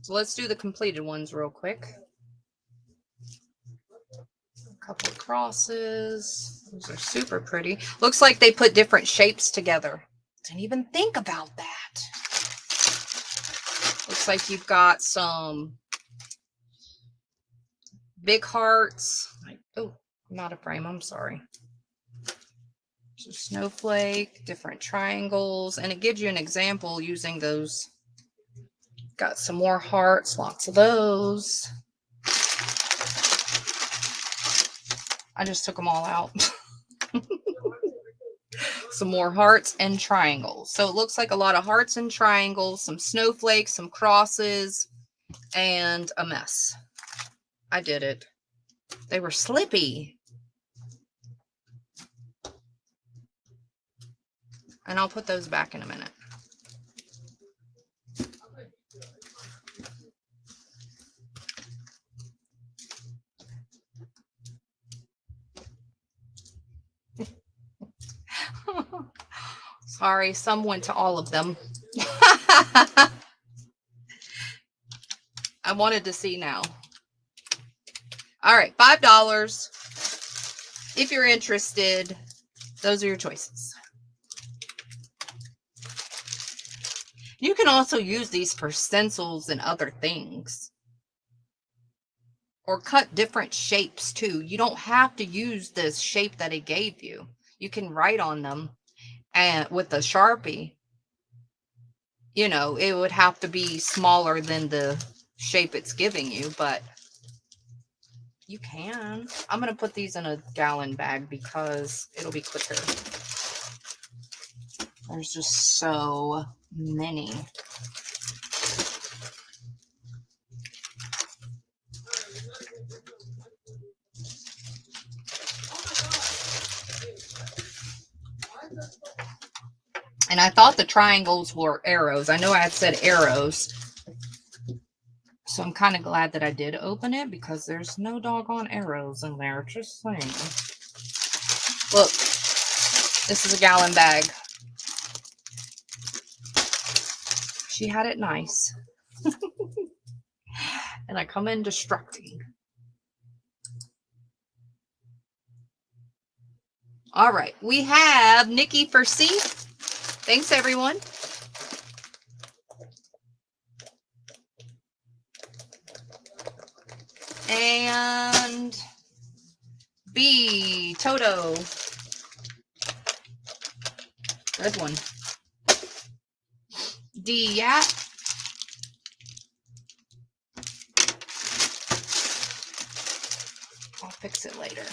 So let's do the completed ones real quick. A couple of crosses. Those are super pretty. Looks like they put different shapes together. Didn't even think about that. Looks like you've got some big hearts. Oh, not a frame. I'm sorry. So snowflake, different triangles, and it gives you an example using those. Got some more hearts, lots of those. I just took them all out. Some more hearts and triangles. So it looks like a lot of hearts and triangles, some snowflakes, some crosses, and a mess. I did it. They were slippy. And I'll put those back in a minute. Sorry, some went to all of them. I wanted to see now. All right, $5. If you're interested, those are your choices. You can also use these for stencils and other things. Or cut different shapes too. You don't have to use this shape that it gave you. You can write on them. And with a Sharpie, you know, it would have to be smaller than the shape it's giving you, but you can. I'm going to put these in a gallon bag because it'll be quicker. There's just so many. And I thought the triangles were arrows. I know I had said arrows. So I'm kind of glad that I did open it because there's no doggone arrows in there. Just saying. Look, this is a gallon bag. She had it nice. And I come in destructing. All right, we have Nikki for C. Thanks, everyone. And B, Toto. Good one. D, yeah. I'll fix it later.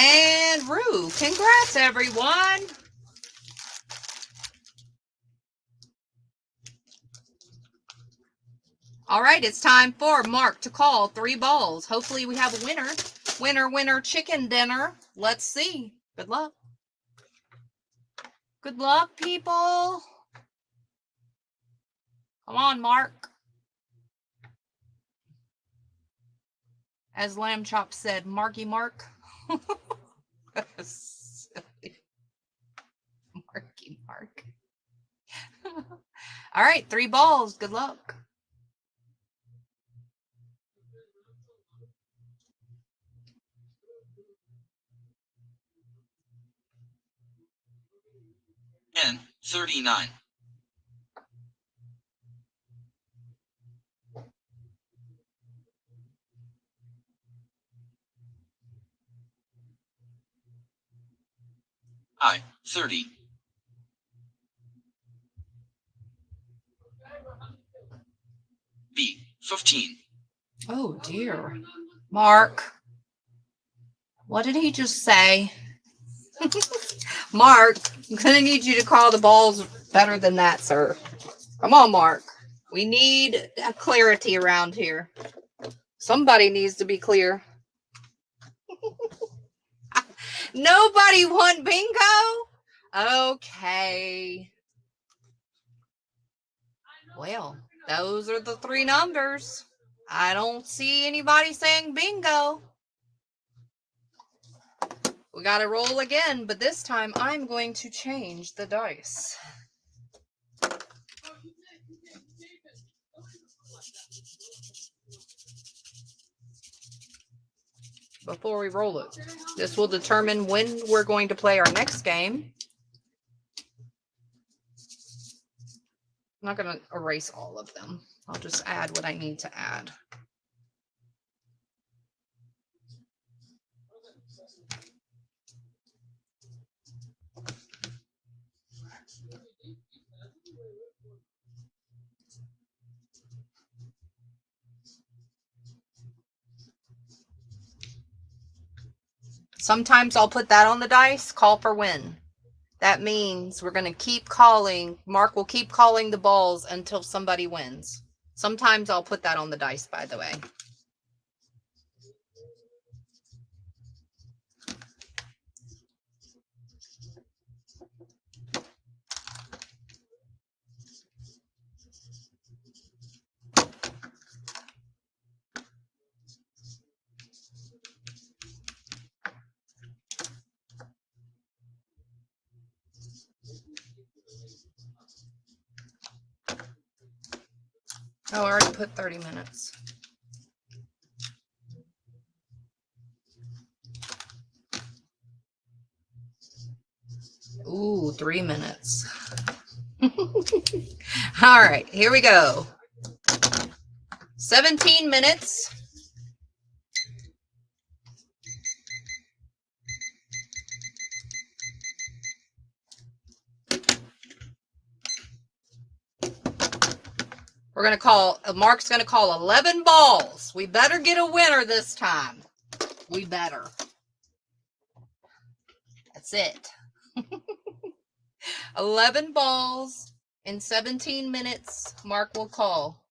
And Rue, congrats, everyone. All right, it's time for Mark to call 3 balls. Hopefully we have a winner. Winner, winner, chicken dinner. Let's see. Good luck. Good luck, people. Come on, Mark. As Lamb Chop said, Marky Mark. Silly. Marky Mark. All right, 3 balls. Good luck. N 39. I 30. B 15. Oh, dear. Mark. What did he just say? Mark, I'm going to need you to call the balls better than that, sir. Come on, Mark. We need clarity around here. Somebody needs to be clear. Nobody won bingo? Okay. Well, those are the 3 numbers. I don't see anybody saying bingo. We got to roll again, but this time I'm going to change the dice. Before we roll it. This will determine when we're going to play our next game. I'm not going to erase all of them. I'll just add what I need to add. Sometimes I'll put that on the dice, call for win. That means we're going to keep calling. Mark will keep calling the balls until somebody wins. Sometimes I'll put that on the dice, by the way. Oh, I already put 30 minutes. Ooh, 3 minutes. All right, here we go. 17 minutes. We're going to call, Mark's going to call 11 balls. We better get a winner this time. We better. That's it. 11 balls in 17 minutes. Mark will call.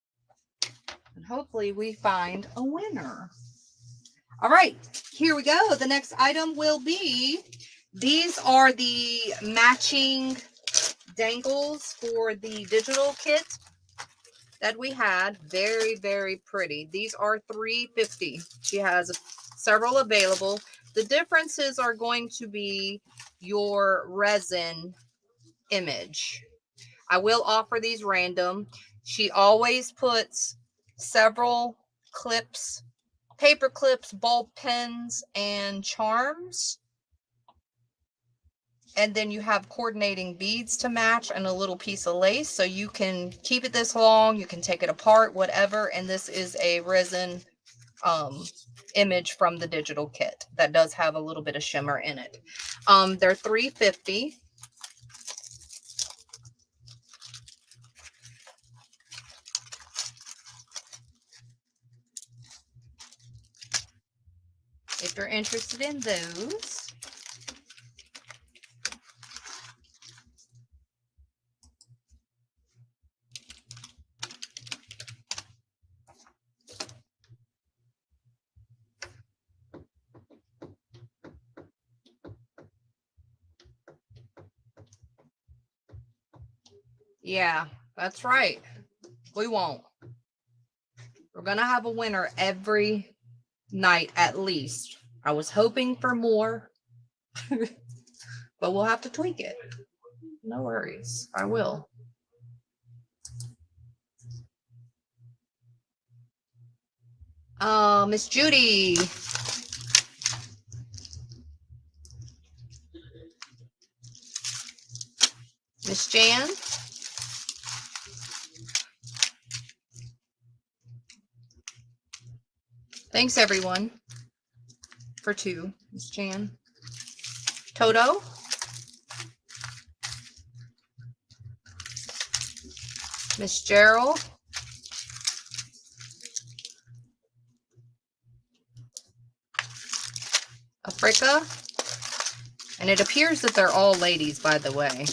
And hopefully we find a winner. All right, here we go. The next item will be These are the matching dangles for the digital kit that we had. Very, very pretty. These are $3.50. She has several available. The differences are going to be your resin image. I will offer these random. She always puts several clips, paper clips, ball pens, and charms. And then you have coordinating beads to match and a little piece of lace. So you can keep it this long, you can take it apart, whatever. And this is a resin image from the digital kit that does have a little bit of shimmer in it. They're $3.50. If you're interested in those. Yeah, that's right. We won't. We're going to have a winner every night at least. I was hoping for more, but we'll have to tweak it. No worries. I will. Miss Judy. Miss Jan. Thanks everyone for 2. Miss Jan. Toto. Miss Gerald. Africa. And it appears that they're all ladies, by the way.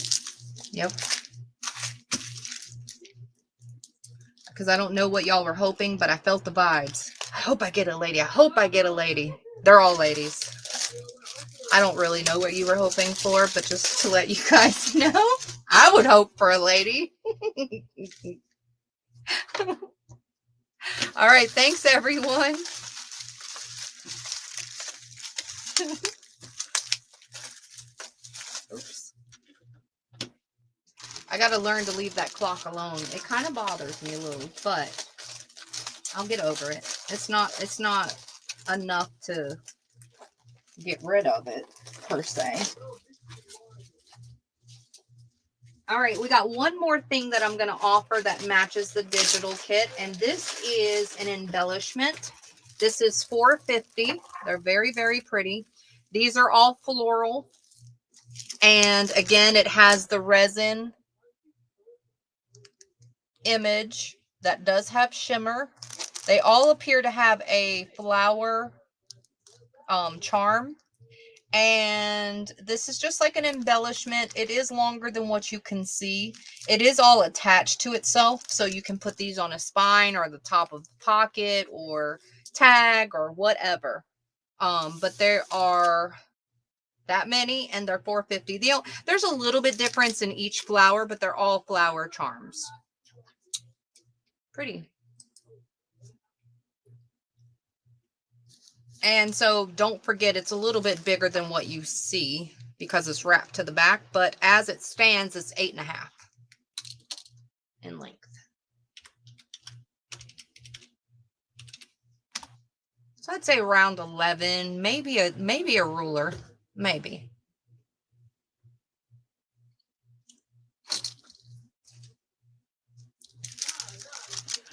Yep. Because I don't know what y'all were hoping, but I felt the vibes. I hope I get a lady. I hope I get a lady. They're all ladies. I don't really know what you were hoping for, but just to let you guys know, I would hope for a lady. All right. Thanks, everyone. Oops. I got to learn to leave that clock alone. It kind of bothers me a little, but I'll get over it. It's not enough to get rid of it, per se. All right, we got one more thing that I'm going to offer that matches the digital kit, and this is an embellishment. This is $4.50. They're very, very pretty. These are all floral, and again, it has the resin image that does have shimmer. They all appear to have a flower charm. And this is just like an embellishment. It is longer than what you can see. It is all attached to itself, so you can put these on a spine or the top of the pocket or tag or whatever. But there are that many, and they're $4.50. There's a little bit difference in each flower, but they're all flower charms. Pretty. And so don't forget, it's a little bit bigger than what you see because it's wrapped to the back, but as it stands, it's 8.5 in length. So I'd say around 11, maybe a ruler, maybe.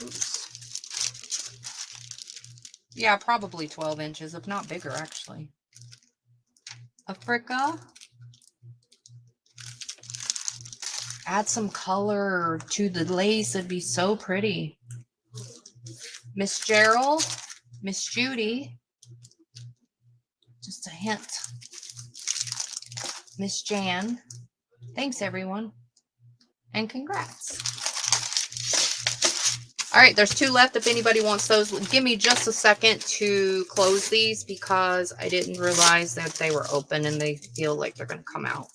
Oops. Yeah, probably 12 inches, if not bigger, actually. Africa. Add some color to the lace. It'd be so pretty. Miss Gerald. Miss Judy. Just a hint. Miss Jan. Thanks, everyone. And congrats. All right, there's 2 left if anybody wants those. Give me just a second to close these because I didn't realize that they were open and they feel like they're going to come out.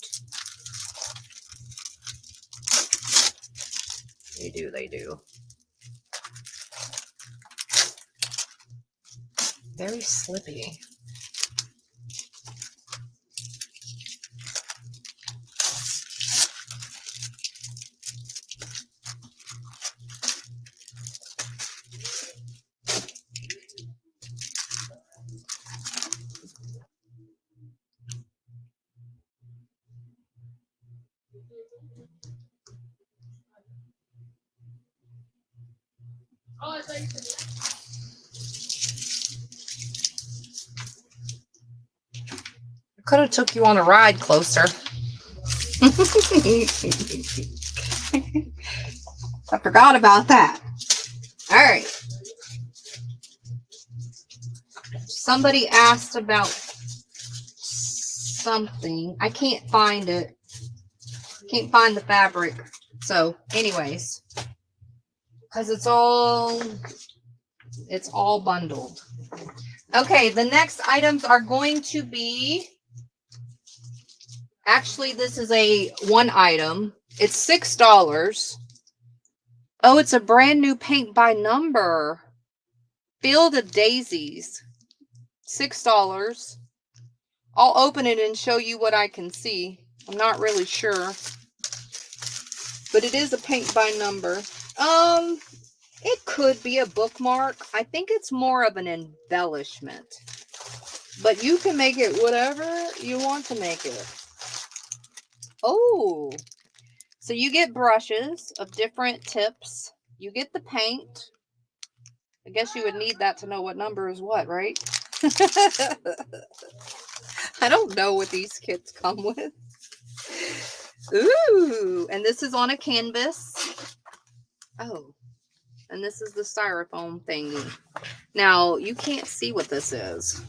They do, they do. Very slippy. Could have took you on a ride closer. I forgot about that. All right. Somebody asked about something. I can't find it. Can't find the fabric. So, anyways, because it's all bundled. Okay, the next items are going to be, actually, this is a 1 item. It's $6. Oh, it's a brand new paint by number. Field of Daisies. $6. I'll open it and show you what I can see. I'm not really sure. But it is a paint by number. It could be a bookmark. I think it's more of an embellishment. But you can make it whatever you want to make it. Oh, so you get brushes of different tips. You get the paint. I guess you would need that to know what number is what, right? I don't know what these kits come with. Ooh, and this is on a canvas. Oh, and this is the styrofoam thingy. Now, you can't see what this is.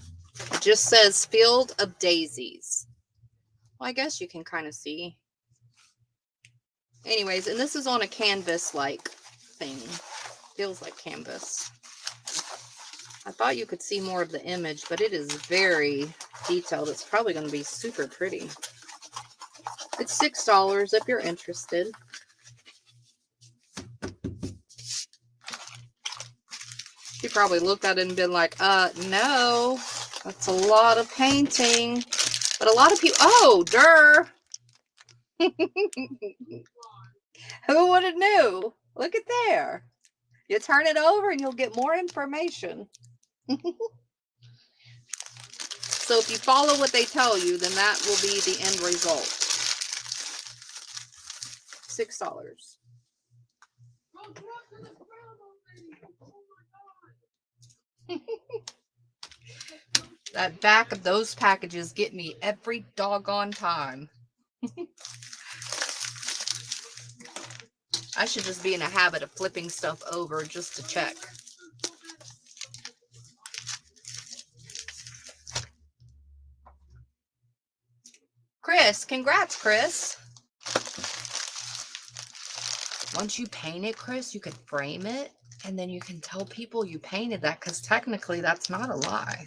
It just says Field of Daisies. Well, I guess you can kind of see. Anyways, and this is on a canvas-like thing. Feels like canvas. I thought you could see more of the image, but it is very detailed. It's probably going to be super pretty. It's $6 if you're interested. She probably looked at it and been like, no, that's a lot of painting. But a lot of people, oh, durr. Who would have knew? Look at there. You turn it over and you'll get more information. So if you follow what they tell you, then that will be the end result. $6. That back of those packages get me every doggone time. I should just be in a habit of flipping stuff over just to check. Chris, congrats, Chris. Once you paint it, Chris, you can frame it and then you can tell people you painted that, because technically that's not a lie.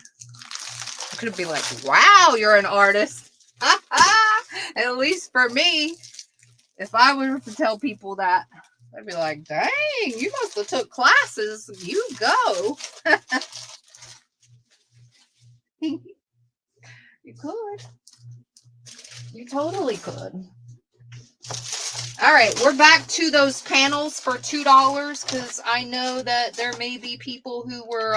I could be like, wow, you're an artist. At least for me, if I were to tell people that, I'd be like, dang, you must have took classes. You go. You could. You totally could. All right, we're back to those panels for $2 because I know that there may be people who were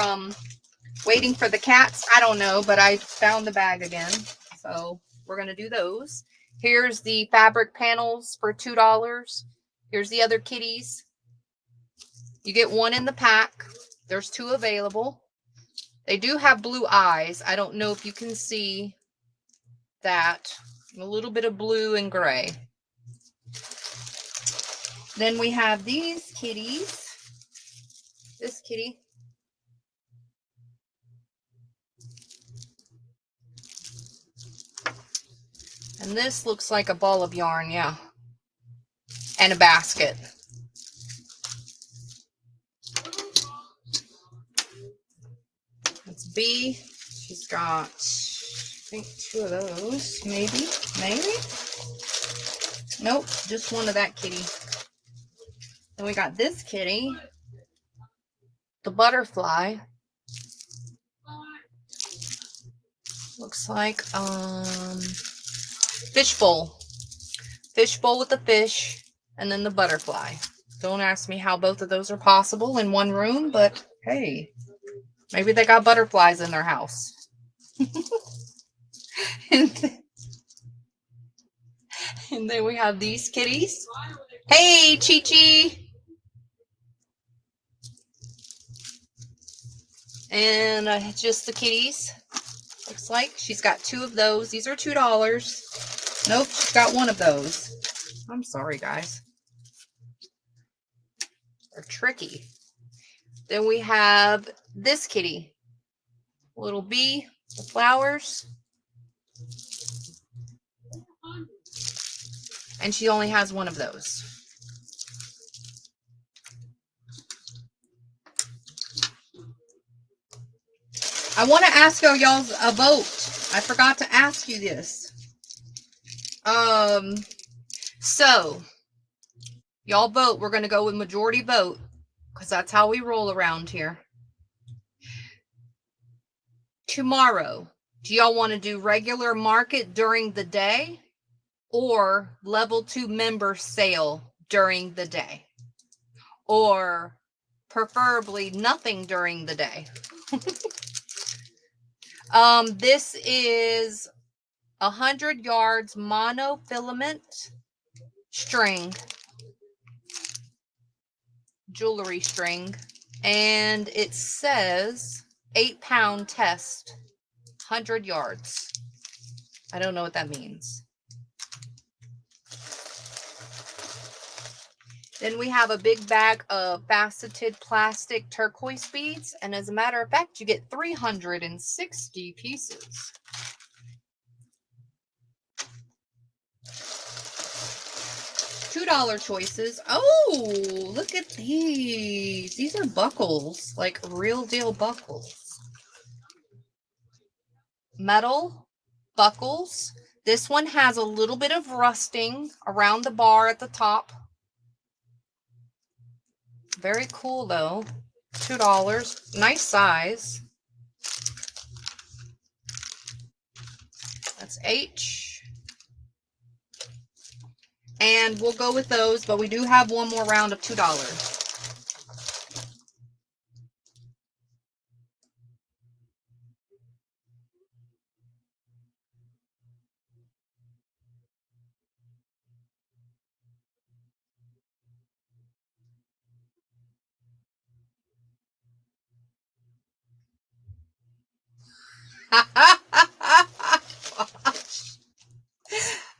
waiting for the cats. I don't know, but I found the bag again. So we're going to do those. Here's the fabric panels for $2. Here's the other kitties. You get 1 in the pack. There's 2 available. They do have blue eyes. I don't know if you can see that. A little bit of blue and gray. Then we have these kitties. This kitty. And this looks like a ball of yarn, yeah. And a basket. B, she's got, I think, 2 of those, maybe. Nope, just one of that kitty. Then we got this kitty, the butterfly. Looks like fishbowl. Fishbowl with the fish, and then the butterfly. Don't ask me how both of those are possible in one room, but hey, maybe they got butterflies in their house. and then we have these kitties. Hey, Chi-Chi! And just the kitties. Looks like she's got 2 of those. These are $2. Nope, she's got 1 of those. I'm sorry, guys. They're tricky. Then we have this kitty. Little bee, the flowers. And she only has 1 of those. I want to ask y'all a vote. I forgot to ask you this. So y'all vote. We're going to go with majority vote because that's how we roll around here. Tomorrow, do y'all want to do regular market during the day or level 2 member sale during the day? Or preferably nothing during the day? This is 100 yards monofilament string, jewelry string, and it says 8-pound test, 100 yards. I don't know what that means. Then we have a big bag of faceted plastic turquoise beads, and as a matter of fact, you get 360 pieces. $2 choices. Oh, look at these. These are buckles, like real deal buckles. Metal buckles. This one has a little bit of rusting around the bar at the top. Very cool though. $2. Nice size. That's H. And we'll go with those, but we do have one more round of $2.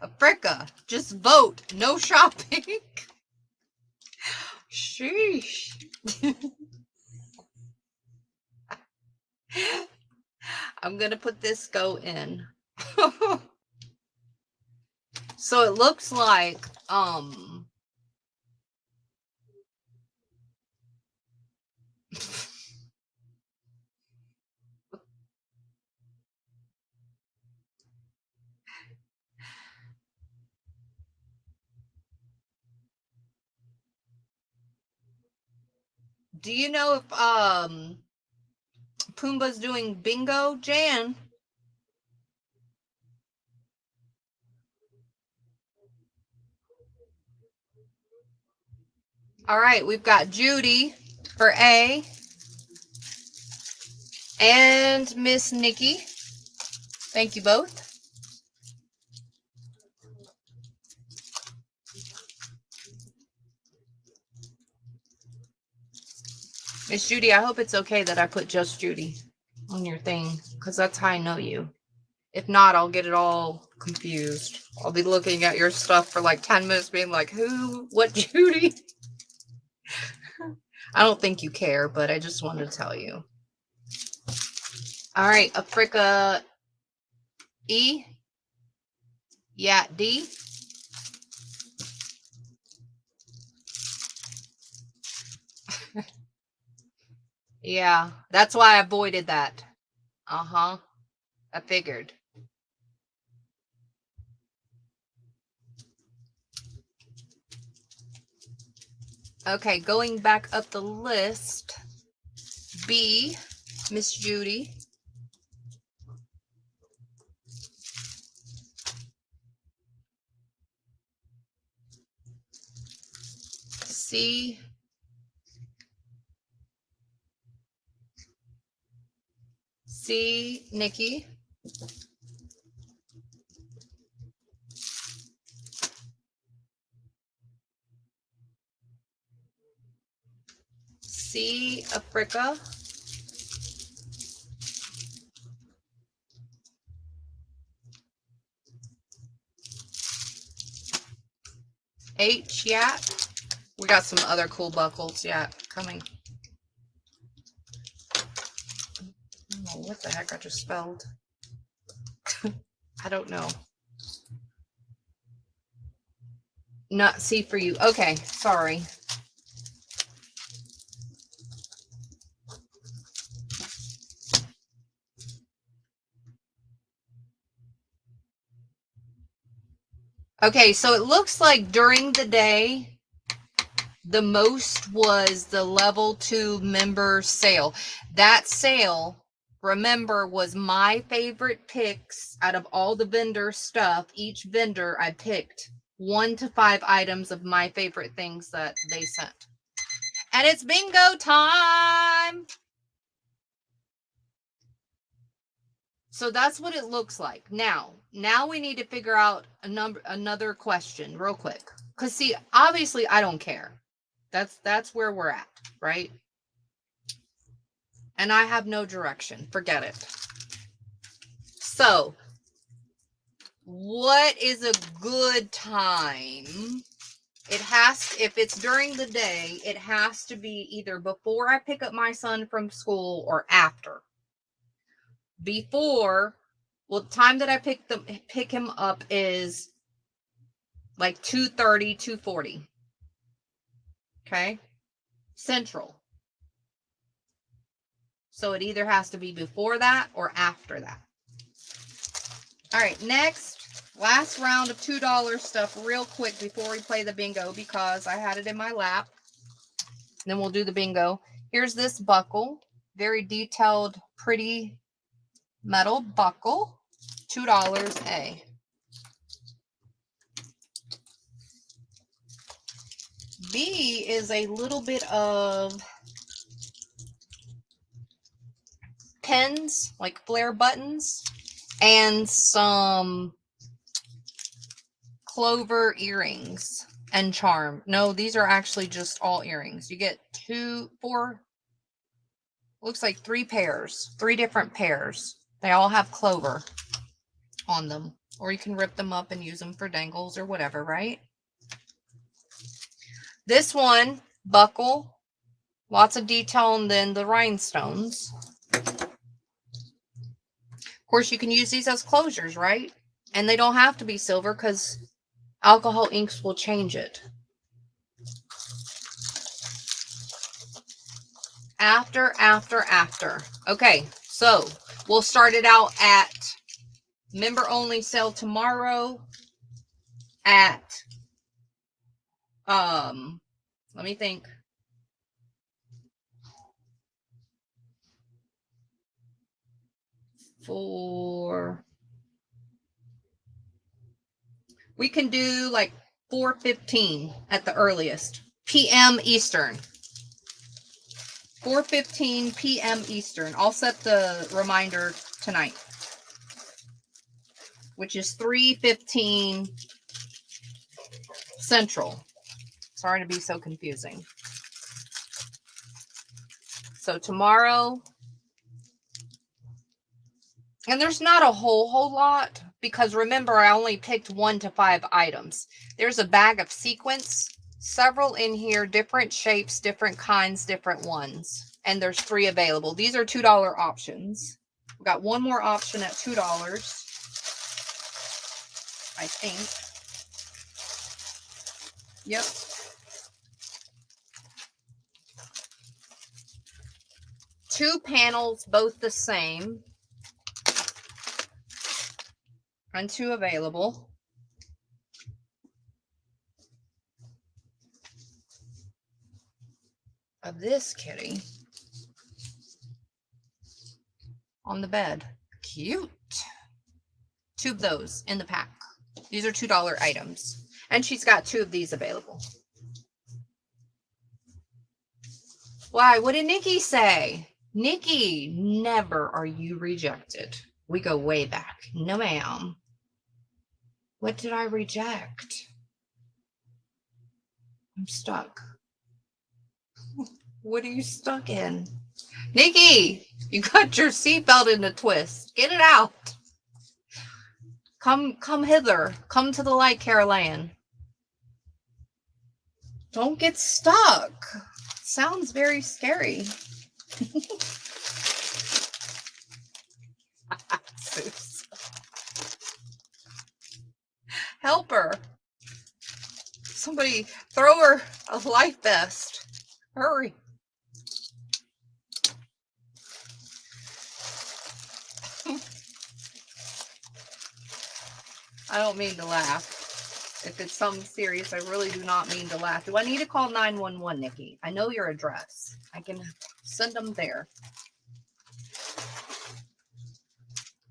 Africa, just vote. No shopping. Sheesh. I'm gonna put this go in. So it looks like do you know if Pumbaa's doing bingo, Jan? All right, we've got Judy for A and Miss Nikki. Thank you both. Miss Judy, I hope it's okay that I put just Judy on your thing, because that's how I know you. If not, I'll get it all confused. I'll be looking at your stuff for like 10 minutes being like, who? What Judy? I don't think you care, but I just wanted to tell you. All right, Africa E. Yeah, D. Yeah, that's why I avoided that. Uh-huh. I figured. Okay, going back up the list. B, Miss Judy. C, Nikki. C, Africa. H, Yak. We got some other cool buckles, coming. Oh, what the heck I just spelled? I don't know. Not C for you. Okay, sorry. Okay, so it looks like during the day, the most was the level 2 member sale. That sale, remember, was my favorite picks out of all the vendor stuff. Each vendor, I picked 1 to 5 items of my favorite things that they sent. And it's bingo time. So that's what it looks like. Now we need to figure out another question real quick. Because see, obviously I don't care. That's where we're at, right? And I have no direction. Forget it. So, what is a good time? If it's during the day, it has to be either before I pick up my son from school or after. Before, well, the time that I pick him up is like 2:30, 2:40. Okay? Central. So it either has to be before that or after that. All right, next, last round of $2 stuff real quick before we play the bingo because I had it in my lap. Then we'll do the bingo. Here's this buckle. Very detailed, pretty metal buckle. $2 A. B is a little bit of pins, like flare buttons, and some clover earrings and charm. No, these are actually just all earrings. You get 4, looks like 3 pairs, 3 different pairs. They all have clover on them, or you can rip them up and use them for dangles or whatever, right? This one, buckle, lots of detail, and then the rhinestones. Of course, you can use these as closures, right? And they don't have to be silver because alcohol inks will change it. After. Okay, so we'll start it out at member only sale tomorrow at, let me think. We can do like 4:15 at the earliest. PM Eastern. 4:15 PM Eastern. I'll set the reminder tonight, which is 3:15 Central. Sorry to be so confusing. So tomorrow, and there's not a whole lot because remember I only picked 1 to 5 items. There's a bag of sequins, several in here, different shapes, different kinds, different ones, and there's 3 available. These are $2 options. We've got one more option at $2, I think. Yep. Two panels, both the same. And 2 available. Of this kitty on the bed. Cute. 2 of those in the pack. These are $2 items. And she's got 2 of these available. Why? What did Nikki say? Nikki, never are you rejected. We go way back. No, ma'am. What did I reject? I'm stuck. What are you stuck in? Nikki, you got your seatbelt in a twist. Get it out. Come hither. Come to the light, Caroline. Don't get stuck. Sounds very scary. Help her. Somebody throw her a life vest. Hurry. I don't mean to laugh. If it's something serious, I really do not mean to laugh. Do I need to call 911, Nikki? I know your address. I can send them there.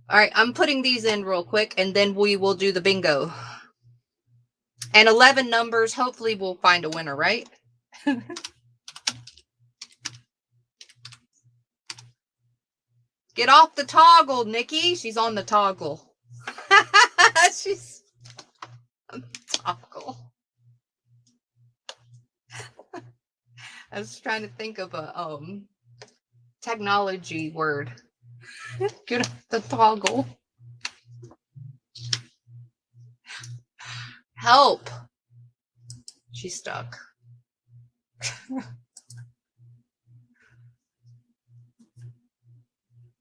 All right, I'm putting these in real quick, and then we will do the bingo. And 11 numbers. Hopefully, we'll find a winner, right? Get off the toggle, Nikki. She's on the toggle. She's on the toggle. I was trying to think of a technology word. Get off the toggle. Help. She's stuck.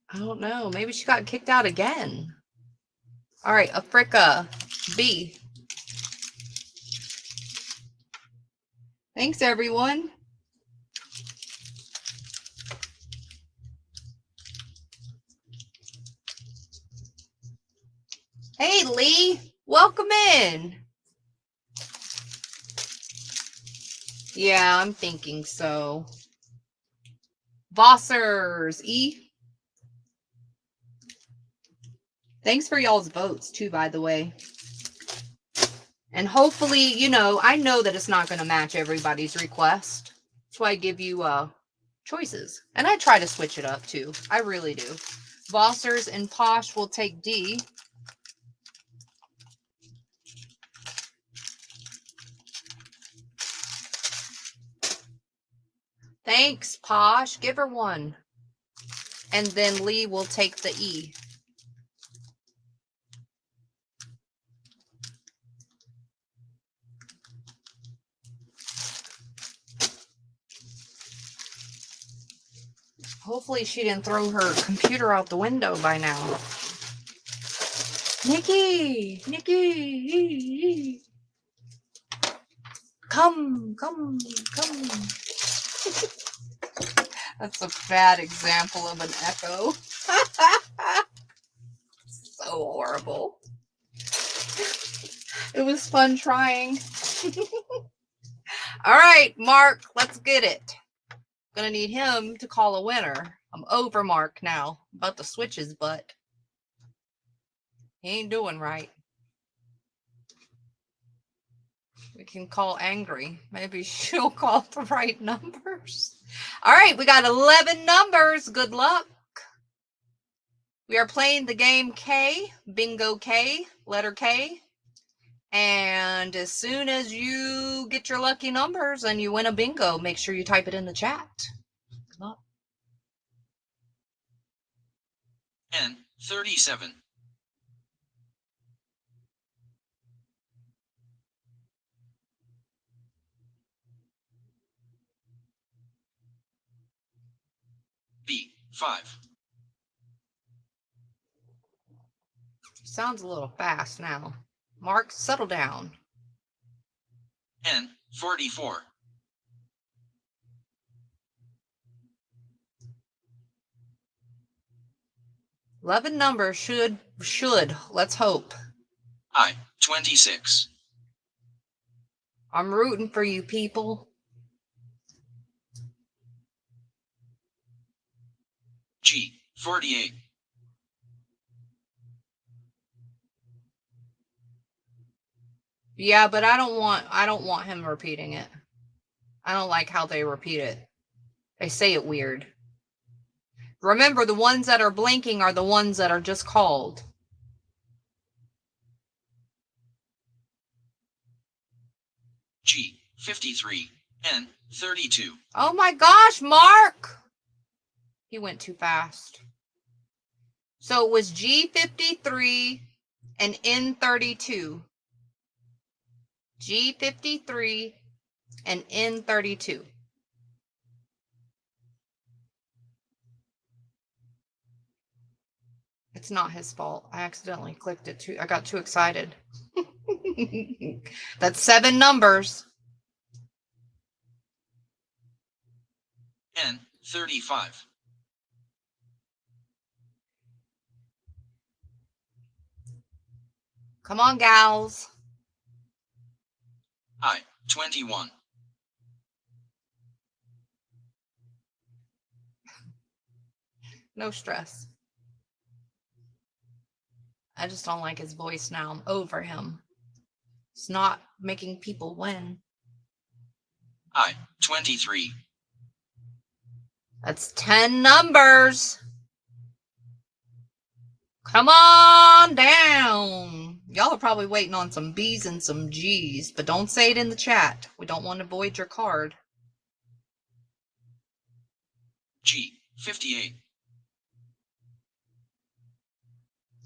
I don't know. Maybe she got kicked out again. All right, Africa B. Thanks, everyone. Hey, Lee. Welcome in. Yeah, I'm thinking so. Vossers E. Thanks for y'all's votes, too, by the way. And hopefully, you know, I know that it's not going to match everybody's request. That's why I give you choices. And I try to switch it up, too. I really do. Vossers and Posh will take D. Thanks, Posh. Give her one. And then Lee will take the E. Hopefully she didn't throw her computer out the window by now. Nikki! Nikki! Come! That's a bad example of an echo. So horrible. It was fun trying. All right, Mark, let's get it. Gonna need him to call a winner. I'm over Mark now. About to switch his butt. He ain't doing right. We can call Angry. Maybe she'll call the right numbers. All right, we got 11 numbers. Good luck. We are playing the game K, Bingo K, letter K. And as soon as you get your lucky numbers and you win a bingo, make sure you type it in the chat. Good luck. N 37. B 5. Sounds a little fast now. Mark, settle down. N 44. 11 numbers should, let's hope, I-26. I'm rooting for you people. G-48. Yeah, but I don't want him repeating it. I don't like how they repeat it. They say it weird. Remember, the ones that are blinking are the ones that are just called. G-53. N-32. Oh my gosh, Mark! He went too fast. So it was G-53 and N-32. G-53 and N-32. It's not his fault. I accidentally clicked it too. I got too excited. That's 7 numbers. N-35. Come on, gals. I-21. No stress. I just don't like his voice now. I'm over him. It's not making people win. I-23. That's 10 numbers. Come on down. Y'all are probably waiting on some B's and some G's, but don't say it in the chat. We don't want to void your card. G-58.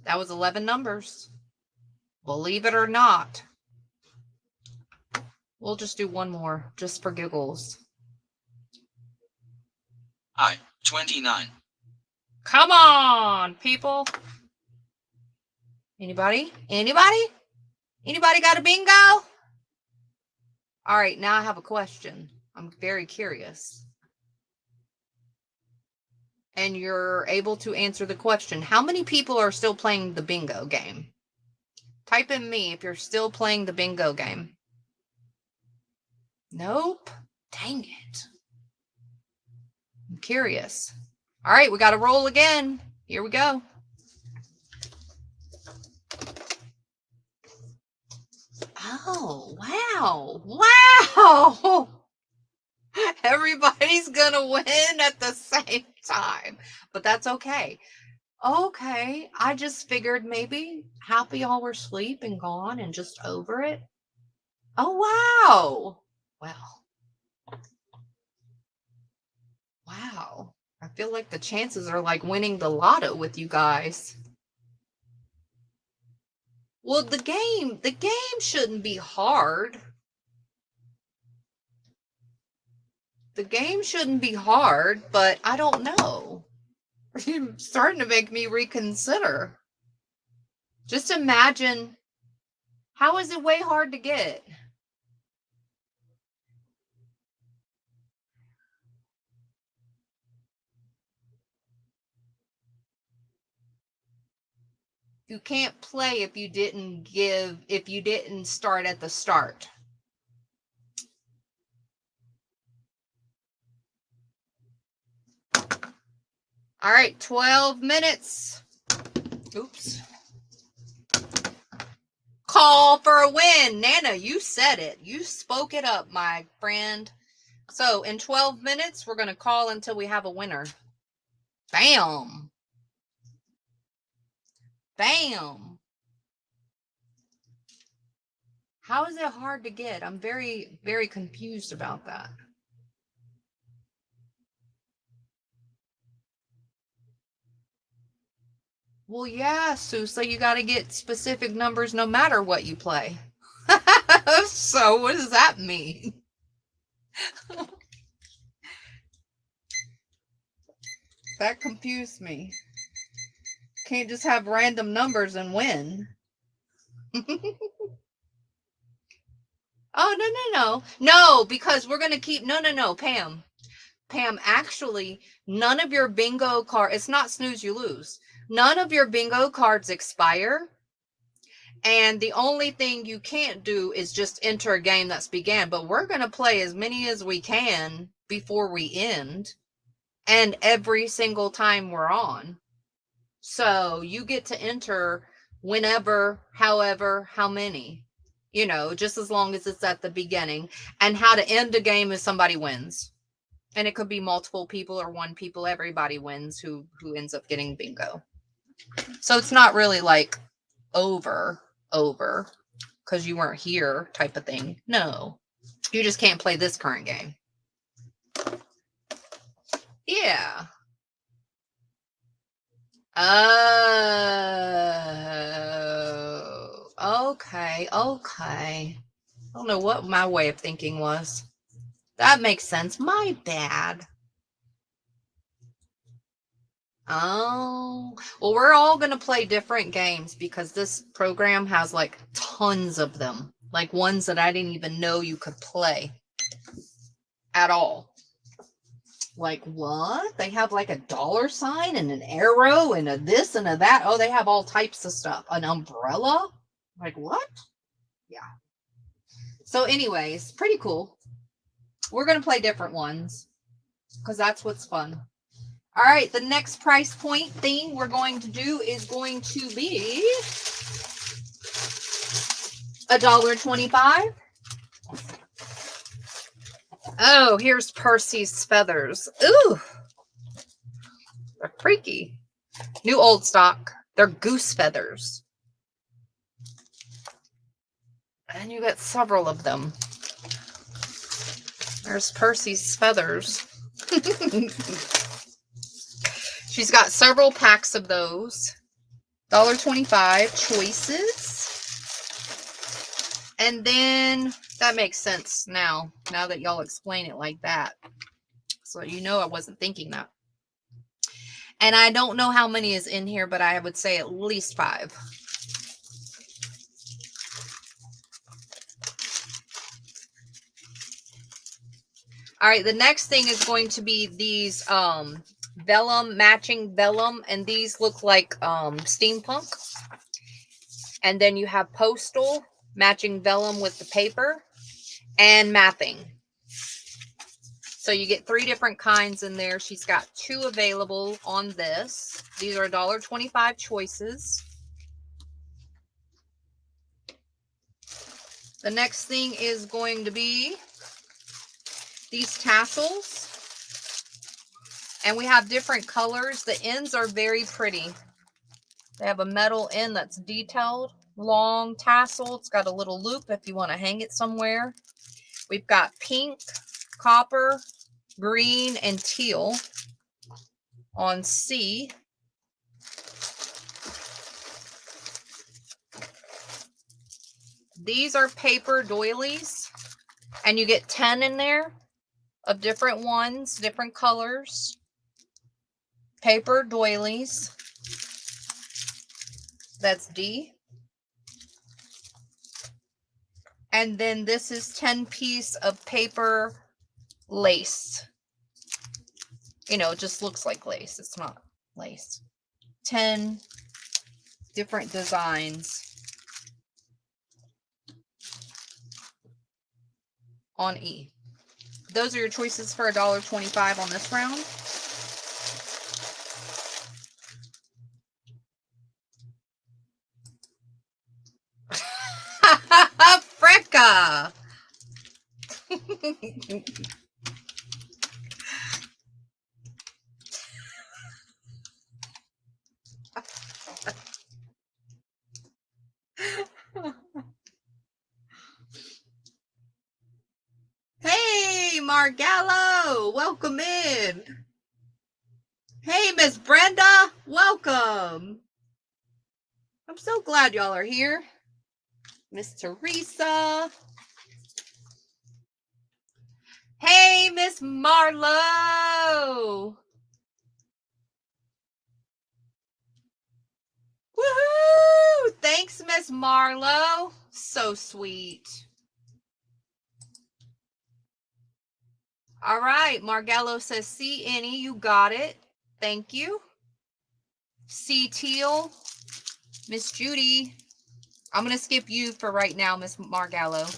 That was 11 numbers. Believe it or not. We'll just do one more, just for giggles. I-29. Come on, people. Anybody? Anybody? Anybody got a bingo? All right, now I have a question. I'm very curious. And you're able to answer the question. How many people are still playing the bingo game? Type in me if you're still playing the bingo game. Nope. Dang it. I'm curious. All right, we got to roll again. Here we go. Oh, wow. Wow. Everybody's going to win at the same time. But that's okay. Okay. I just figured maybe half of y'all were asleep and gone and just over it. Oh, wow. Well. Wow. I feel like the chances are like winning the lotto with you guys. Well, the game shouldn't be hard. The game shouldn't be hard, but I don't know. You're starting to make me reconsider. Just imagine, how is it way hard to get? You can't play if you didn't start at the start. All right, 12 minutes. Oops. Call for a win. Nana, you said it. You spoke it up, my friend. So in 12 minutes, we're going to call until we have a winner. Bam. Bam. How is it hard to get? I'm very, very confused about that. Well, yeah, Susa, you got to get specific numbers no matter what you play. So what does that mean? That confused me. Can't just have random numbers and win. Oh, no. No, because we're going to keep... No, Pam. Pam, actually, none of your bingo cards... It's not snooze, you lose. None of your bingo cards expire. And the only thing you can't do is just enter a game that's began. But we're going to play as many as we can before we end. And every single time we're on. So you get to enter whenever, however, how many. You know, just as long as it's at the beginning. And how to end a game is somebody wins. And it could be multiple people or one people. Everybody wins who ends up getting bingo. So it's not really like over because you weren't here type of thing. No. You just can't play this current game. Yeah. Oh, okay. I don't know what my way of thinking was. That makes sense. My bad. Oh, well, we're all going to play different games because this program has like tons of them, like ones that I didn't even know you could play at all. Like what? They have like a $sign and an arrow and a this and a that. Oh, they have all types of stuff. An umbrella? Like what? Yeah. So anyways, pretty cool. We're going to play different ones because that's what's fun. All right, the next price point thing we're going to do is going to be $1.25. Oh, here's Percy's feathers. Ooh, they're freaky. New old stock. They're goose feathers. And you get several of them. There's Percy's feathers. She's got several packs of those. $1.25 choices. And then that makes sense now that y'all explain it like that. So you know I wasn't thinking that. And I don't know how many is in here, but I would say at least 5. All right, the next thing is going to be these vellum, matching vellum, and these look like steampunk. And then you have postal, matching vellum with the paper, and mapping. So you get 3 different kinds in there. She's got 2 available on this. These are $1.25 choices. The next thing is going to be these tassels. And we have different colors. The ends are very pretty. They have a metal end that's detailed, long tassel. It's got a little loop if you want to hang it somewhere. We've got pink, copper, green, and teal on C. These are paper doilies, and you get 10 in there of different ones, different colors. Paper doilies. That's D. And then this is 10 piece of paper lace. You know, it just looks like lace. It's not lace. 10 different designs on E. Those are your choices for $1.25 on this round. Frecka! Hey, Margallo, welcome in. Hey, Miss Brenda, welcome. I'm so glad y'all are here. Miss Teresa. Hey, Miss Marlo. Woohoo! Thanks, Miss Marlo. So sweet. All right, Margello says, see any, you got it. Thank you. See teal, Miss Judy. I'm going to skip you for right now, Miss Margallo.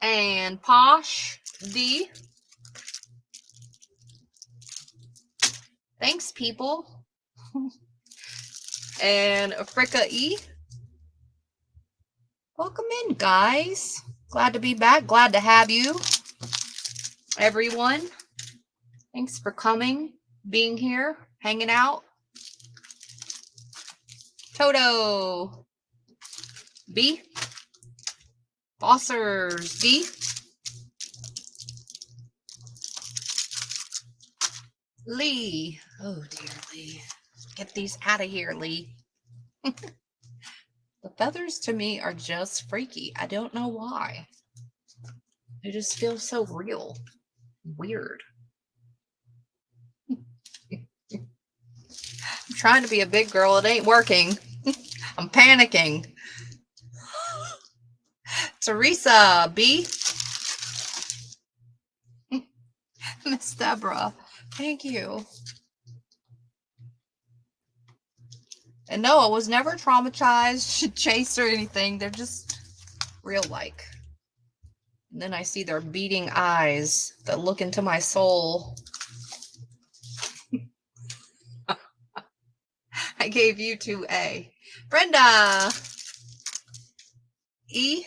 And Posh D. Thanks, people. And Africa E. Welcome in, guys. Glad to be back. Glad to have you, everyone. Thanks for coming, being here, hanging out. Toto B. Bossers D. Lee. Oh, dear Lee. Get these out of here, Lee. The feathers to me are just freaky. I don't know why. They just feel so real. Weird. I'm trying to be a big girl. It ain't working. I'm panicking. Teresa B. Miss Deborah. Thank you. And no, I was never traumatized, chased, or anything. They're just real-like. And then I see their beating eyes that look into my soul. I gave you 2A. Brenda. E.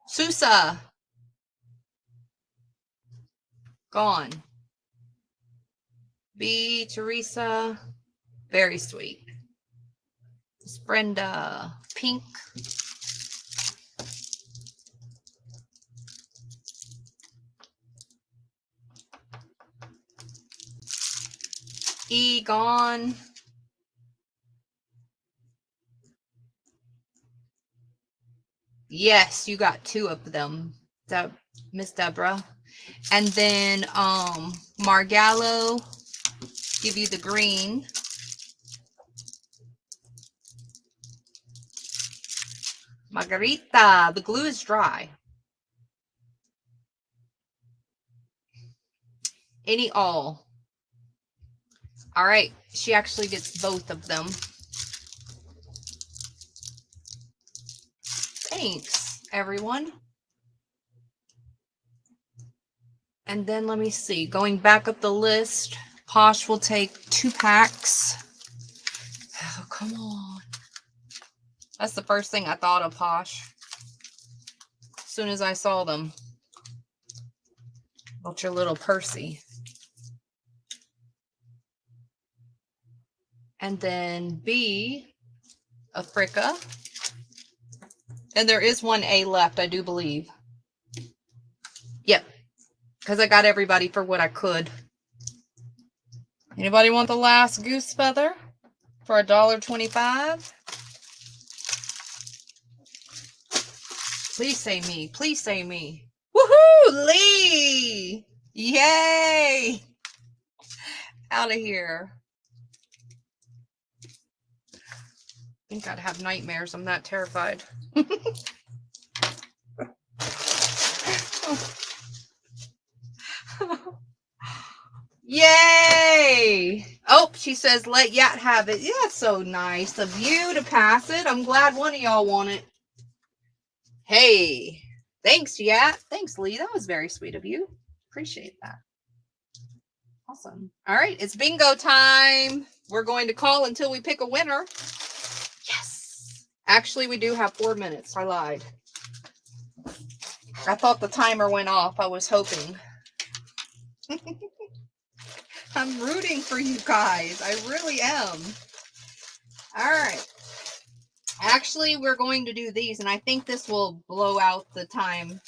Susa. Gone. B. Teresa. Very sweet. Miss Brenda. Pink. E. Gone. Yes, you got 2 of them, Miss Deborah. And then Margallo, give you the green. Margarita, the glue is dry. Any all. All right, she actually gets both of them. Thanks, everyone. And then let me see, going back up the list, Posh will take 2 packs. Oh, come on. That's the first thing I thought of, Posh. As soon as I saw them. About your little Percy. And then B, Africa. And there is 1A left, I do believe. Yep. Because I got everybody for what I could. Anybody want the last goose feather for $1.25? Please say me. Please say me. Woohoo! Lee! Yay! Out of here. I think I'd have nightmares. I'm that terrified. Yay! Oh, she says, let Yat have it. Yeah, that's so nice of you to pass it. I'm glad one of y'all want it. Hey, thanks, Yat. Thanks, Lee. That was very sweet of you. Appreciate that. Awesome. All right, it's bingo time. We're going to call until we pick a winner. Yes. Actually, we do have 4 minutes. I lied. I thought the timer went off. I was hoping. I'm rooting for you guys. I really am. All right. Actually, we're going to do these, and I think this will blow out the time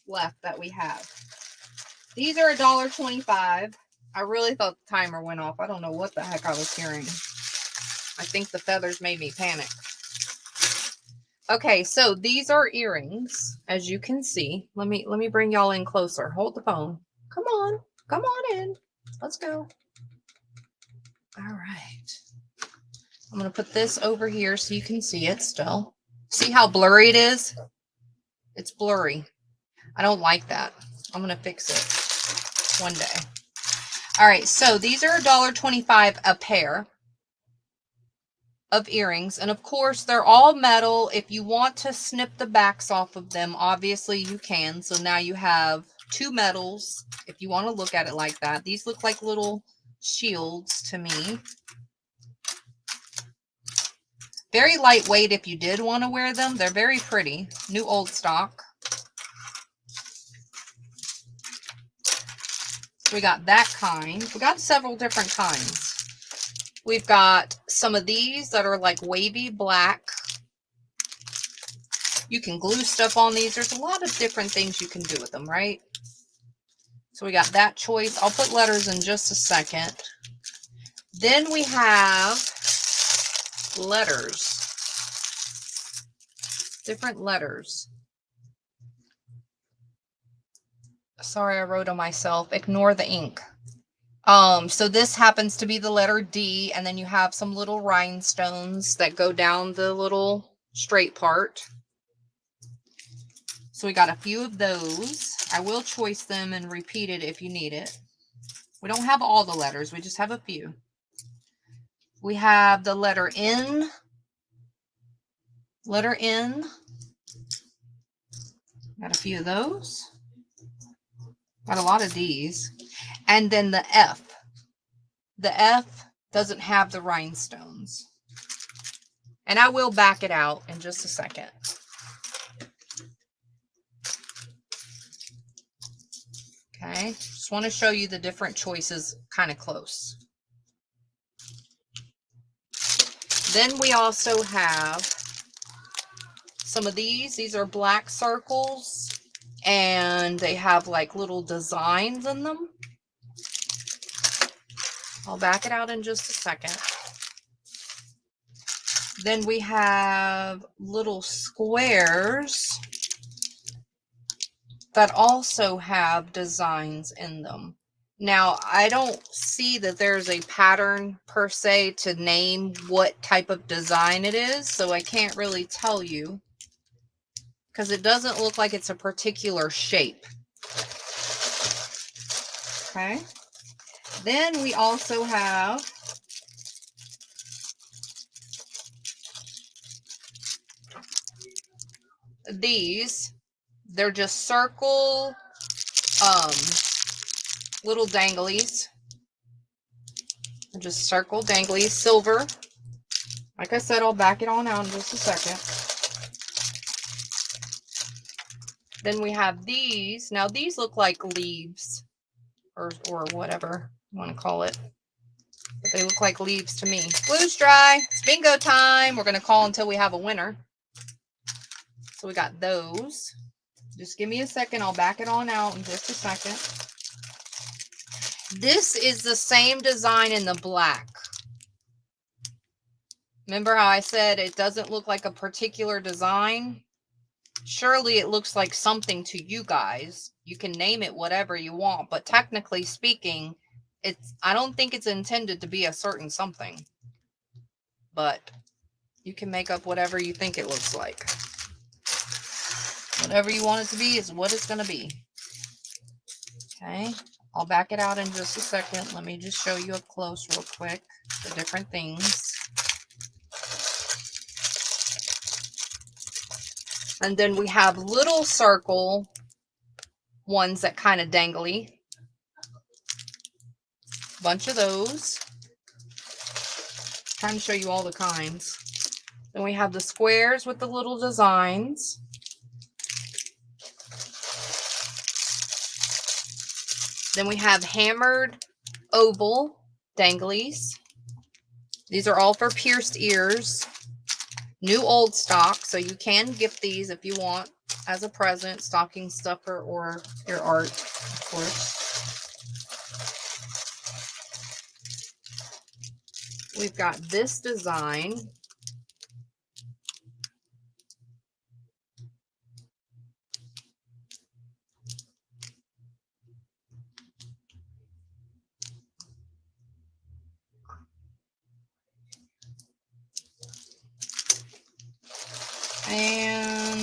left that we have. These are $1.25. I really thought the timer went off. I don't know what the heck I was hearing. I think the feathers made me panic. Okay, so these are earrings, as you can see. Let me bring y'all in closer. Hold the phone. Come on. Come on in. Let's go. All right. I'm going to put this over here so you can see it still. See how blurry it is? It's blurry. I don't like that. I'm going to fix it one day. All right, so these are $1.25 a pair of earrings. And of course, they're all metal. If you want to snip the backs off of them, obviously you can. So now you have two metals, if you want to look at it like that. These look like little shields to me. Very lightweight if you did want to wear them. They're very pretty. New old stock. We got that kind. We got several different kinds. We've got some of these that are like wavy black. You can glue stuff on these. There's a lot of different things you can do with them, right? So we got that choice. I'll put letters in just a second. Then we have letters. Different letters. Sorry, I wrote on myself. Ignore the ink. So this happens to be the letter D, and then you have some little rhinestones that go down the little straight part. So we got a few of those. I will choice them and repeat it if you need it. We don't have all the letters. We just have a few. We have the letter N. Letter N. Got a few of those. Got a lot of D's. And then the F. The F doesn't have the rhinestones. And I will back it out in just a second. Okay, just want to show you the different choices kind of close. Then we also have some of these. These are black circles, and they have like little designs in them. I'll back it out in just a second. Then we have little squares that also have designs in them. Now, I don't see that there's a pattern per se to name what type of design it is, so I can't really tell you because it doesn't look like it's a particular shape. Okay. Then we also have these. They're just circle little danglies. They're just circle danglies, silver. Like I said, I'll back it on out in just a second. Then we have these. Now these look like leaves or whatever you want to call it. But they look like leaves to me. Glue's dry. It's bingo time. We're going to call until we have a winner. So we got those. Just give me a second. I'll back it on out in just a second. This is the same design in the black. Remember how I said it doesn't look like a particular design? Surely it looks like something to you guys. You can name it whatever you want, but technically speaking, I don't think it's intended to be a certain something. But you can make up whatever you think it looks like. Whatever you want it to be is what it's going to be. Okay, I'll back it out in just a second. Let me just show you up close real quick the different things. And then we have little circle ones that kind of dangly. Bunch of those. Trying to show you all the kinds. Then we have the squares with the little designs. Then we have hammered oval danglies. These are all for pierced ears. New old stock, so you can gift these if you want as a present, stocking stuffer, or your art, of course. We've got this design. And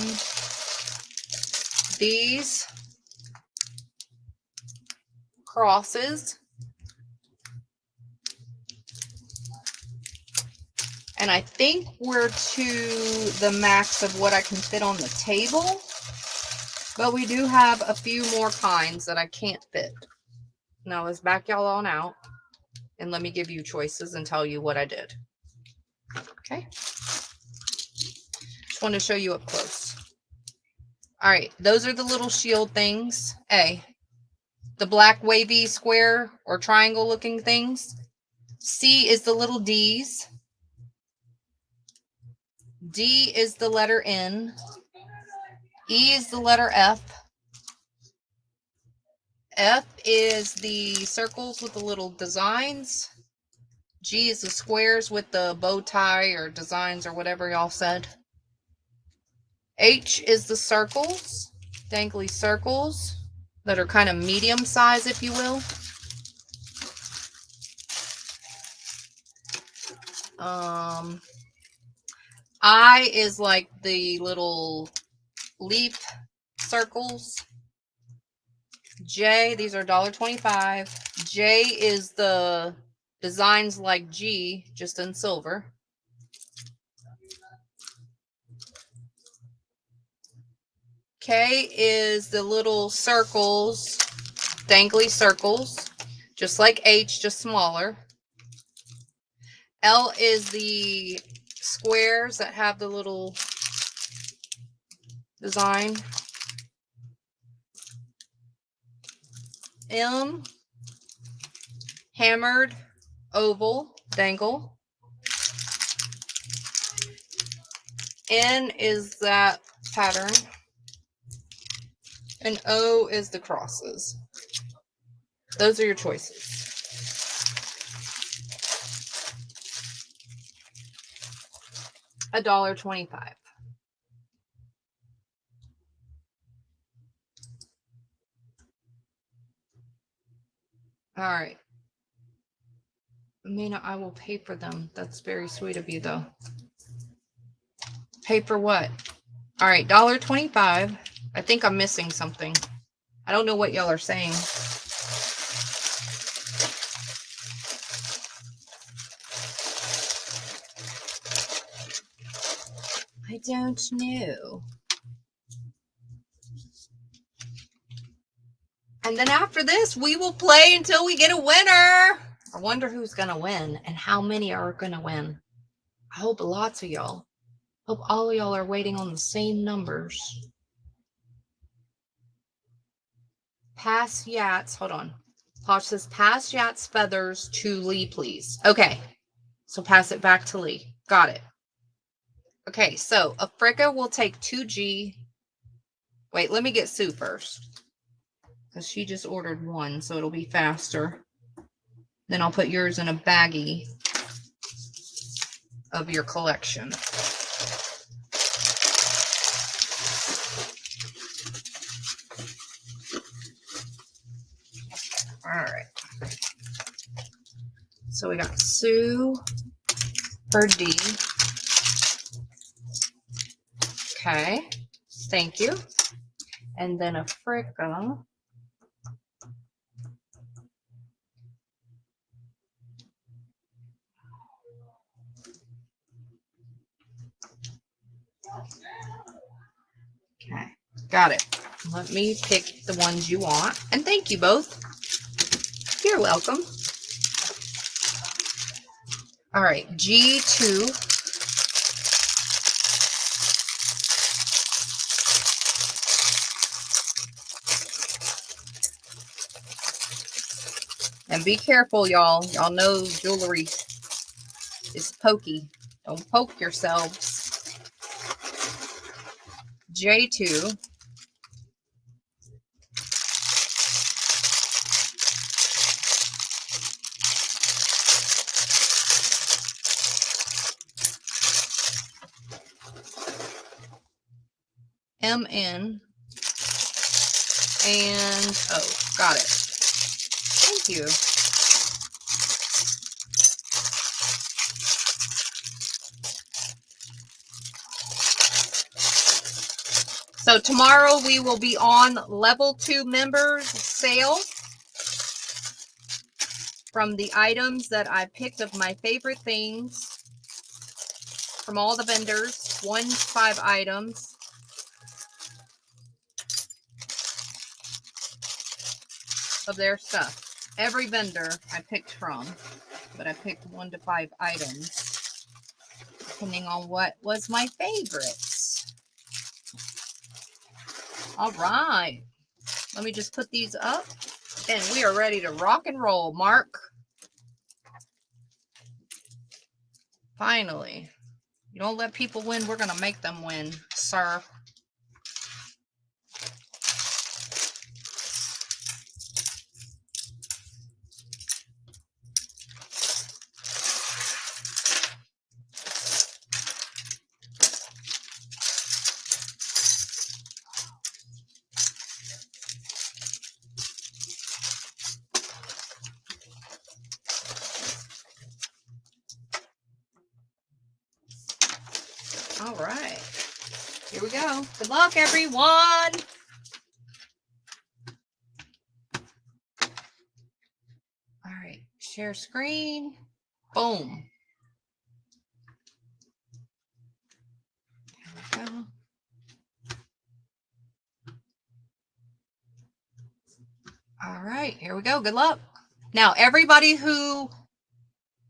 these crosses. And I think we're to the max of what I can fit on the table. But we do have a few more kinds that I can't fit. Now let's back y'all on out. And let me give you choices and tell you what I did. Okay. Just want to show you up close. All right. Those are the little shield things. A. The black wavy square or triangle looking things. C is the little D's. D is the letter N. E is the letter F. F is the circles with the little designs. G is the squares with the bow tie or designs or whatever y'all said. H is the circles, dangly circles that are kind of medium size, if you will. I is like the little leaf circles. J, these are $1.25. J is the designs like G, just in silver. K is the little circles, dangly circles, just like H, just smaller. L is the squares that have the little design. M, hammered, oval, dangle. N is that pattern. And O is the crosses. Those are your choices. $1.25. All right. Mina, I will pay for them. That's very sweet of you, though. Pay for what? All right, $1.25. I think I'm missing something. I don't know what y'all are saying. I don't know. And then after this, we will play until we get a winner. I wonder who's going to win and how many are going to win. I hope lots of y'all. Hope all of y'all are waiting on the same numbers. Pass Yats. Hold on. Posh says, pass Yats feathers to Lee, please. Okay. So pass it back to Lee. Got it. Okay. So Africa will take 2G. Wait, let me get Sue first. Because she just ordered one, so it'll be faster. Then I'll put yours in a baggie of your collection. All right. So we got Sue, her D. Okay. Thank you. And then Africa. Okay, got it. Let me pick the ones you want. And thank you both. You're welcome. All right, G2. And be careful, y'all. Y'all know jewelry is pokey. Don't poke yourselves. J2. MN. And O. Got it. Thank you. So tomorrow we will be on level 2 members sale. from the items that I picked of my favorite things from all the vendors. 1 to 5 items. Of their stuff. Every vendor I picked from, but I picked 1 to 5 items depending on what was my favorites. All right, let me just put these up and we are ready to rock and roll. Mark, finally, you don't let people win, we're gonna make them win, sir. All right, here we go. Good luck, everyone. All right, share screen. Boom. Here we go. All right, here we go. Good luck. Now, everybody who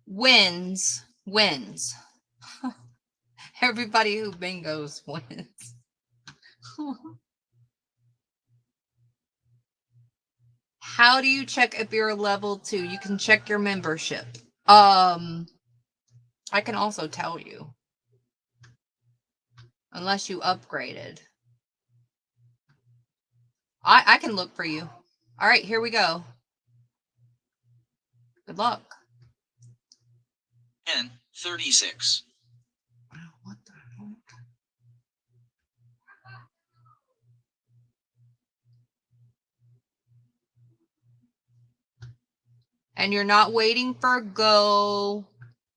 wins, wins. Everybody who bingos wins. How do you check if you're level 2? You can check your membership. I can also tell you. Unless you upgraded. I can look for you. All right, here we go. Good luck. N36. What the heck? And you're not waiting for go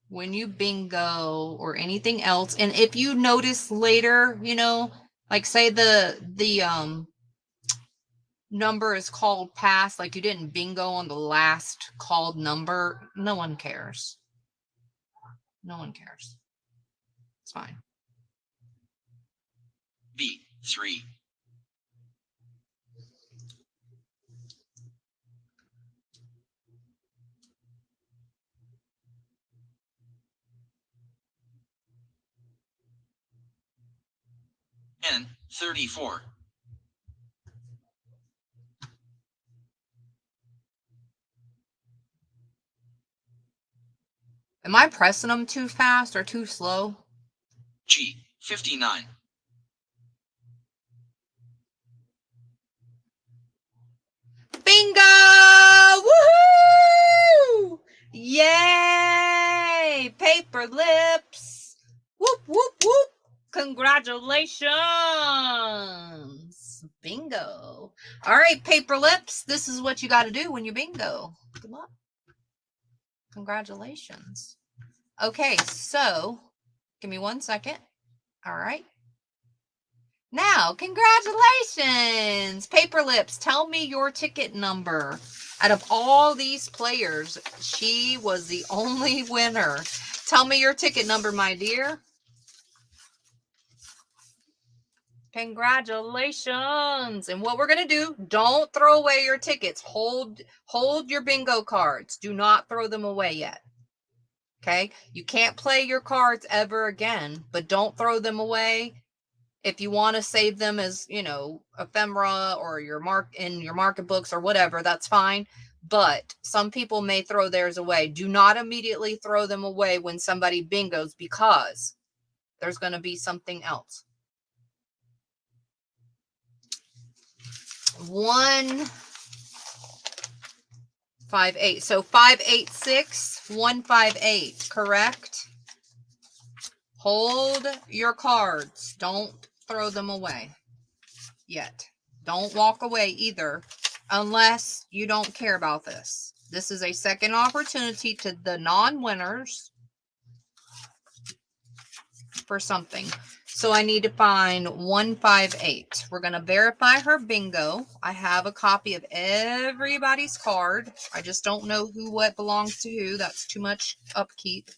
when you bingo or anything else. And if you notice later, you know, like say the number is called pass, like you didn't bingo on the last called number, no one cares. No one cares. It's fine. B3. N34. Am I pressing them too fast or too slow? G59. Bingo! Woohoo! Yay! Paper lips. Whoop, whoop, whoop. Congratulations. Bingo. All right, paper lips. This is what you got to do when you bingo. Good luck. Congratulations. Okay, so give me 1 second. All right. Now, congratulations. Paper lips, tell me your ticket number. Out of all these players, she was the only winner. Tell me your ticket number, my dear. Congratulations. And what we're going to do, don't throw away your tickets. Hold your bingo cards. Do not throw them away yet. Okay? You can't play your cards ever again, but don't throw them away. If you want to save them as, you know, ephemera or your market books or whatever, that's fine. But some people may throw theirs away. Do not immediately throw them away when somebody bingos, because there's going to be something else. 158. So 586, 158, correct? Hold your cards. Don't throw them away yet. Don't walk away either, unless you don't care about this. This is a second opportunity to the non-winners for something. So I need to find 158. We're going to verify her bingo. I have a copy of everybody's card. I just don't know who what belongs to who. That's too much upkeep.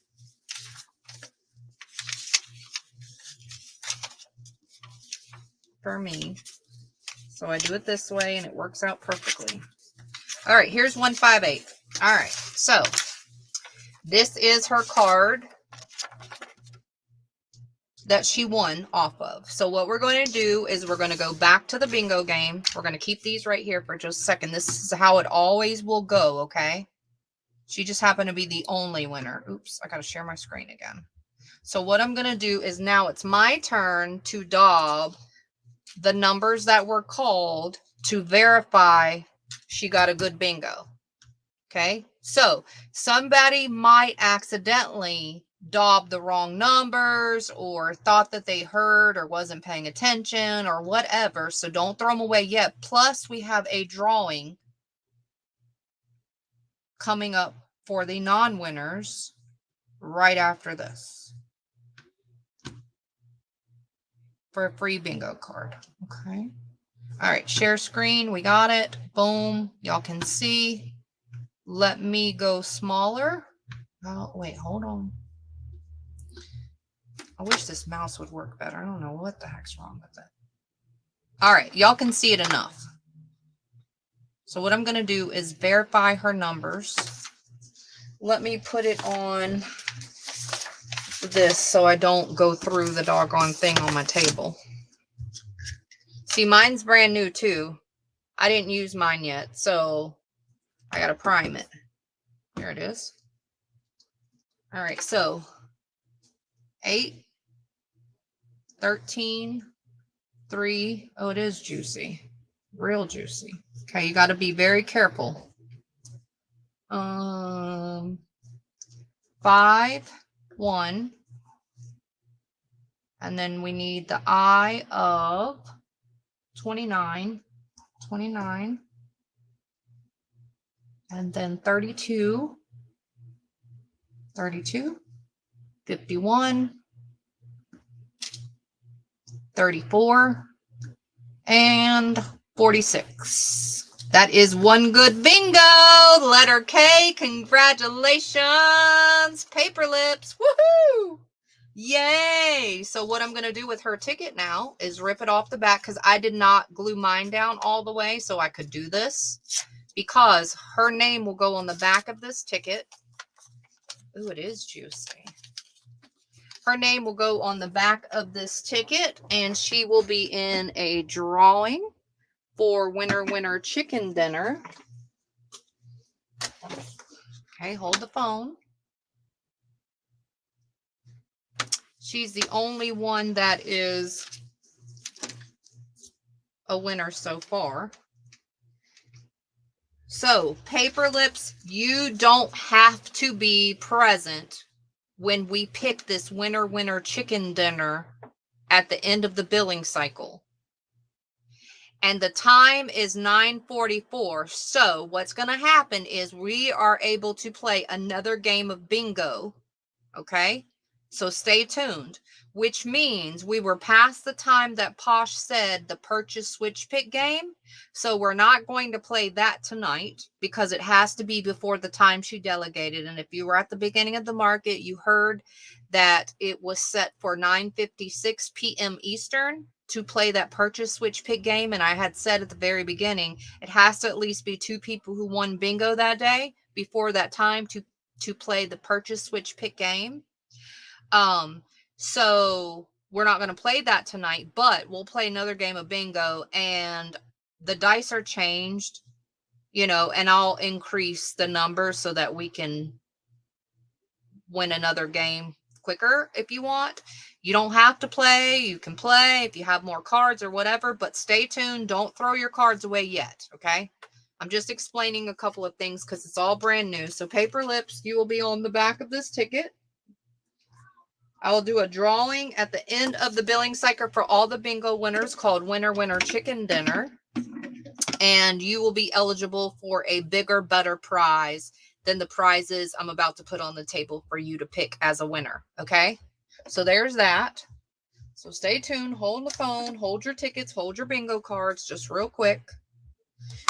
For me. So I do it this way and it works out perfectly. All right, here's 158. All right, so this is her card that she won off of. So what we're going to do is we're going to go back to the bingo game. We're going to keep these right here for just a second. This is how it always will go, okay? She just happened to be the only winner. Oops, I got to share my screen again. So what I'm going to do is now it's my turn to daub the numbers that were called to verify she got a good bingo. Okay, so somebody might accidentally daub the wrong numbers or thought that they heard or wasn't paying attention or whatever. So don't throw them away yet. Plus, we have a drawing coming up for the non-winners right after this for a free bingo card. Okay. All right, share screen. We got it. Boom. Y'all can see. Let me go smaller. Oh, wait, hold on. I wish this mouse would work better. I don't know what the heck's wrong with it. All right, y'all can see it enough. So what I'm going to do is verify her numbers. Let me put it on this so I don't go through the doggone thing on my table. See, mine's brand new too. I didn't use mine yet, so I got to prime it. Here it is. All right, so 8, 13, 3. Oh, it is juicy. Real juicy. Okay, you got to be very careful. 5, 1. And then we need the I of 29. 29. And then 32. 32. 51. 34. And 46. That is one good bingo. Letter K. Congratulations. Paper lips. Woohoo. Yay. So what I'm going to do with her ticket now is rip it off the back because I did not glue mine down all the way so I could do this because her name will go on the back of this ticket. Ooh, it is juicy. Her name will go on the back of this ticket and she will be in a drawing for winner chicken dinner. Okay, hold the phone. She's the only one that is a winner so far. So, Paper Lips, you don't have to be present when we pick this winner chicken dinner at the end of the billing cycle. And the time is 9:44. So what's going to happen is we are able to play another game of bingo. Okay. So stay tuned, which means we were past the time that Posh said the purchase switch pick game. So we're not going to play that tonight because it has to be before the time she delegated. And if you were at the beginning of the market, you heard that it was set for 9:56 p.m. Eastern to play that purchase switch pick game. And I had said at the very beginning, it has to at least be 2 people who won bingo that day before that time to play the purchase switch pick game. So we're not going to play that tonight, but we'll play another game of bingo and the dice are changed, you know, and I'll increase the number so that we can win another game quicker if you want. You don't have to play. You can play if you have more cards or whatever, but stay tuned. Don't throw your cards away yet. Okay. I'm just explaining a couple of things because it's all brand new. So Paper Lips, you will be on the back of this ticket. I will do a drawing at the end of the billing cycle for all the bingo winners called Winner Chicken Dinner. And you will be eligible for a bigger, better prize than the prizes I'm about to put on the table for you to pick as a winner. Okay. So there's that. So stay tuned, hold the phone, hold your tickets, hold your bingo cards just real quick.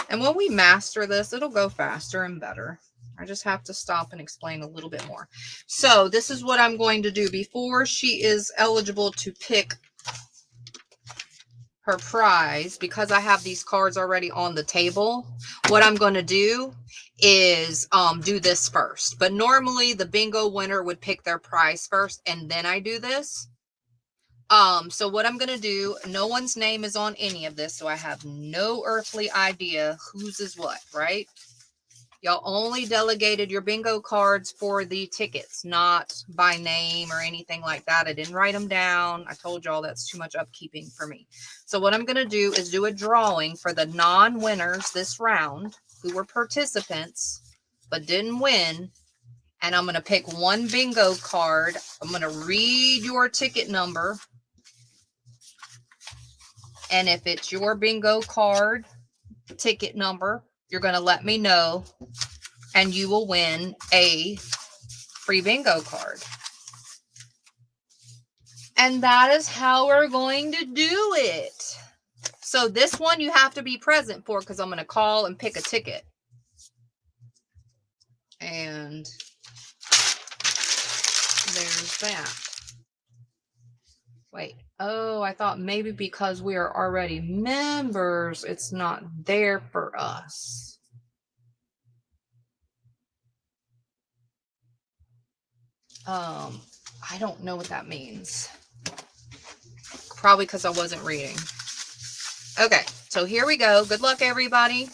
And when we master this, it'll go faster and better. I just have to stop and explain a little bit more. So this is what I'm going to do before she is eligible to pick her prize. Because I have these cards already on the table, what I'm going to do is do this first. But normally the bingo winner would pick their prize first, and then I do this. So what I'm going to do, no one's name is on any of this, so I have no earthly idea whose is what, right? Y'all only delegated your bingo cards for the tickets, not by name or anything like that. I didn't write them down. I told y'all that's too much upkeeping for me. So what I'm going to do is do a drawing for the non-winners this round who were participants but didn't win. And I'm going to pick one bingo card. I'm going to read your ticket number. And if it's your bingo card ticket number, you're going to let me know, and you will win a free bingo card. And that is how we're going to do it. So this one you have to be present for, because I'm going to call and pick a ticket. And there's that. Wait. Oh, I thought maybe because we are already members, it's not there for us. I don't know what that means. Probably because I wasn't reading. Okay, so here we go. Good luck, everybody.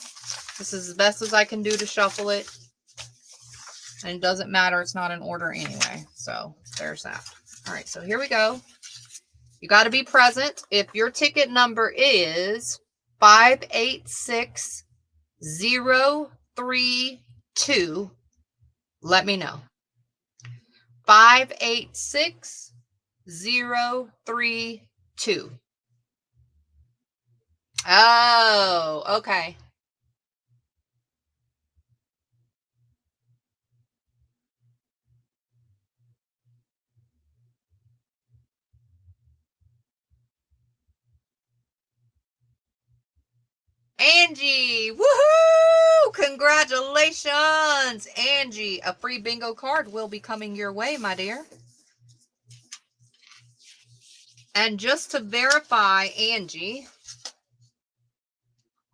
This is as best as I can do to shuffle it. And it doesn't matter. It's not in order anyway. So there's that. All right, so here we go. You got to be present. If your ticket number is 586032, let me know. 586032. Oh, okay. Angie, woohoo! Congratulations, Angie. A free bingo card will be coming your way, my dear. And just to verify, Angie,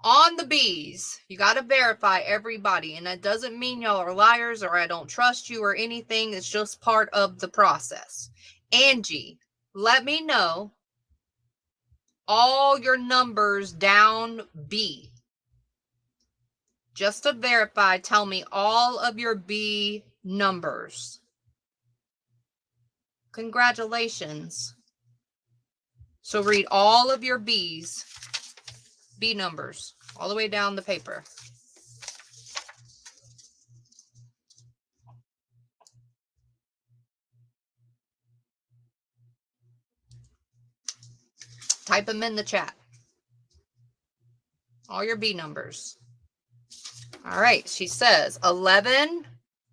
on the bees, you got to verify everybody. And that doesn't mean y'all are liars or I don't trust you or anything. It's just part of the process. Angie, let me know all your numbers down B. Just to verify, tell me all of your B numbers. Congratulations. So read all of your B's, B numbers, all the way down the paper. Type them in the chat. All your B numbers. All right, she says 11,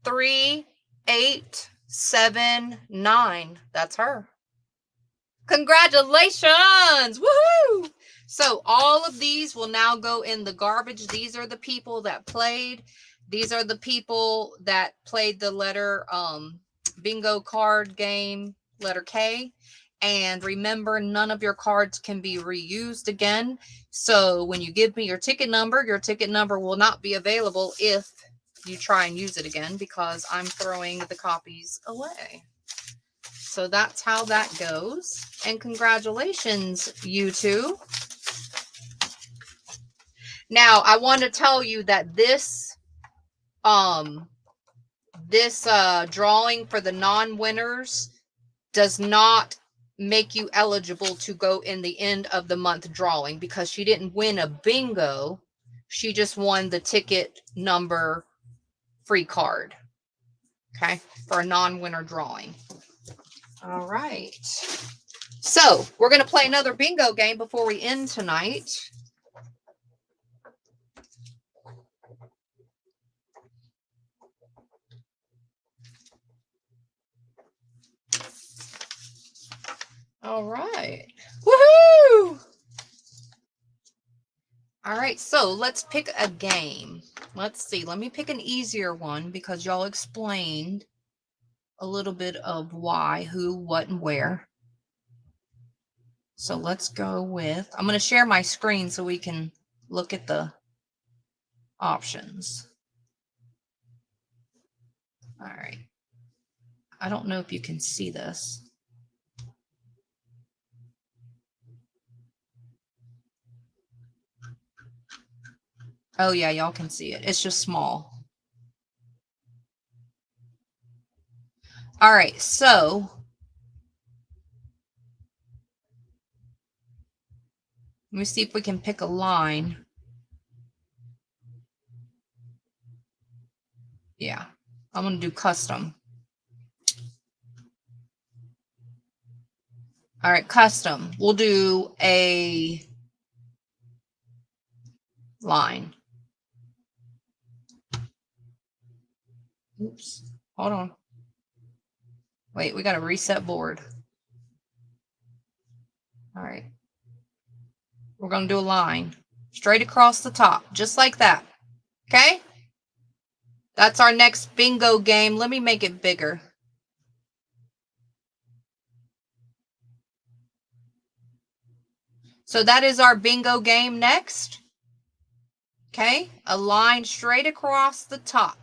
3, 8, 7, 9. That's her. Congratulations! Woohoo! So all of these will now go in the garbage. These are the people that played. These are the people that played the letter bingo card game, letter K. And remember, none of your cards can be reused again. So when you give me your ticket number will not be available if you try and use it again, because I'm throwing the copies away. So that's how that goes. And congratulations, you two. Now, I want to tell you that this drawing for the non-winners does not make you eligible to go in the end of the month drawing, because she didn't win a bingo. She just won the ticket number free card. Okay, for a non-winner drawing. All right. So we're going to play another bingo game before we end tonight. All right. Woohoo! All right, so let's pick a game. Let's see. Let me pick an easier one because y'all explained a little bit of why, who, what, and where. So let's go with, I'm going to share my screen so we can look at the options. All right. I don't know if you can see this. Oh yeah, y'all can see it. It's just small. All right, so let me see if we can pick a line. Yeah, I'm going to do custom. All right, custom. We'll do a line. Oops, hold on. Wait, we got to reset board. All right. We're going to do a line straight across the top, just like that. Okay? That's our next bingo game. Let me make it bigger. So that is our bingo game next. Okay? A line straight across the top.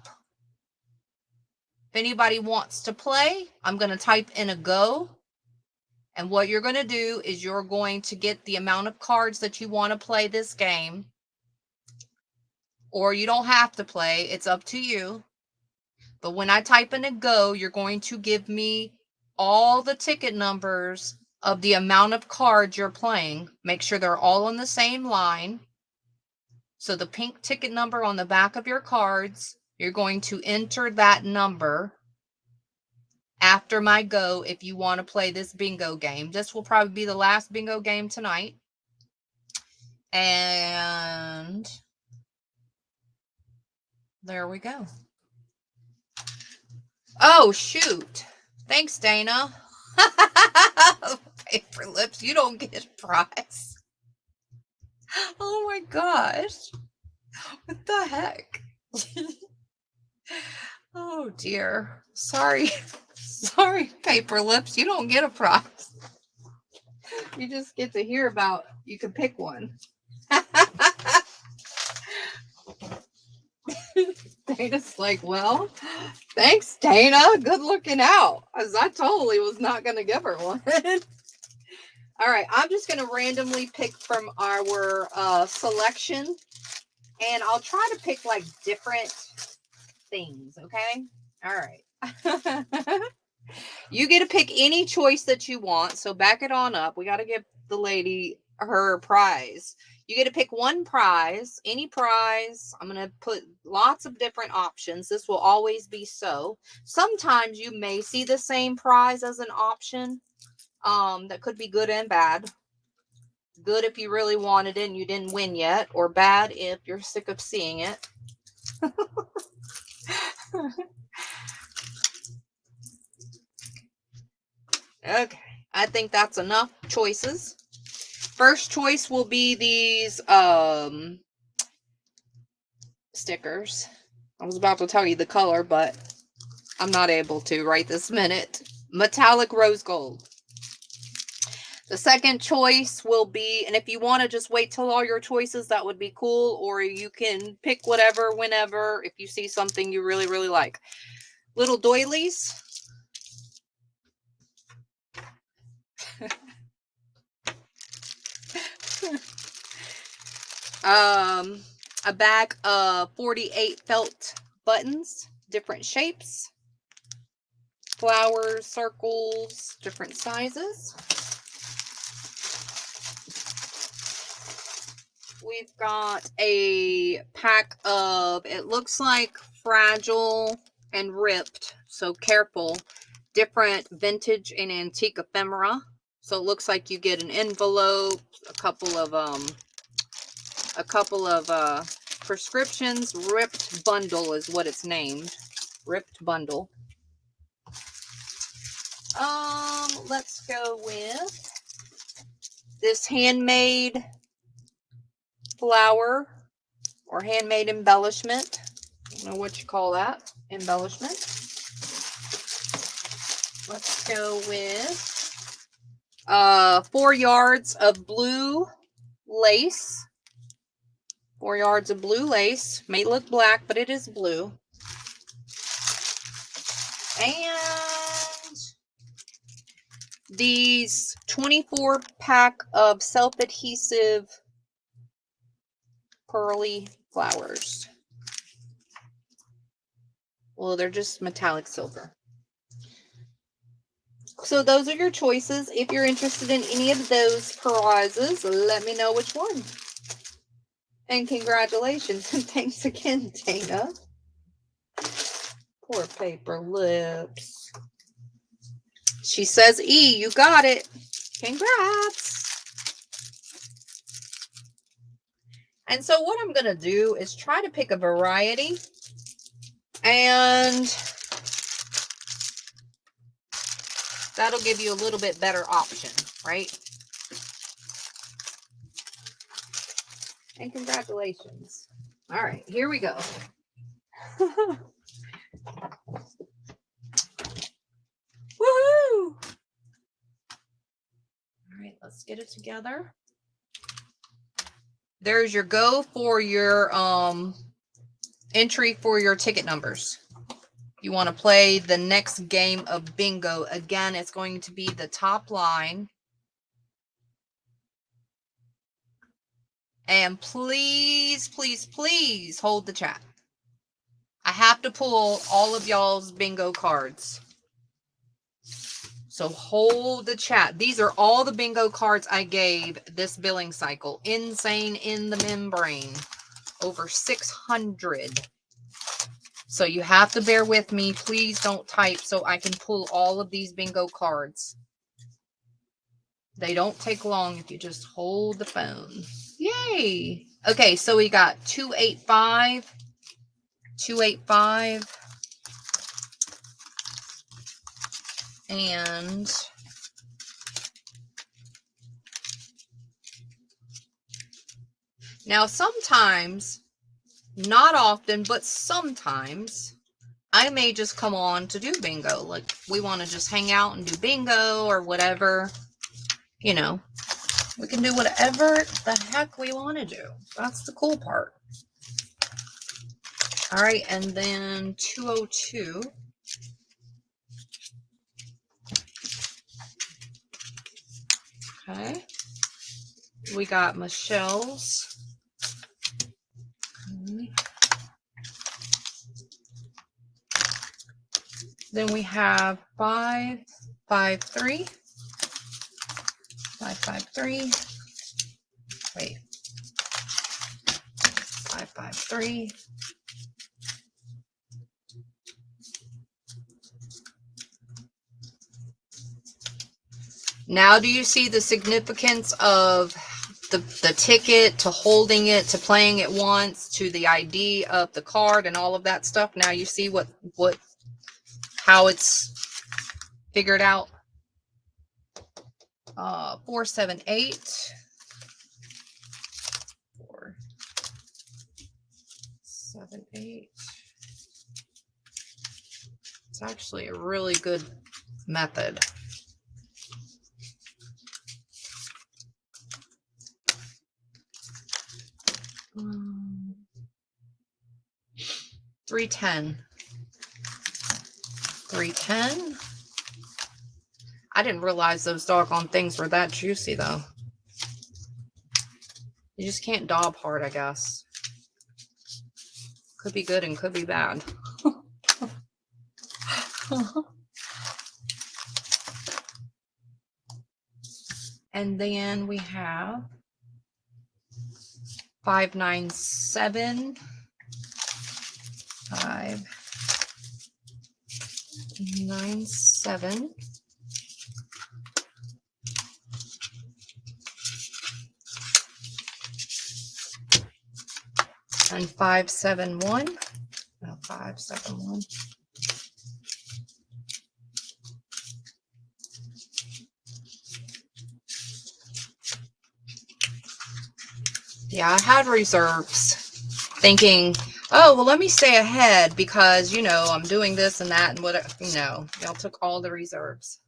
If anybody wants to play, I'm going to type in a go. And what you're going to do is you're going to get the amount of cards that you want to play this game. Or you don't have to play. It's up to you. But when I type in a go, you're going to give me all the ticket numbers of the amount of cards you're playing. Make sure they're all on the same line. So the pink ticket number on the back of your cards, you're going to enter that number after my go if you want to play this bingo game. This will probably be the last bingo game tonight. And there we go. Oh, shoot. Thanks, Dana. Paper lips, you don't get a prize. Oh my gosh. What the heck? Oh dear. Sorry. Sorry, paper lips, you don't get a prize. You just get to hear about, you can pick one. Dana's like, well, thanks, Dana. Good looking out. As I totally was not going to give her one. All right, I'm just going to randomly pick from our selection. And I'll try to pick like different things, okay? All right. You get to pick any choice that you want. So back it on up. We got to give the lady her prize. You get to pick one prize, any prize. I'm going to put lots of different options. This will always be so. Sometimes you may see the same prize as an option. That could be good and bad. Good if you really wanted it and you didn't win yet, or bad if you're sick of seeing it. Okay, I think that's enough choices. First choice will be these stickers. I was about to tell you the color, but I'm not able to right this minute. Metallic rose gold. The second choice will be, and if you want to just wait till all your choices, that would be cool. Or you can pick whatever, whenever, if you see something you really, really like. Little doilies. A bag of 48 felt buttons, different shapes, flowers, circles, different sizes. We've got a pack of, it looks like fragile and ripped, so careful, different vintage and antique ephemera. So it looks like you get an envelope, a couple of prescriptions. Ripped bundle is what it's named. Ripped bundle. Let's go with this handmade flower or handmade embellishment. I don't know what you call that. Embellishment. Let's go with 4 yards of blue lace. 4 yards of blue lace. May look black, but it is blue. And these 24 pack of self-adhesive pearly flowers. Well, they're just metallic silver. So those are your choices. If you're interested in any of those prizes, let me know which one. And congratulations. And thanks again, Dana. Poor paper lips. She says E, you got it. Congrats. And so what I'm going to do is try to pick a variety. And that'll give you a little bit better option, right? And congratulations. All right, here we go. Woohoo! All right, let's get it together. There's your go for your entry for your ticket numbers. You want to play the next game of bingo. Again, it's going to be the top line. And please, please, please hold the chat. I have to pull all of y'all's bingo cards. So hold the chat. These are all the bingo cards I gave this billing cycle. Insane in the membrane. Over 600. So you have to bear with me. Please don't type so I can pull all of these bingo cards. They don't take long if you just hold the phone. Yay. Okay, so we got 285. 285. And now sometimes, not often, but sometimes I may just come on to do bingo. Like we want to just hang out and do bingo or whatever. You know, we can do whatever the heck we want to do. That's the cool part. All right, and then 202. Okay. We got Michelle's. Okay. Then we have 553. 553. Wait. 553. Now, do you see the significance of the ticket to holding it to playing it once to the ID of the card and all of that stuff? Now you see how it's figured out. 478. 478. It's actually a really good method. 310. 310. I didn't realize those doggone things were that juicy, though. You just can't daub hard, I guess. Could be good and could be bad. And then we have 597. 597. And 571. No, 571. Yeah, I had reserves, thinking, oh, well, let me stay ahead because, you know, I'm doing this and that and whatever. No, y'all took all the reserves.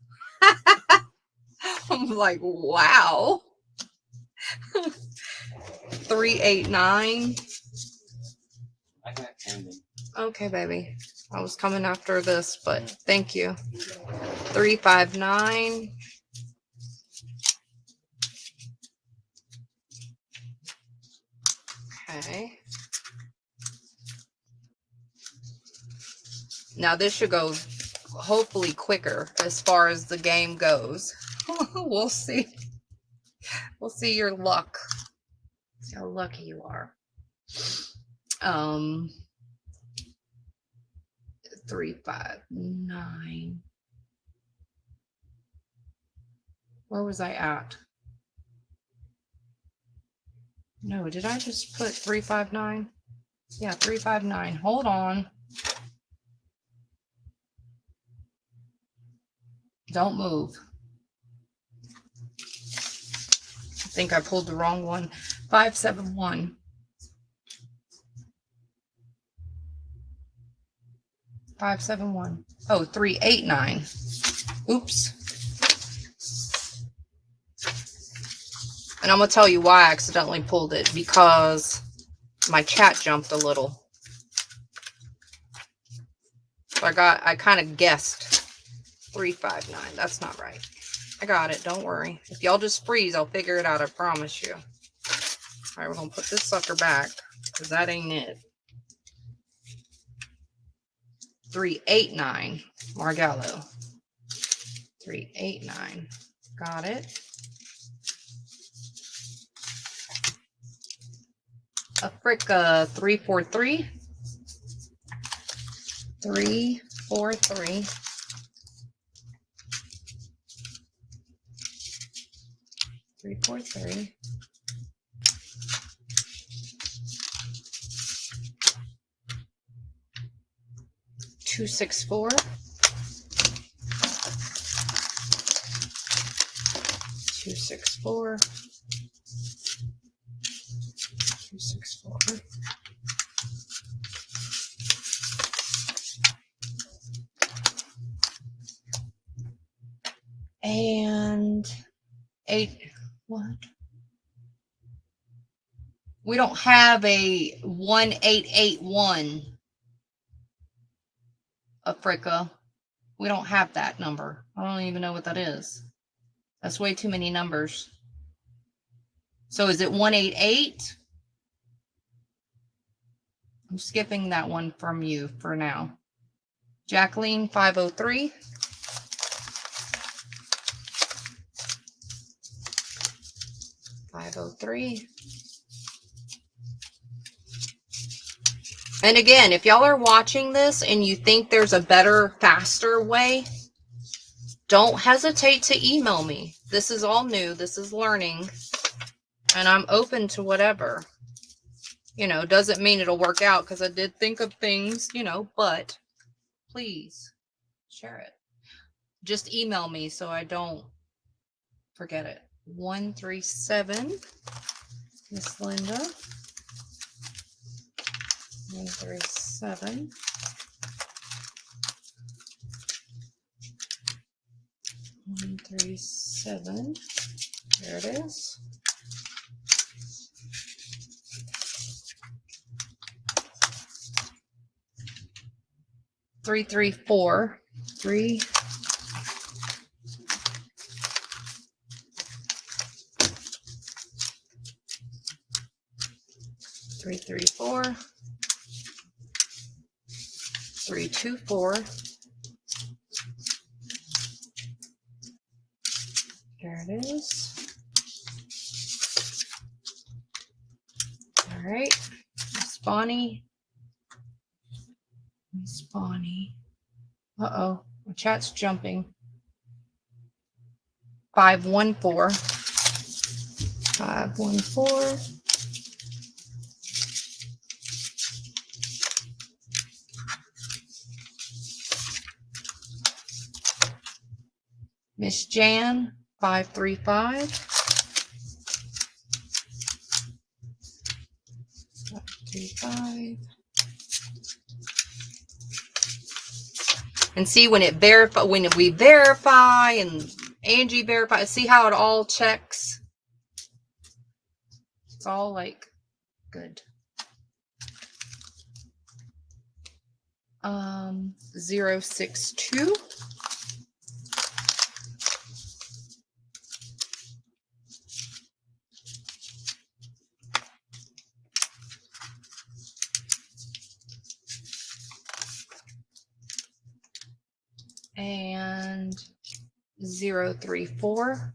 I'm like, wow. 389. I got handmade. Okay, baby. I was coming after this, but thank you. 359. Okay. Now this should go hopefully quicker as far as the game goes. We'll see. We'll see your luck. See how lucky you are. 359. Where was I at? No, did I just put 359? Yeah, 359. Hold on. Don't move. I think I pulled the wrong one. 571. 571. Oh, 389. Oops. And I'm going to tell you why I accidentally pulled it, because my chat jumped a little. So I kind of guessed 359. That's not right. I got it. Don't worry. If y'all just freeze, I'll figure it out. I promise you. All right, we're going to put this sucker back because that ain't it. 389. Margallo. 389. Got it. Africa 343. 343. 343. 264. 264. 264. And 8. What? We don't have a 1881 Africa. We don't have that number. I don't even know what that is. That's way too many numbers. So is it 188? I'm skipping that one from you for now. Jacqueline 503. 503. And again, if y'all are watching this and you think there's a better, faster way, don't hesitate to email me. This is all new. This is learning. And I'm open to whatever. You know, doesn't mean it'll work out because I did think of things, you know, but please share it. Just email me so I don't forget it. 137, Miss Linda. 137. 137. There it is. 334. 3. 334. 324. There it is. All right. Miss Bonnie. Miss Bonnie. Uh-oh. My chat's jumping. 514. 514. Miss Jan 535. 5. And see when when we verify and Angie verify, see how it all checks? It's all like good. 062. And 034.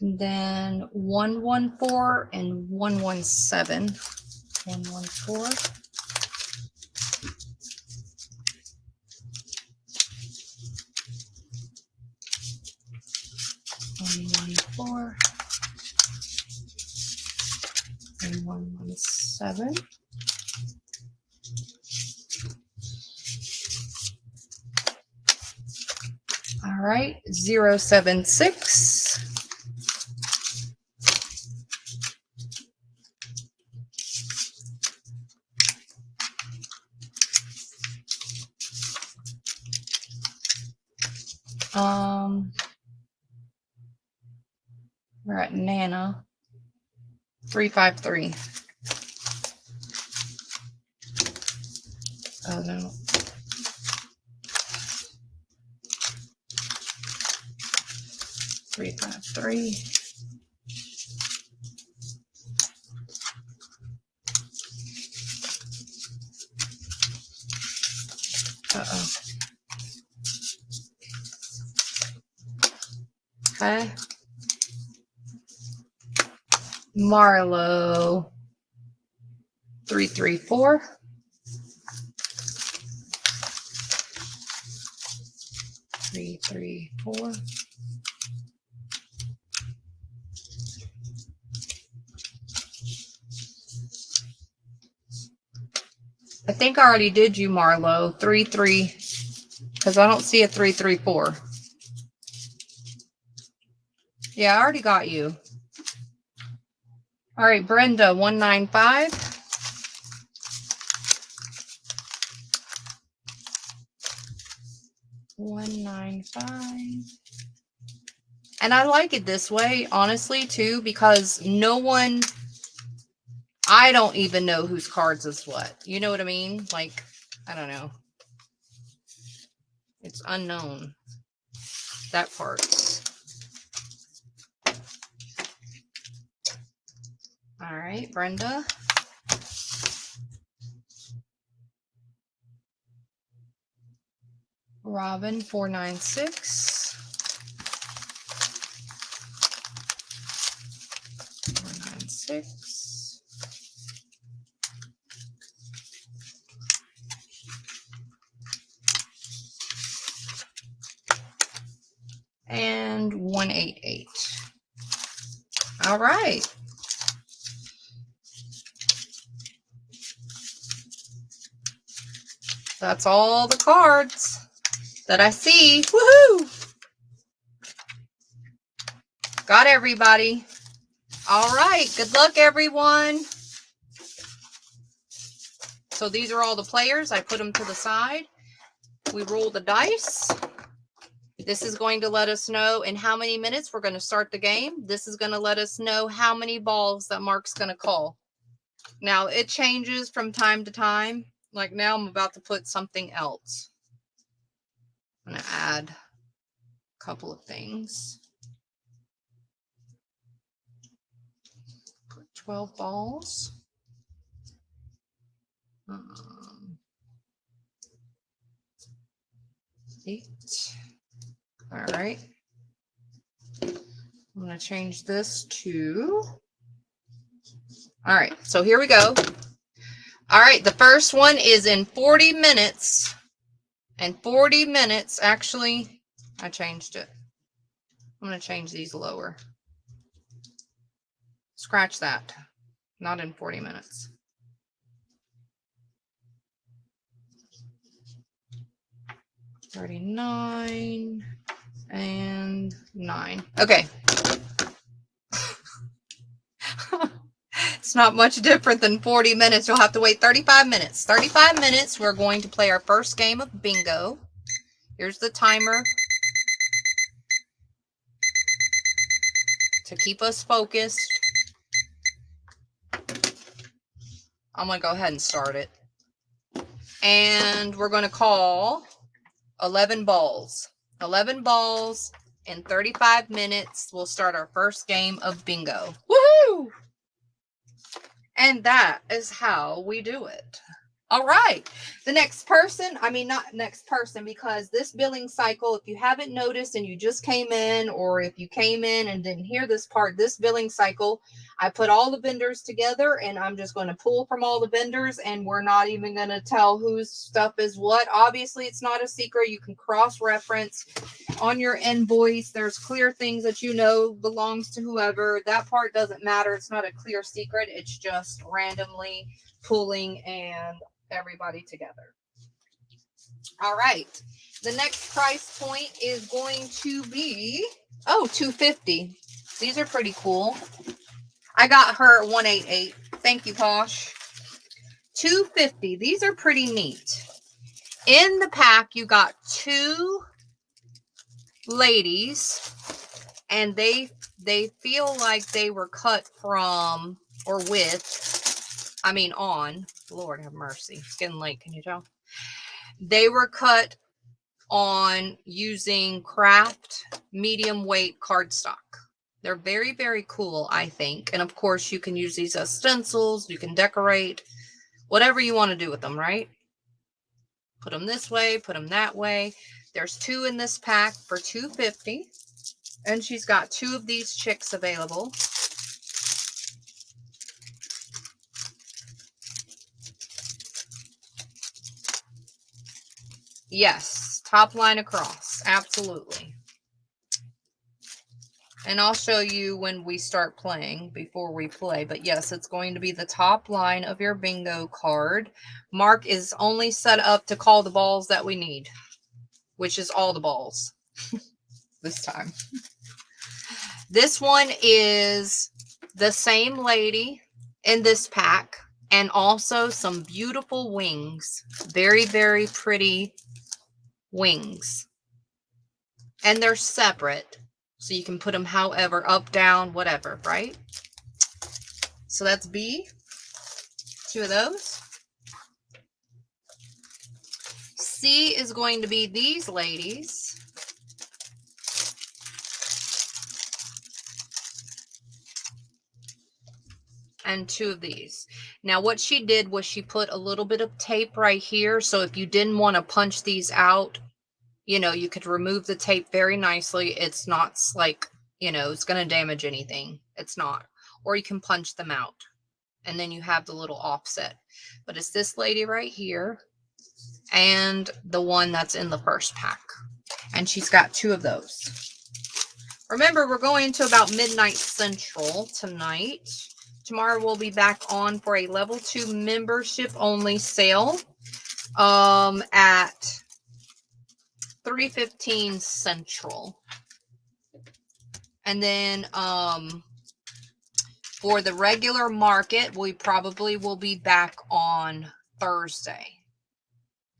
And then 114 and 117. 114. 114 and 117. All right, 076. We're at Nana. 353. Oh no. Three, 5, 3. Uh-oh. Okay. Marlowe. 334. Three, 4. I think I already did you, Marlowe. 3, 3, because I don't see a 334. Yeah, I already got you. All right, Brenda, 195. 195. And I like it this way, honestly, too, because I don't even know whose cards is what. You know what I mean? Like, I don't know. It's unknown. That part. All right, Brenda. Robin, 496. 496. And 188. All right. That's all the cards that I see. Woohoo! Got everybody. All right. Good luck, everyone. So these are all the players. I put them to the side. We roll the dice. This is going to let us know in how many minutes we're going to start the game. This is going to let us know how many balls that Mark's going to call. Now, it changes from time to time. Like now I'm about to put something else. I'm going to add a couple of things. Put 12 balls. 8. All right. I'm going to change this to... All right, so here we go. All right, the first one is in 40 minutes. And 40 minutes, actually, I changed it. I'm going to change these lower. Scratch that. Not in 40 minutes. 39 and 9. Okay. It's not much different than 40 minutes. You'll have to wait 35 minutes. 35 minutes, we're going to play our first game of bingo. Here's the timer to keep us focused. I'm going to go ahead and start it. And we're going to call 11 balls. 11 balls in 35 minutes. We'll start our first game of bingo. Woohoo! And that is how we do it. All right. The next person, not next person, because this billing cycle, if you haven't noticed and you just came in, or if you came in and didn't hear this part, this billing cycle, I put all the vendors together and I'm just going to pull from all the vendors, and we're not even going to tell whose stuff is what. Obviously, it's not a secret. You can cross-reference on your invoice. There's clear things that you know belongs to whoever. That part doesn't matter. It's not a clear secret. It's just randomly pulling and everybody together. All right. The next price point is going to be, $250. These are pretty cool. I got her 188. Thank you, Posh. $250. These are pretty neat. In the pack, you got 2 ladies, and they feel like they were cut from or on. Lord have mercy. It's getting late. Can you tell? They were cut on using craft medium weight cardstock. They're very, very cool, I think. And of course, you can use these as stencils. You can decorate whatever you want to do with them, right? Put them this way, put them that way. There's 2 in this pack for $250. And she's got 2 of these chicks available. Yes, top line across. Absolutely. And I'll show you when we start playing, before we play. But yes, it's going to be the top line of your bingo card. Mark is only set up to call the balls that we need, which is all the balls this time. This one is the same lady in this pack, and also some beautiful wings. Very, very pretty wings. And they're separate, so you can put them however, up, down, whatever, right? So that's B. 2 of those. C is going to be these ladies. And 2 of these. Now what she did was she put a little bit of tape right here, so if you didn't want to punch these out, you could remove the tape very nicely. It's not like, it's going to damage anything. It's not. Or you can punch them out, and then you have the little offset. But it's this lady right here and the one that's in the first pack. And she's got 2 of those. Remember, we're going to about midnight Central tonight. Tomorrow we'll be back on for a level 2 membership only sale at 3:15 Central. And then for the regular market, we probably will be back on Thursday.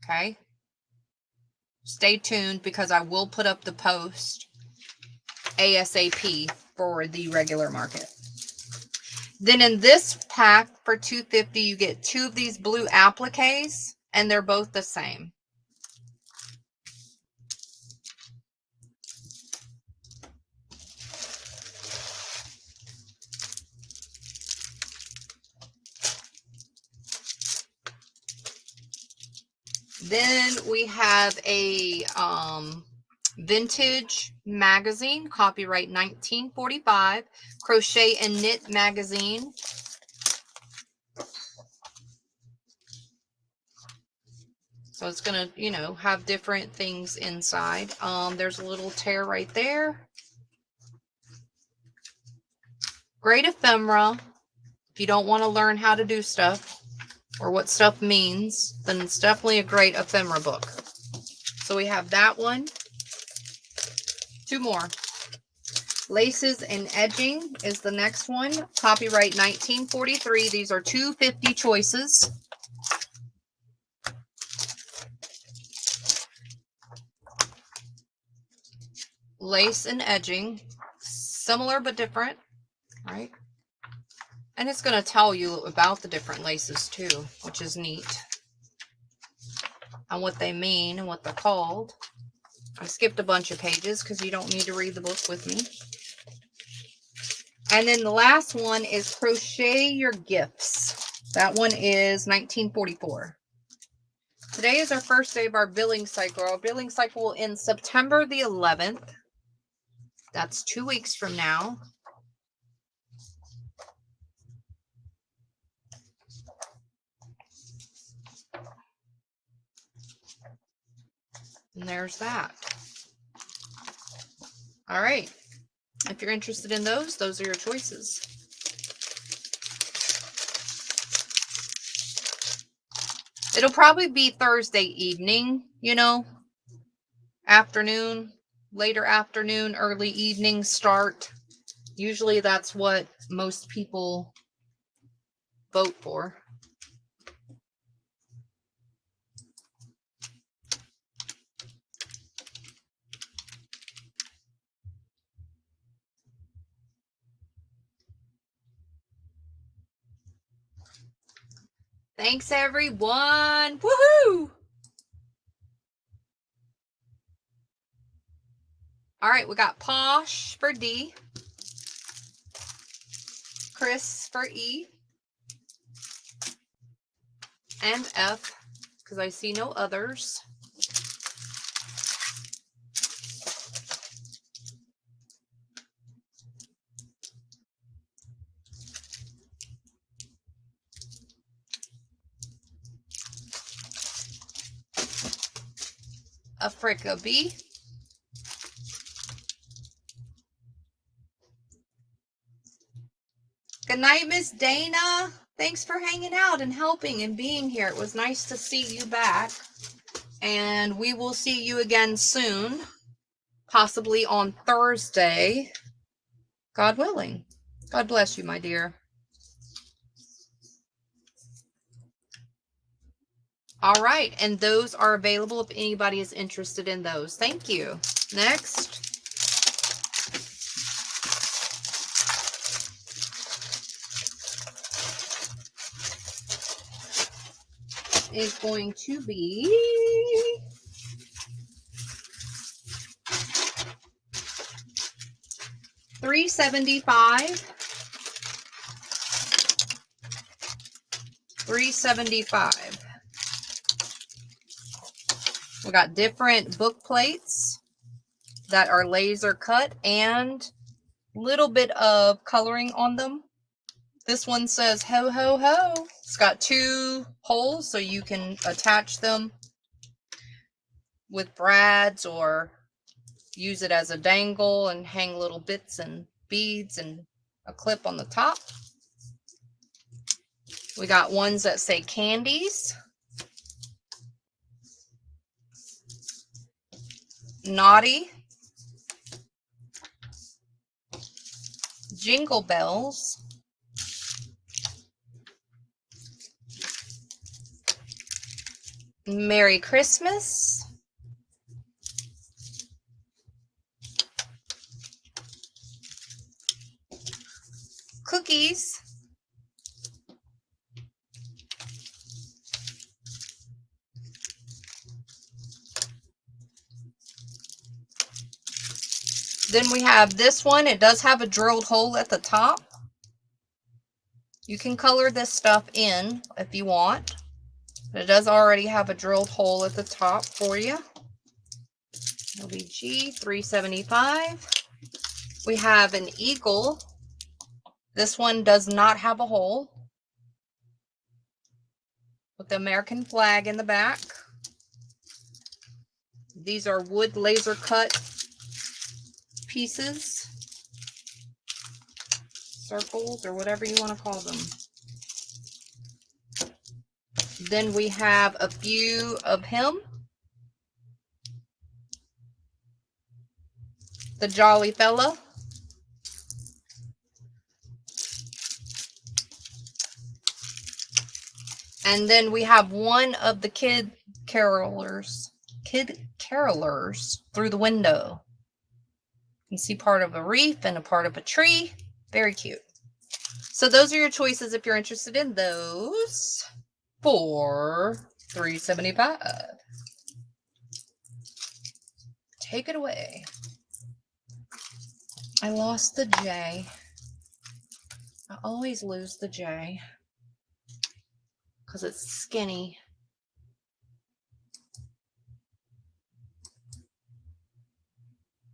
Okay? Stay tuned, because I will put up the post ASAP for the regular market. Then in this pack for $250, you get 2 of these blue appliques, and they're both the same. Then we have a vintage magazine, copyright 1945, crochet and knit magazine. So it's going to, have different things inside. There's a little tear right there. Great ephemera. If you don't want to learn how to do stuff or what stuff means, then it's definitely a great ephemera book. So we have that one. Two more. Laces and Edging is the next one. Copyright 1943. These are 250 choices. Lace and Edging. Similar but different. Right? And it's going to tell you about the different laces too, which is neat. And what they mean and what they're called. I skipped a bunch of pages because you don't need to read the book with me. And then the last one is Crochet Your Gifts. That one is 1944. Today is our first day of our billing cycle. Our billing cycle will end September the 11th. That's 2 weeks from now. And there's that. All right. If you're interested in those are your choices. It'll probably be Thursday evening, you know, afternoon, later afternoon, early evening start. Usually that's what most people vote for. Thanks, everyone. Woohoo! All right, we got Posh for D, Chris for E, and F, because I see no others. Africa B. Good night, Miss Dana. Thanks for hanging out and helping and being here. It was nice to see you back. And we will see you again soon, possibly on Thursday, God willing. God bless you, my dear. All right, and those are available if anybody is interested in those. Thank you. Next. Is going to be $375. $375. We got different book plates that are laser cut and little bit of coloring on them. This one says ho ho ho. It's got 2 holes so you can attach them with brads or use it as a dangle and hang little bits and beads and a clip on the top. We got ones that say candies, naughty, jingle bells, Merry Christmas, cookies, then we have this one. It does have a drilled hole at the top. You can color this stuff in if you want. But it does already have a drilled hole at the top for you. It'll be G, $375. We have an eagle. This one does not have a hole, with the American flag in the back. These are wood laser cut pieces, circles, or whatever you want to call them. Then we have a few of him. the jolly fella. And then we have one of the kid carolers through the window. You can see part of a reef and a part of a tree. Very cute. So those are your choices if you're interested in those for $3.75. Take it away. I lost the J. I always lose the J because it's skinny.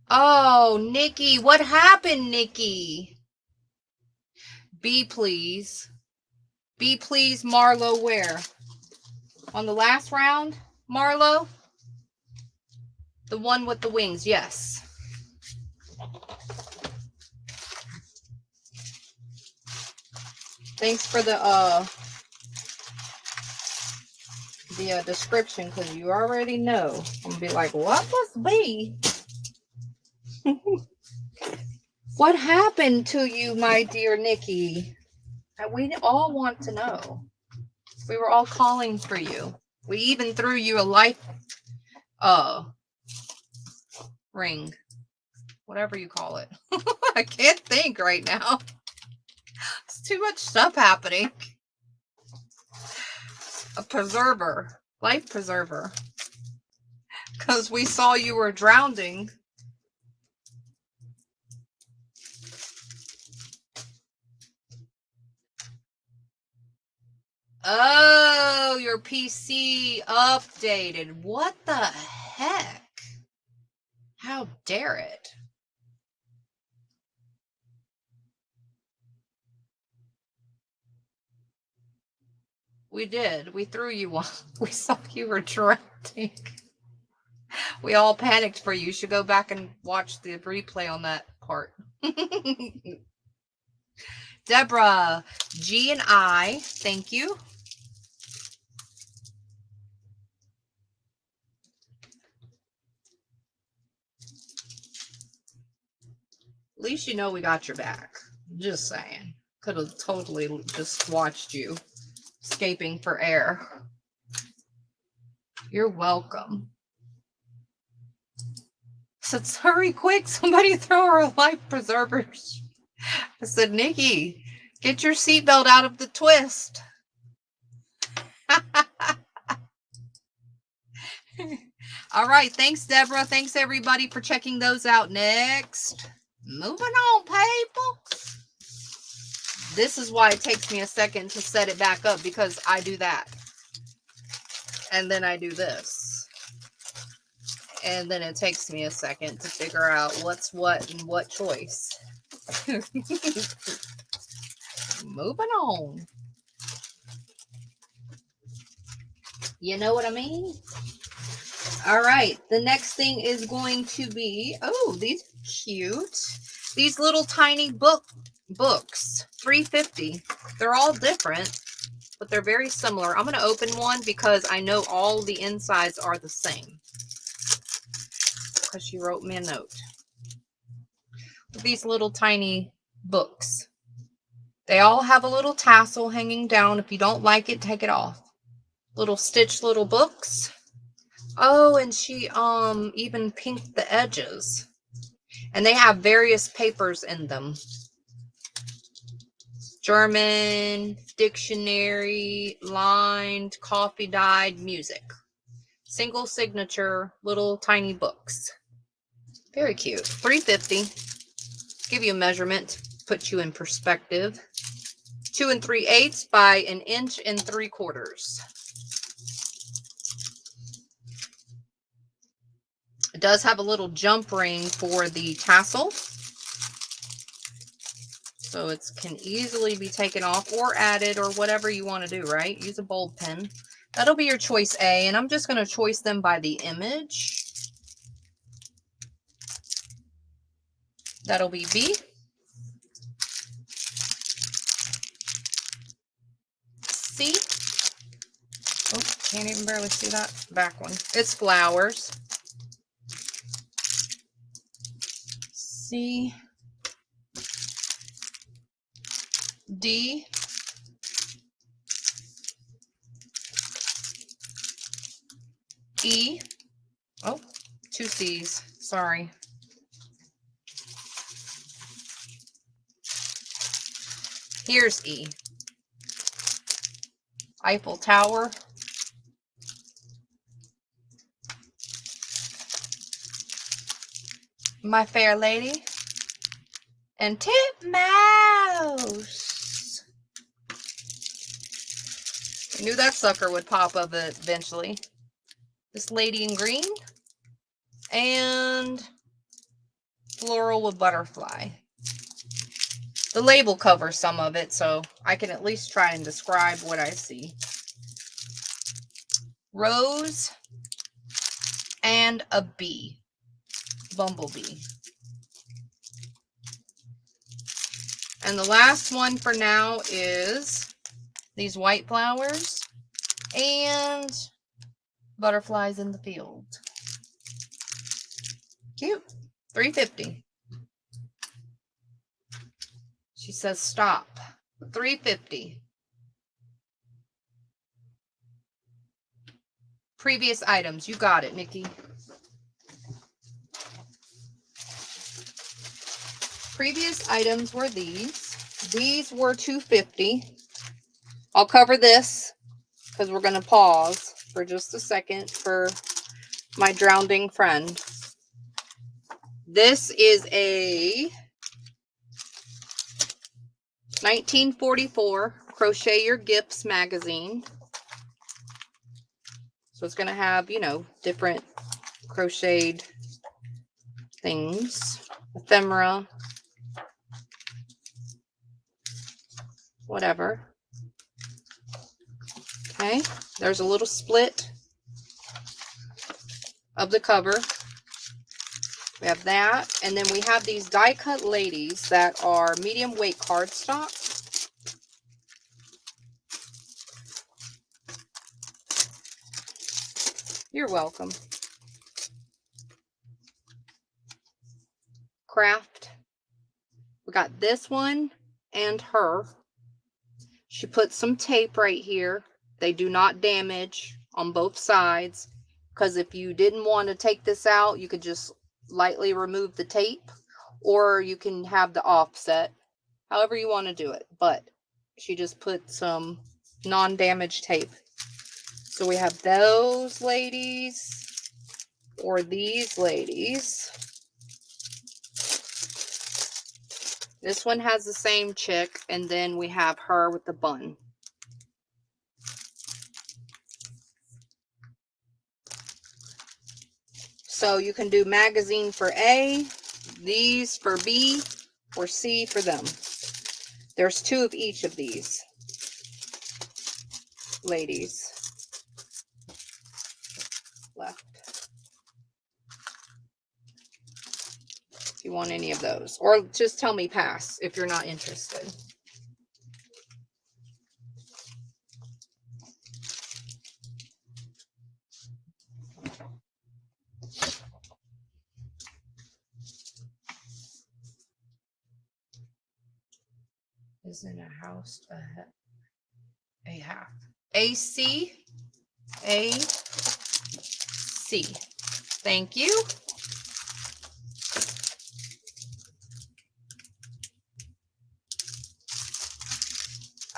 Oh, Nikki, what happened, Nikki? B, please. B, please, Marlo, where? On the last round, Marlo? The one with the wings, yes. Thanks for the description, because you already know. I'm gonna be like, what was B? What happened to you, my dear Nikki? We all want to know. We were all calling for you. We even threw you a life ring. Whatever you call it. I can't think right now. It's too much stuff happening. A preserver. Life preserver. Because we saw you were drowning. Oh, your PC updated. What the heck? How dare it? We did. We threw you one. We saw you were drowning. We all panicked for you. You should go back and watch the replay on that part. Deborah, G and I, thank you. At least you know we got your back. Just saying. Could have totally just watched you escaping for air. You're welcome. I said, hurry quick, somebody throw her life preservers. I said, Nikki, get your seatbelt out of the twist. All right, thanks, Deborah. Thanks, everybody, for checking those out. Next, moving on, people. This is why it takes me a second to set it back up, because I do that. And then I do this. And then it takes me a second to figure out what's what and what choice. Moving on. You know what I mean? All right. The next thing is going to be, oh, these are cute. These little tiny books, $3.50. They're all different, but they're very similar. I'm going to open one because I know all the insides are the same. Because she wrote me a note. These little tiny books. They all have a little tassel hanging down. If you don't like it, take it off. Little stitched little books. Oh, and she even pinked the edges. And they have various papers in them. German, dictionary, lined, coffee dyed, music. Single signature, little tiny books. Very cute. $3.50. Give you a measurement, put you in perspective. 2 3/8 by 1 3/4 inches. It does have a little jump ring for the tassel. So it can easily be taken off or added or whatever you want to do, right? Use a bold pen. That'll be your choice A, and I'm just going to choice them by the image. That'll be B. C. Oh, can't even barely see that back one. It's flowers. C, D, E. Oh, 2 C's. Sorry. Here's E. Eiffel Tower. My Fair Lady. And Titmouse. I knew that sucker would pop up eventually. This lady in green. And floral with butterfly. The label covers some of it, so I can at least try and describe what I see. Rose and a bee. Bumblebee. And the last one for now is these white flowers and butterflies in the field. Cute. $3.50. She says stop. $3.50. Previous items. You got it, Nikki. Previous items were these. These were $2.50. I'll cover this because we're going to pause for just a second for my drowning friend. This is a 1944 Crochet Your Gifts magazine. So it's going to have, you know, different crocheted things. Ephemera. Whatever. Okay. There's a little split of the cover. We have that. And then we have these die cut ladies that are medium weight cardstock. You're welcome. Craft. We got this one and her. She put some tape right here. They do not damage on both sides, because if you didn't want to take this out, you could just lightly remove the tape, or you can have the offset, however you want to do it. But she just put some non-damage tape. So we have those ladies or these ladies. This one has the same chick, and then we have her with the bun. So you can do magazine for A, these for B, or C for them. There's 2 of each of these ladies left. If you want any of those, or just tell me pass if you're not interested. Isn't a house a half? AC. Thank you.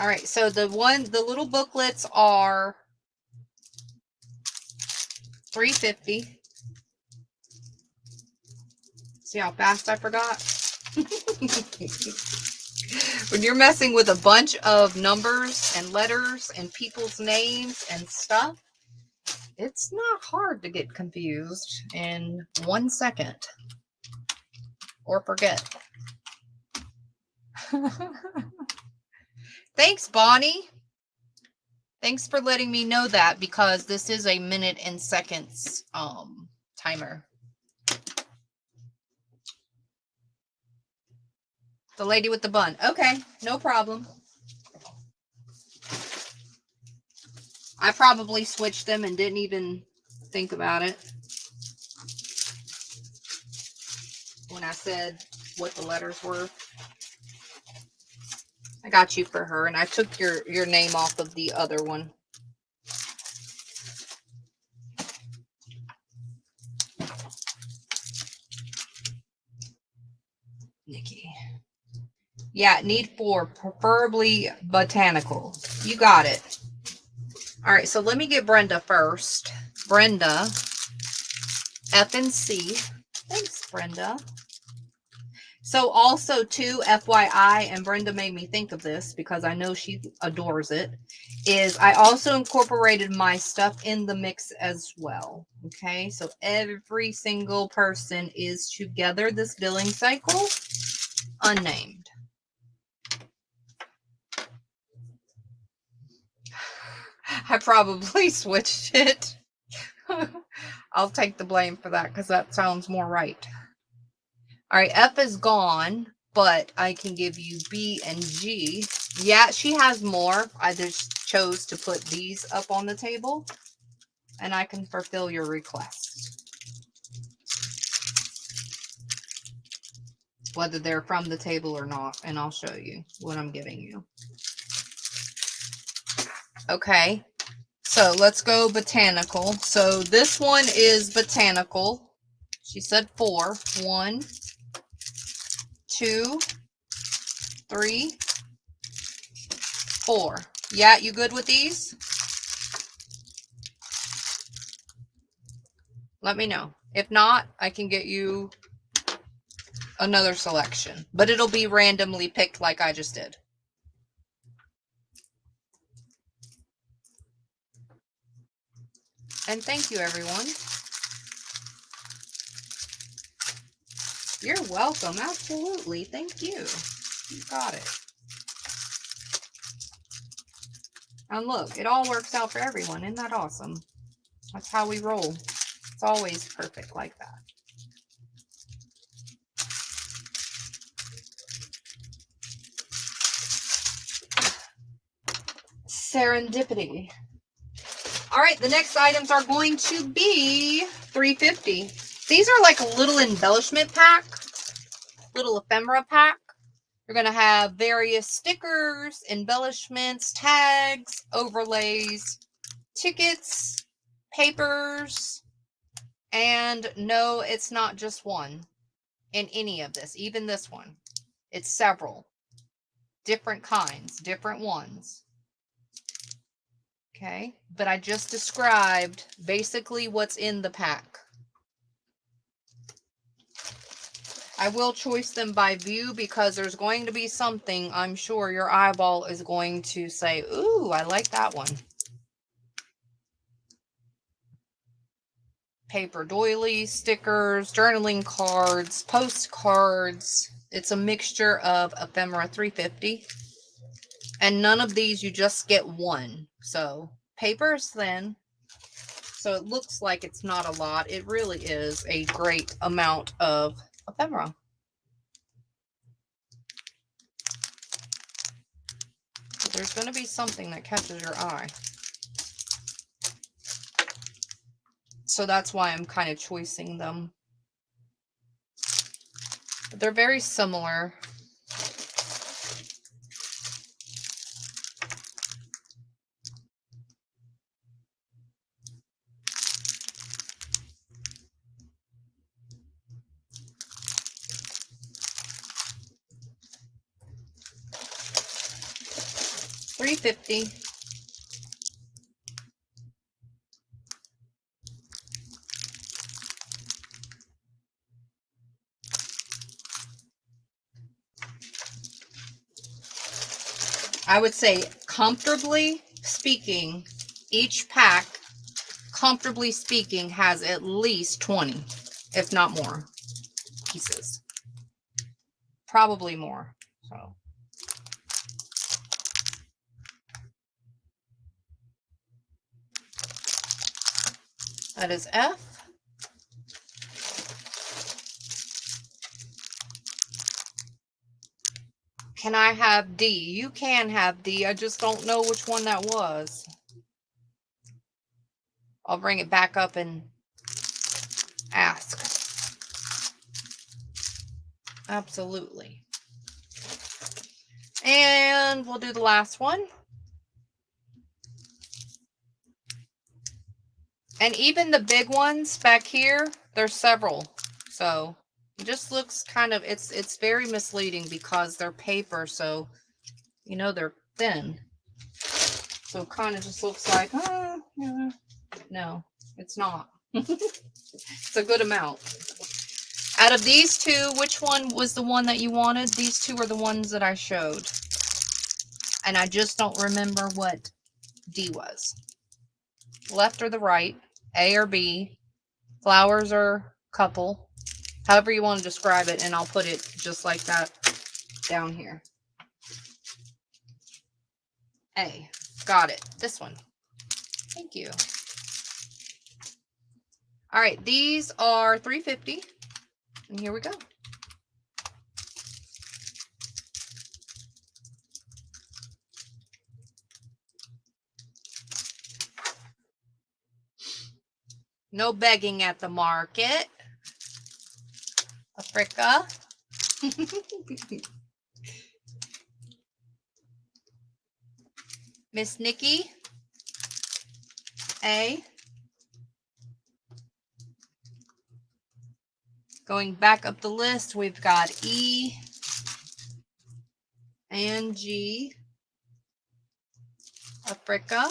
All right, so the little booklets are $3.50. See how fast I forgot? When you're messing with a bunch of numbers and letters and people's names and stuff, it's not hard to get confused in 1 second or forget. Thanks, Bonnie. Thanks for letting me know that, because this is a minute and seconds timer. The lady with the bun. Okay, no problem. I probably switched them and didn't even think about it. when I said what the letters were. I got you for her, and I took your name off of the other one. Nikki. Yeah, need 4, preferably botanical. You got it. All right, so let me get Brenda first. Brenda, F and C. Thanks, Brenda. So also too, FYI, and Brenda made me think of this because I know she adores it, is I also incorporated my stuff in the mix as well. Okay, so every single person is together this billing cycle, unnamed. I probably switched it. I'll take the blame for that because that sounds more right. All right, F is gone, but I can give you B and G. Yeah, she has more. I just chose to put these up on the table, and I can fulfill your request. Whether they're from the table or not, and I'll show you what I'm giving you. Okay, so let's go botanical. So this one is botanical. She said 4. 1, 2, 3, 4. Yeah, you good with these? Let me know. If not, I can get you another selection, but it'll be randomly picked like I just did. And thank you, everyone. You're welcome. Absolutely. Thank you. You got it. And look, it all works out for everyone. Isn't that awesome? That's how we roll. It's always perfect like that. Serendipity. All right, the next items are going to be $3.50. These are like a little embellishment pack, little ephemera pack. You're going to have various stickers, embellishments, tags, overlays, tickets, papers, and no, it's not just one in any of this, even this one. It's several different kinds, different ones. Okay, but I just described basically what's in the pack. I will choice them by view because there's going to be something I'm sure your eyeball is going to say, ooh, I like that one. Paper doilies, stickers, journaling cards, postcards. It's a mixture of ephemera. $3.50. And none of these, you just get one. So paper is thin, so it looks like it's not a lot. It really is a great amount of ephemera. There's going to be something that catches your eye. So that's why I'm kind of choosing them. But they're very similar. $3.50. I would say, comfortably speaking, each pack, comfortably speaking, has at least 20, if not more, pieces. Probably more. So that is F. Can I have D? You can have D. I just don't know which one that was. I'll bring it back up and ask. Absolutely. And we'll do the last one. And even the big ones back here, there's several. So it just looks kind of, it's very misleading because they're paper. So, you know, they're thin. So it kind of just looks like, yeah. No, it's not. It's a good amount. Out of these two, which one was the one that you wanted? These two are the ones that I showed. And I just don't remember what D was. Left or the right, A or B, flowers or couple, however you want to describe it, and I'll put it just like that down here. A. Got it. This one. Thank you. All right, these are $3.50, and here we go. No begging at the market. Africa. Miss Nikki. A. Going back up the list, we've got E and G. Africa.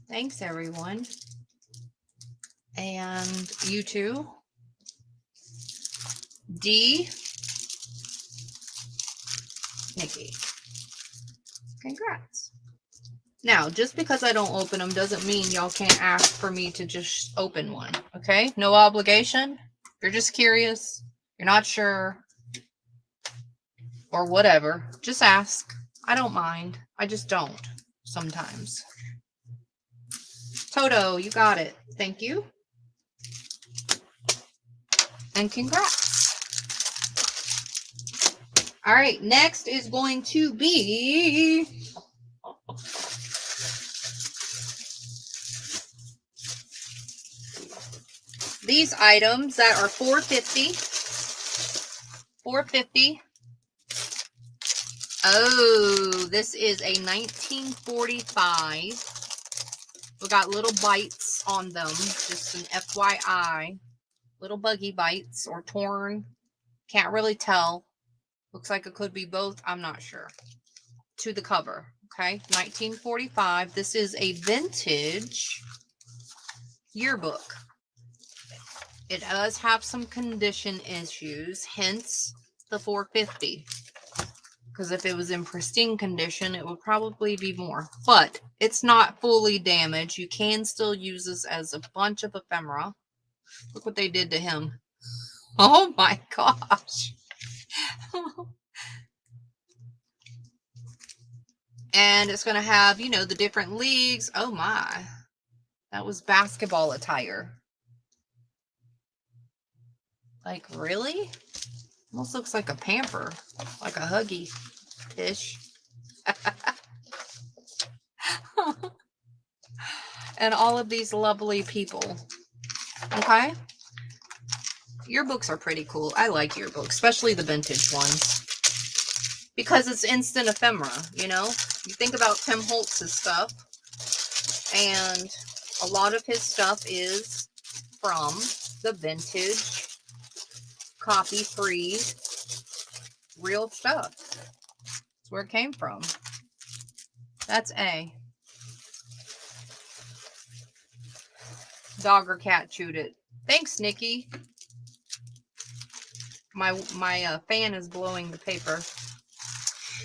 Thanks, everyone. And you too. D. Nikki. Congrats. Now, just because I don't open them doesn't mean y'all can't ask for me to just open one, okay? No obligation. If you're just curious, you're not sure, or whatever, just ask. I don't mind. I just don't sometimes. Toto, you got it. Thank you. And congrats. All right, next is going to be these items that are $4.50. $4.50. Oh, this is a 1945. We got little bites on them, just an FYI. Little buggy bites or torn. Can't really tell. Looks like it could be both. I'm not sure. To the cover. Okay, 1945. This is a vintage yearbook. It does have some condition issues, hence the $4.50. Because if it was in pristine condition, it would probably be more. But it's not fully damaged. You can still use this as a bunch of ephemera. Look what they did to him. Oh my gosh. And it's going to have, you know, the different leagues. Oh my. That was basketball attire. Like, really? Almost looks like a pamper. Like a Huggy-ish. And all of these lovely people. Okay? Yearbooks are pretty cool. I like yearbooks, especially the vintage ones. Because it's instant ephemera, you know? You think about Tim Holtz's stuff, and a lot of his stuff is from the vintage, copy-free, real stuff. That's where it came from. That's A. Dog or cat chewed it. Thanks, Nikki. My fan is blowing the paper.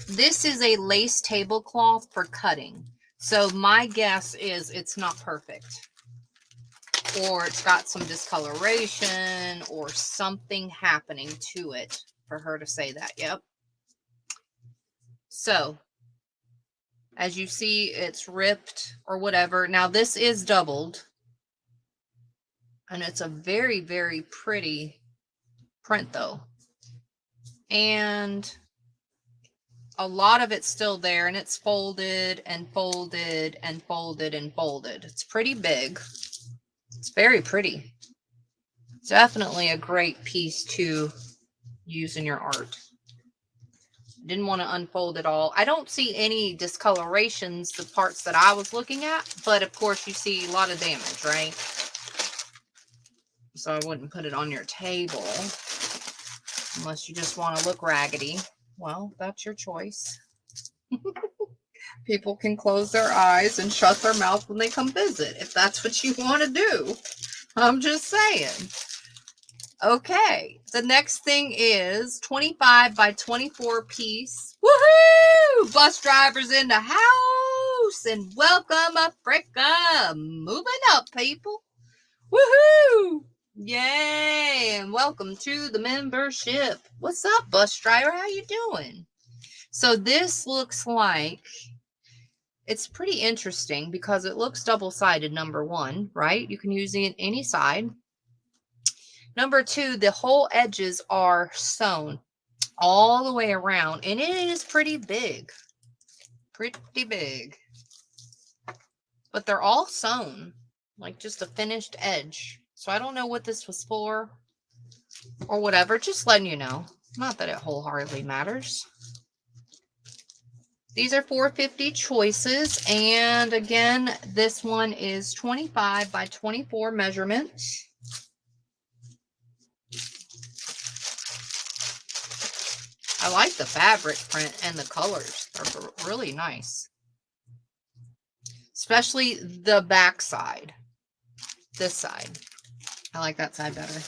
This is a lace tablecloth for cutting. So my guess is it's not perfect. Or it's got some discoloration or something happening to it for her to say that. Yep. So, as you see, it's ripped or whatever. Now, this is doubled. And it's a very, very pretty print, though. And a lot of it's still there, and it's folded and folded and folded and folded. It's pretty big. It's very pretty. Definitely a great piece to use in your art. Didn't want to unfold it all. I don't see any discolorations, the parts that I was looking at, but of course you see a lot of damage, right? So I wouldn't put it on your table unless you just want to look raggedy. Well, that's your choice. People can close their eyes and shut their mouth when they come visit, if that's what you want to do. I'm just saying. Okay, the next thing is 25 by 24 piece. Woohoo! Bus drivers in the house, and welcome Africa. Moving up, people. Woohoo! Yay! And welcome to the membership. What's up, bus driver? How you doing? So this looks like, it's pretty interesting because it looks double-sided, number one, right? You can use it any side. Number two, the whole edges are sewn all the way around, and it is pretty big. Pretty big. But they're all sewn, like just a finished edge. So I don't know what this was for or whatever. Just letting you know. Not that it wholeheartedly matters. These are 450 choices, and again, this one is 25 by 24 measurements. I like the fabric print and the colors. They're really nice. Especially the back side. This side. I like that side better.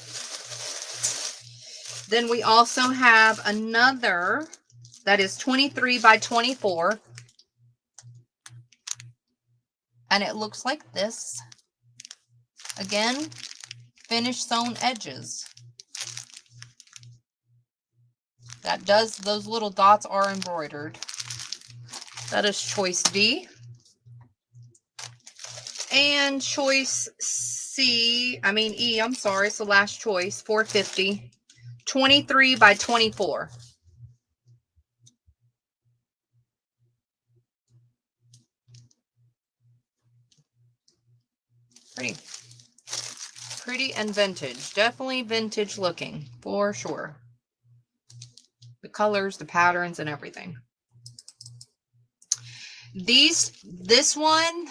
Then we also have another that is 23 by 24. And it looks like this. Again, finished sewn edges. That does, those little dots are embroidered. That is choice D. And choice E, I'm sorry, it's the last choice, 450. 23 by 24. Pretty and vintage. Definitely vintage looking, for sure. The colors, the patterns, and everything. This one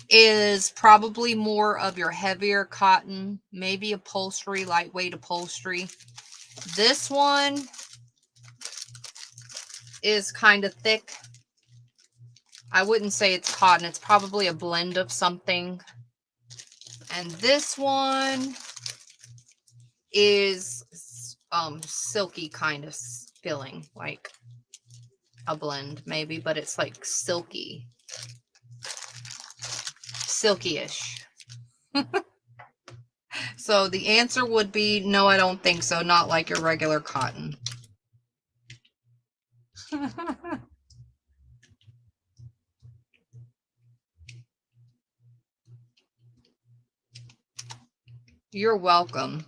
is probably more of your heavier cotton, maybe upholstery, lightweight upholstery. This one is kind of thick. I wouldn't say it's cotton. It's probably a blend of something. And this one is silky kind of feeling, like a blend maybe, but it's like silky, silky-ish. So the answer would be no, I don't think so. Not like your regular cotton. You're welcome.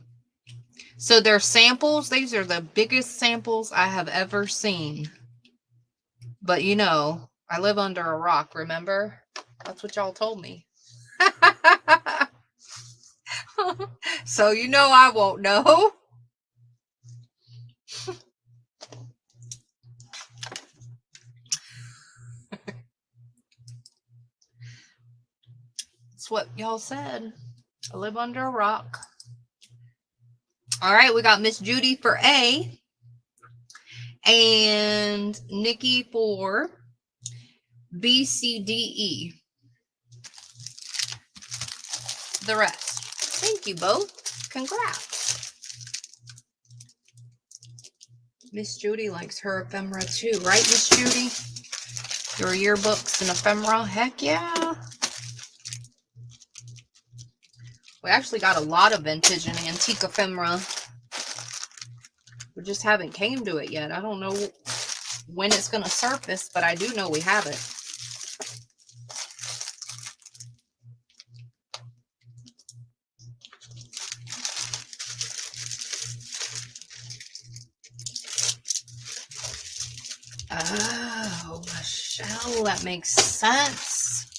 So they're samples. These are the biggest samples I have ever seen. But you know, I live under a rock, remember? That's what y'all told me. So you know I won't know. That's what y'all said. I live under a rock. All right, we got Miss Judy for A. And Nikki for B, C, D, E. The rest. Thank you both. Congrats. Miss Judy likes her ephemera too, right, Miss Judy? Your yearbooks and ephemera. Heck yeah. We actually got a lot of vintage and antique ephemera. We just haven't came to it yet. I don't know when it's going to surface, but I do know we have it. Oh, Michelle, that makes sense.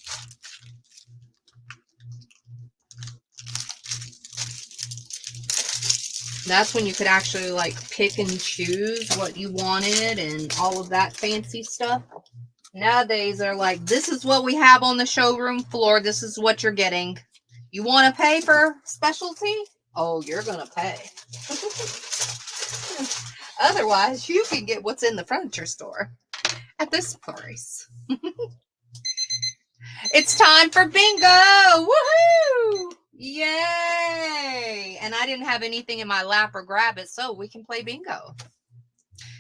That's when you could actually like pick and choose what you wanted and all of that fancy stuff. Nowadays, they're like, this is what we have on the showroom floor. This is what you're getting. You want to pay for specialty? Oh, you're going to pay. Otherwise, you can get what's in the furniture store at this price. It's time for bingo! Woohoo! Yay! And I didn't have anything in my lap or grab it, so we can play bingo.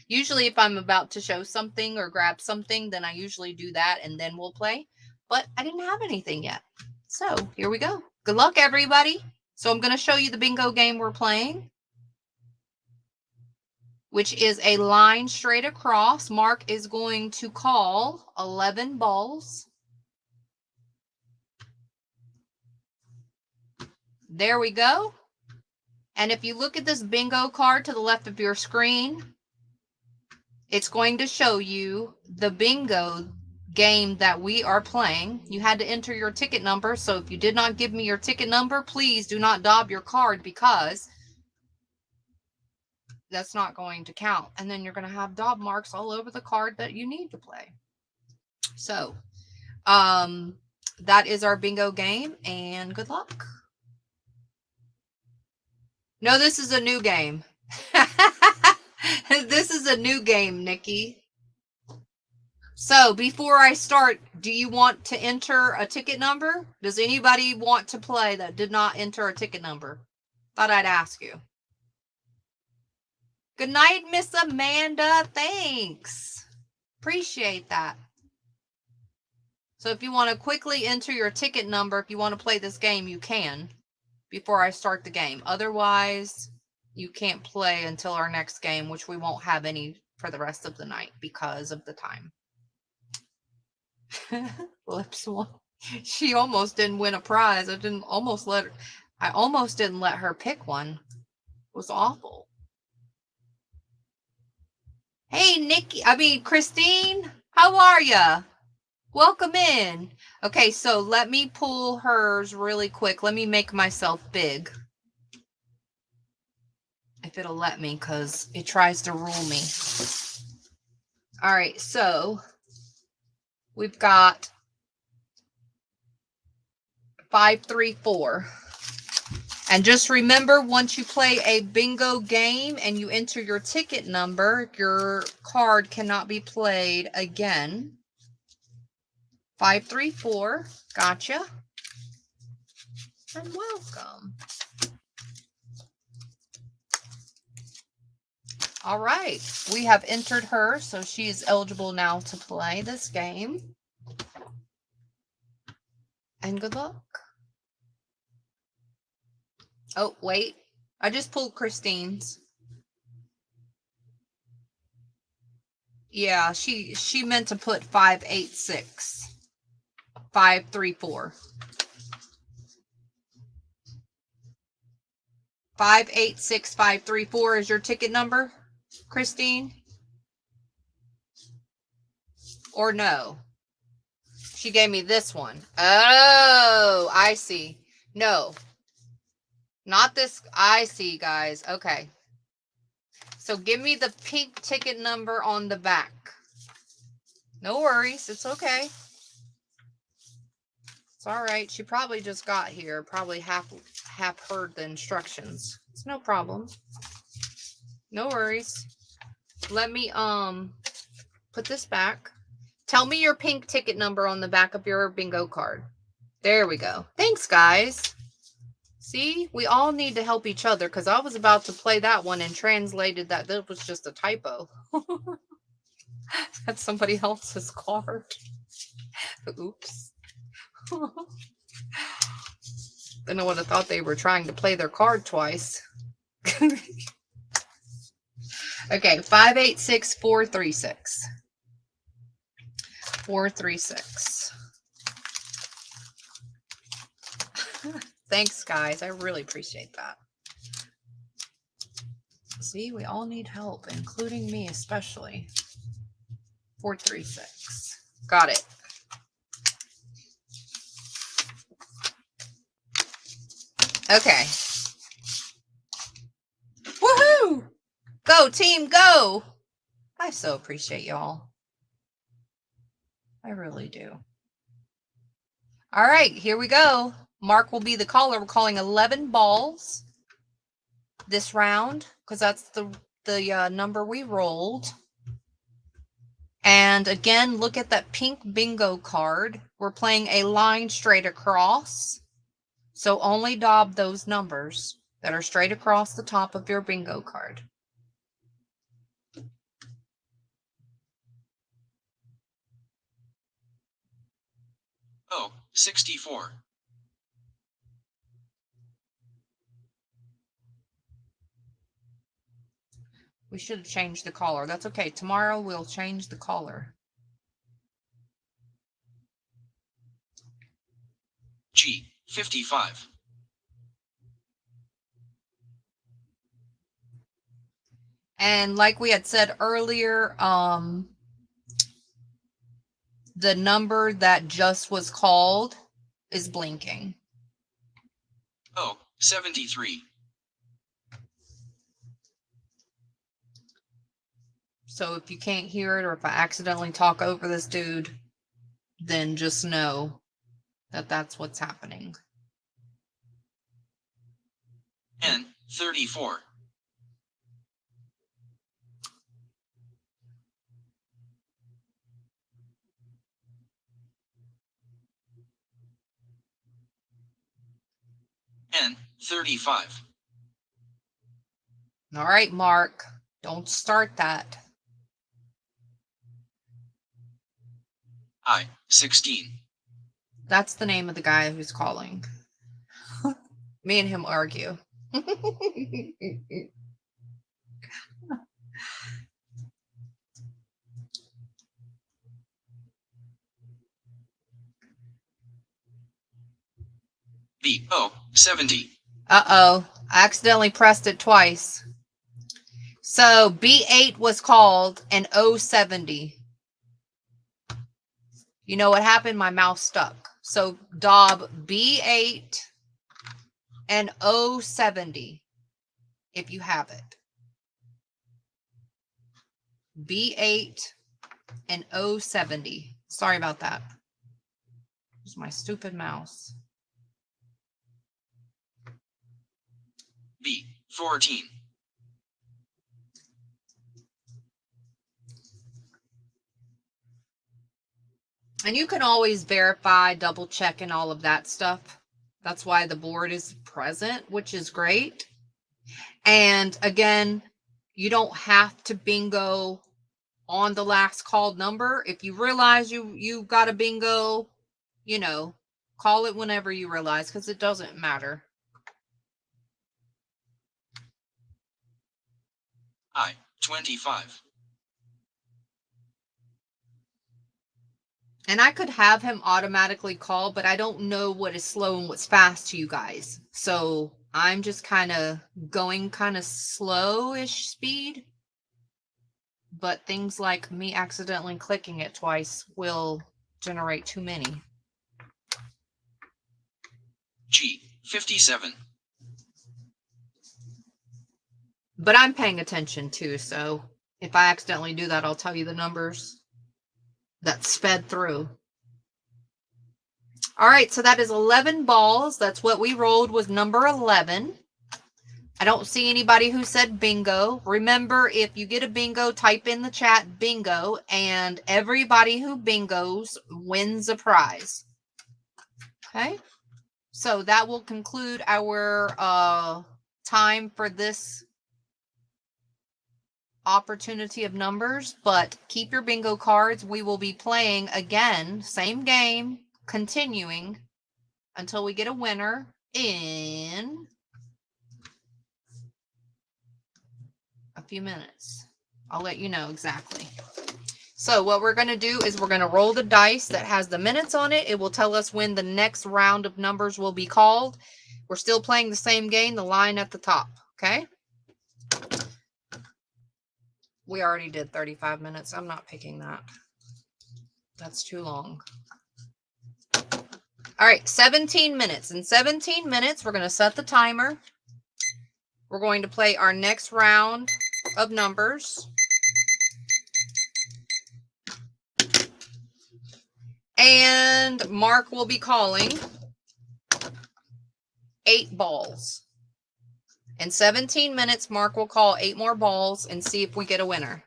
Usually if I'm about to show something or grab something, then I usually do that and then we'll play. But I didn't have anything yet. So here we go. Good luck, everybody. So I'm going to show you the bingo game we're playing, which is a line straight across. Mark is going to call 11 balls. There we go. And if you look at this bingo card to the left of your screen, it's going to show you the bingo game that we are playing. You had to enter your ticket number. So if you did not give me your ticket number, please do not daub your card because that's not going to count. And then you're going to have daub marks all over the card that you need to play. So that is our bingo game and good luck. No, this is a new game. This is a new game, Nikki. So before I start, do you want to enter a ticket number? Does anybody want to play that did not enter a ticket number? Thought I'd ask you. Good night, Miss Amanda. Thanks. Appreciate that. So if you want to quickly enter your ticket number, if you want to play this game, you can before I start the game. Otherwise, you can't play until our next game, which we won't have any for the rest of the night because of the time. Lips one. She almost didn't win a prize. I almost didn't let her pick one. It was awful. Hey, Christine, how are ya? Welcome in. Okay, so let me pull hers really quick. Let me make myself big. If it'll let me, because it tries to rule me. All right, so we've got 5, 3, 4. And just remember, once you play a bingo game and you enter your ticket number, your card cannot be played again. 5, 3, 4. Gotcha. And welcome. All right. We have entered her, so she is eligible now to play this game. And good luck. Oh, wait. I just pulled Christine's. Yeah, she meant to put 5, 8, 6. 5, 3, 4. 5, 8, 6, 5, 3, 4 is your ticket number, Christine? Or no? She gave me this one. Oh, I see. No. Not this. I see, guys. Okay. So give me the pink ticket number on the back. No worries. It's okay. It's all right. She probably just got here. Probably half heard the instructions. It's no problem. No worries. Let me put this back. Tell me your pink ticket number on the back of your bingo card. There we go. Thanks, guys. See, we all need to help each other because I was about to play that one and translated that was just a typo. That's somebody else's card. Oops. Then I would have thought they were trying to play their card twice. Okay, 5, 8, 6, 4, 3, 6. 4, 3, 6. Thanks, guys. I really appreciate that. See, we all need help, including me especially. 4, 3, 6. Got it. Okay. Go, team, go. I so appreciate y'all. I really do. All right, here we go. Mark will be the caller. We're calling 11 balls this round because that's the number we rolled. And again, look at that pink bingo card. We're playing a line straight across. So only daub those numbers that are straight across the top of your bingo card. Oh, 64. We should have changed the caller. That's okay. Tomorrow we'll change the caller. G, 55. And like we had said earlier, the number that just was called is blinking. Oh, 73. So if you can't hear it or if I accidentally talk over this dude, then just know that that's what's happening. N, 34. N, 35. All right, Mark, don't start that. I, 16. That's the name of the guy who's calling. Me and him argue. B, O, 70. Uh-oh, I accidentally pressed it twice. So B8 was called and O70. You know what happened? My mouse stuck. So daub B8 and O70 if you have it. B8 and O70. Sorry about that. It's my stupid mouse. B, 14. And you can always verify, double check, and all of that stuff. That's why the board is present, which is great. And again, you don't have to bingo on the last called number. If you realize you got a bingo, you know, call it whenever you realize, because it doesn't matter. I, 25. And I could have him automatically call, but I don't know what is slow and what's fast to you guys. So I'm just kind of going kind of slow-ish speed. But things like me accidentally clicking it twice will generate too many. G, 57. But I'm paying attention too, so if I accidentally do that, I'll tell you the numbers that sped through. All right, so that is 11 balls. That's what we rolled, was number 11. I don't see anybody who said bingo. Remember, if you get a bingo, type in the chat bingo, and everybody who bingos wins a prize. Okay, so that will conclude our time for this opportunity of numbers, but keep your bingo cards. We will be playing again, same game, continuing until we get a winner in a few minutes. I'll let you know exactly. So what we're going to do is we're going to roll the dice that has the minutes on it. It will tell us when the next round of numbers will be called. We're still playing the same game, the line at the top. Okay. We already did 35 minutes. I'm not picking that. That's too long. All right, 17 minutes. In 17 minutes, we're going to set the timer. We're going to play our next round of numbers. And Mark will be calling 8 balls. In 17 minutes, Mark will call 8 more balls and see if we get a winner.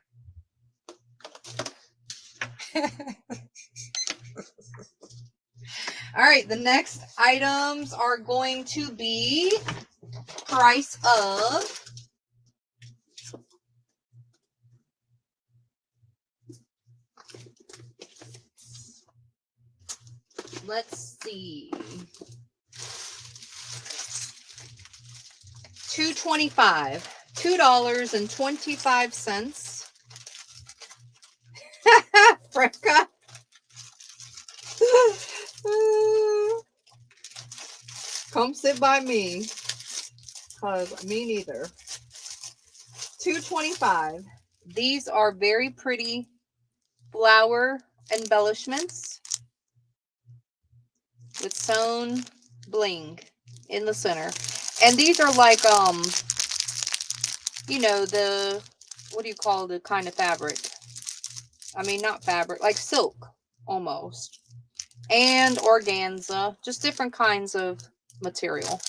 All right, the next items are going to be price of let's see. $2.25. $2.25. Frecka. Come sit by me. Cause me neither. $2.25. These are very pretty flower embellishments with sewn bling in the center. And these are like, you know, the, what do you call the kind of fabric? I mean, not fabric, like silk almost. And organza, just different kinds of material.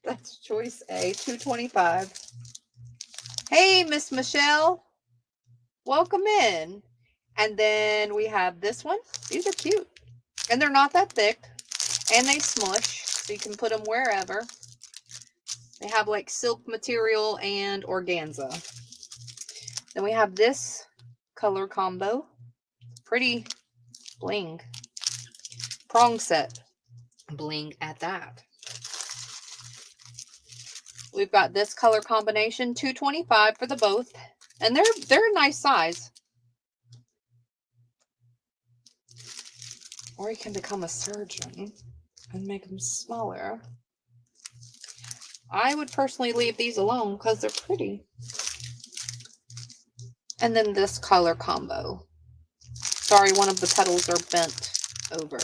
That's choice A, $2.25. Hey, Miss Michelle, welcome in. And then we have this one. These are cute. And they're not that thick. And they smush, so you can put them wherever. They have like silk material and organza. Then we have this color combo. Pretty bling. Prong set. Bling at that. We've got this color combination, $2.25 for the both. And they're a nice size. Or you can become a surgeon and make them smaller. I would personally leave these alone because they're pretty. And then this color combo. Sorry, one of the petals are bent over.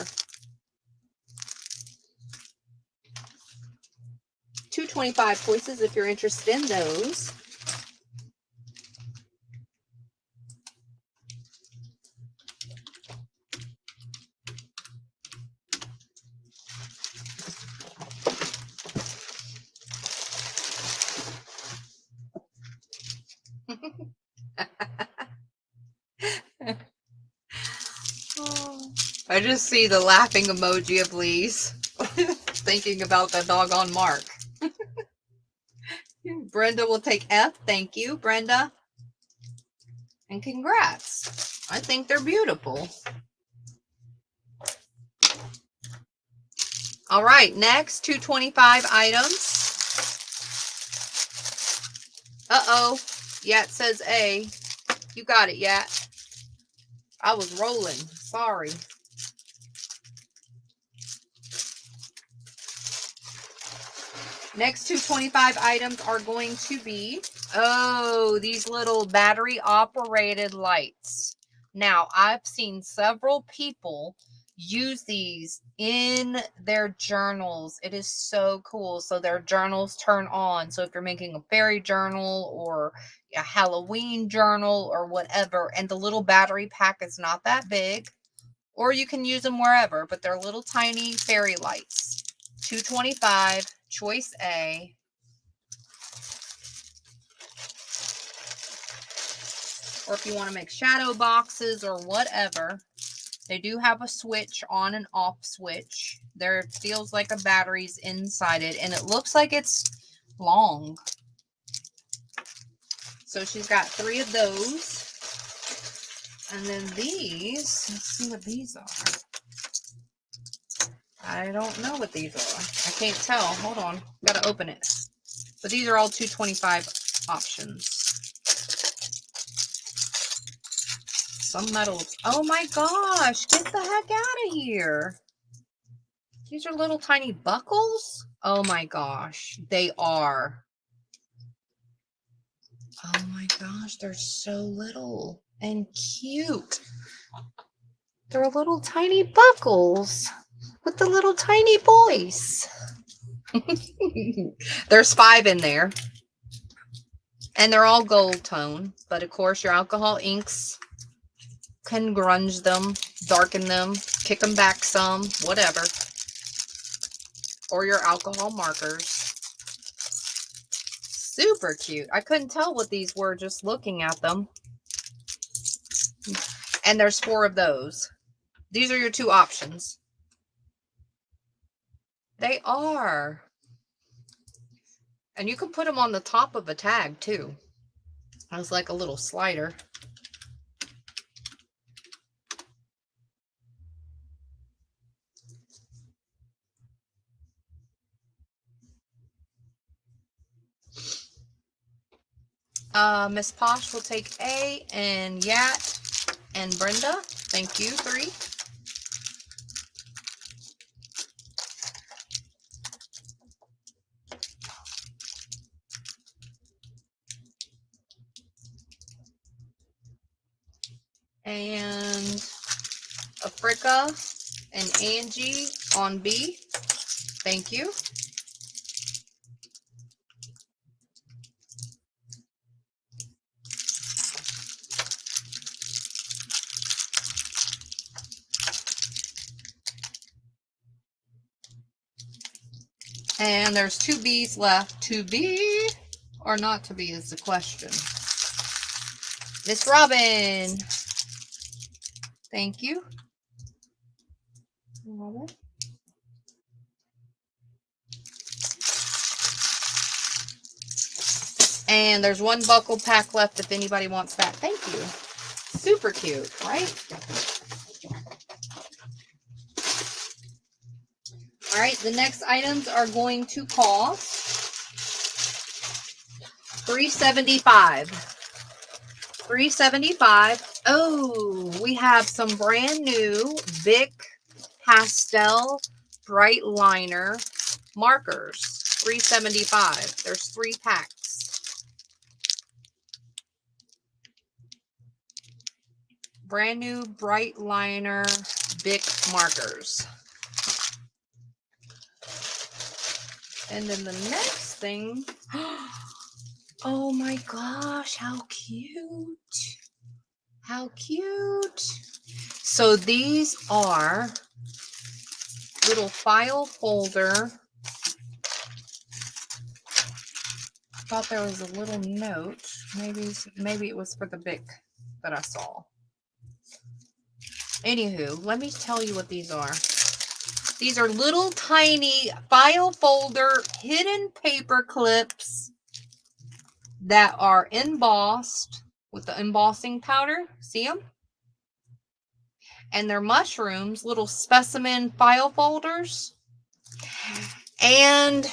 $2.25 choices if you're interested in those. I just see the laughing emoji of Lee's thinking about the doggone Mark. Brenda will take F. Thank you, Brenda. And congrats. I think they're beautiful. All right, next, $2.25 items. Uh-oh. Yeah, it says A. You got it, yeah. I was rolling. Sorry. Next $2.25 items are going to be, oh, these little battery operated lights. Now, I've seen several people use these in their journals. It is so cool. So their journals turn on. So if you're making a fairy journal or a Halloween journal or whatever, and the little battery pack is not that big, or you can use them wherever, but they're little tiny fairy lights. $2.25, choice A. Or if you want to make shadow boxes or whatever, they do have a switch, on and off switch. There feels like a battery's inside it, and it looks like it's long. So she's got 3 of those. And then these, let's see what these are. I don't know what these are. I can't tell. Hold on. Gotta open it. But these are all $2.25 options. Some metals. Oh my gosh. Get the heck out of here. These are little tiny buckles. Oh my gosh. They are. Oh my gosh. They're so little and cute. They're little tiny buckles with the little tiny boys. There's 5 in there. And they're all gold tone. But of course, your alcohol inks can grunge them, darken them, kick them back some, whatever. Or your alcohol markers. Super cute. I couldn't tell what these were just looking at them. And there's 4 of those. These are your 2 options. They are. And you can put them on the top of a tag too. It's like a little slider. Miss Posh will take A, and Yat and Brenda. Thank you, 3. And Africa and Angie on B. Thank you. And there's 2 B's left. To be or not to be is the question. Miss Robin. Thank you. Robin. And there's 1 buckle pack left if anybody wants that. Thank you. Super cute, right? All right, the next items are going to cost $3.75. $3.75. Oh, we have some brand new Bic pastel bright liner markers. $3.75. There's 3 packs. Brand new bright liner Bic markers. And then the next thing, oh my gosh, how cute. How cute. So these are little file folder. I thought there was a little note. Maybe it was for the Bic that I saw. Anywho, let me tell you what these are. These are little tiny file folder hidden paper clips that are embossed with the embossing powder. See them? And they're mushrooms, little specimen file folders. And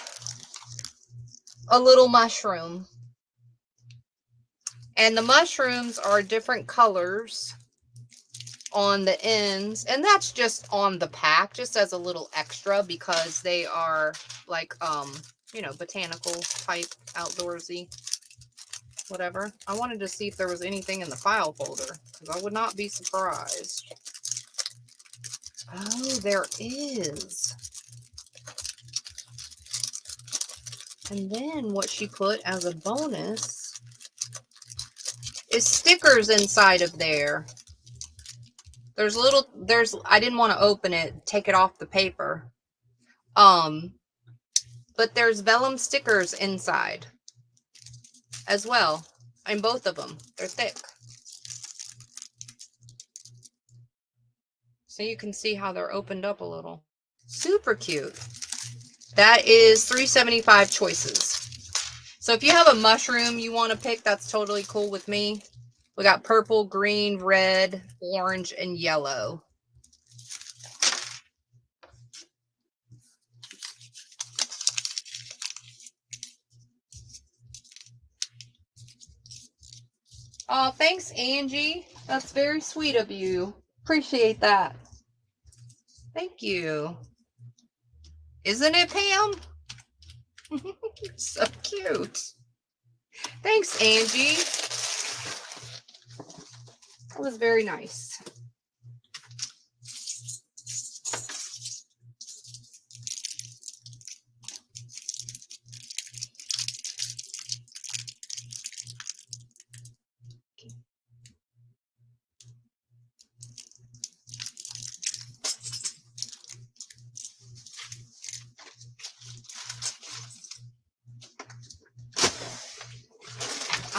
a little mushroom. And the mushrooms are different colors on the ends, and that's just on the pack, just as a little extra, because they are like you know, botanical type, outdoorsy, whatever. I wanted to see if there was anything in the file folder, because I would not be surprised. Oh, there is. And then what she put as a bonus is stickers inside of there. I didn't want to open it, take it off the paper. But there's vellum stickers inside as well. And both of them, they're thick. So you can see how they're opened up a little. Super cute. That is $3.75 choices. So if you have a mushroom you want to pick, that's totally cool with me. We got purple, green, red, orange, and yellow. Oh, thanks, Angie. That's very sweet of you. Appreciate that. Thank you. Isn't it, Pam? So cute. Thanks, Angie. That was very nice.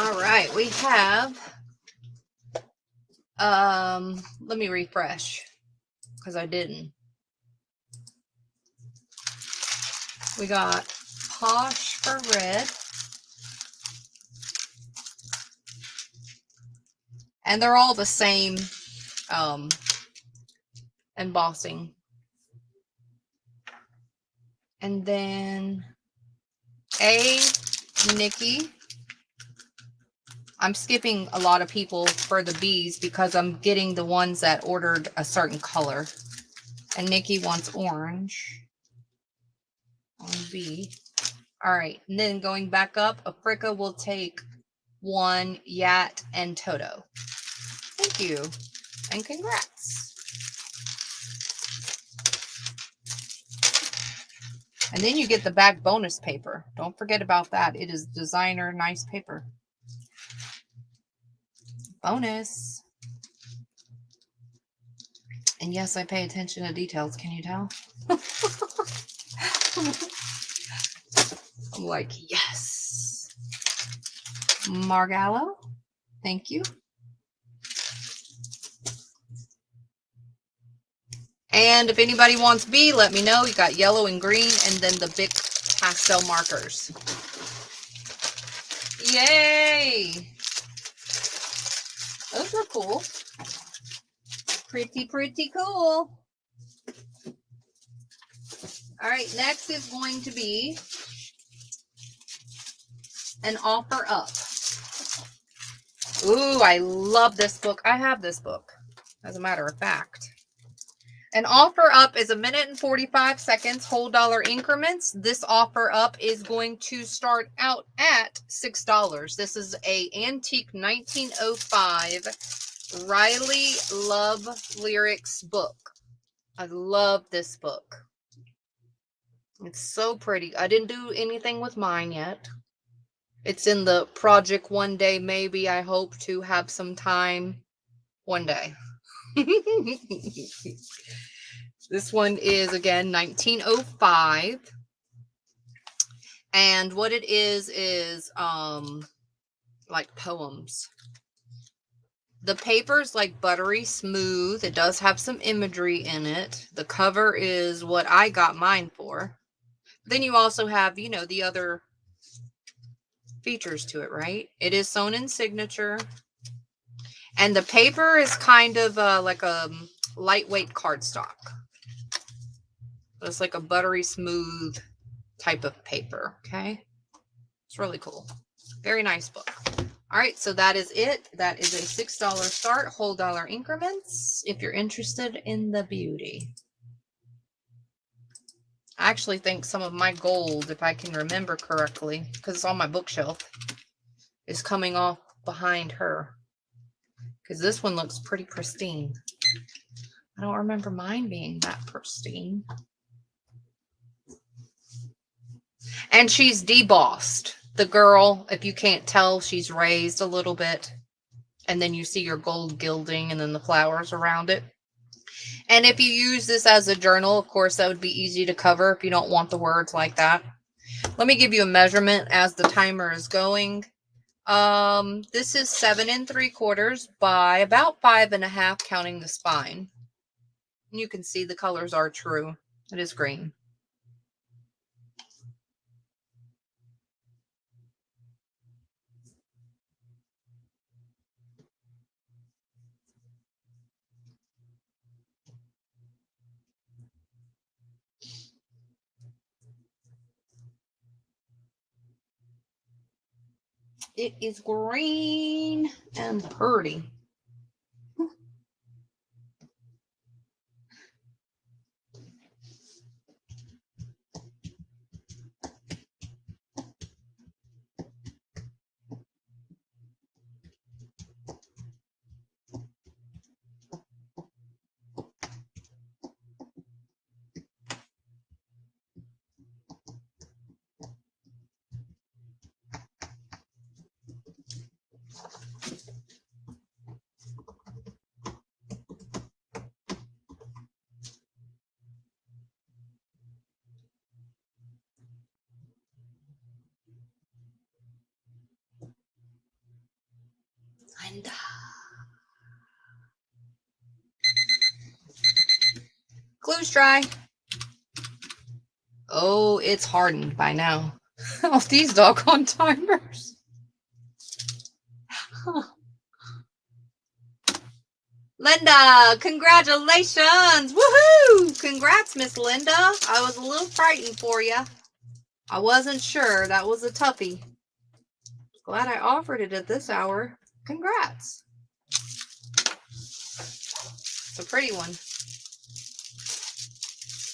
All right, we have, let me refresh because I didn't. We got Posh for red. And they're all the same embossing. And then Nikki. I'm skipping a lot of people for the B's because I'm getting the ones that ordered a certain color. And Nikki wants orange on B. All right. And then going back up, Africa will take 1, Yat, and Toto. Thank you. And congrats. And then you get the back bonus paper. Don't forget about that. It is designer nice paper. Bonus. And yes, I pay attention to details. Can you tell? I'm like, yes. Margallo. Thank you. And if anybody wants B, let me know. You got yellow and green and then the big pastel markers. Yay! Those are cool. Pretty, pretty cool. All right, next is going to be an offer up. Ooh, I love this book. I have this book, as a matter of fact. An offer up is 1 minute and 45 seconds, whole dollar increments. This offer up is going to start out at $6. This is a antique 1905 Riley Love Lyrics book. I love this book. It's so pretty. I didn't do anything with mine yet. It's in the project one day, maybe. I hope to have some time one day. This one is, again, 1905. And what it is like poems. The paper's like buttery smooth. It does have some imagery in it. The cover is what I got mine for. Then you also have, you know, the other features to it, right? It is sewn in signature. And the paper is kind of like a lightweight cardstock. It's like a buttery smooth type of paper, okay? It's really cool. Very nice book. All right, so that is it. That is a $6 start, whole dollar increments, if you're interested in the beauty. I actually think some of my gold, if I can remember correctly, because it's on my bookshelf, is coming off behind her. Because this one looks pretty pristine. I don't remember mine being that pristine. And she's debossed. The girl, if you can't tell, she's raised a little bit. And then you see your gold gilding and then the flowers around it. And if you use this as a journal, of course, that would be easy to cover if you don't want the words like that. Let me give you a measurement as the timer is going. This is 7 3/4 by about 5 1/2, counting the spine. You can see the colors are true. It is green. It is green and pretty. Linda. Glue's dry. Oh, it's hardened by now. Oh, these doggone timers. Linda, congratulations. Woohoo! Congrats, Miss Linda. I was a little frightened for you. I wasn't sure. That was a toughie. Glad I offered it at this hour. Congrats. It's a pretty one.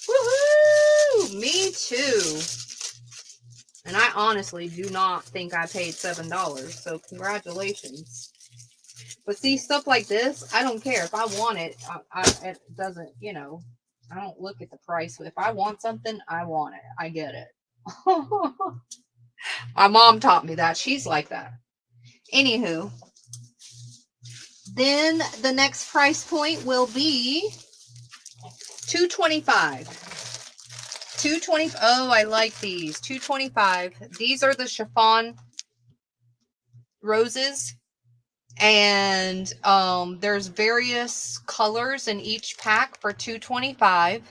Woohoo! Me too. And I honestly do not think I paid $7, so congratulations. But see, stuff like this, I don't care. If I want it, it doesn't, you know, I don't look at the price. If I want something, I want it. I get it. My mom taught me that. She's like that. Anywho, then the next price point will be $2.25. $2.20. Oh, I like these. $2.25. These are the chiffon roses. And there's various colors in each pack for $2.25.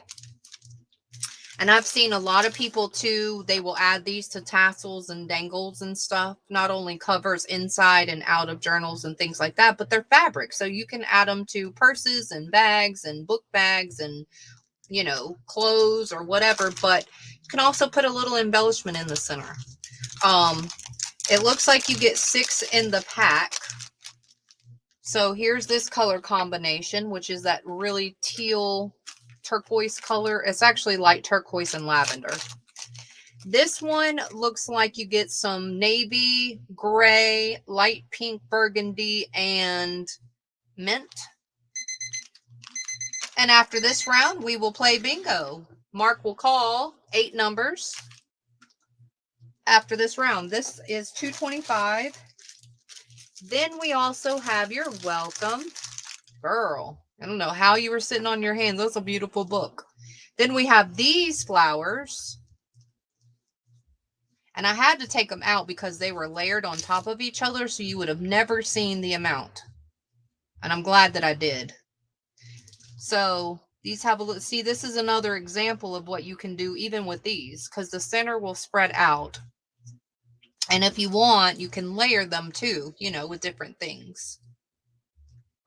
And I've seen a lot of people too, they will add these to tassels and dangles and stuff. Not only covers inside and out of journals and things like that, but they're fabric. So you can add them to purses and bags and book bags and, you know, clothes or whatever. But you can also put a little embellishment in the center. It looks like you get 6 in the pack. So here's this color combination, which is that really teal turquoise color. It's actually light turquoise and lavender. This one looks like you get some navy, gray, light pink, burgundy, and mint. And after this round, we will play bingo. Mark will call 8 numbers after this round. This is $2.25. Then we also have your welcome. Girl, I don't know how you were sitting on your hands. That's a beautiful book. Then we have these flowers. And I had to take them out because they were layered on top of each other, so you would have never seen the amount. And I'm glad that I did. So these have a look. See, this is another example of what you can do even with these, because the center will spread out. And if you want, you can layer them too, you know, with different things.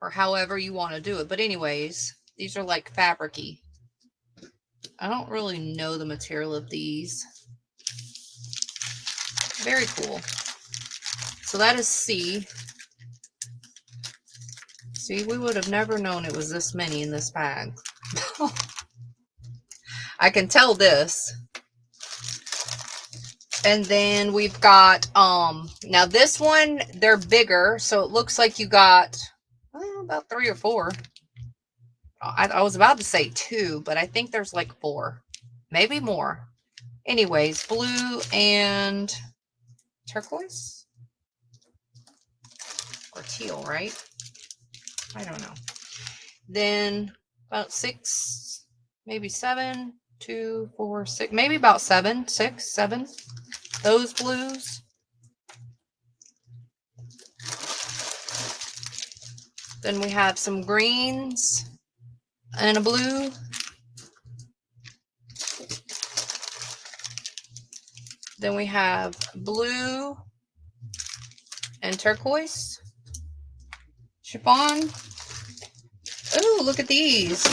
Or however you want to do it. But anyways, these are like fabric-y. I don't really know the material of these. Very cool. So that is C. See, we would have never known it was this many in this bag. I can tell this. And then we've got, now this one, they're bigger. So it looks like you got, well, about 3 or 4. I was about to say 2, but I think there's like 4. Maybe more. Anyways, blue and turquoise? Or teal, right? I don't know. Then about 6, maybe 7, 2, 4, 6, maybe about 7, 6, 7. Those blues. Then we have some greens and a blue. Then we have blue and turquoise. Chiffon. Oh, look at these.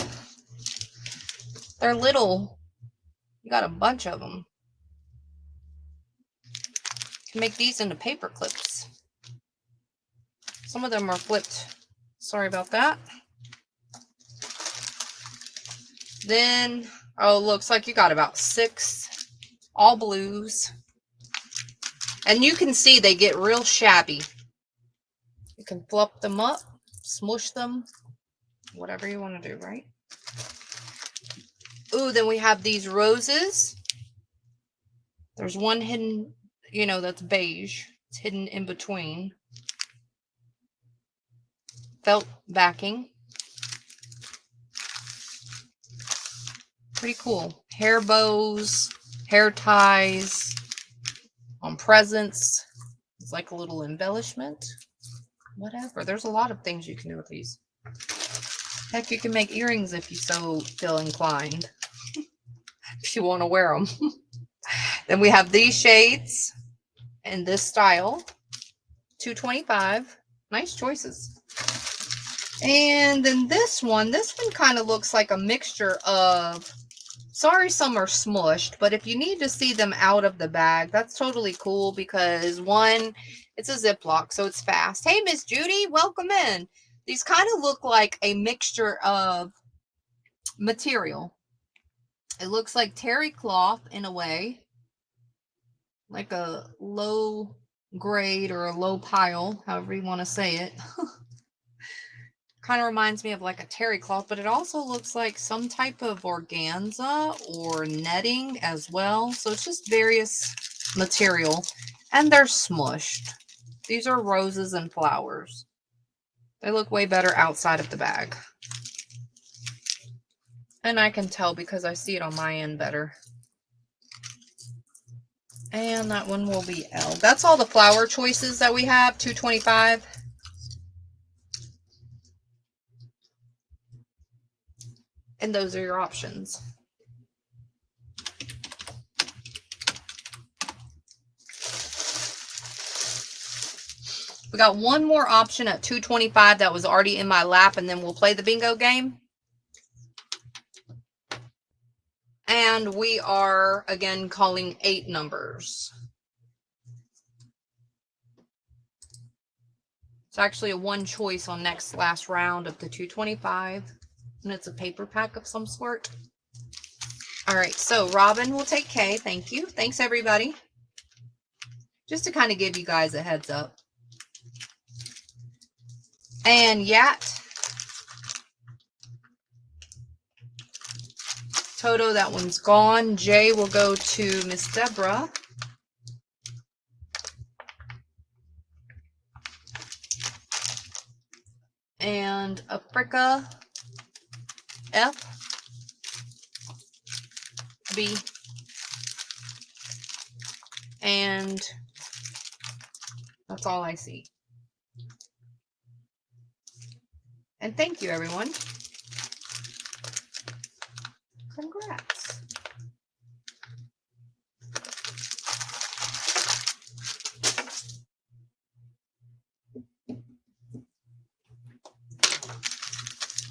They're little. You got a bunch of them. You can make these into paper clips. Some of them are flipped. Sorry about that. Then, oh, looks like you got about 6, all blues. And you can see they get real shabby. You can fluff them up, smush them, whatever you want to do, right? Ooh, then we have these roses. There's one hidden, you know, that's beige. It's hidden in between. Felt backing. Pretty cool. Hair bows, hair ties, on presents. It's like a little embellishment. whatever. There's a lot of things you can do with these. Heck, you can make earrings if you so feel inclined. If you want to wear them. Then we have these shades in this style. $2.25. Nice choices. And then this one kind of looks like a mixture of, sorry some are smushed, but if you need to see them out of the bag, that's totally cool because one, it's a Ziploc, so it's fast. Hey, Miss Judy, welcome in. These kind of look like a mixture of material. It looks like terry cloth in a way, like a low grade or a low pile, however you want to say it. Kind of reminds me of like a terry cloth, but it also looks like some type of organza or netting as well. So it's just various material, and they're smushed. These are roses and flowers. They look way better outside of the bag. And I can tell because I see it on my end better. And that one will be L. That's all the flower choices that we have, $2.25. And those are your options. We got one more option at $2.25 that was already in my lap, and then we'll play the bingo game. And we are, again, calling 8 numbers. It's actually a one choice on next last round of the $2.25. And it's a paper pack of some sort. All right, so Robin will take K. Thank you. Thanks, everybody. Just to kind of give you guys a heads up. And Yat. Toto, that one's gone. J will go to Miss Deborah. And Africa. F. B. And that's all I see. And thank you, everyone. Congrats.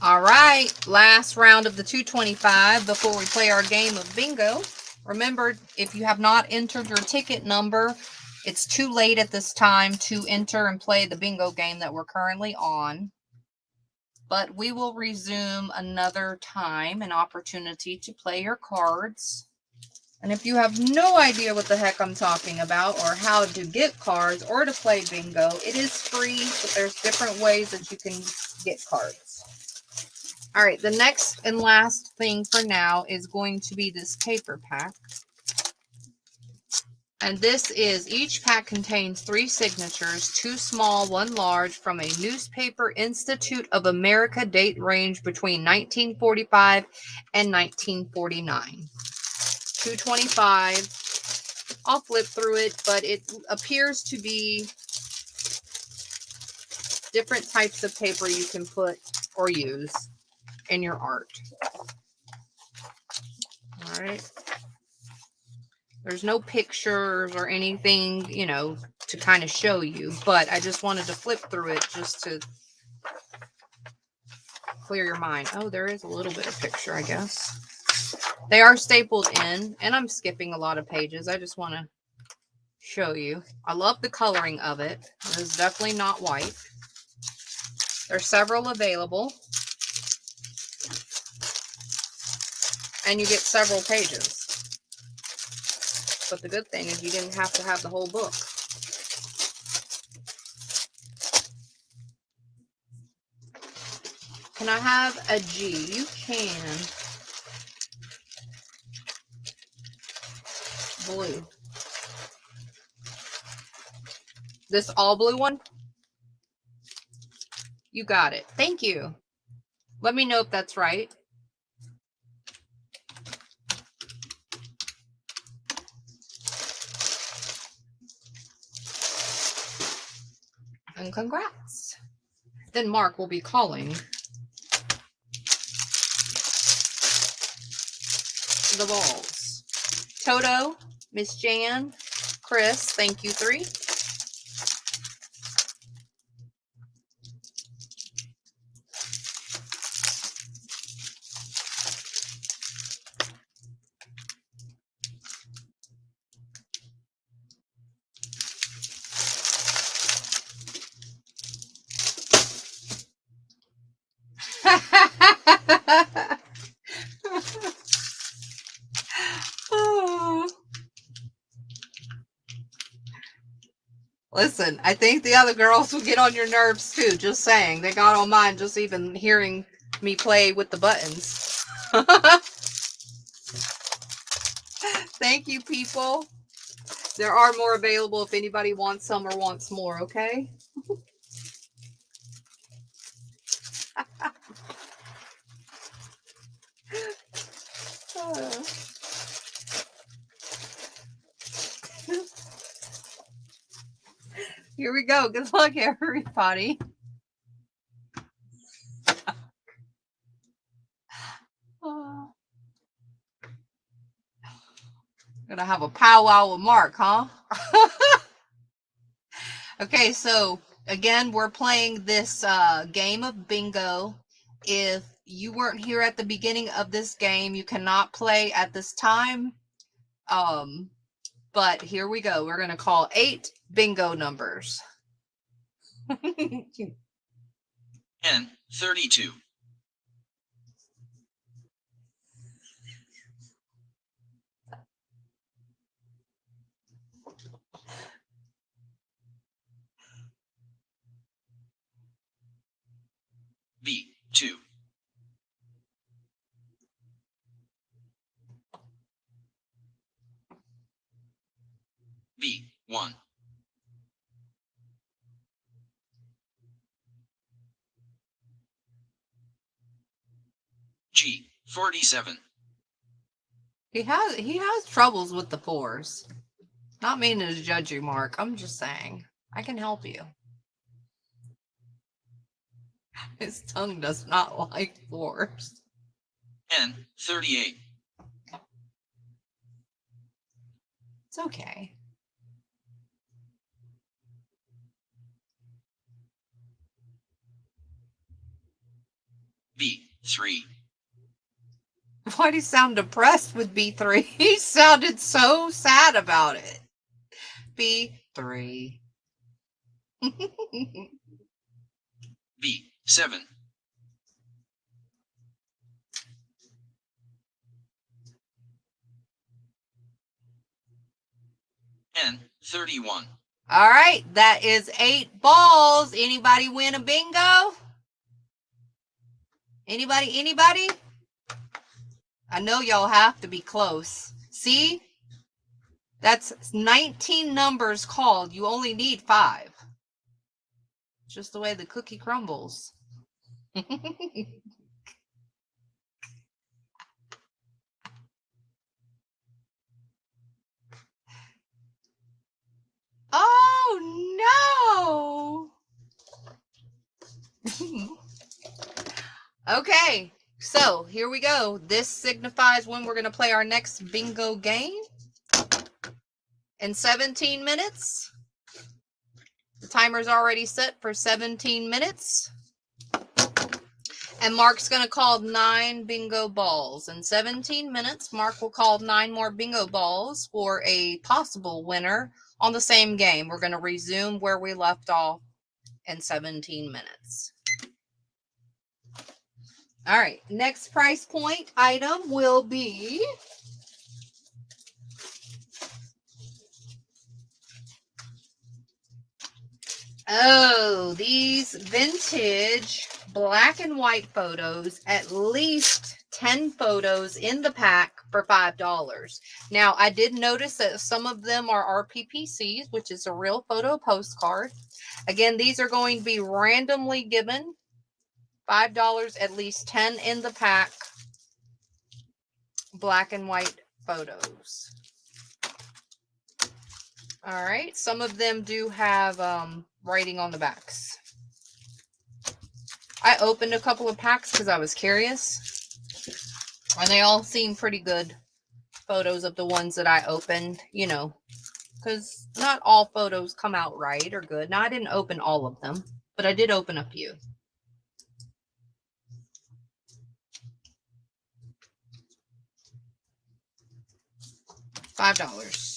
All right, last round of the $2.25 before we play our game of bingo. Remember, if you have not entered your ticket number, it's too late at this time to enter and play the bingo game that we're currently on. But we will resume another time, an opportunity to play your cards. And if you have no idea what the heck I'm talking about or how to get cards or to play bingo, it is free, but there's different ways that you can get cards. All right, the next and last thing for now is going to be this paper pack. And this is, each pack contains 3 signatures, 2 small, 1 large, from a Newspaper Institute of America date range between 1945 and 1949. $2.25. I'll flip through it, but it appears to be different types of paper you can put or use in your art. All right. There's no pictures or anything, you know, to kind of show you, but I just wanted to flip through it just to clear your mind. Oh, there is a little bit of picture, I guess. They are stapled in, and I'm skipping a lot of pages. I just want to show you. I love the coloring of it. It is definitely not white. There's several available. And you get several pages. But the good thing is you didn't have to have the whole book. Can I have a G? You can. Blue. This all blue one? You got it. Thank you. Let me know if that's right. And congrats. Then Mark will be calling the balls. Toto, Miss Jan, Chris, thank you, 3. Oh. Listen, I think the other girls will get on your nerves too, just saying. They got on mine just even hearing me play with the buttons. Thank you, people. There are more available if anybody wants some or wants more, okay? Here we go. Good luck, everybody. Gonna have a powwow with Mark, huh? Okay, so again, we're playing this game of bingo. If you weren't here at the beginning of this game, you cannot play at this time. But here we go. We're gonna call 8 bingo numbers. N 32. B 2. B 1. G 47. He has troubles with the 4s. Not meaning to judge you, Mark. I'm just saying. I can help you. His tongue does not like 4s. N 38. It's okay. B 3. Why do you sound depressed with B3? He sounded so sad about it. B3. B 7. N 31. All right, that is 8 balls. Anybody win a bingo? Anybody? I know y'all have to be close. See? That's 19 numbers called. You only need 5. It's just the way the cookie crumbles. Oh, no. Okay, so here we go. This signifies when we're going to play our next bingo game. In 17 minutes. The timer's already set for 17 minutes. And Mark's going to call 9 bingo balls. In 17 minutes, Mark will call 9 more bingo balls for a possible winner on the same game. We're going to resume where we left off in 17 minutes. All right, next price point item will be these vintage black and white photos, at least 10 photos in the pack for $5. Now, I did notice that some of them are RPPCs, which is a real photo postcard. Again, these are going to be randomly given. $5, at least 10 in the pack. Black and white photos. All right. Some of them do have writing on the backs. I opened a couple of packs because I was curious. And they all seem pretty good. Photos of the ones that I opened, you know, because not all photos come out right or good. Now, I didn't open all of them, but I did open a few. $5.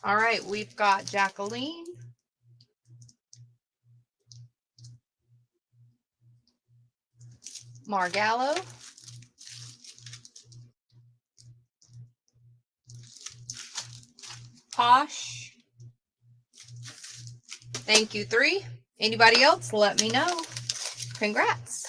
All right, we've got Jacqueline. Margallo. Posh. Thank you, 3. Anybody else? Let me know. Congrats.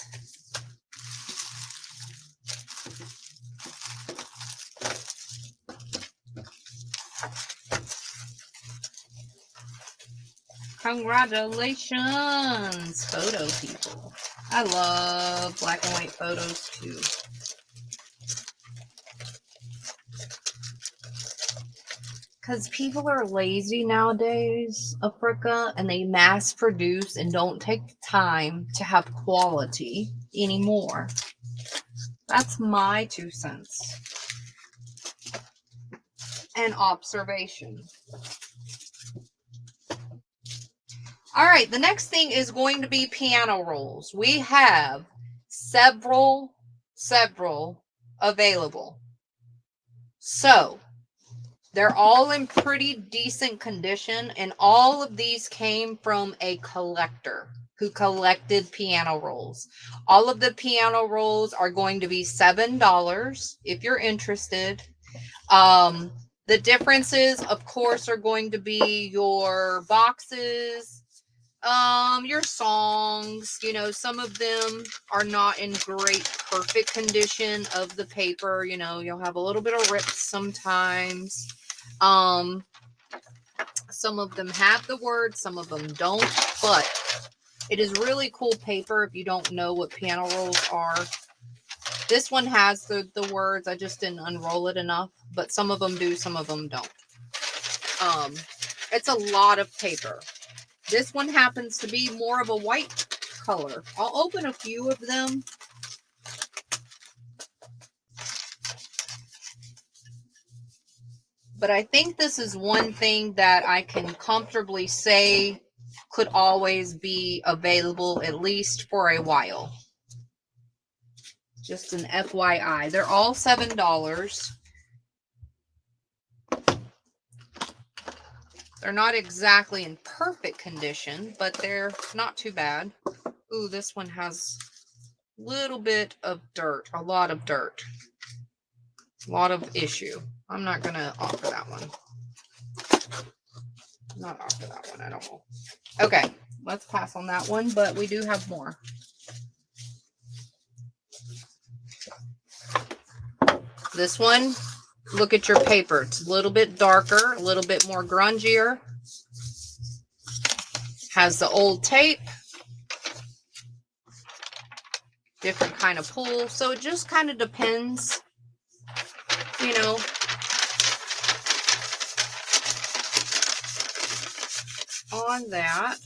Congratulations, photo people. I love black and white photos too. Because people are lazy nowadays, Africa, and they mass produce and don't take the time to have quality anymore. That's my 2 cents. And observation. All right, the next thing is going to be piano rolls. We have several available. So, they're all in pretty decent condition, and all of these came from a collector who collected piano rolls. All of the piano rolls are going to be $7 if you're interested. The differences, of course, are going to be your boxes, your songs. You know, some of them are not in great perfect condition of the paper. You know, you'll have a little bit of rips sometimes. Some of them have the words, some of them don't, but it is really cool paper if you don't know what piano rolls are. This one has the words. I just didn't unroll it enough, but some of them do, some of them don't. It's a lot of paper. This one happens to be more of a white color. I'll open a few of them. But I think this is one thing that I can comfortably say could always be available, at least for a while. Just an FYI. They're all $7. They're not exactly in perfect condition, but they're not too bad. Ooh, this one has a little bit of dirt, a lot of dirt. A lot of issue. I'm not going to offer that one. Not offer that one at all. Okay, let's pass on that one, but we do have more. This one, look at your paper. It's a little bit darker, a little bit more grungier. Has the old tape. Different kind of pull. So it just kind of depends, you know. On that.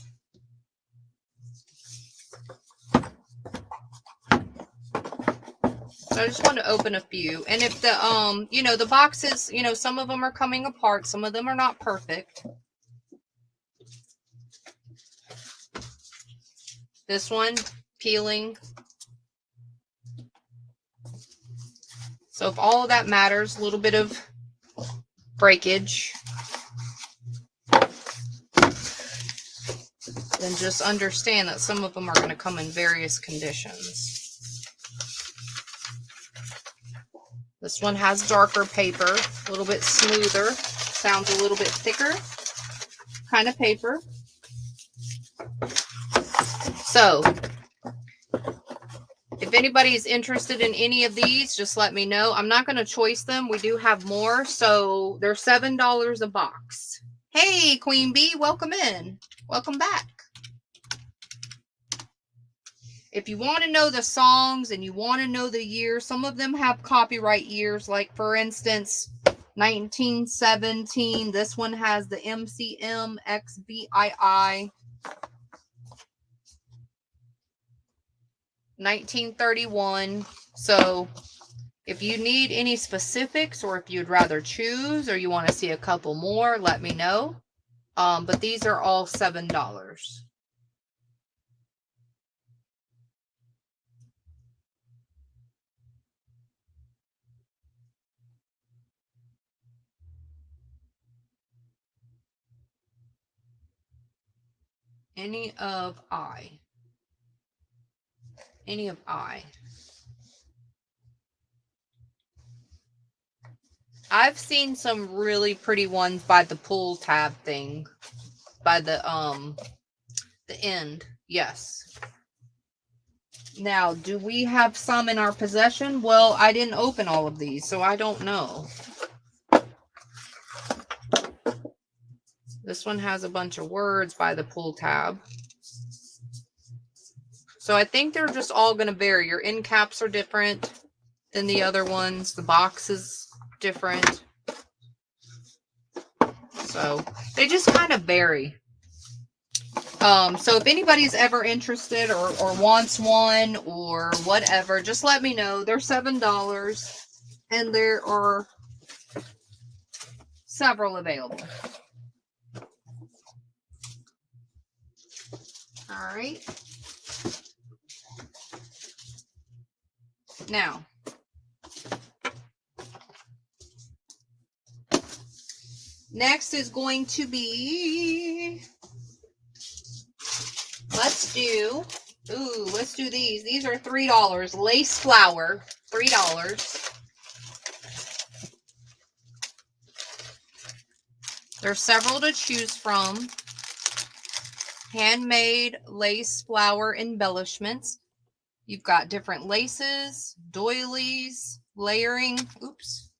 So I just want to open a few. And if the, you know, the boxes, you know, some of them are coming apart. Some of them are not perfect. This one, peeling. So if all of that matters, a little bit of breakage. Then just understand that some of them are going to come in various conditions. This one has darker paper, a little bit smoother, sounds a little bit thicker kind of paper. So, if anybody's interested in any of these, just let me know. I'm not going to choice them. We do have more, so they're $7 a box. Hey, Queen Bee, welcome in. Welcome back. if you want to know the songs and you want to know the year, some of them have copyright years. Like, for instance, 1917. This one has the MCM XBII. 1931. So if you need any specifics, or if you'd rather choose, or you want to see a couple more, let me know. But these are all $7. Any of I. I've seen some really pretty ones by the pull tab thing. By the end. Yes. Now, do we have some in our possession? Well, I didn't open all of these, so I don't know. This one has a bunch of words by the pull tab. So I think they're just all going to vary. Your end caps are different than the other ones. The box is different. So they just kind of vary. So if anybody's ever interested or wants one or whatever, just let me know. They're $7 and there are several available. All right. Now, next is going to be, let's do these. These are $3. Lace flower, $3. There's several to choose from. Handmade lace flower embellishments. You've got different laces, doilies, layering. Oops.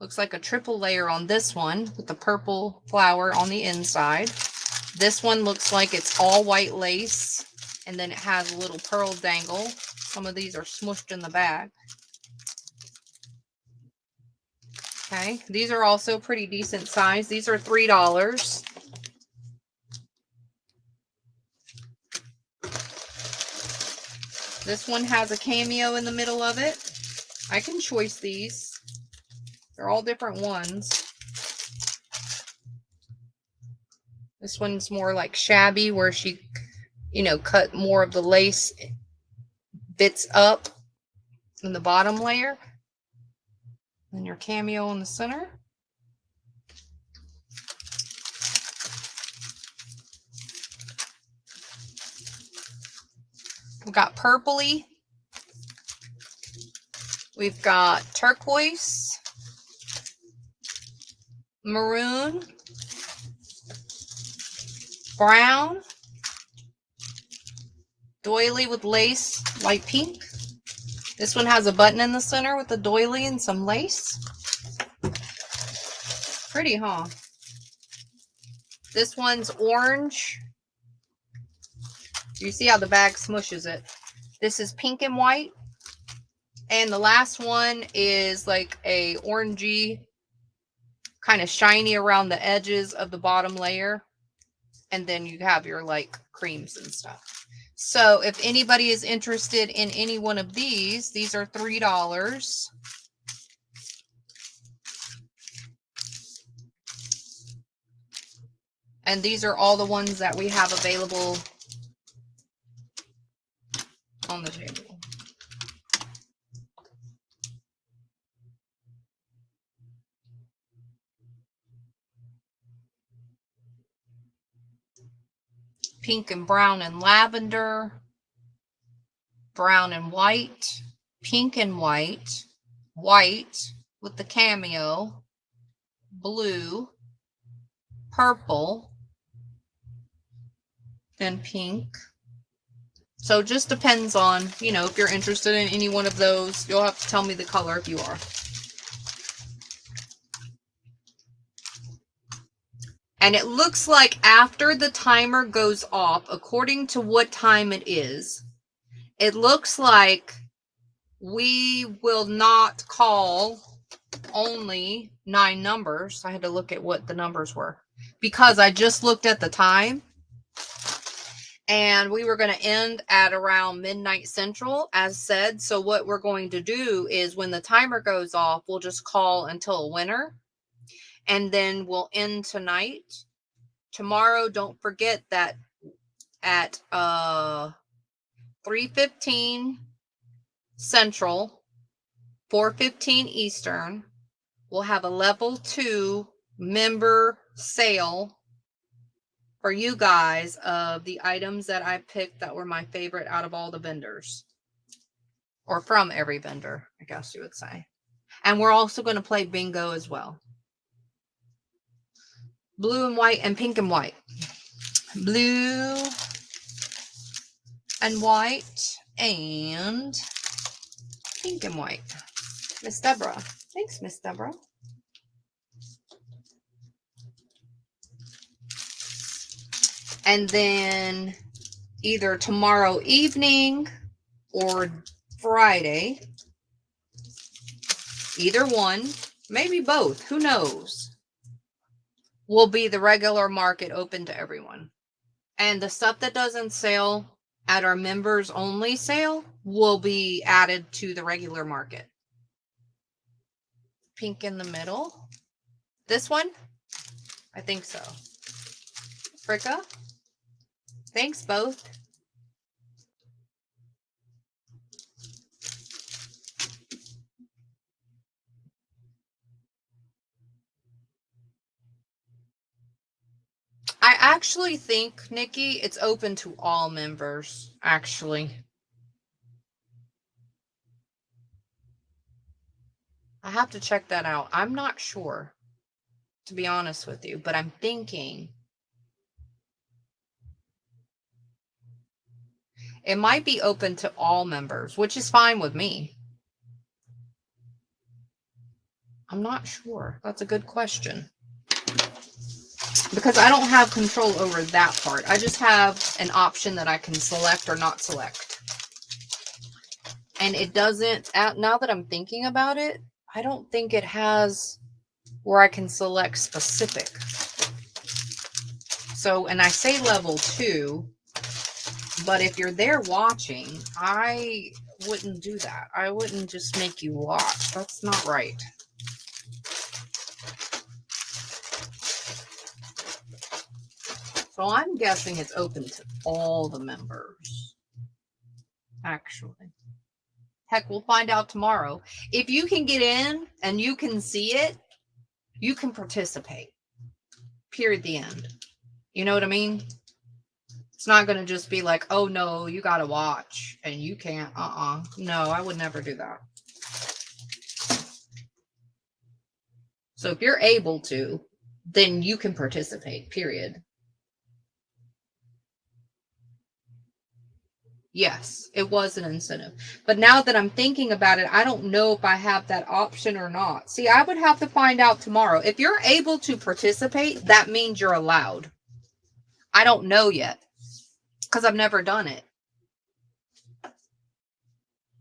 Looks like a triple layer on this one with the purple flower on the inside. This one looks like it's all white lace, and then it has a little pearl dangle. Some of these are smushed in the bag. Okay, these are also pretty decent size. These are $3. This one has a cameo in the middle of it. I can choice these. They're all different ones. This one's more like shabby, where she, cut more of the lace bits up in the bottom layer. And your cameo in the center. We've got purpley. We've got turquoise, maroon, brown, doily with lace, light pink. This one has a button in the center with a doily and some lace. Pretty, huh? This one's orange. You see how the bag smushes it. This is pink and white. And the last one is like a orangey, kind of shiny around the edges of the bottom layer. And then you have your like creams and stuff. So if anybody is interested in any one of these are $3. And these are all the ones that we have available on the table. Pink and brown and lavender, brown and white, pink and white, white with the cameo, blue, purple, and pink. So it just depends on, if you're interested in any one of those. You'll have to tell me the color if you are. And it looks like after the timer goes off, according to what time it is, it looks like we will not call only 9 numbers. I had to look at what the numbers were because I just looked at the time and we were going to end at around midnight central as said. So what we're going to do is when the timer goes off, we'll just call until a winner and then we'll end tonight. Tomorrow, don't forget that at 3:15 Central, 4:15 Eastern, we'll have a level 2 member sale for you guys of the items that I picked that were my favorite out of all the vendors. Or from every vendor, I guess you would say. And we're also going to play bingo as well. Blue and white and pink and white. Blue and white and pink and white. Miss Deborah. Thanks, Miss Deborah. And then either tomorrow evening or Friday, either one, maybe both, who knows, will be the regular market open to everyone. And the stuff that doesn't sell at our members only sale will be added to the regular market. Pink in the middle. This one? I think so. Fricka? Thanks both. I actually think, Nikki, it's open to all members, actually. I have to check that out. I'm not sure, to be honest with you, but I'm thinking it might be open to all members, which is fine with me. I'm not sure. That's a good question. Because I don't have control over that part. I just have an option that I can select or not select. And it doesn't, now that I'm thinking about it, I don't think it has where I can select specific. So, and I say level 2, but if you're there watching, I wouldn't do that. I wouldn't just make you watch. That's not right. So I'm guessing it's open to all the members, actually. Heck, we'll find out tomorrow. If you can get in and you can see it, you can participate. Period, the end. You know what I mean? It's not going to just be like, oh, no, you got to watch and you can't. No, I would never do that. So if you're able to, then you can participate, period. Yes, it was an incentive. But now that I'm thinking about it, I don't know if I have that option or not. See, I would have to find out tomorrow. If you're able to participate, that means you're allowed. I don't know yet because I've never done it.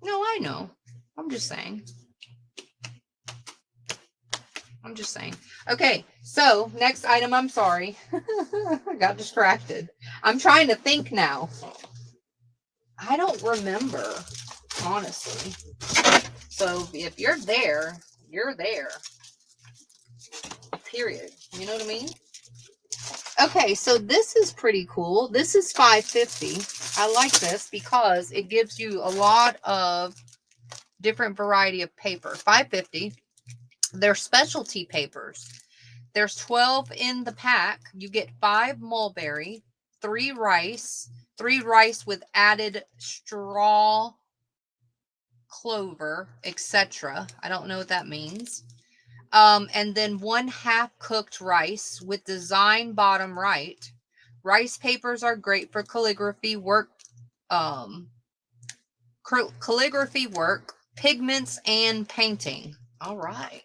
No, I know. I'm just saying. Okay, so next item. I'm sorry. I got distracted. I'm trying to think now. I don't remember, honestly. So if you're there, you're there. Period. You know what I mean? Okay, so this is pretty cool. This is $5.50. I like this because it gives you a lot of different variety of paper. $5.50. They're specialty papers. There's 12 in the pack. You get 5 mulberry, 3 rice with added straw, clover, etc. I don't know what that means. And then 1 half-cooked rice with design bottom right. Rice papers are great for calligraphy work, pigments, and painting. All right.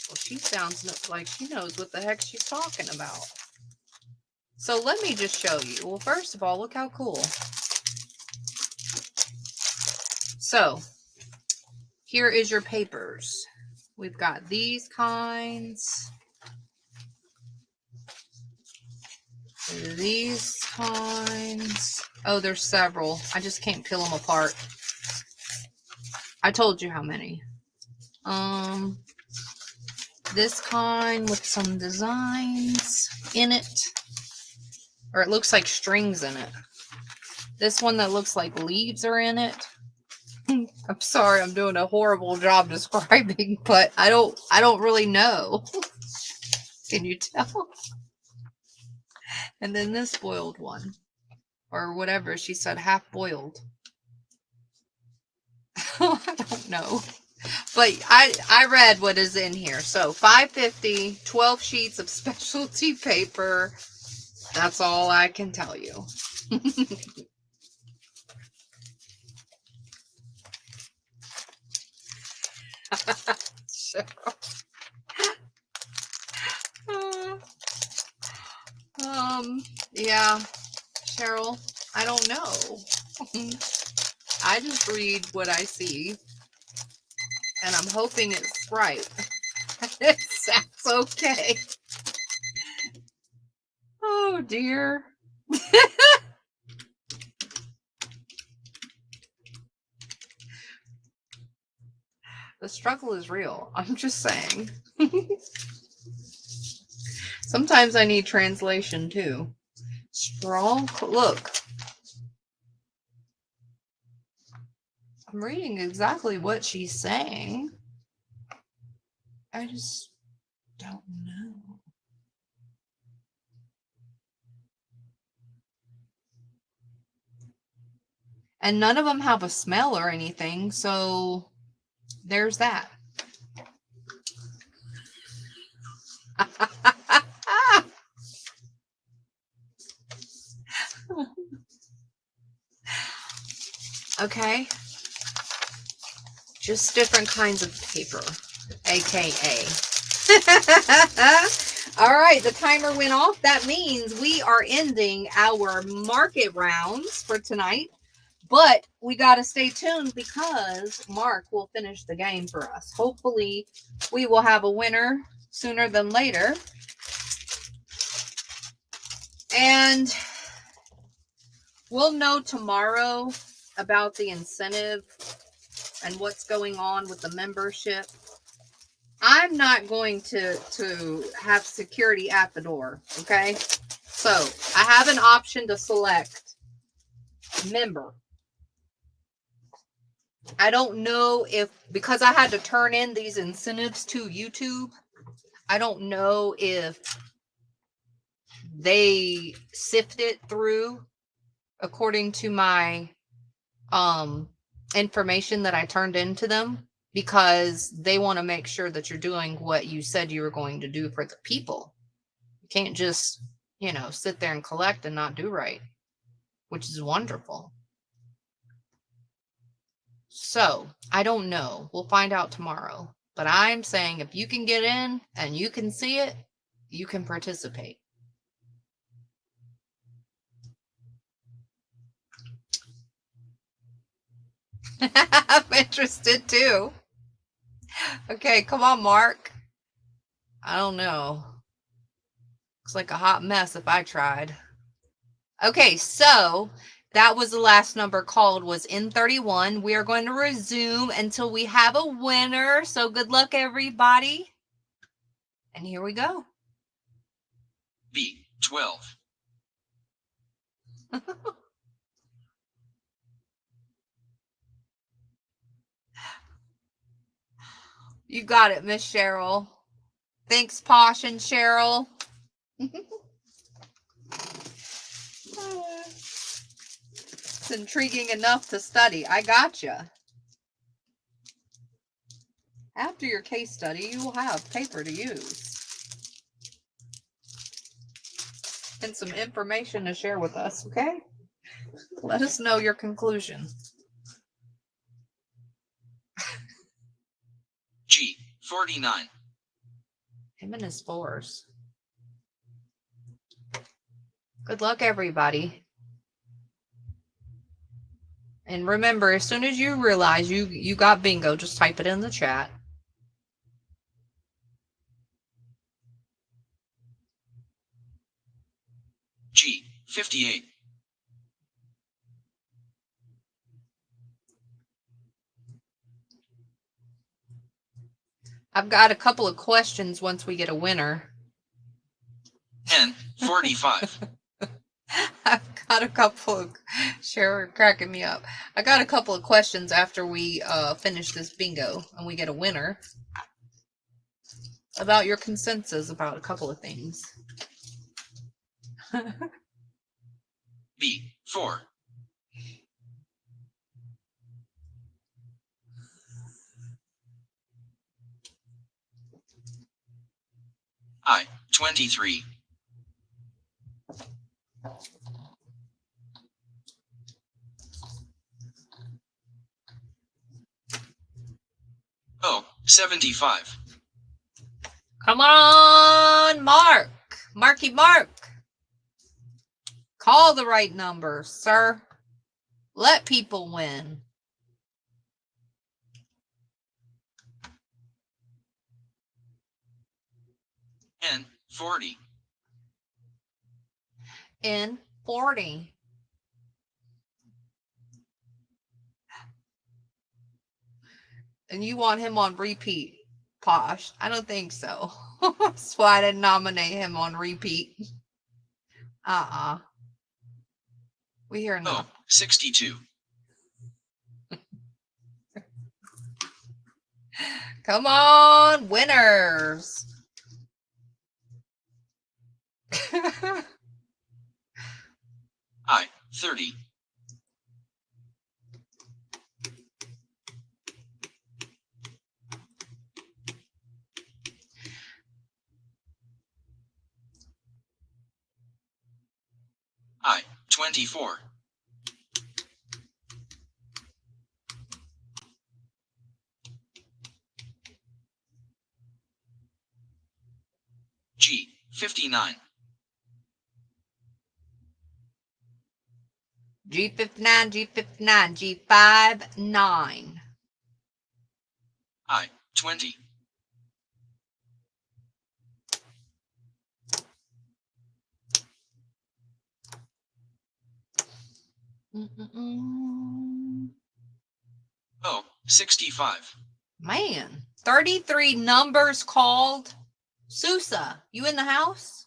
Well, she sounds like she knows what the heck she's talking about. So let me just show you. Well, first of all, look how cool. So here is your papers. We've got these kinds. These kinds. Oh, there's several. I just can't peel them apart. I told you how many. This kind with some designs in it. Or it looks like strings in it. This one that looks like leaves are in it. I'm sorry, I'm doing a horrible job describing, but I don't really know. Can you tell? And then this boiled one. Or whatever, she said half boiled. I don't know. But I read what is in here. So $5.50, 12 sheets of specialty paper. That's all I can tell you. Yeah, Cheryl, I don't know. I just read what I see, and I'm hoping it's right. It sounds okay. Oh, dear. The struggle is real. I'm just saying. Sometimes I need translation, too. Strong. Look. I'm reading exactly what she's saying. I just don't know. And none of them have a smell or anything, so there's that. Okay. Just different kinds of paper, aka. All right, the timer went off. That means we are ending our market rounds for tonight. But we got to stay tuned because Mark will finish the game for us. Hopefully, we will have a winner sooner than later. And we'll know tomorrow about the incentive and what's going on with the membership. I'm not going to have security at the door, okay? So I have an option to select member. I don't know if, because I had to turn in these incentives to YouTube, I don't know if they sift it through according to my information that I turned into them, because they want to make sure that you're doing what you said you were going to do for the people. You can't just, sit there and collect and not do right, which is wonderful. So I don't know. We'll find out tomorrow. But I'm saying if you can get in and you can see it, you can participate. I'm interested too. Okay, come on, Mark. I don't know. Looks like a hot mess if I tried. Okay, so that was the last number called, was N31. We are going to resume until we have a winner. So good luck, everybody. And here we go. B, 12. You got it, Miss Cheryl. Thanks, Posh and Cheryl. It's intriguing enough to study. I gotcha. After your case study, you will have paper to use. And some information to share with us, okay? Let us know your conclusion. G, 49. Him and his fours. Good luck, everybody. And remember, as soon as you realize you got bingo, just type it in the chat. G. 58. I've got a couple of questions once we get a winner. N. 45. I've got a couple of Cheryl cracking me up. I got a couple of questions after we finish this bingo and we get a winner about your consensus about a couple of things. B. 4. I. 23. O. 75. Come on, Mark. Marky Mark. Call the right number, sir. Let people win. N. 40. In 40. And you want him on repeat, Posh? I don't think so. That's why I didn't nominate him on repeat. We hear enough. O. 62. Come on, winners. I. 30. I. 24. G. 59. G59, G59, G59. I. 20. O. 65. Man, 33 numbers called. Sousa, you in the house?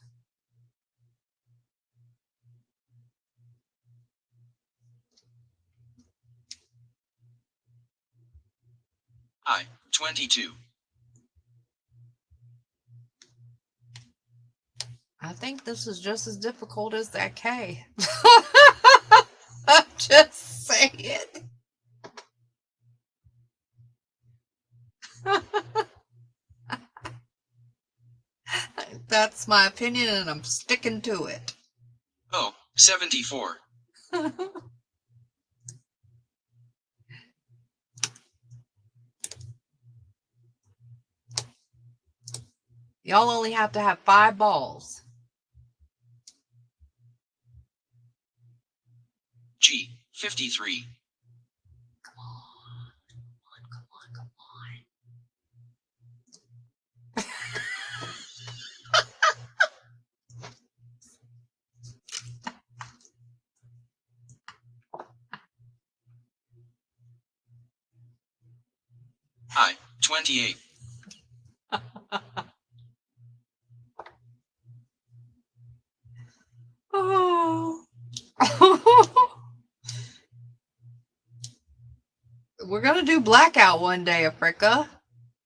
I. 22. I think this is just as difficult as that K. I'm just saying. That's my opinion and I'm sticking to it. O. 74. Y'all only have to have 5 balls. G. 53. Come on, come on, come on. I. 28. Oh. We're going to do blackout one day, Africa.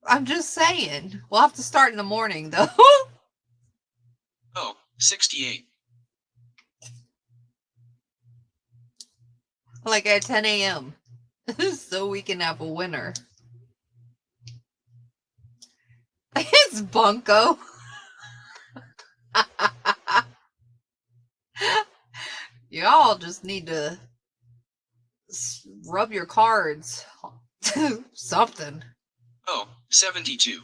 I'm just saying. We'll have to start in the morning, though. O. 68. Like at 10 a.m. So we can have a winner. It's Bunko. Y'all just need to rub your cards. Something. O. 72.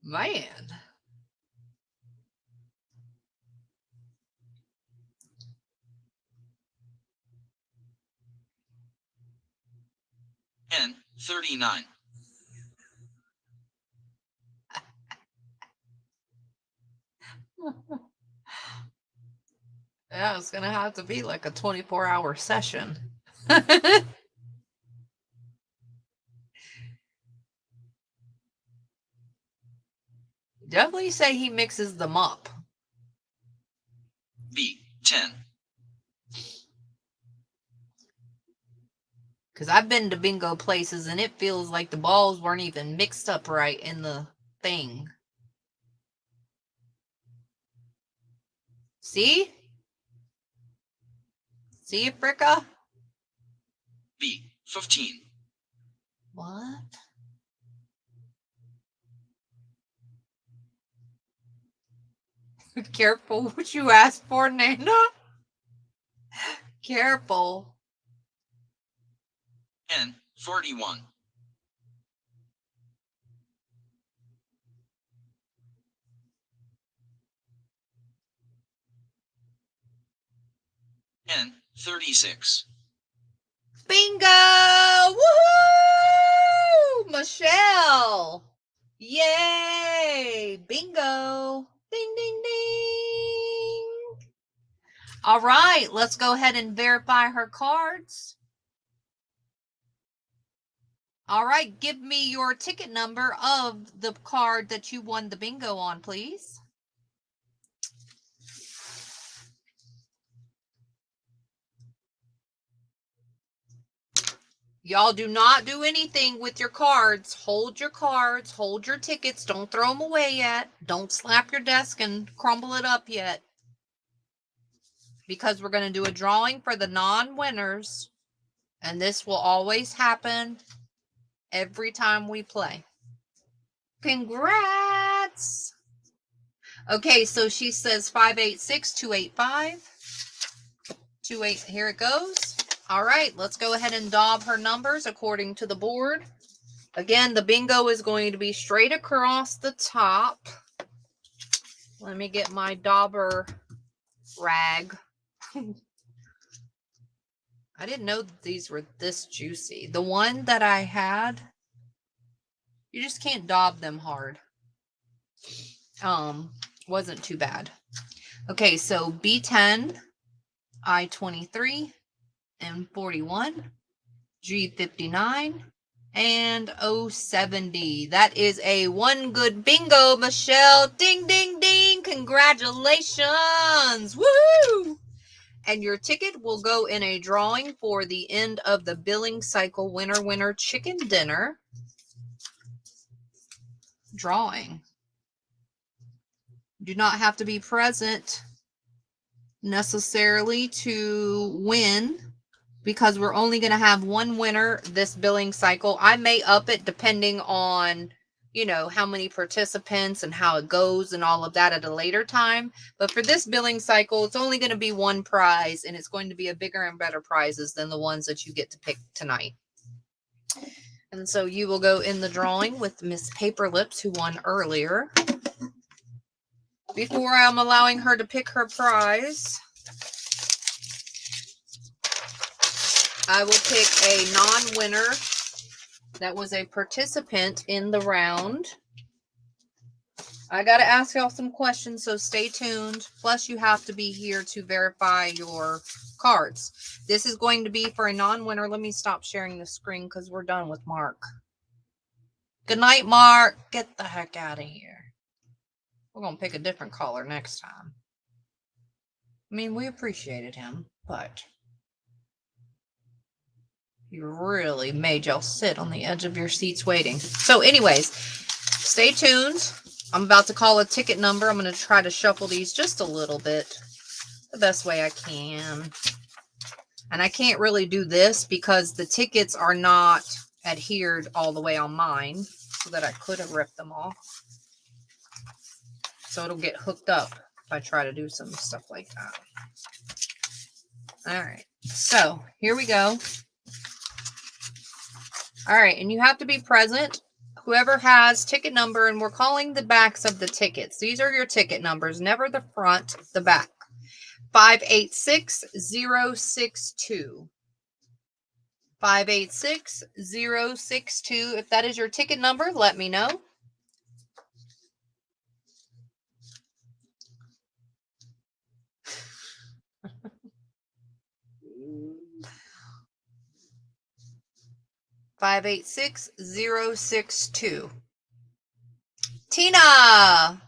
Man. N 39. Yeah, it's gonna have to be like a 24-hour session. Definitely say he mixes them up. B 10. Because I've been to bingo places and it feels like the balls weren't even mixed up right in the thing. See? See, Fricka? B 15. What? Careful what you ask for, Nana. Careful. N 41. N 36. Bingo! Woohoo! Michelle! Yay! Bingo! Ding, ding, ding! All right, let's go ahead and verify her cards. All right, give me your ticket number of the card that you won the bingo on, please. Y'all do not do anything with your cards. Hold your cards, hold your tickets. Don't throw them away yet. Don't slap your desk and crumble it up yet. Because we're going to do a drawing for the non-winners. And this will always happen every time we play. Congrats! Okay, so she says 586-285. 28, here it goes. All right, let's go ahead and daub her numbers according to the board. Again, the bingo is going to be straight across the top. Let me get my dauber rag. I didn't know that these were this juicy. The one that I had, you just can't daub them hard. Wasn't too bad. Okay, so B10, I23, M41, G59, and O70. That is a one good bingo, Michelle. Ding, ding, ding. Congratulations. Woohoo! And your ticket will go in a drawing for the end of the billing cycle winner chicken dinner. Drawing. Do not have to be present necessarily to win, because we're only going to have one winner this billing cycle. I may up it depending on, you know, how many participants and how it goes and all of that at a later time. But for this billing cycle, it's only going to be one prize, and it's going to be a bigger and better prizes than the ones that you get to pick tonight. And so you will go in the drawing with Miss Paper Lips, who won earlier. Before I'm allowing her to pick her prize, I will pick a non-winner that was a participant in the round. I got to ask y'all some questions, so stay tuned. Plus, you have to be here to verify your cards. This is going to be for a non-winner. Let me stop sharing the screen because we're done with Mark. Good night, Mark. Get the heck out of here. We're going to pick a different caller next time. I mean, we appreciated him, but he really made y'all sit on the edge of your seats waiting. So anyways, stay tuned. I'm about to call a ticket number. I'm going to try to shuffle these just a little bit the best way I can. And I can't really do this because the tickets are not adhered all the way on mine, so that I could have ripped them off. So it'll get hooked up if I try to do some stuff like that. All right. So here we go. All right. And you have to be present. Whoever has ticket number, and we're calling the backs of the tickets. These are your ticket numbers, never the front, the back. 586062. 586062. If that is your ticket number, let me know. Five 586062. Tina.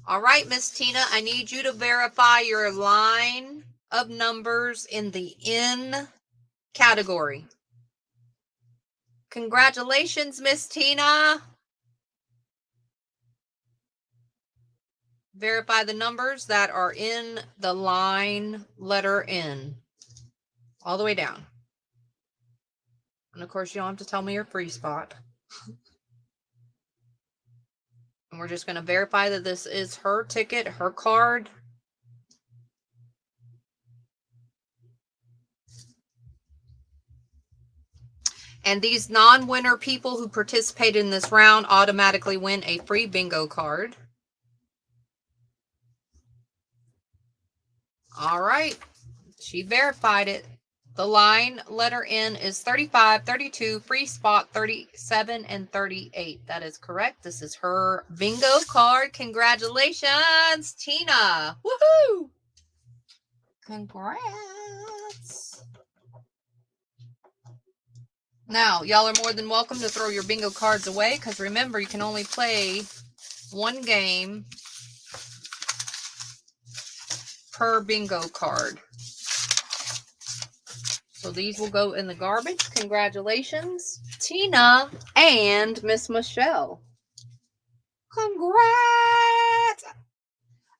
All right, Miss Tina, I need you to verify your line of numbers in the N category. Congratulations, Miss Tina. Verify the numbers that are in the line letter N. All the way down. And of course, you don't have to tell me your free spot. And we're just going to verify that this is her ticket, her card. And these non-winner people who participate in this round automatically win a free bingo card. All right. She verified it. The line letter N is 35, 32, free spot 37, and 38. That is correct. This is her bingo card. Congratulations, Tina. Woohoo! Congrats. Now, y'all are more than welcome to throw your bingo cards away, because remember, you can only play one game per bingo card. So these will go in the garbage. Congratulations, Tina and Miss Michelle. Congrats.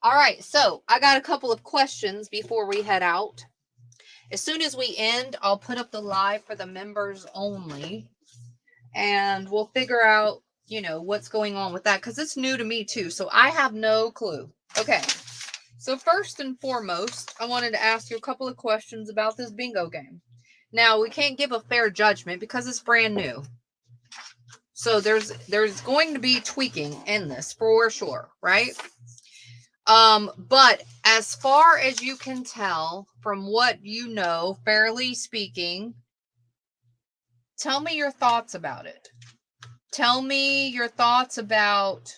All right, so I got a couple of questions before we head out. As soon as we end, I'll put up the live for the members only, and we'll figure out, you know, what's going on with that, because it's new to me too, so I have no clue. Okay, so first and foremost, I wanted to ask you a couple of questions about this bingo game. Now, we can't give a fair judgment because it's brand new. So there's going to be tweaking in this for sure, right? But as far as you can tell from what you know, fairly speaking, tell me your thoughts about it. Tell me your thoughts about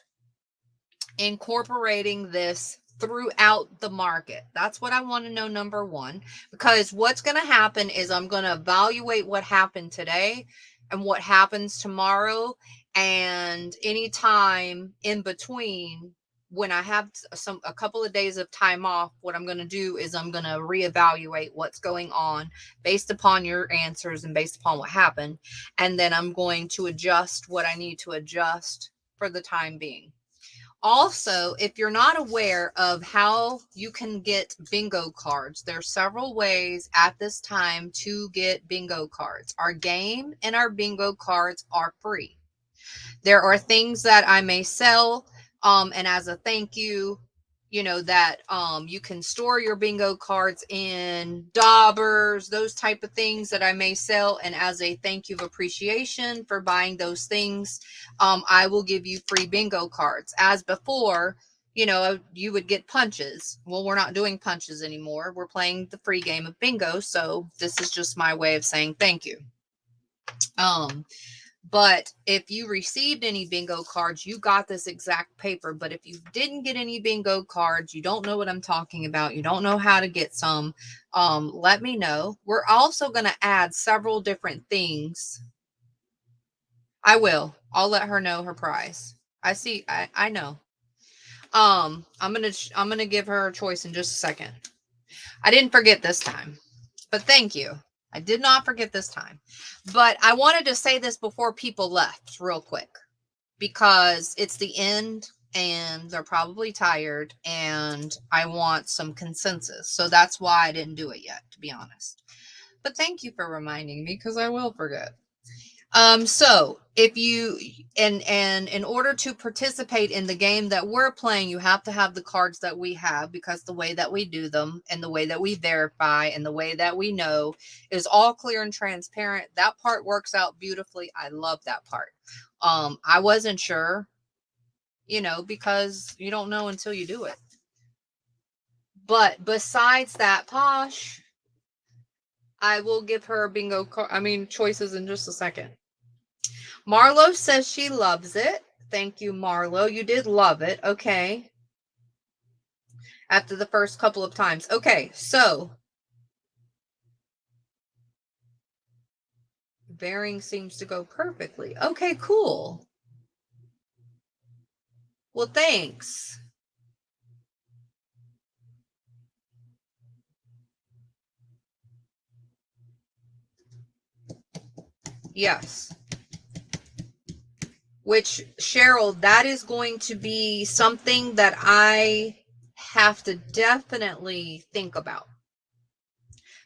incorporating this throughout the market. That's what I want to know, number one, because what's going to happen is I'm going to evaluate what happened today and what happens tomorrow, and any time in between when I have a couple of days of time off. What I'm going to do is I'm going to reevaluate what's going on based upon your answers and based upon what happened, and then I'm going to adjust what I need to adjust for the time being. Also, if you're not aware of how you can get bingo cards, there are several ways at this time to get bingo cards. Our game and our bingo cards are free. There are things that I may sell, and as a thank you, you know, that you can store your bingo cards in daubers, those type of things that I may sell, and as a thank you of appreciation for buying those things, I will give you free bingo cards. As before, you know, you would get punches. Well, we're not doing punches anymore. We're playing the free game of bingo, so this is just my way of saying thank you. But if you received any bingo cards, you got this exact paper. But if you didn't get any bingo cards, you don't know what I'm talking about, you don't know how to get some, let me know. We're also going to add several different things. I'll let her know her prize. I know. I'm going to give her a choice in just a second. I didn't forget this time, but thank you. I did not forget this time, but I wanted to say this before people left real quick, because it's the end and they're probably tired and I want some consensus. So that's why I didn't do it yet, to be honest. But thank you for reminding me, because I will forget. So if you and in order to participate in the game that we're playing, you have to have the cards that we have, because the way that we do them and the way that we verify and the way that we know is all clear and transparent. That part works out beautifully. I love that part. I wasn't sure, because you don't know until you do it. But besides that, Posh, I will give her bingo choices in just a second. Marlo says she loves it. Thank you, Marlo. You did love it. Okay. After the first couple of times. Okay, so bearing seems to go perfectly. Okay, cool. Well, thanks. Yes. Which, Cheryl, that is going to be something that I have to definitely think about.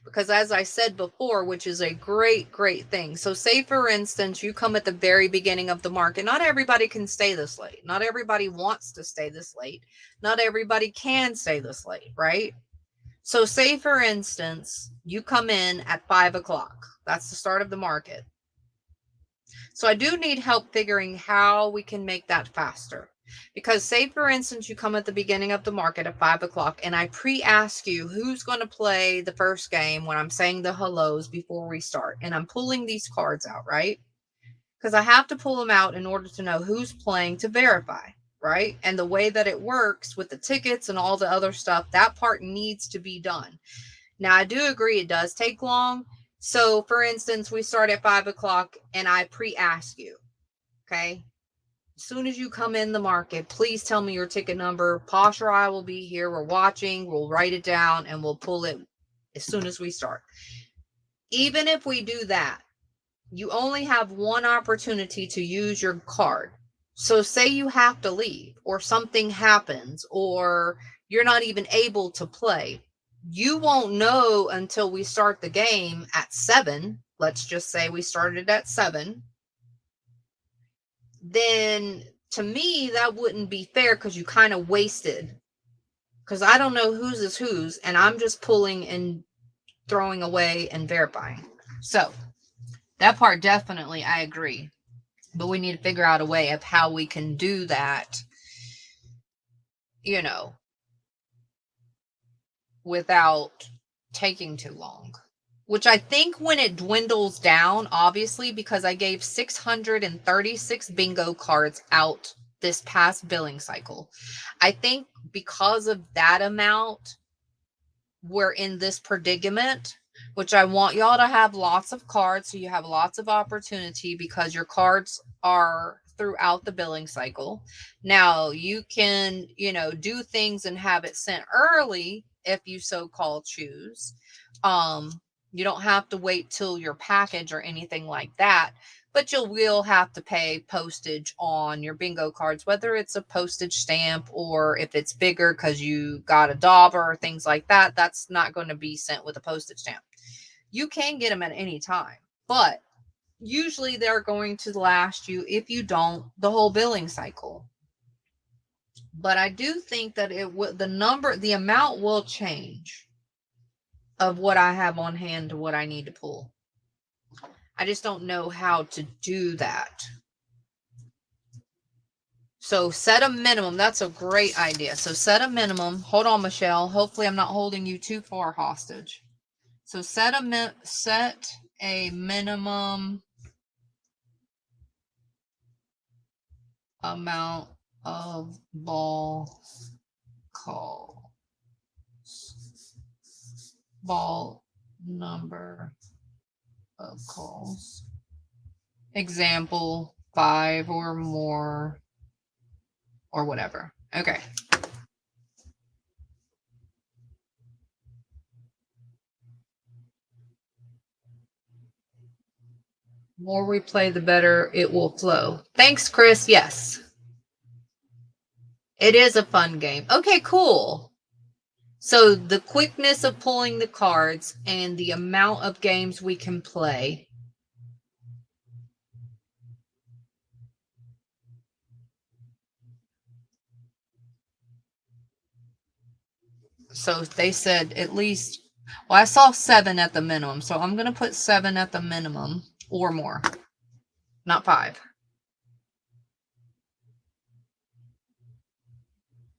Because as I said before, which is a great, great thing. So say, for instance, you come at the very beginning of the market. Not everybody can stay this late. Not everybody wants to stay this late. Not everybody can stay this late, right? So say, for instance, you come in at 5 o'clock. That's the start of the market. So I do need help figuring how we can make that faster. Because say, for instance, you come at the beginning of the market at 5 o'clock and I pre-ask you who's going to play the first game when I'm saying the hellos before we start. And I'm pulling these cards out, right? Because I have to pull them out in order to know who's playing to verify, right? And the way that it works with the tickets and all the other stuff, that part needs to be done. Now, I do agree it does take long. So, for instance, we start at 5 o'clock and I pre-ask you, okay? As soon as you come in the market, please tell me your ticket number. Posh or I will be here. We're watching. We'll write it down and we'll pull it as soon as we start. Even if we do that, you only have one opportunity to use your card. So say you have to leave or something happens or you're not even able to play. You won't know until we start the game at 7. Let's just say we started at 7. Then to me, that wouldn't be fair because you kind of wasted. Because I don't know whose is whose, and I'm just pulling and throwing away and verifying. So that part, definitely, I agree. But we need to figure out a way of how we can do that, without taking too long. Which I think when it dwindles down, obviously, because I gave 636 bingo cards out this past billing cycle. I think because of that amount, we're in this predicament, which I want y'all to have lots of cards so you have lots of opportunity because your cards are throughout the billing cycle. Now, you can, do things and have it sent early if you so-called choose. You don't have to wait till your package or anything like that, but you will have to pay postage on your bingo cards, whether it's a postage stamp or if it's bigger because you got a dauber or things like that. That's not going to be sent with a postage stamp. You can get them at any time, but usually they're going to last you, if you don't, the whole billing cycle. But I do think that the amount will change of what I have on hand to what I need to pull. I just don't know how to do that. So set a minimum. That's a great idea. So set a minimum. Hold on, Michelle. Hopefully I'm not holding you too far hostage. So set a minimum amount of ball number of calls. Example, 5 or more or whatever. Okay. More we play, the better it will flow. Thanks, Chris. Yes. It is a fun game. Okay, cool. So the quickness of pulling the cards and the amount of games we can play So they said at least, well, I saw 7 at the minimum. So I'm going to put 7 at the minimum or more, not 5.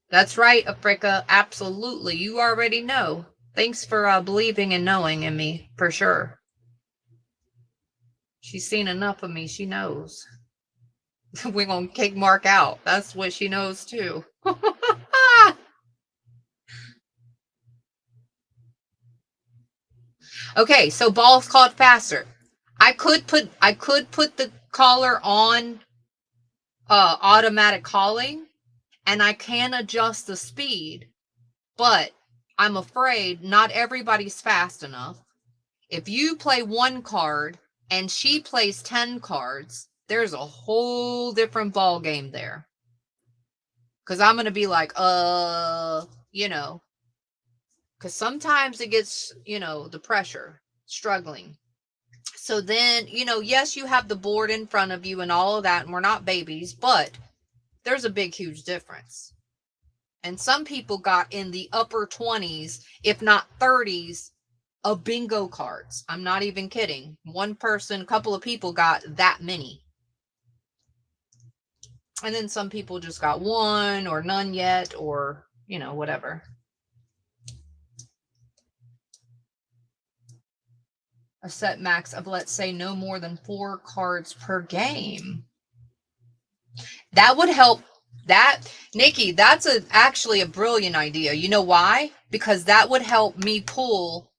That's right, Africa. Absolutely. You already know. Thanks for believing and knowing in me, for sure. She's seen enough of me. She knows. We're going to kick Mark out. That's what she knows, too. Okay, so balls caught faster. I could put the collar on automatic calling, and I can adjust the speed, but I'm afraid not everybody's fast enough. If you play 1 card and she plays 10 cards, there's a whole different ball game there. Because I'm going to be like, you know, because sometimes it gets, you know, the pressure, struggling. So then, you know, yes, you have the board in front of you and all of that, and we're not babies, but there's a big, huge difference. And some people got in the upper 20s, if not 30s, of bingo cards. I'm not even kidding. One person, a couple of people got that many. And then some people just got 1 or none yet, or, you know, whatever. A set max of, let's say, no more than 4 cards per game. That would help. That, Nikki, that's actually a brilliant idea. You know why? Because that would help me pull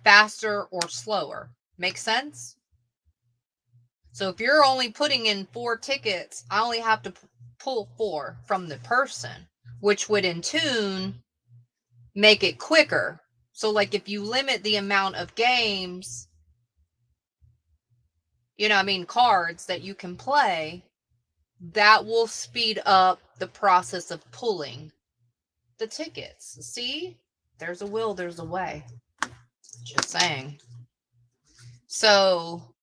faster or slower. Make sense? So if you're only putting in 4 tickets, I only have to pull 4 from the person, which would in tune make it quicker. So like if you limit the amount of games, you know, I mean, cards that you can play, that will speed up the process of pulling the tickets. See? There's a will, there's a way. Just saying. So,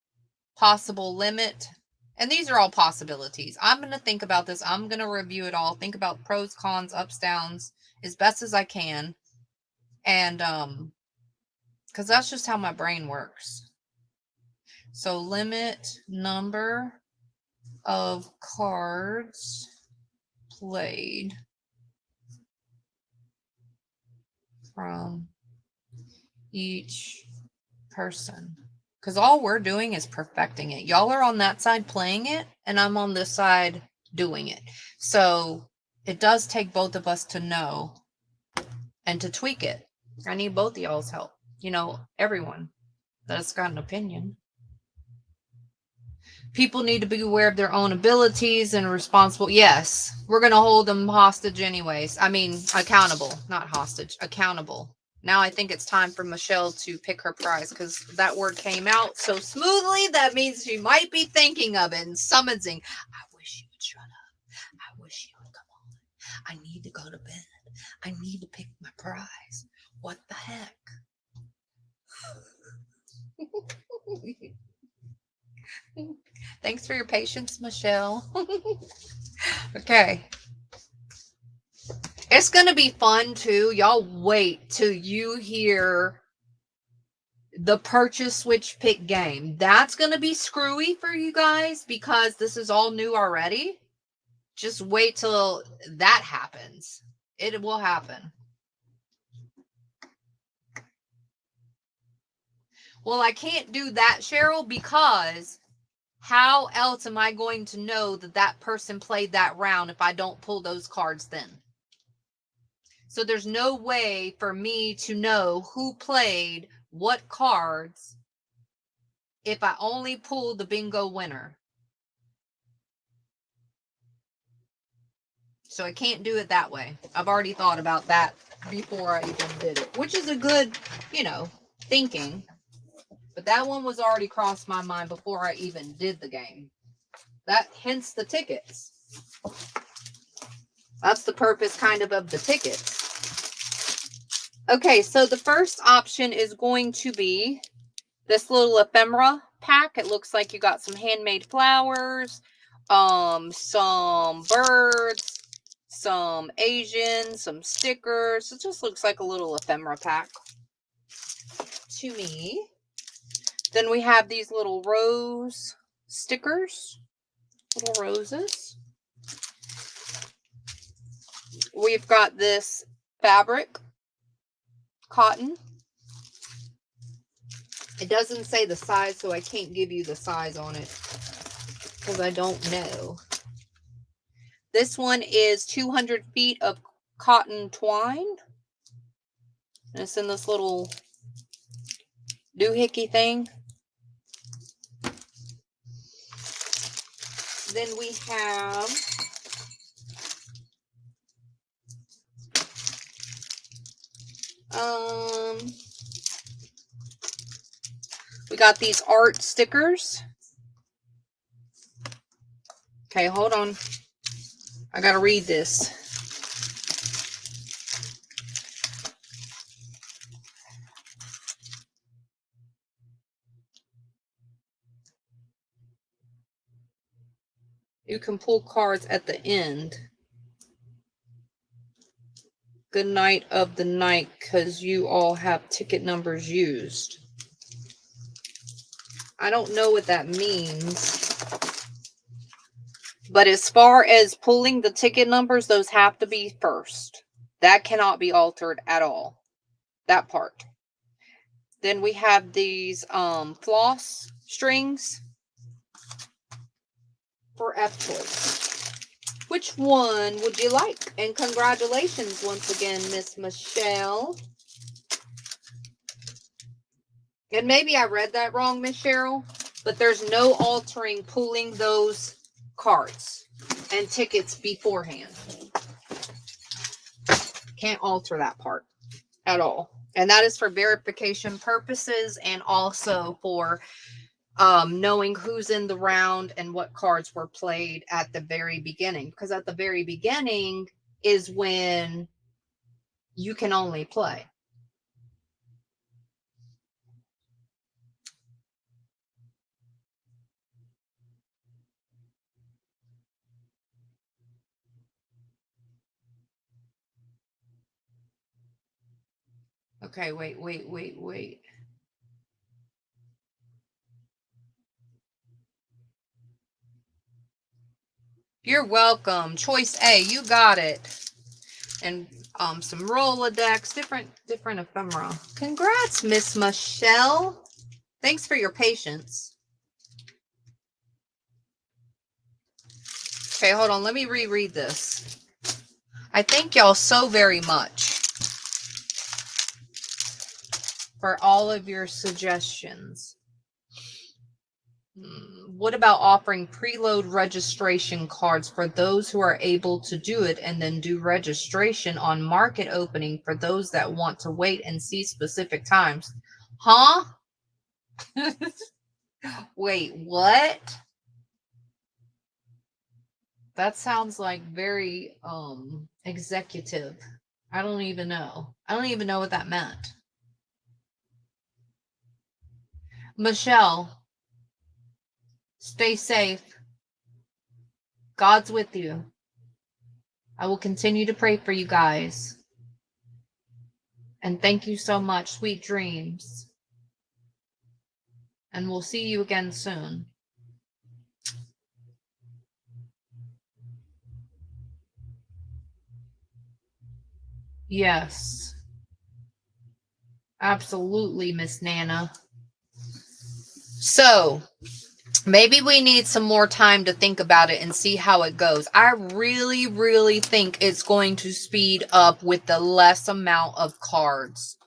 possible limit. And these are all possibilities. I'm going to think about this. I'm going to review it all. Think about pros, cons, ups, downs as best as I can. And, because that's just how my brain works. So, limit number of cards played from each person, because all we're doing is perfecting it. Y'all are on that side playing it, and I'm on this side doing it. So it does take both of us to know and to tweak it. I need both of y'all's help. You know, everyone that's got an opinion. People need to be aware of their own abilities and responsible. Yes, we're going to hold them hostage anyways. I mean, accountable, not hostage, accountable. Now I think it's time for Michelle to pick her prize, because that word came out so smoothly. That means she might be thinking of it and summoning. I wish you would shut up. I wish you would come on. I need to go to bed. I need to pick my prize. What the heck? Thanks for your patience, Michelle. Okay. It's going to be fun, too. Y'all wait till you hear the purchase, switch, pick game. That's going to be screwy for you guys because this is all new already. Just wait till that happens. It will happen. Well, I can't do that, Cheryl, because how else am I going to know that that person played that round if I don't pull those cards then? So there's no way for me to know who played what cards if I only pull the bingo winner. So I can't do it that way. I've already thought about that before I even did it, which is a good, you know, thinking. But that one was already crossed my mind before I even did the game. That hence the tickets. That's the purpose kind of the tickets. Okay, so the first option is going to be this little ephemera pack. It looks like you got some handmade flowers, some birds, some Asian, some stickers. It just looks like a little ephemera pack to me. Then we have these little rose stickers, little roses. We've got this fabric, cotton. It doesn't say the size, so I can't give you the size on it because I don't know. This one is 200 feet of cotton twine. And it's in this little doohickey thing. Then we have we got these art stickers. Okay, hold on. I gotta read this. You can pull cards at the end. Good night of the night, because you all have ticket numbers used. I don't know what that means. But as far as pulling the ticket numbers, those have to be first. That cannot be altered at all. That part. Then we have these floss strings for F choice. Which one would you like? And congratulations once again, Miss Michelle. And maybe I read that wrong, Miss Cheryl, but there's no altering pulling those cards and tickets beforehand. Can't alter that part at all. And that is for verification purposes and also for knowing who's in the round and what cards were played at the very beginning. Because at the very beginning is when you can only play. Okay, wait. You're welcome. Choice A, you got it. And some Rolodex, different ephemera. Congrats, Miss Michelle. Thanks for your patience. Okay, hold on. Let me reread this. I thank y'all so very much for all of your suggestions. What about offering preload registration cards for those who are able to do it and then do registration on market opening for those that want to wait and see specific times? Huh? Wait, what? That sounds like very executive. I don't even know. I don't even know what that meant. Michelle, stay safe. God's with you. I will continue to pray for you guys. And thank you so much. Sweet dreams. And we'll see you again soon. Yes. Absolutely, Miss Nana. So, maybe we need some more time to think about it and see how it goes. I really, really think it's going to speed up with the less amount of cards.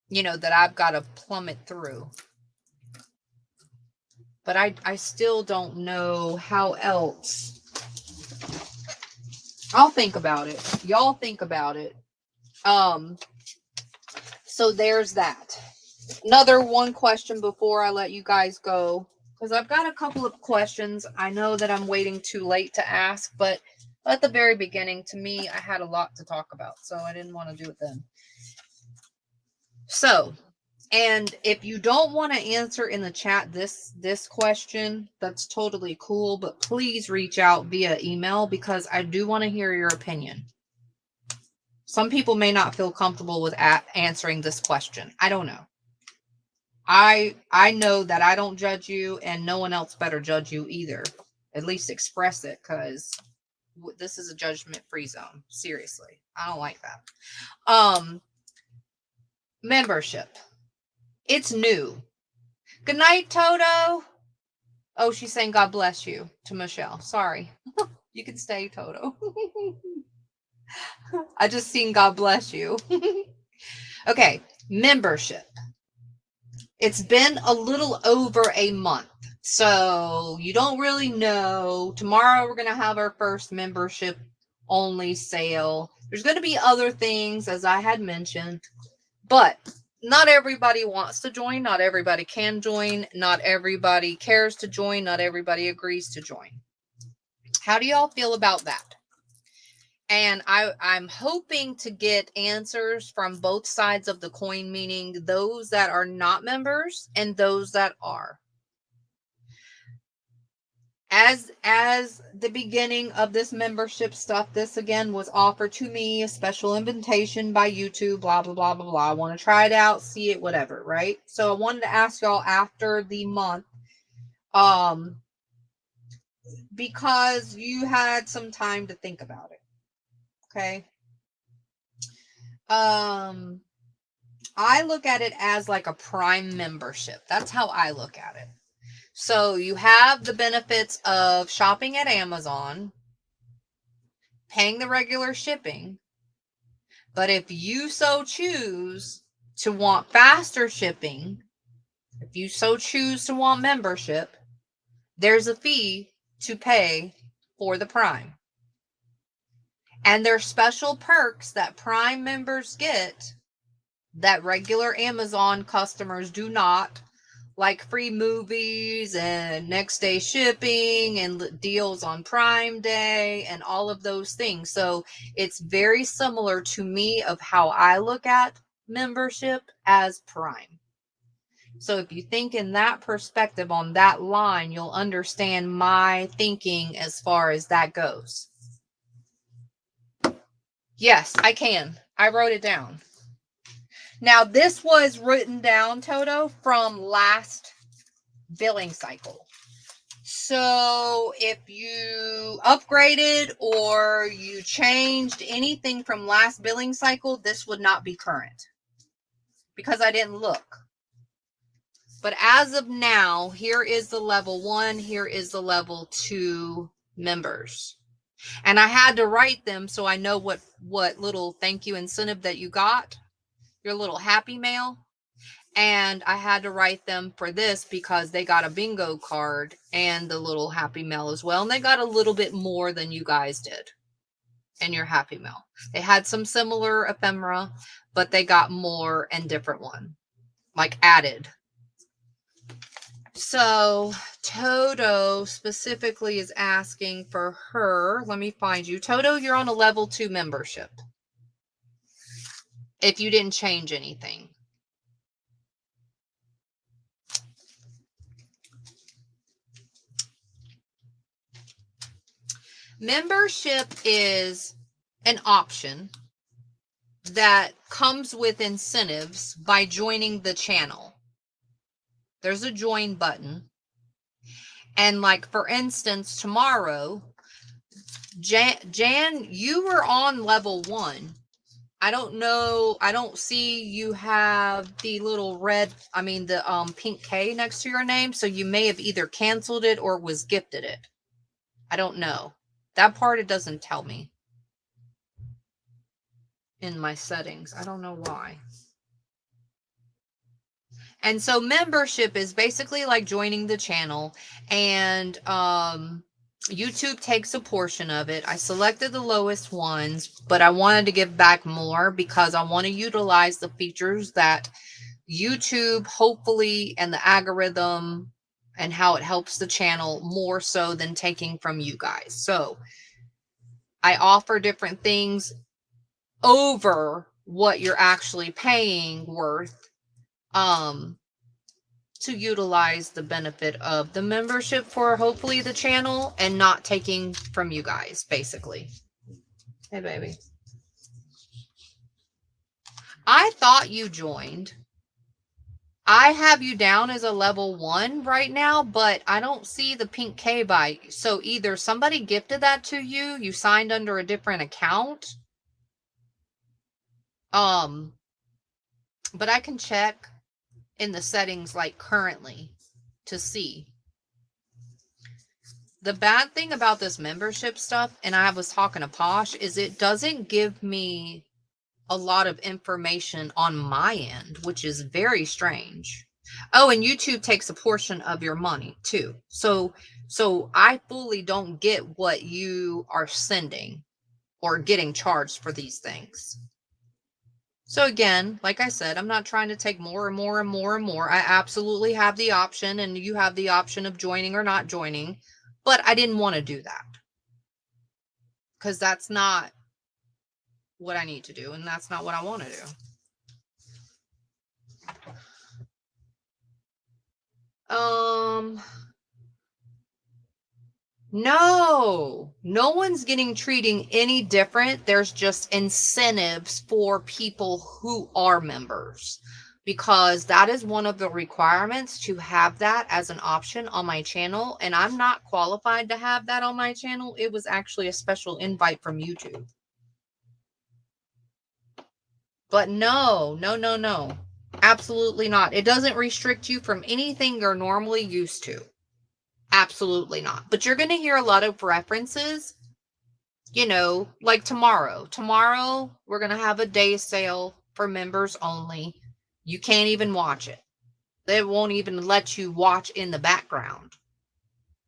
You know, that I've got to plummet through. But I still don't know how else. I'll think about it. Y'all think about it. So there's that. Another one question before I let you guys go, because I've got a couple of questions. I know that I'm waiting too late to ask, but at the very beginning, to me, I had a lot to talk about, so I didn't want to do it then. So, And if you don't want to answer in the chat this question, that's totally cool, but please reach out via email because I do want to hear your opinion. Some people may not feel comfortable with answering this question. I don't know. I know that I don't judge you, and no one else better judge you either. At least express it, because this is a judgment-free zone. Seriously, I don't like that. Membership. It's new. Good night, Toto. Oh, she's saying God bless you to Michelle. Sorry. You can stay, Toto. I just seen God bless you. Okay, membership. It's been a little over a month, so you don't really know. Tomorrow we're going to have our first membership only sale. There's going to be other things, as I had mentioned, but not everybody wants to join. Not everybody can join. Not everybody cares to join. Not everybody agrees to join. How do y'all feel about that? And I'm hoping to get answers from both sides of the coin, meaning those that are not members and those that are. As the beginning of this membership stuff, this again was offered to me, a special invitation by YouTube, blah, blah, blah, blah, blah. I want to try it out, see it, whatever, right? So I wanted to ask y'all after the month, because you had some time to think about it. Okay. I look at it as like a Prime membership. That's how I look at it. So you have the benefits of shopping at Amazon, paying the regular shipping. But if you so choose to want faster shipping, if you so choose to want membership, there's a fee to pay for the Prime. And there's special perks that Prime members get that regular Amazon customers do not, like free movies and next day shipping and deals on Prime Day and all of those things. So it's very similar to me of how I look at membership as Prime. So if you think in that perspective on that line, you'll understand my thinking as far as that goes. Yes, I can. I wrote it down. Now, this was written down, Toto, from last billing cycle. So if you upgraded or you changed anything from last billing cycle, this would not be current because I didn't look. But as of now, here is the level 1, here is the level 2 members. And I had to write them so I know what little thank you incentive that you got, your little happy mail. And I had to write them for this because they got a bingo card and the little happy mail as well. And they got a little bit more than you guys did in your happy mail. They had some similar ephemera, but they got more and different one, like added. So Toto specifically is asking for her. Let me find you. Toto, you're on a level 2 membership. If you didn't change anything. Membership is an option that comes with incentives by joining the channel. There's a join button. And like, for instance, tomorrow, Jan, you were on level 1. I don't know. I don't see you have the little red, the pink K next to your name. So you may have either canceled it or was gifted it. I don't know. That part, it doesn't tell me in my settings. I don't know why. And so membership is basically like joining the channel, and YouTube takes a portion of it. I selected the lowest ones, but I wanted to give back more because I want to utilize the features that YouTube hopefully, and the algorithm and how it helps the channel more so than taking from you guys. So I offer different things over what you're actually paying worth to utilize the benefit of the membership for hopefully the channel and not taking from you guys, basically. Hey, baby. I thought you joined. I have you down as a level 1 right now, but I don't see the pink K bike. So either somebody gifted that to you, you signed under a different account. But I can check in the settings like currently to see. The bad thing about this membership stuff, and I was talking to Posh, is it doesn't give me a lot of information on my end, which is very strange. Oh, and YouTube takes a portion of your money too. So I fully don't get what you are sending or getting charged for these things. So again, like I said, I'm not trying to take more and more and more and more. I absolutely have the option, and you have the option of joining or not joining, but I didn't want to do that because that's not what I need to do, and that's not what I want to do. No one's getting treating any different. There's just incentives for people who are members, because that is one of the requirements to have that as an option on my channel. And I'm not qualified to have that on my channel. It was actually a special invite from YouTube. But no, absolutely not. It doesn't restrict you from anything you're normally used to. Absolutely not. But you're going to hear a lot of references, you know, like tomorrow. Tomorrow, we're going to have a day sale for members only. You can't even watch it. They won't even let you watch in the background.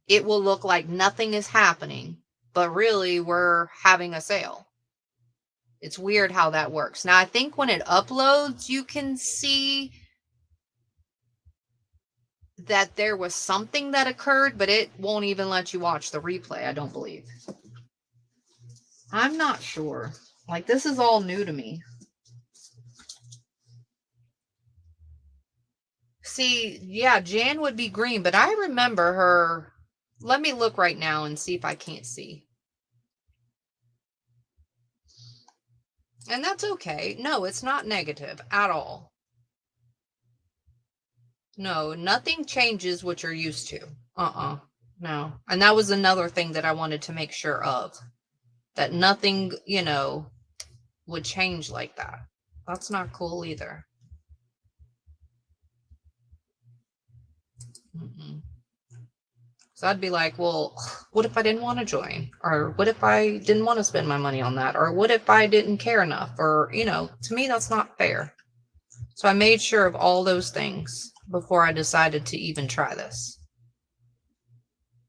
It will look like nothing is happening, but really we're having a sale. It's weird how that works. Now, I think when it uploads, you can see that there was something that occurred, but it won't even let you watch the replay, I don't believe. I'm not sure. Like, this is all new to me. See, yeah, Jan would be green, but I remember her. Let me look right now and see if I can't see. And that's okay. No, it's not negative at all. No, nothing changes what you're used to. No. And that was another thing that I wanted to make sure of. That nothing, you know, would change like that. That's not cool either. So I'd be like, well, what if I didn't want to join? Or what if I didn't want to spend my money on that? Or what if I didn't care enough? Or, you know, to me, that's not fair. So I made sure of all those things before I decided to even try this.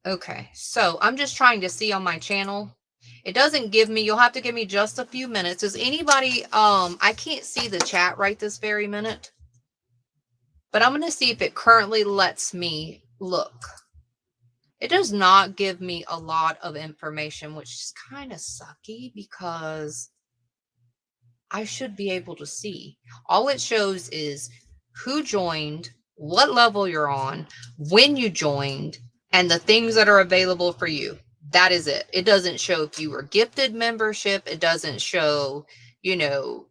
Okay, so I'm just trying to see on my channel. It doesn't give me, you'll have to give me just a few minutes. Is anybody, I can't see the chat right this very minute, but I'm going to see if it currently lets me look. It does not give me a lot of information, which is kind of sucky because I should be able to see. All it shows is who joined, what level you're on, when you joined, and the things that are available for you. That is it. It doesn't show if you were gifted membership. It doesn't show, you know,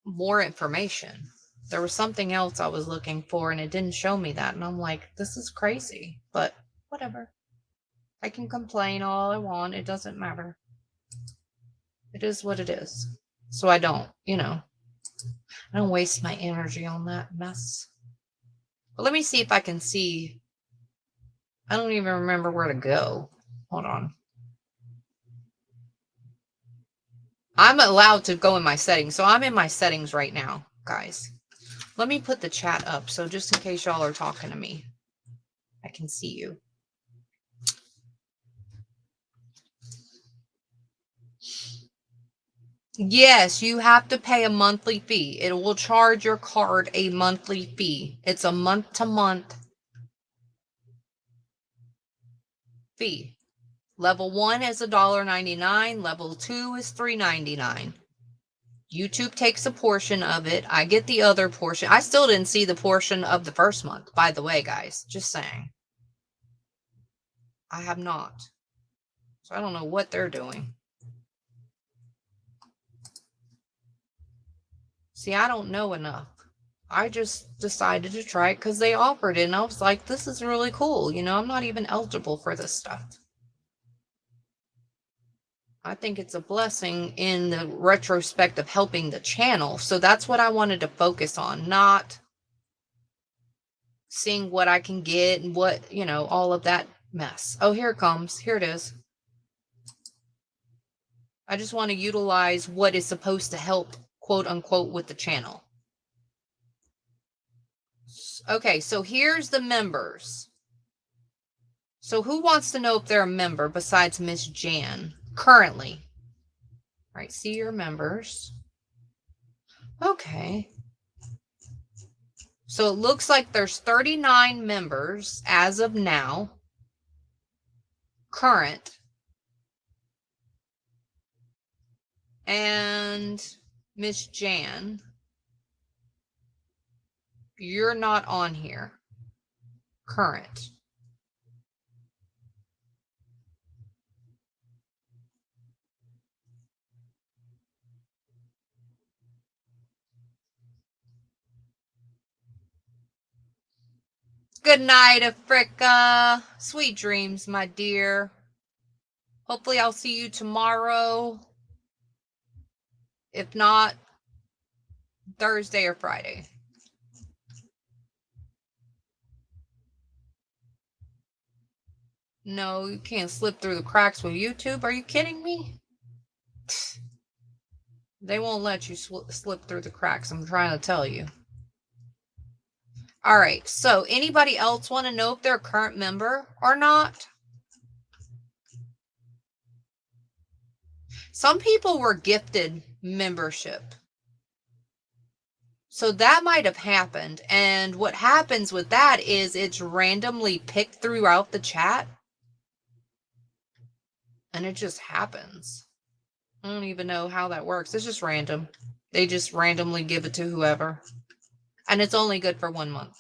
more information. There was something else I was looking for and it didn't show me that. And I'm like, this is crazy, but whatever. I can complain all I want. It doesn't matter. It is what it is. So I don't, you know, I don't waste my energy on that mess. But let me see if I can see. I don't even remember where to go. Hold on. I'm allowed to go in my settings. So I'm in my settings right now, guys. Let me put the chat up. So just in case y'all are talking to me, I can see you. Yes, you have to pay a monthly fee. It will charge your card a monthly fee. It's a month-to-month fee. Level 1 is $1.99. Level 2 is $3.99. YouTube takes a portion of it. I get the other portion. I still didn't see the portion of the first month, by the way, guys. Just saying. I have not. So I don't know what they're doing. See, I don't know enough. I just decided to try it because they offered it. And I was like, this is really cool. You know, I'm not even eligible for this stuff. I think it's a blessing in the retrospect of helping the channel. So that's what I wanted to focus on, not seeing what I can get and what, you know, all of that mess. Oh, here it comes. Here it is. I just want to utilize what is supposed to help, quote unquote, with the channel. Okay, so here's the members. So who wants to know if they're a member besides Miss Jan currently? All right, see your members. Okay. So it looks like there's 39 members as of now. Current. And Miss Jan, you're not on here. Current. Good night, Africa. Sweet dreams, my dear. Hopefully I'll see you tomorrow. If not, Thursday or Friday. No, you can't slip through the cracks with YouTube. Are you kidding me? They won't let you slip through the cracks, I'm trying to tell you. All right, so anybody else want to know if they're a current member or not? Some people were gifted membership. So that might have happened. And what happens with that is it's randomly picked throughout the chat. And it just happens. I don't even know how that works. It's just random. They just randomly give it to whoever. And it's only good for 1 month.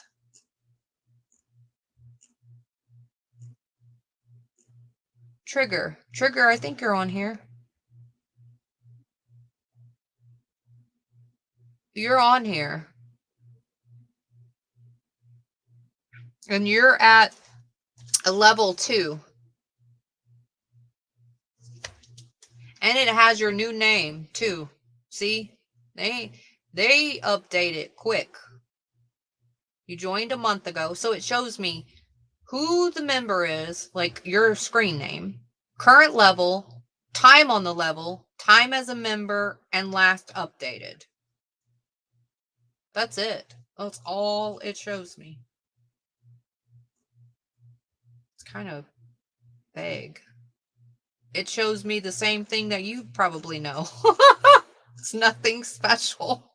Trigger. Trigger, I think you're on here. You're on here. And you're at a level 2. And it has your new name too. See? They update it quick. You joined a month ago, so it shows me who the member is, like your screen name, current level, time on the level, time as a member, and last updated. That's it. That's all it shows me. It's kind of vague. It shows me the same thing that you probably know. It's nothing special.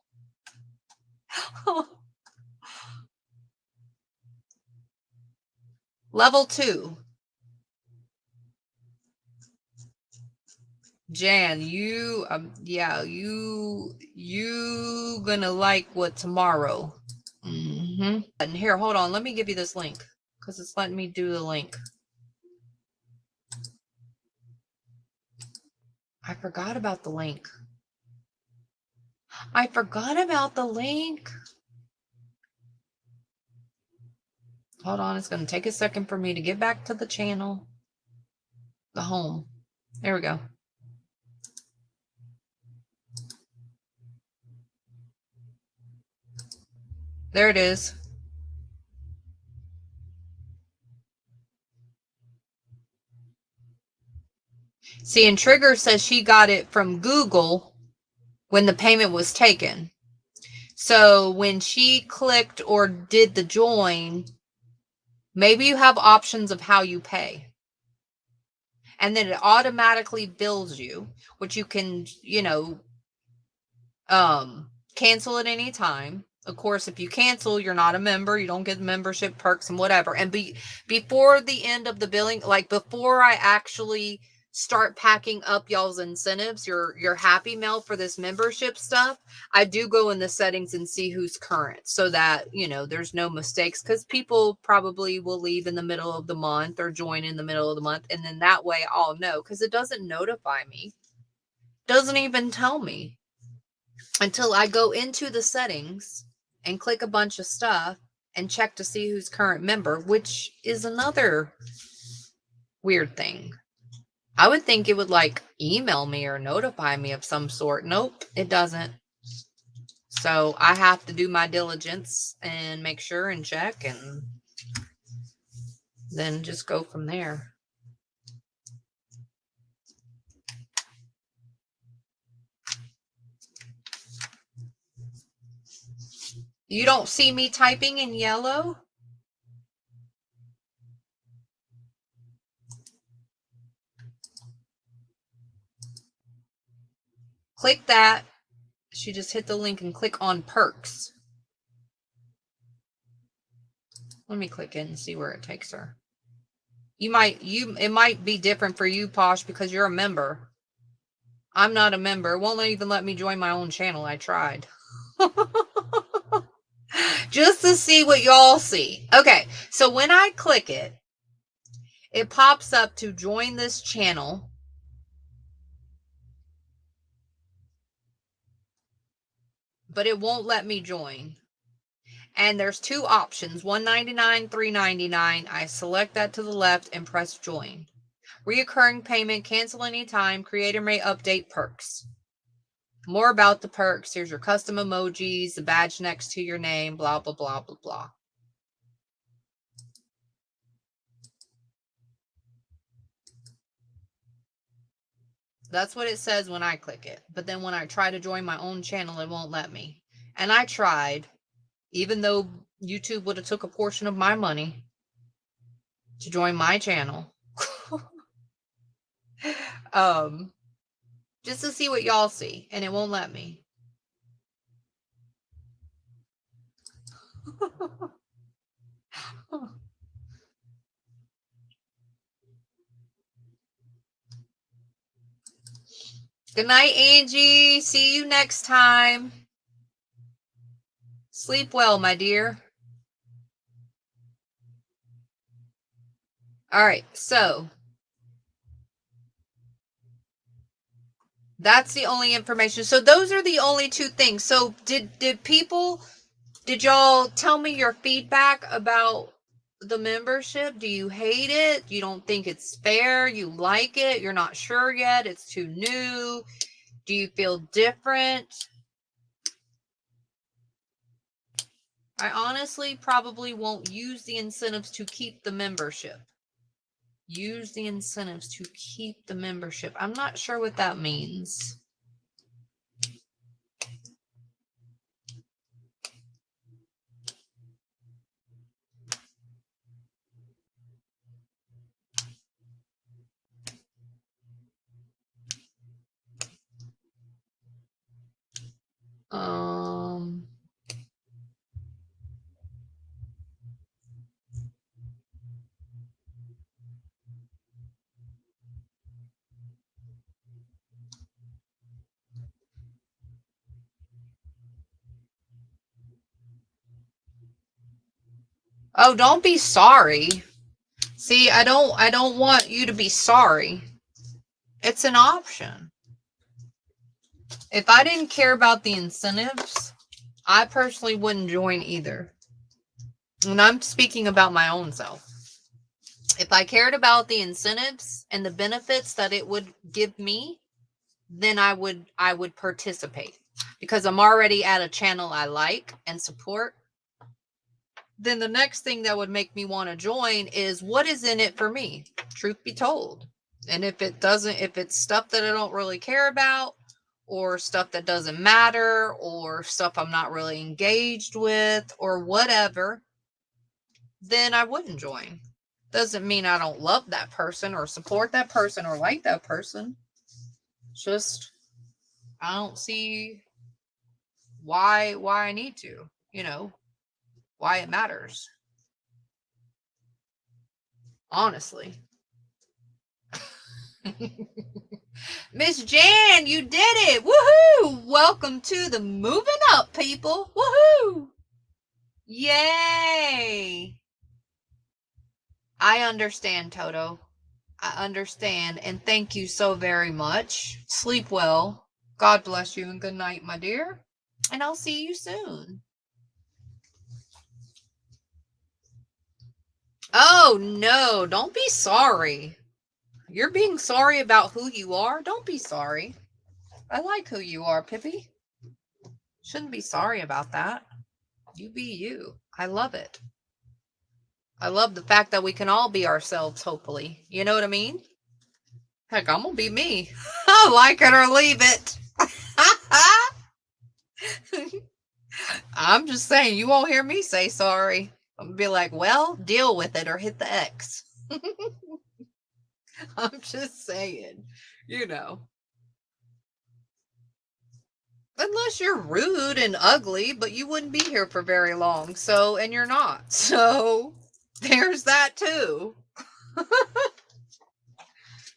Level 2. Jan, you gonna like what tomorrow. And here, hold on, let me give you this link because it's letting me do the link. I forgot about the link. I forgot about the link. Hold on, it's going to take a second for me to get back to the channel. The home. There we go. There it is. See, and Trigger says she got it from Google when the payment was taken. So when she clicked or did the join, maybe you have options of how you pay. And then it automatically bills you, which you can, you know, cancel at any time. Of course, if you cancel, you're not a member. You don't get membership perks and whatever. And before the end of the billing, like before I actually start packing up y'all's incentives, your happy mail for this membership stuff, I do go in the settings and see who's current so that, you know, there's no mistakes, because people probably will leave in the middle of the month or join in the middle of the month. And then that way I'll know, because it doesn't notify me. Doesn't even tell me until I go into the settings and click a bunch of stuff and check to see who's current member, which is another weird thing. I would think it would like email me or notify me of some sort. Nope, it doesn't. So I have to do my diligence and make sure and check and then just go from there. You don't see me typing in yellow? Click that. She just hit the link and click on perks. Let me click it and see where it takes her. It might be different for you, Posh, because you're a member. I'm not a member. It won't even let me join my own channel. I tried. Just to see what y'all see. Okay, so when I click it, it pops up to join this channel. But it won't let me join. And there's two options, $1.99, $3.99. I select that to the left and press join. Reoccurring payment, cancel anytime, creator may update perks. More about the perks. Here's your custom emojis, the badge next to your name, blah, blah, blah, blah, blah. That's what it says when I click it. But then when I try to join my own channel, it won't let me. And I tried, even though YouTube would have took a portion of my money to join my channel. Just to see what y'all see, and it won't let me. Good night, Angie. See you next time. Sleep well, my dear. All right, so that's the only information. So those are the only two things. So did y'all tell me your feedback about the membership? Do you hate it? You don't think it's fair? You like it? You're not sure yet? It's too new? Do you feel different? I honestly probably won't use the incentives to keep the membership. Use the incentives to keep the membership. I'm not sure what that means. Oh, don't be sorry. See, I don't want you to be sorry. It's an option. If I didn't care about the incentives, I personally wouldn't join either. And I'm speaking about my own self. If I cared about the incentives and the benefits that it would give me, then I would participate, because I'm already at a channel I like and support. Then the next thing that would make me want to join is what is in it for me, truth be told. And if it's stuff that I don't really care about, or stuff that doesn't matter, or stuff I'm not really engaged with, or whatever, then I wouldn't join. Doesn't mean I don't love that person or support that person or like that person. Just, I don't see why I need to, why it matters. Honestly. Miss Jan, you did it. Woohoo! Welcome to the Moving Up, people. Woohoo! Yay! I understand, Toto. I understand. And thank you so very much. Sleep well. God bless you and good night, my dear. And I'll see you soon. Oh, no. Don't be sorry. You're being sorry about who you are? Don't be sorry. I like who you are, Pippi. Shouldn't be sorry about that. You be you. I love it. I love the fact that we can all be ourselves, hopefully. You know what I mean? Heck, I'm gonna be me. I like it or leave it. I'm just saying, you won't hear me say sorry. I'm gonna be like, well, deal with it or hit the X. I'm just saying, you know. Unless you're rude and ugly, but you wouldn't be here for very long. So, and you're not. So, there's that too.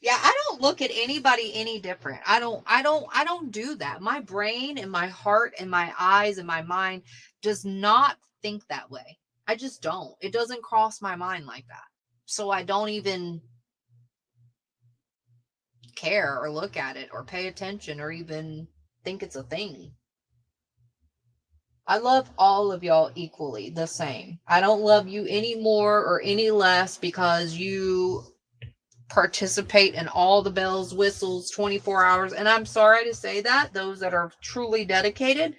Yeah, I don't look at anybody any different. I don't do that. My brain and my heart and my eyes and my mind does not think that way. I just don't. It doesn't cross my mind like that. So I don't even care or look at it or pay attention or even think it's a thing. I love all of y'all equally the same. I don't love you any more or any less because you participate in all the bells, whistles, 24 hours. And I'm sorry to say that, those that are truly dedicated,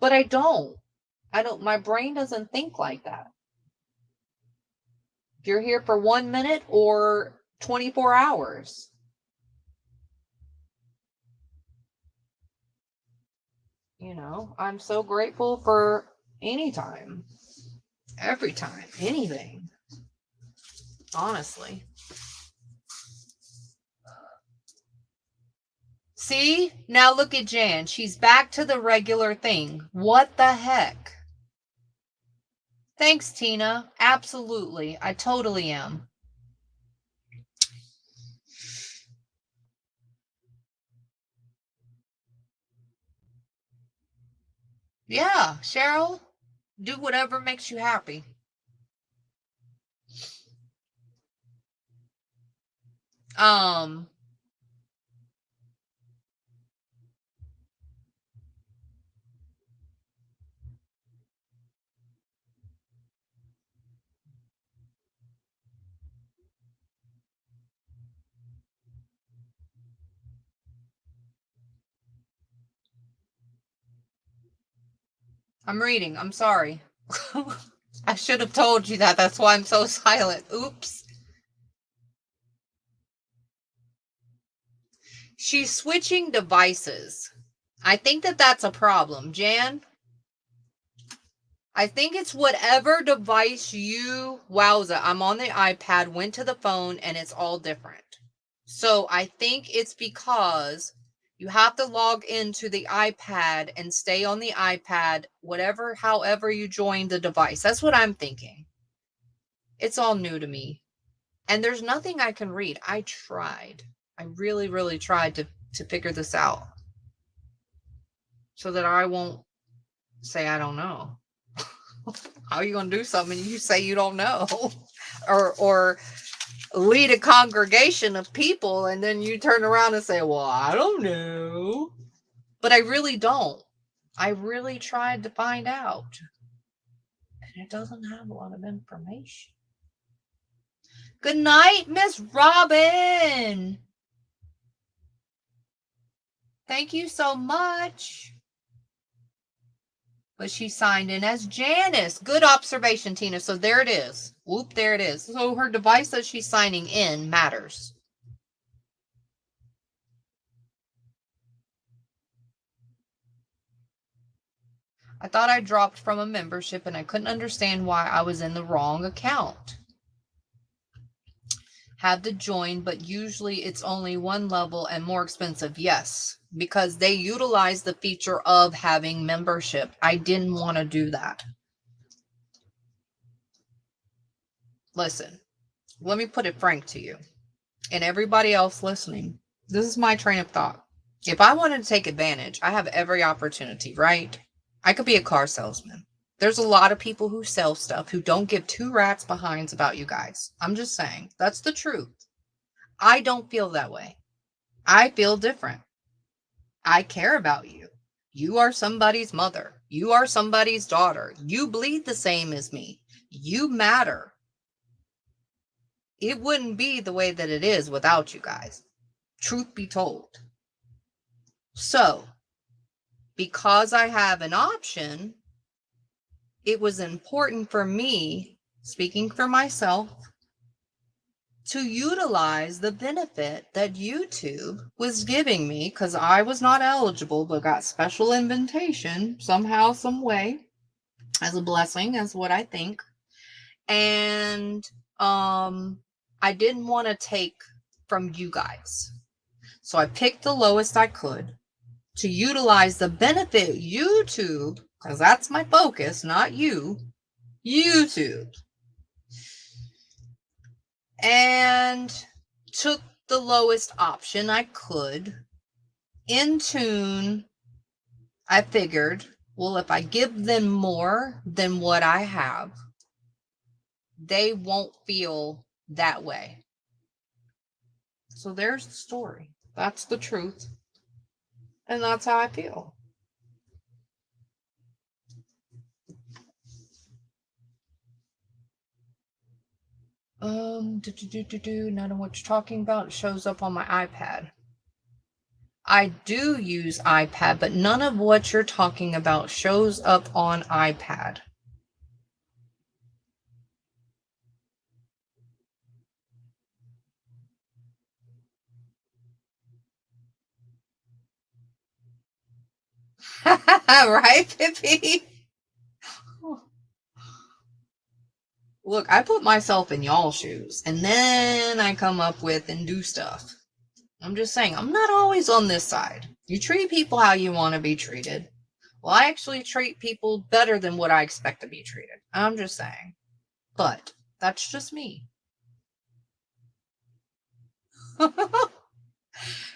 but I don't, my brain doesn't think like that. If you're here for 1 minute or 24 hours, you know, I'm so grateful for any time, every time, anything, honestly. See, now look at Jan. She's back to the regular thing. What the heck? Thanks, Tina. Absolutely. I totally am. Yeah, Cheryl, do whatever makes you happy. I'm reading. I'm sorry. I should have told you that. That's why I'm so silent. Oops. She's switching devices. I think that that's a problem, Jan. I think it's whatever device you, wowza, I'm on the iPad, went to the phone, and it's all different. So I think it's because you have to log into the iPad and stay on the iPad, whatever, however you join the device. That's what I'm thinking. It's all new to me. And there's nothing I can read. I tried. I really, really tried to figure this out. So that I won't say I don't know. How are you going to do something and you say you don't know? or lead a congregation of people and then you turn around and say, well, I don't know. But I really don't. I really tried to find out. And it doesn't have a lot of information. Good night, Miss Robin. Thank you so much. But she signed in as Janice. Good observation, Tina. So there it is. Whoop, there it is. So her device that she's signing in matters. I thought I dropped from a membership and I couldn't understand why I was in the wrong account. Have to join, but usually it's only one level and more expensive. Yes, because they utilize the feature of having membership. I didn't want to do that. Listen, let me put it frank to you. and everybody else listening, this is my train of thought. If I wanted to take advantage, I have every opportunity, right? I could be a car salesman. There's a lot of people who sell stuff who don't give two rats behinds about you guys. I'm just saying. That's the truth. I don't feel that way. I feel different. I care about you. You are somebody's mother. You are somebody's daughter. You bleed the same as me. You matter. It wouldn't be the way that it is without you guys. Truth be told. So, because I have an option, it was important for me, speaking for myself, to utilize the benefit that YouTube was giving me, because I was not eligible but got special invitation somehow, some way, as a blessing, as what I think. And I didn't want to take from you guys. So I picked the lowest I could to utilize the benefit YouTube, because that's my focus, not you, YouTube. And took the lowest option I could. In tune, I figured, well, if I give them more than what I have, they won't feel that way. So there's the story. That's the truth. And that's how I feel. None of what you're talking about. It shows up on my iPad. I do use iPad, but none of what you're talking about shows up on iPad. Right, Pippi? Look, I put myself in y'all's shoes, and then I come up with and do stuff. I'm just saying, I'm not always on this side. You treat people how you want to be treated. Well, I actually treat people better than what I expect to be treated. I'm just saying. But that's just me.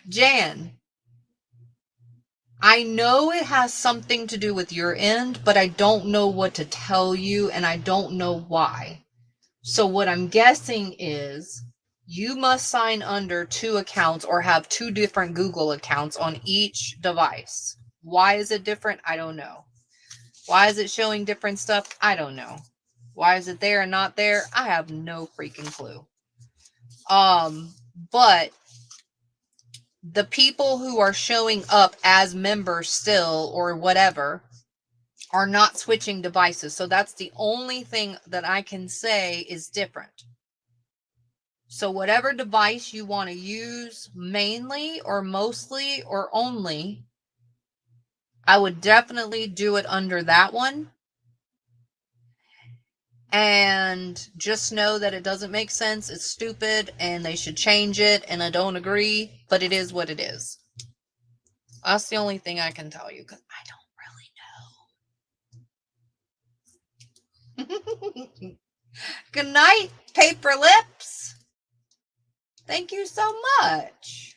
Jan, I know it has something to do with your end, but I don't know what to tell you, and I don't know why. So what I'm guessing is you must sign under 2 accounts or have 2 different Google accounts on each device. Why is it different? I don't know. Why is it showing different stuff? I don't know. Why is it there and not there? I have no freaking clue. But the people who are showing up as members still or whatever are not switching devices. So that's the only thing that I can say is different. So whatever device you want to use mainly or mostly or only, I would definitely do it under that one. And just know that it doesn't make sense. It's stupid and they should change it. And I don't agree, but it is what it is. That's the only thing I can tell you because I don't really know. Good night, Paper Lips. Thank you so much.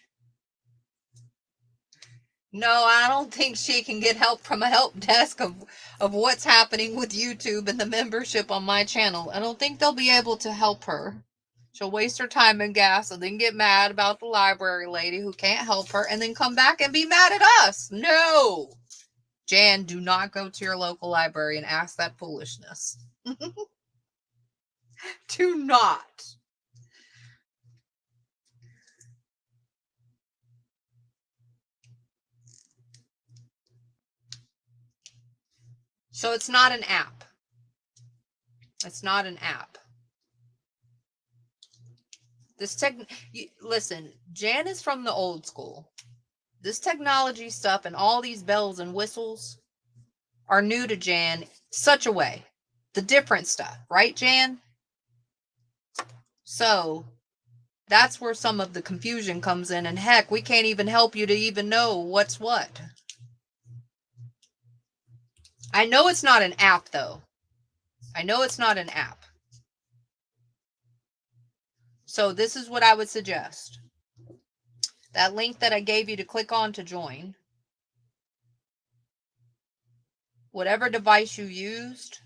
No, I don't think she can get help from a help desk of what's happening with YouTube and the membership on my channel. I don't think they'll be able to help her. She'll waste her time and gas and then get mad about the library lady who can't help her and then come back and be mad at us. No. Jan, do not go to your local library and ask that foolishness. Do not. So it's not an app. It's not an app. Listen, Jan is from the old school. This technology stuff and all these bells and whistles are new to Jan such a way. The different stuff, right, Jan? So that's where some of the confusion comes in. And heck, we can't even help you to even know what's what. I know it's not an app, though. I know it's not an app. So this is what I would suggest. That link that I gave you to click on to join, whatever device you used,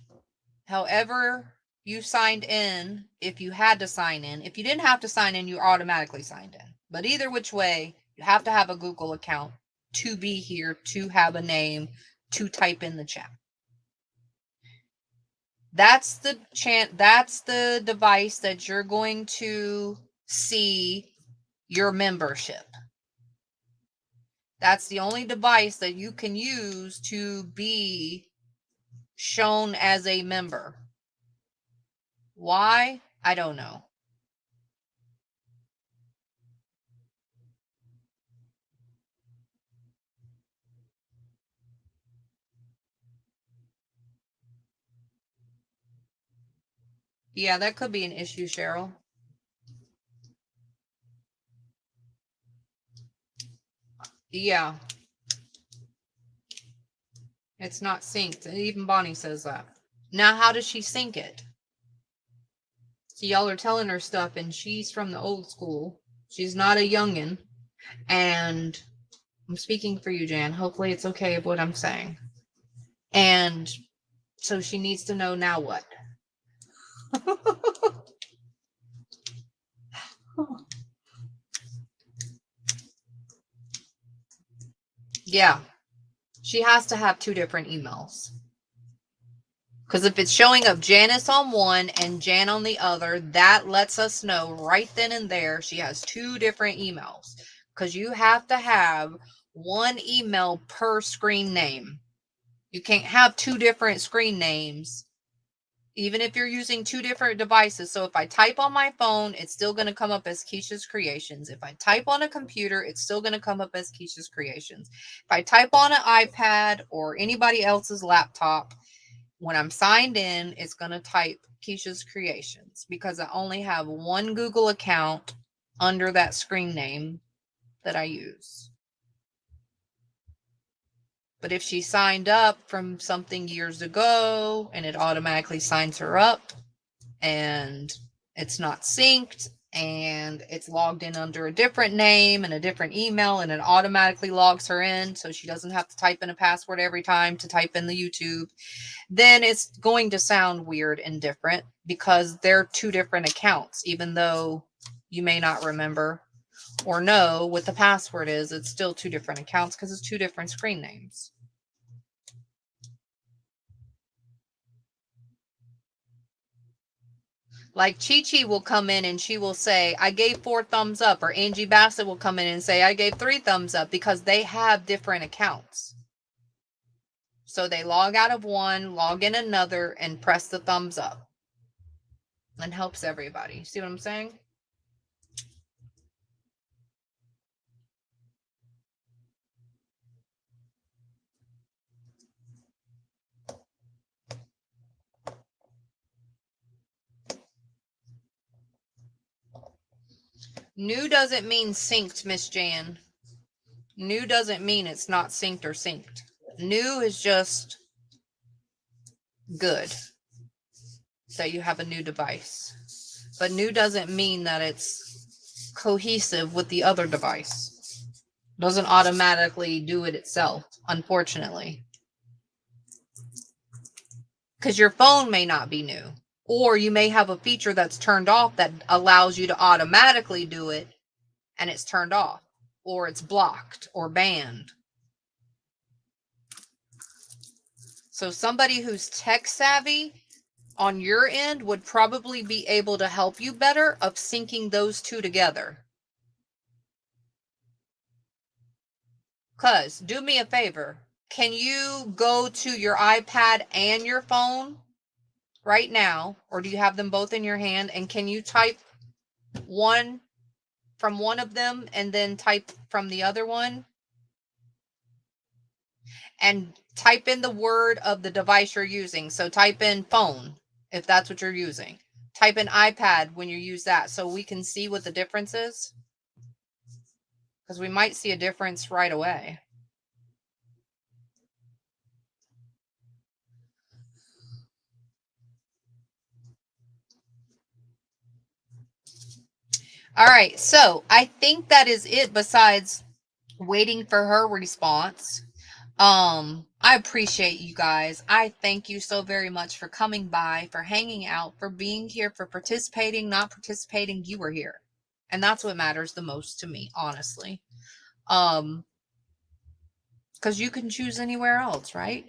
however you signed in, if you had to sign in. If you didn't have to sign in, you automatically signed in. But either which way, you have to have a Google account to be here, to have a name, to type in the chat. That's the device that you're going to see your membership. That's the only device that you can use to be shown as a member. Why? I don't know. Yeah, that could be an issue, Cheryl. Yeah. It's not synced. Even Bonnie says that. Now, how does she sync it? So y'all are telling her stuff, and she's from the old school. She's not a youngin'. And I'm speaking for you, Jan. Hopefully it's okay of what I'm saying. And so she needs to know now what. Yeah. She has to have 2 different emails. Because if it's showing up Janice on one and Jan on the other, that lets us know right then and there she has 2 different emails. Because you have to have 1 email per screen name. You can't have 2 different screen names, even if you're using 2 different devices. So if I type on my phone, it's still going to come up as Keisha's Creations. If I type on a computer, it's still going to come up as Keisha's Creations. If I type on an iPad or anybody else's laptop, when I'm signed in, it's going to type Keisha's Creations because I only have 1 Google account under that screen name that I use. But if she signed up from something years ago and it automatically signs her up and it's not synced and it's logged in under a different name and a different email and it automatically logs her in so she doesn't have to type in a password every time to type in the YouTube, then it's going to sound weird and different because they're 2 different accounts. Even though you may not remember or know what the password is, it's still 2 different accounts because it's 2 different screen names. Like Chi-Chi will come in and she will say, I gave 4 thumbs up. Or Angie Bassett will come in and say, I gave 3 thumbs up, because they have different accounts. So they log out of one, log in another, and press the thumbs up. And helps everybody. See what I'm saying? New doesn't mean synced, Miss Jan. New doesn't mean it's not synced or synced. New is just good. So you have a new device. But new doesn't mean that it's cohesive with the other device. It doesn't automatically do it itself, unfortunately. Because your phone may not be new. Or you may have a feature that's turned off that allows you to automatically do it, and it's turned off. Or it's blocked or banned. So somebody who's tech savvy on your end would probably be able to help you better of syncing those 2 together. Cuz, do me a favor. Can you go to your iPad and your phone right now? Or do you have them both in your hand? And can you type one from one of them and then type from the other one? And type in the word of the device you're using. So type in phone, if that's what you're using. Type in iPad when you use that so we can see what the difference is. Because we might see a difference right away. All right, so I think that is it besides waiting for her response. I appreciate you guys. I thank you so very much for coming by, for hanging out, for being here, for participating, not participating. You were here. And that's what matters the most to me, honestly. Because you can choose anywhere else, right?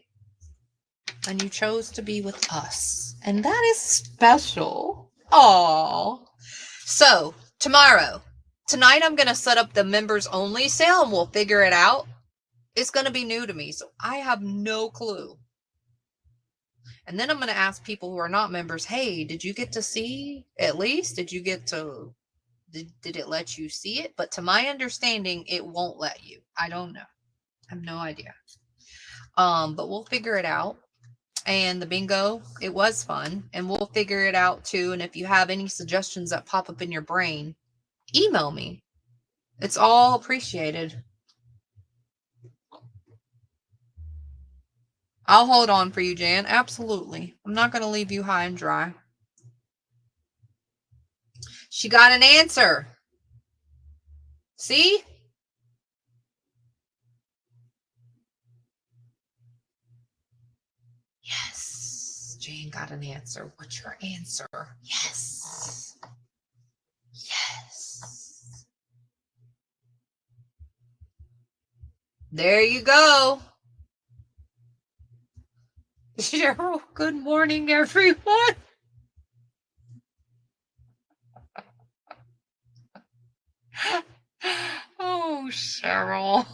And you chose to be with us. And that is special. Oh. So, tonight I'm going to set up the members only sale and we'll figure it out. It's going to be new to me, so I have no clue. And then I'm going to ask people who are not members, hey, did you get to see at least? Did it let you see it? But to my understanding, it won't let you. I don't know. I have no idea. But we'll figure it out. And the bingo, it was fun. And we'll figure it out too. And if you have any suggestions that pop up in your brain, email me. It's all appreciated. I'll hold on for you, Jan. Absolutely. I'm not going to leave you high and dry. She got an answer. See? Yes. Jane got an answer. What's your answer? Yes. Yes. There you go. Cheryl, good morning, everyone. Oh, Cheryl.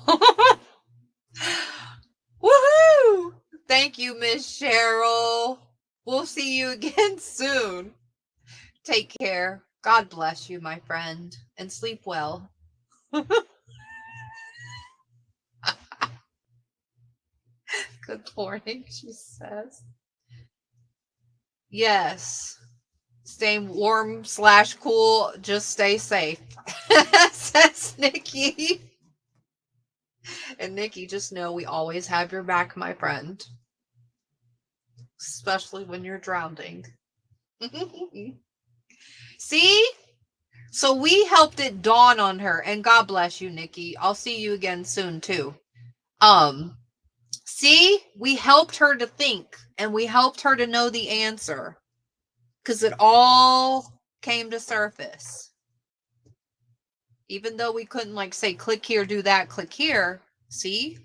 Woohoo! Thank you, Miss Cheryl. We'll see you again soon. Take care. God bless you, my friend, and sleep well. Good morning, she says. Yes. Stay warm / cool. Just stay safe. Says Nikki. And Nikki, just know we always have your back, my friend. Especially when you're drowning. See? So we helped it dawn on her. And God bless you, Nikki. I'll see you again soon, too. See? We helped her to think. And we helped her to know the answer. Because it all came to surface. Even though we couldn't, like, say, click here, do that, click here. See?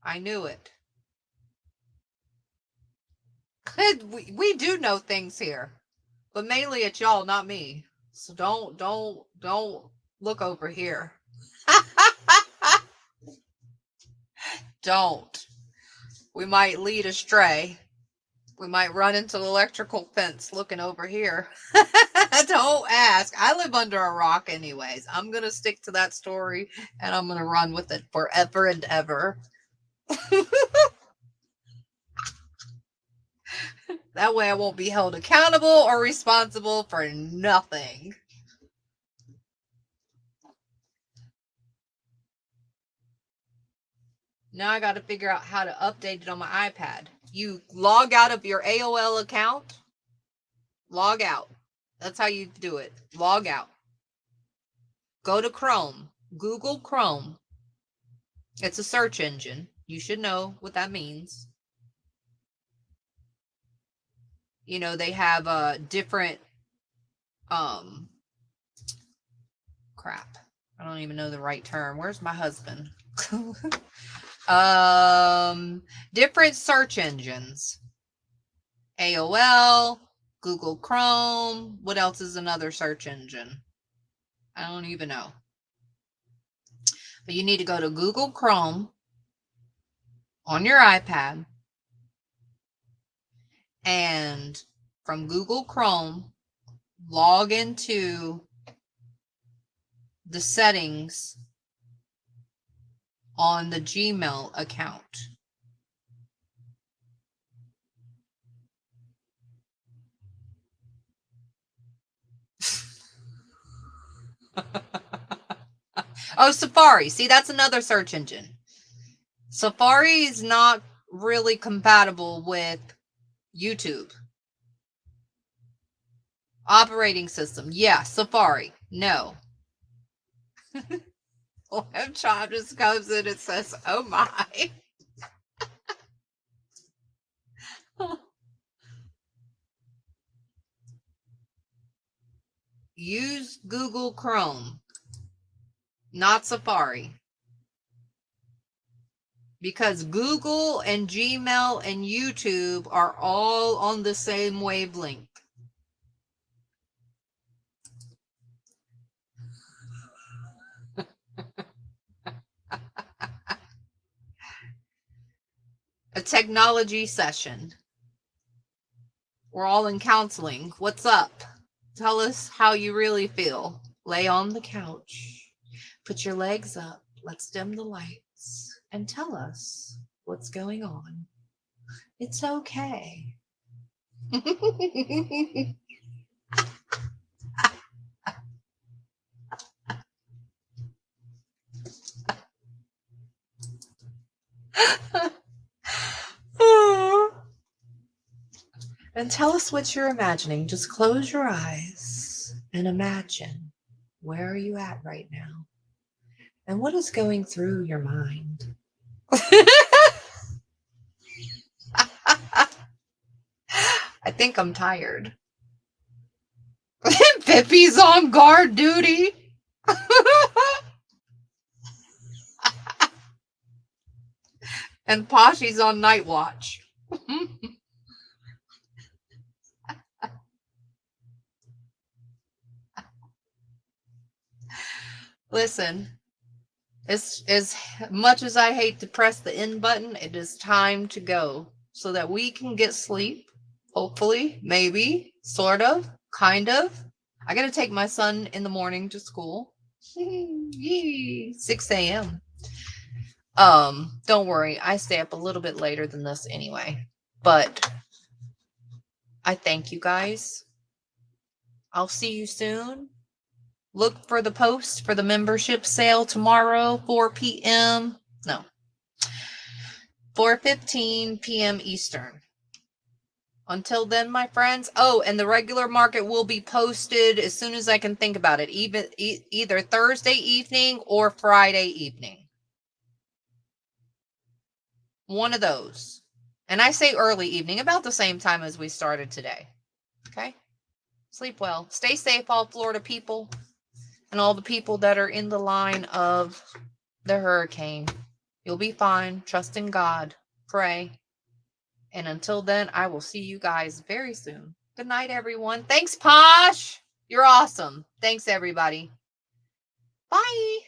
I knew it. We do know things here. But mainly it's y'all, not me. So don't look over here. Don't. We might lead astray. We might run into the electrical fence looking over here. Don't ask. I live under a rock anyways. I'm going to stick to that story and I'm going to run with it forever and ever. That way I won't be held accountable or responsible for nothing. Now I got to figure out how to update it on my iPad. You log out of your AOL account. Log out. That's how you do it. Log out. Go to Chrome. Google Chrome. It's a search engine. You should know what that means. You know, they have different crap. I don't even know the right term. Where's my husband? Different search engines. AOL, Google Chrome. What else is another search engine? I don't even know. But you need to go to Google Chrome on your iPad. And from Google Chrome, log into the settings on the Gmail account. Oh, Safari. See, that's another search engine. Safari is not really compatible with YouTube. Operating system. Yeah. Safari. No. Lamb chop just comes in and says, oh my. Use Google Chrome, not Safari. Because Google and Gmail and YouTube are all on the same wavelength. A technology session. We're all in counseling. What's up? Tell us how you really feel. Lay on the couch. Put your legs up. Let's dim the lights. And tell us what's going on. It's okay. And tell us what you're imagining. Just close your eyes and imagine, where are you at right now? And what is going through your mind? I think I'm tired. Pippi's on guard duty. And Poshy's on night watch. Listen, as much as I hate to press the end button, it is time to go so that we can get sleep. Hopefully, maybe, sort of, kind of. I got to take my son in the morning to school. 6 a.m. Don't worry, I stay up a little bit later than this anyway. But I thank you guys. I'll see you soon. Look for the post for the membership sale tomorrow, 4 p.m. No, 4:15 p.m. Eastern. Until then, my friends. Oh, and the regular market will be posted as soon as I can think about it, even either Thursday evening or Friday evening. One of those. And I say early evening, about the same time as we started today. Okay? Sleep well. Stay safe, all Florida people. And all the people that are in the line of the hurricane. You'll be fine. Trust in God. Pray. And until then, I will see you guys very soon. Good night, everyone. Thanks, Posh. You're awesome. Thanks, everybody. Bye.